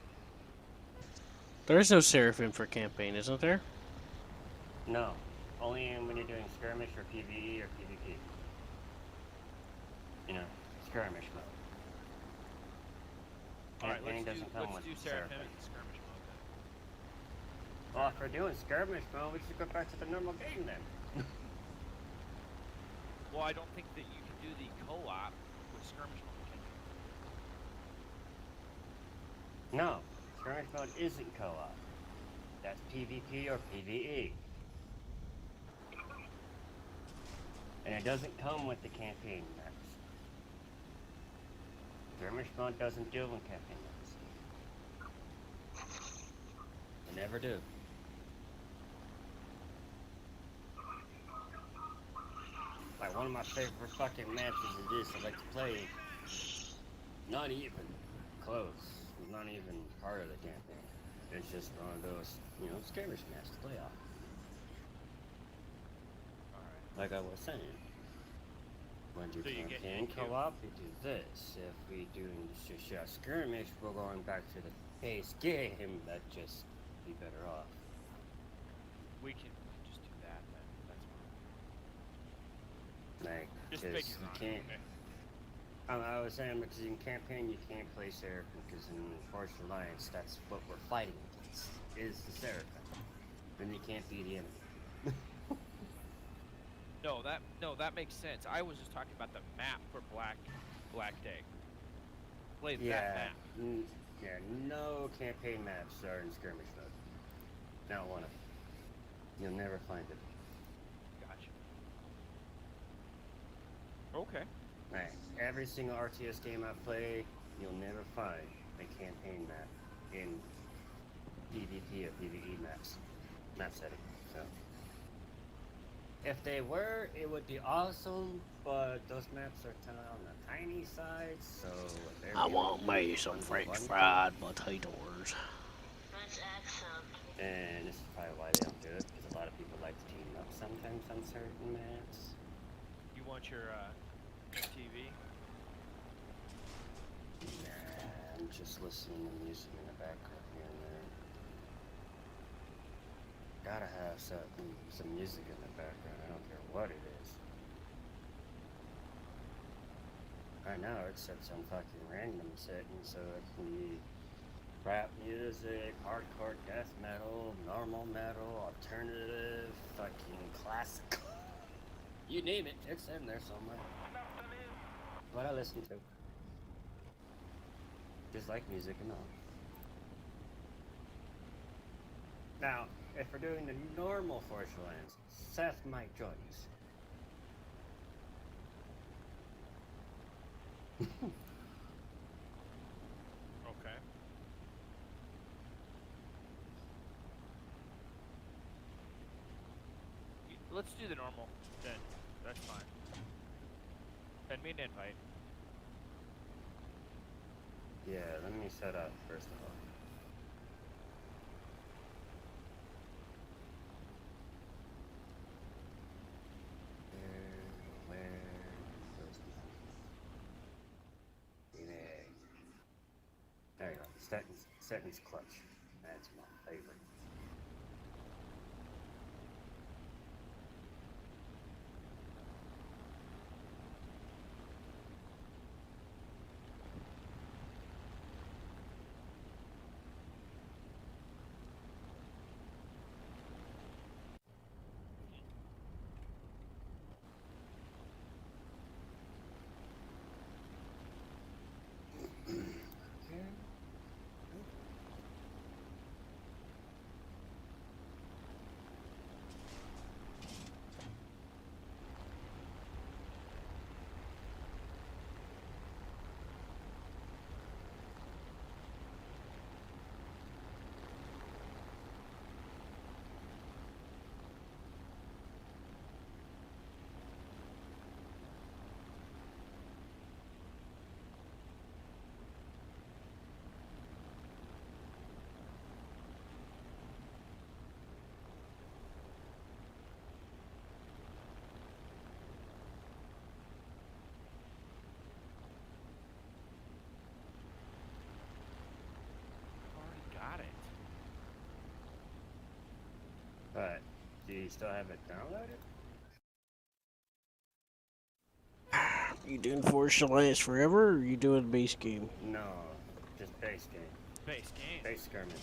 There is no Seraphim for campaign, isn't there? No, only when you're doing skirmish or PvE or PvP. You know, skirmish mode. Alright, Campaign let's doesn't come do with Seraphim Seraphim. in skirmish mode then. Well, if we're doing skirmish mode, we should go back to the normal game then. Well, I don't think that you can do the co-op with skirmish mode, can you? No, skirmish mode isn't co-op. That's PvP or PvE. And it doesn't come with the campaign maps. Skirmish mode doesn't deal with campaign maps. They never do. Like one of my favorite fucking matches it is I like to play. Not even close. Not even part of the campaign. It's just one of those, skirmish matches to play off. Alright. Like I was saying. When you So you get campaign into- co-op, we do this. If we doing just a skirmish, we're going back to the base game. That just be better off. We can just do that then. That's fine. Like, Just because figure you on can't. it. I was saying because in campaign you can't play Seraphim because in Force Alliance that's what we're fighting against is the Seraphim. Then you can't be the enemy. No, that makes sense. I was just talking about the map for Black Day. Play that map. Yeah, no campaign maps are in skirmish mode. Not one of them. You'll never find it. Gotcha. Okay. Right. Every single RTS game I play, you'll never find a campaign map in PvP or PvE map setting. So, if they were, it would be awesome. But those maps are on the tiny side, so I want me some French fried potatoes. Let's accept. And this is probably why they don't do it, because a lot of people like to team up sometimes on certain maps. You want your TV? Nah, I'm just listening to music in the background here and there. Gotta have some music in the background, I don't care what it is. Right now it's set some fucking random settings, so it can be rap music, hardcore death metal, normal metal, alternative, fucking classical. You name it, it's in there somewhere. What I listen to. Just like music and all. Now, if we're doing the normal Force Alliance, Seth might join us. Okay. Let's do the normal then. That's fine. Send me an invite. Yeah, let me set up first of all. Where's there you go. Settings clutch. That's my favorite. Got it. But do you still have it downloaded? You doing Force Alliance forever, or are you doing base game? No, just base game. Base game. Base skirmish.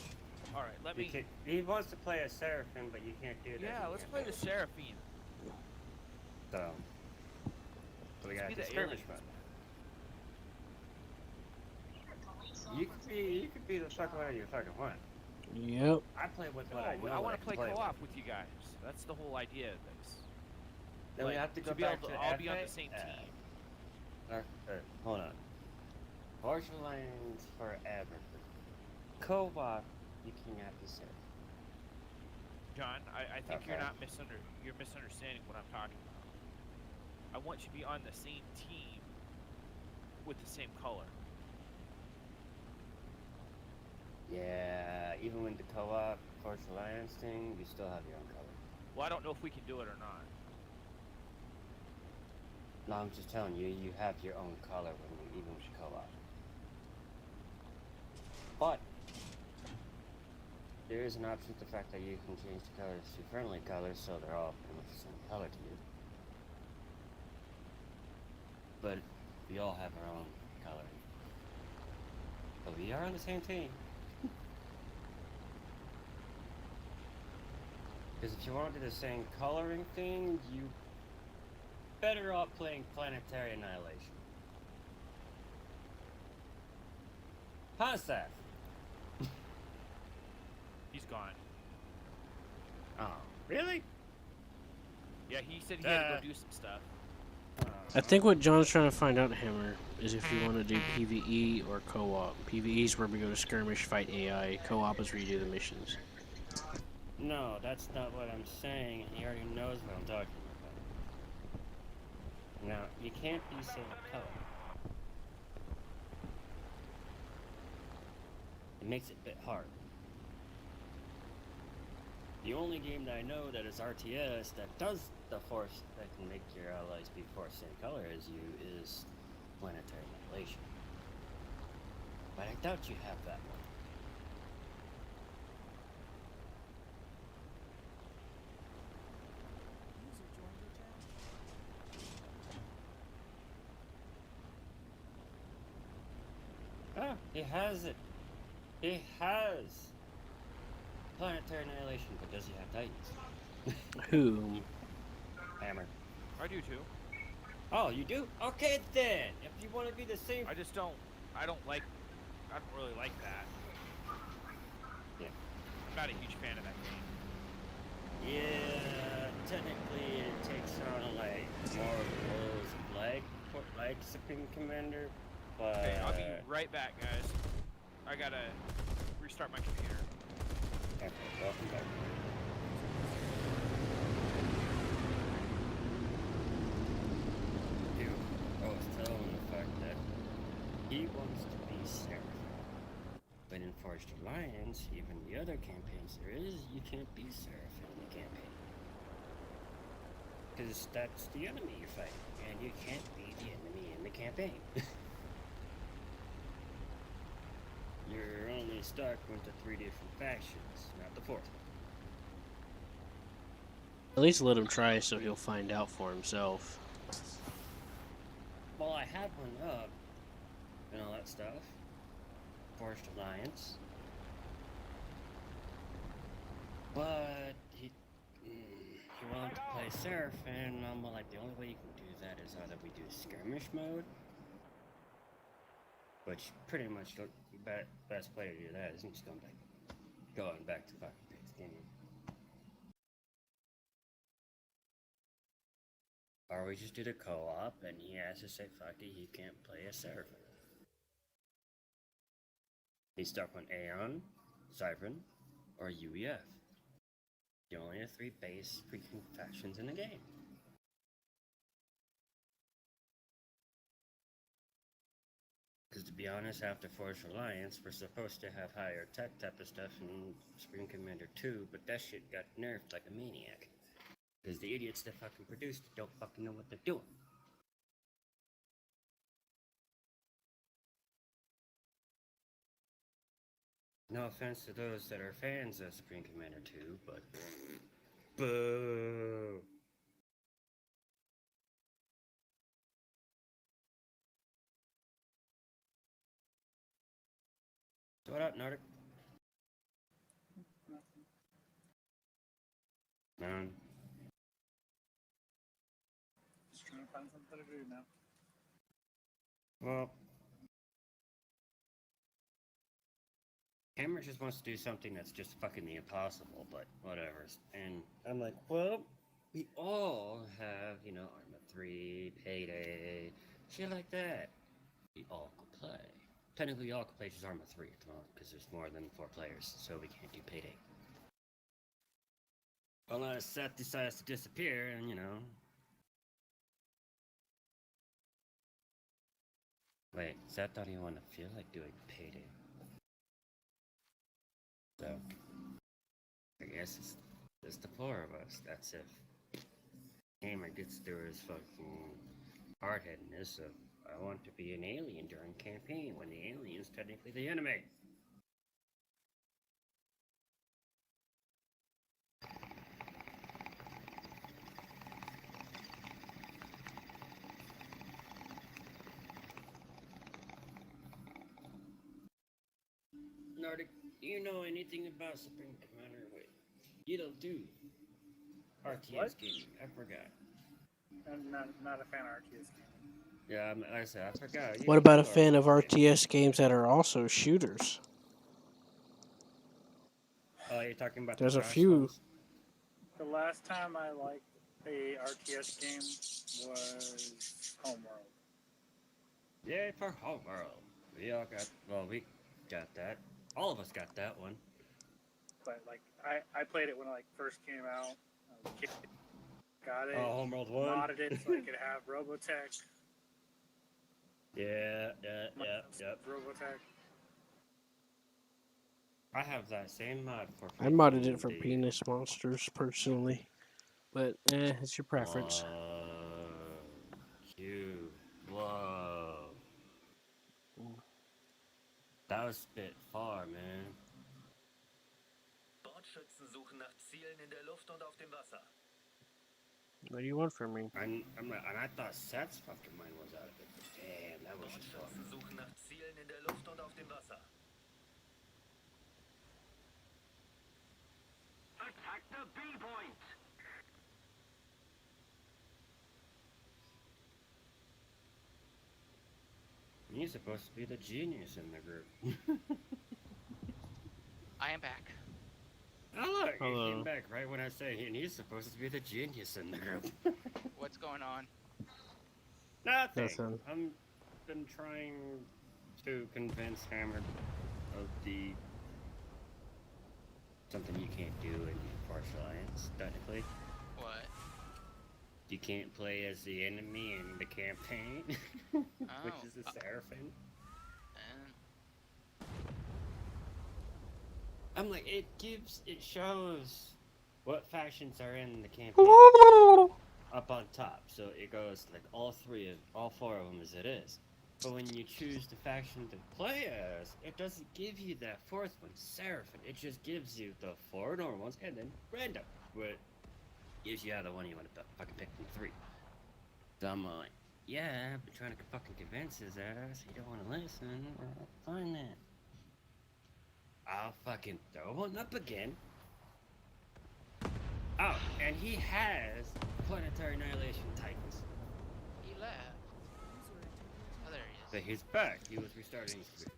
All right, let me. He wants to play a Seraphim, but you can't do that. Yeah, let's play the Seraphine. So we Let's got be the the skirmish aliens. mode. You could be the fuck whatever you fucking want. Yep. I play with No, what I know. I want to can play with. co-op with you guys. That's the whole idea of this. Then we Like, have to go be back able to to all be on FA? the same team. Hold on. Force Alliance forever. Co-op, you cannot be safe. John, I think you're Okay. not you're misunderstanding what I'm talking about. I want you to be on the same team with the same color. Yeah, even with the co-op Force Alliance thing, you still have your own color. Well, I don't know if we can do it or not. No, I'm just telling you, you have your own color when you even with co-op. But there is an option to the fact that you can change the colors to friendly colors, so they're all pretty much the same color to you. But we all have our own coloring. But we are on the same team. Because if you want to do the same coloring thing, you better off playing Planetary Annihilation. Seth? He's gone. Oh, really? Yeah, he said he had to go do some stuff. I think what John's trying to find out, Hammer, is if you want to do PvE or co-op. PvE is where we go to skirmish, fight AI. Co-op is where you do the missions. No, that's not what I'm saying. He already knows what I'm talking about. Now, you can't be same color. It makes it a bit hard. The only game that I know that is RTS that does the force that can make your allies be force same color as you is Planetary Annihilation. But I doubt you have that one. Ah, he has it. He has Planetary Annihilation, but does he have Titans? Who? Hammer. I do too. Oh, you do? Okay then. If you want to be the same. I just don't. I don't really like that. Yeah. I'm not a huge fan of that game. Yeah, technically it takes on like more roles like Supreme Commander, but. Okay, I'll be right back, guys. I gotta restart my computer. Okay, welcome back. Dude, I was telling the fact that he wants to be Seraph. But in Forged Alliance, even the other campaigns there is, you can't be Seraph in the campaign. Because that's the enemy you're fighting, and you can't be the enemy in the campaign. You're only stuck with the 3 different factions, not the 4th. At least let him try so he'll find out for himself. Well, I have one up, and all that stuff. Forged Alliance. But he wanted to play Seraph, and I'm like, the only way you can do that is either we do skirmish mode, which pretty much the best way to do that isn't just going back to fucking pick the game. Or we just do the co-op, and he has to say, fuck it, he can't play a Seraph. He's stuck on Aeon, Siphon, or UEF. You only have 3 base freaking factions in the game. Because to be honest, after Forged Alliance, we're supposed to have higher tech type of stuff in Supreme Commander 2, but that shit got nerfed like a maniac. Because the idiots that fucking produced it don't fucking know what they're doing. No offense to those that are fans of Supreme Commander 2, but boo. So what up, Nordic? None. Just trying to find something to do now. Well, Hammer just wants to do something that's just fucking impossible, but whatever. And I'm like, well, we all have, Arma 3, Payday, shit like that. We all could play. Technically, we all could play just Arma 3 at the moment, because there's more than 4 players, so we can't do Payday. Unless Seth decides to disappear, and, Wait, Seth don't even want to feel like doing payday. So, I guess it's the four of us. That's if Gamer gets through his fucking hard-headedness of, I want to be an alien during campaign when the alien's technically the enemy. Nordic, do you know anything about Supreme Commander? Wait, you don't do RTS What? gaming. I forgot. I'm not a fan of RTS gaming. Yeah, like I said, I forgot. You What don't about do a fan of RTS gaming. RTS games that are also shooters? Oh, you're talking about There's the a Josh few. ones? The last time I liked a RTS game was Homeworld. Yay for Homeworld. We all got, well, we got that. All of us got that one. But like I played it when it like first came out. I was a kid. Got it. Oh, Homeworld 1? Modded it so I could have Robotech. Yeah. Robotech. I have that same mod for I modded freaking it for the- penis monsters personally, but it's your preference. Cute. Whoa. That was a bit far, man. Bordschützen suchen nach Zielen in der Luft und auf dem Wasser. What do you want from me? And I thought Seth's fucking mind was out of it. Damn, that was just far. Bordschützen suchen nach Zielen in der Luft und auf dem Wasser. Attack the B point. You're supposed to be the genius in the group. I am back. Oh, look, he Hello. came back right when I said he's supposed to be the genius in the group. What's going on? Nothing. Nothing. I'm been trying to convince Hammer of the something you can't do in Partial Alliance, technically. What? You can't play as the enemy in the campaign, which Oh, is the Seraphim. I'm like, it shows what factions are in the campaign up on top. So it goes like all four of them as it is. But when you choose the faction to play as, it doesn't give you that fourth one, Seraphim. It just gives you the four normal ones and then random, which gives you the one you want to fucking pick from the three. So I'm like, yeah, I've been trying to fucking convince his ass. He don't want to listen. Fine then. I'll fucking throw one up again. Oh, and he has Planetary Annihilation Titans. He left. Oh, there he But is. he's back. He was restarting his career.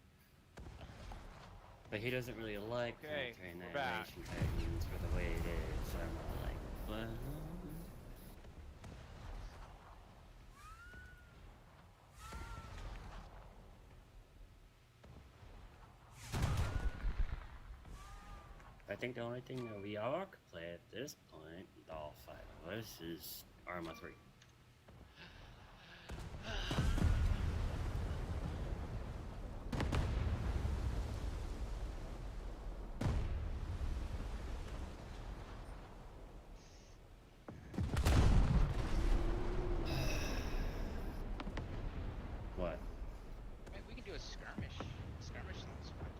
But he doesn't really like Okay, Planetary we're back. Annihilation Titans for the way it is. So I'm like, well... I think the only thing that we all could play at this point, all five of us, is Arma 3. What? Maybe we can do a skirmish. Skirmish sounds fun.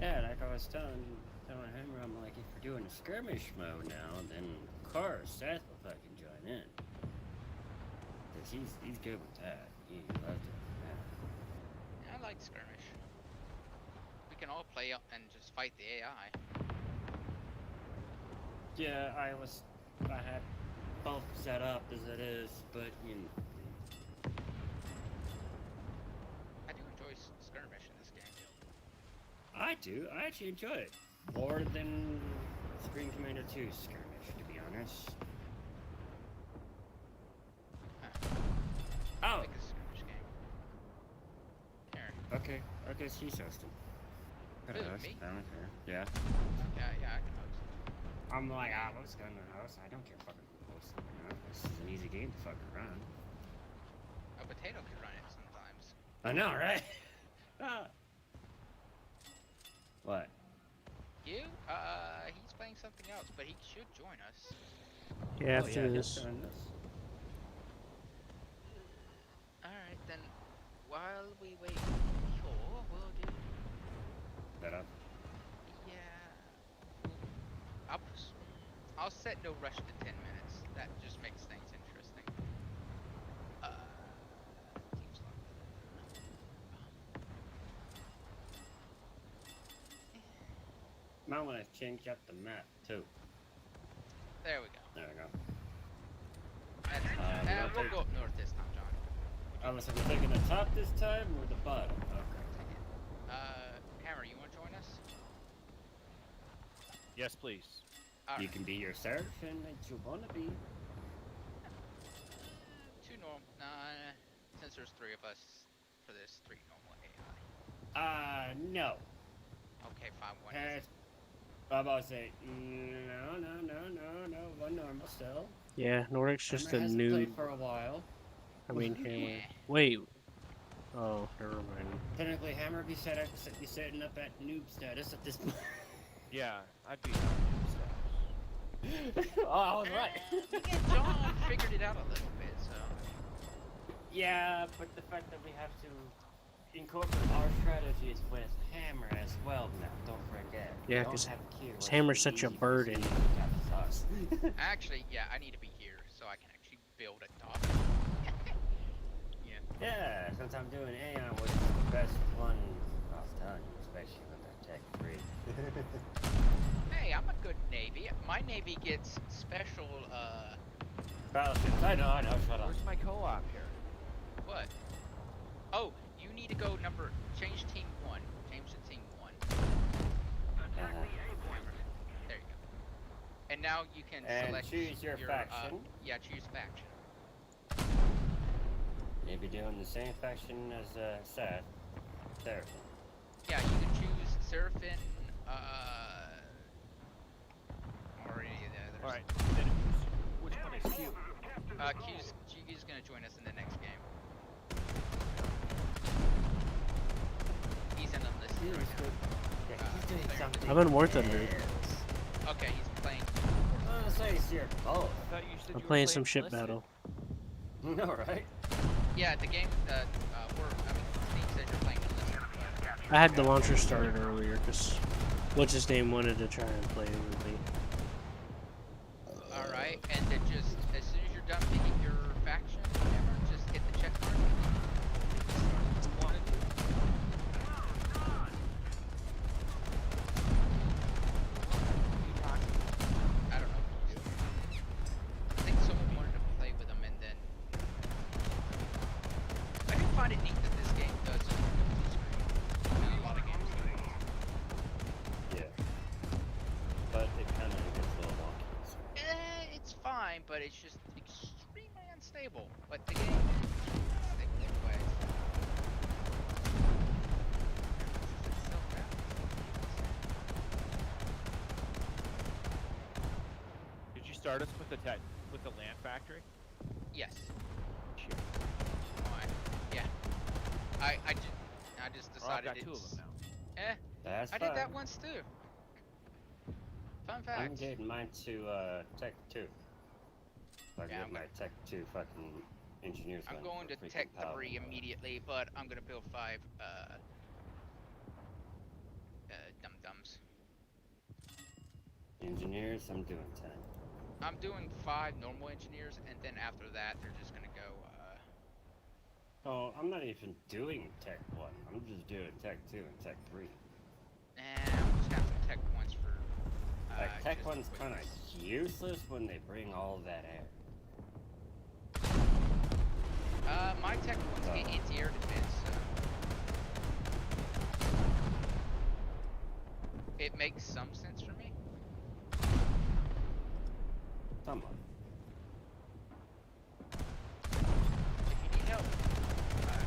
Yeah, like I was telling him, I'm like, if we're doing a skirmish mode now, then of course Seth will fucking join in. Cause he's good with that. He loves it. Yeah, I like skirmish. We can all play up and just fight the AI. Yeah, I had both set up as it is, but you know. I do enjoy skirmish in this game. I do. I actually enjoy it more than Supreme Commander 2 skirmish, to be honest. I Oh, like a skirmish game. Here. okay. Okay, she's hosting. Who, me? I don't care. Yeah. Yeah, I can host. I'm like, I was gonna host. I don't care fucking who hosts. You know, this is an easy game to fucking run. A potato can run it sometimes. I know, right? Ah. What? You? He's playing something else, but he should join us. Yeah, Oh, after yeah, he'll this. join us. Alright, then while we wait for, we'll do. Better. Yeah. I'll set no rush to 10 minutes. That just makes things interesting. Teams locked. Might want to change up the map, too. There we go. There we go. That's, we'll go up north this time, John. I was taking the top this time or the bottom? Okay. Hammer, you want to join us? Yes, please. You can be yourself and that you want to be. Two normal. Nah, since there's three of us for this, three normal AI. No. Okay, fine. One is. I'm about to say, no, one normal still. Yeah, Nordic's just a Hammer hasn't noob. played for a while. I mean, Yeah. wait. Oh, never mind. Technically, Hammer be setting up at noob status at this point. Yeah, I'd be. Oh, I was right. John figured it out a little bit, so. Yeah, but the fact that we have to incorporate our strategies with Hammer as well now, don't forget. Yeah, Don't 'cause have a kid where Hammer's it's such a easy for burden. you to catch us. Actually, yeah, I need to be here so I can actually build a dock. Yeah. Yeah, since I'm doing Aeon, which is the best one I've done, especially with that Tech 3. Hey, I'm a good Navy. My Navy gets special, Battleships, I know, shut up. Where's my co-op here? what? Oh, you need to go change team 1. Change to team 1. There you go. And now you can And select choose your faction. Yeah, choose faction. Maybe doing the same faction as Seth. Seraphim. Yeah, you can choose Seraphim, or any of the others. Alright, then which one is Q? Q's gonna join us in the next game. He's an enlisted right now. Yeah, he's doing something. I'm in War Thunder. Okay, he's playing. I'm gonna say it's your both. I thought you said I'm you were playing some ship enlisted. battle. No, right? Yeah, the game, Steve said you're playing enlisted. I had the launcher started earlier because what's his name wanted to try and play with me. Alright, and then just, as soon as you're done picking your faction, just hit the check mark. I don't know. I think someone wanted to play with them, and then I do find it neat that this game does multi-screen. A lot of games do. Yeah. But it kind of gets a little wonky. It's fine, but it's just extremely unstable. But the game, I think, anyway. Did you start us with the land factory? Yes. Shit. Why? Yeah. I just Oh, I've decided got it's. two of them now. That's I fine. did that once too. Fun fact. I'm getting mine to Tech 2. I Yeah, get I'm my Tech 2 fucking engineers. I'm gun going for to freaking Tech power. 3 immediately, but I'm gonna build 5 dum-dums. Engineers, I'm doing 10. I'm doing 5 normal engineers, and then after that, they're just gonna go, Oh, I'm not even doing Tech 1. I'm just doing Tech 2 and Tech 3. I'm just have some Tech 1s for, Like, Tech just 1's kind quickness. of useless when they bring all that air. My Tech 1s get anti-air defense, so. It makes some sense for me. Come on. If you need help,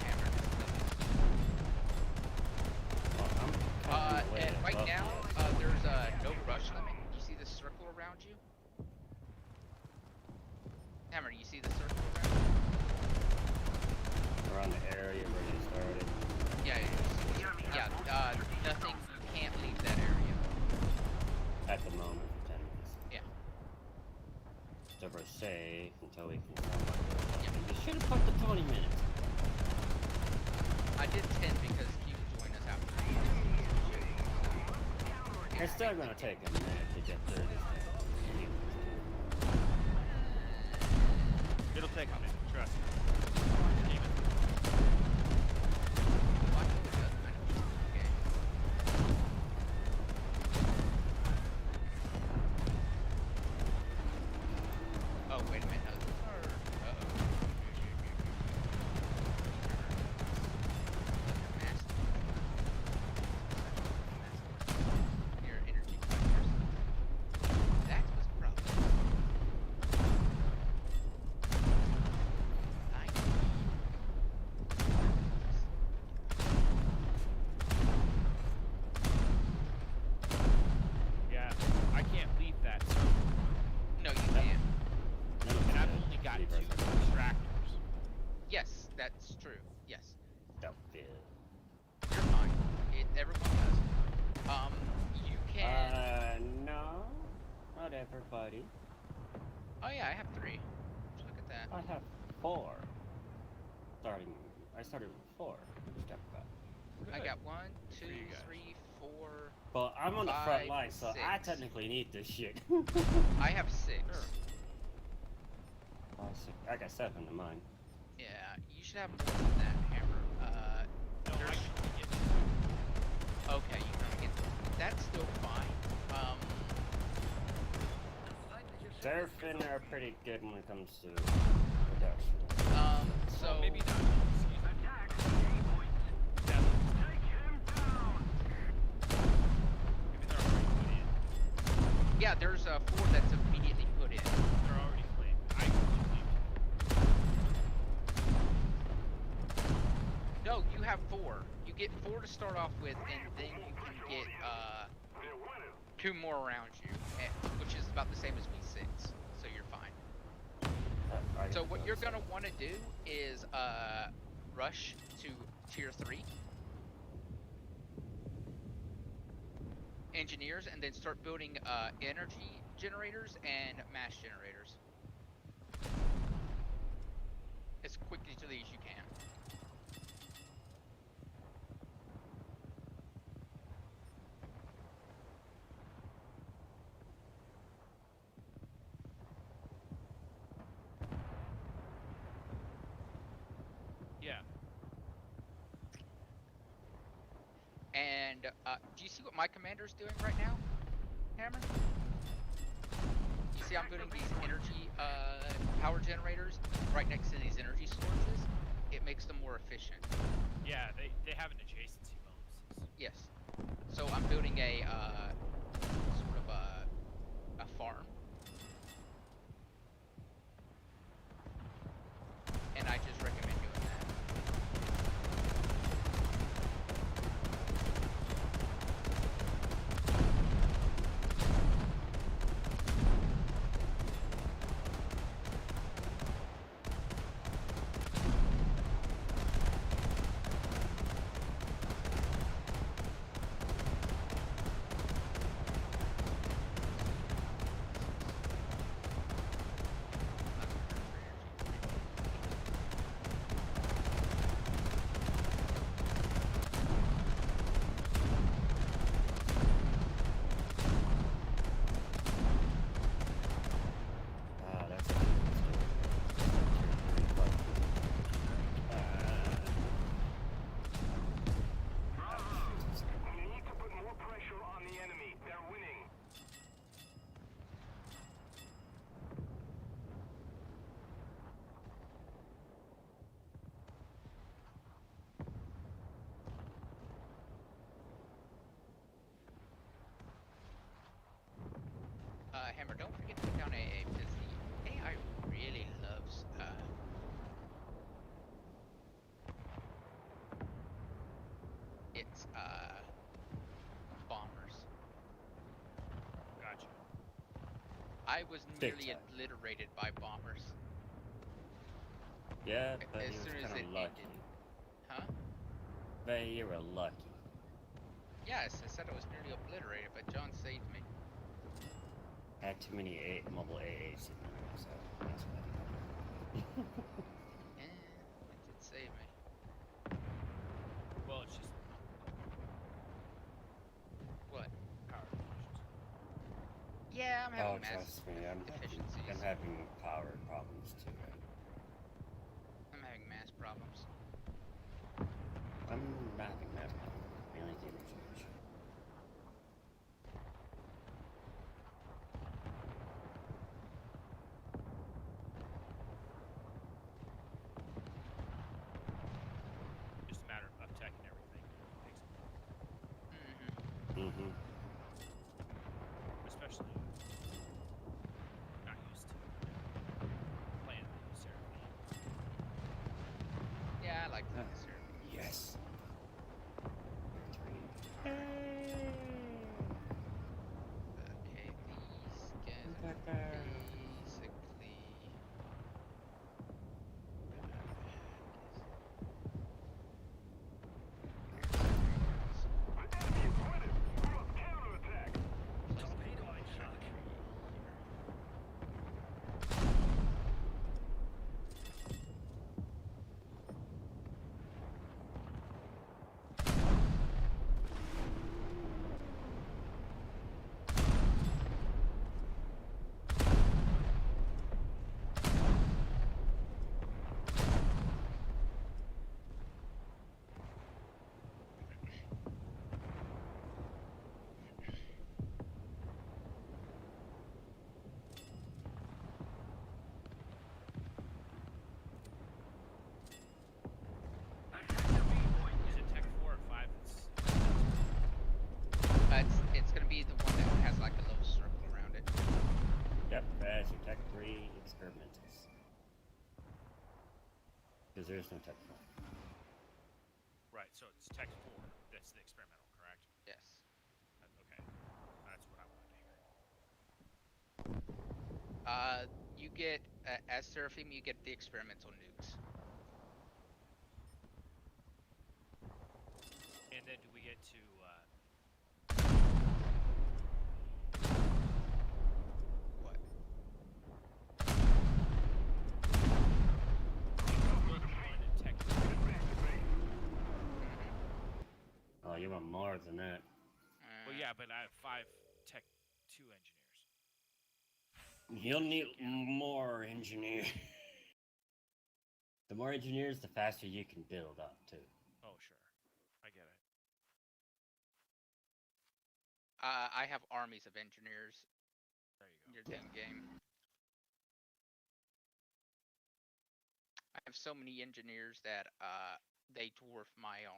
Hammer. Well, I'm kinda way And right above now, this. there's no rush limit. You see the circle around you? Hammer, you see the circle around you? Around the area where you started. nothing. You can't leave that area. At the moment, for 10 minutes. Yeah. So we're safe until we can come up with it. You should have put the 20 minutes. I did 10 because you joined us after. It's still gonna take a minute to get through this thing. It'll take a minute, trust me. Demon. Watch what it does, man. Okay. Oh, wait a minute. Uh-oh. Your energy collectors. That was a problem. Nice. Yeah, I can't leave that. So, No, you can't. and I've only got 2 extractors. Yes, that's true. Yes. Don't feel. You're fine. Everyone does. You can. No. Not everybody. Oh yeah, I have 3. Look at that. I have 4. I started with 4. Step back. I Good. got 1, 2, for you guys. 3, 4. Well, I'm on the front 5, line, so I 6. technically need this shit. I have 6. Sure. I got 7 in mine. Yeah, you should have more than that, Hammer. No, I there's. can get Okay, you can get. That's still fine. Surfing are pretty good when it comes to production. So well, maybe not. Excuse me. Attack checkpoint. That looks Take him down. maybe they're already put in. yeah, there's 4 that's immediately put in. They're already claimed. I completely. No, you have 4. You get 4 to start off with, and then you can get 2 more around you, which is about the same as V6. So you're fine. So what you're gonna want to do is rush to tier 3 engineers, and then start building energy generators and mass generators as quickly as you can. Yeah. And do you see what my commander's doing right now, Hammer? You see I'm building these energy power generators right next to these energy storages. It makes them more efficient. Yeah, they have an adjacency bonuses. Yes. So I'm building a sort of a farm. And I just recommend doing that. That's a good We need to put more pressure on the enemy. They're winning. Hammer, don't forget to put down AA because the AI really loves its bombers. Gotcha. I was Big nearly time. obliterated by bombers. Yeah, but As he was soon as kind it of lucky. ended. Huh? But you were lucky. Yes, I said I was nearly obliterated, but John saved me. I had too many mobile AAs in there, so that's why. Yeah, it did save me. Well, it's just What? power deficiency. Yeah, I'm Oh, having mass trust me, deficiencies. I'm having power problems too. I'm having mass problems. I'm not having mass problems, mainly the interchange. Just a matter of tech and everything. Takes a while. Mm-hmm. Especially not used to playing the Seraphine. Yeah, I like playing the Seraphine. Yes. Okay, these guys are basically. Enemy spotted! We're on counterattack! Torpedo shock. Attack the B point! Is it Tech 4 or 5? It's gonna be the one that has like a little circle around it. Yep, as your Tech 3 experimentals. Because there's no Tech 4. Right, so it's Tech 4. That's the experimental, correct? Yes. Okay. That's what I wanted to hear. You get as Seraphim, you get the experimental nukes. And then do we get to What? Book 1 and Tech 3? Oh, you want more than that. Well, yeah, but I have 5 Tech 2 engineers. You'll need more engineers. The more engineers, the faster you can build up, too. Oh, sure. I get it. I have armies of engineers There you in your go. damn game. I have so many engineers that they dwarf my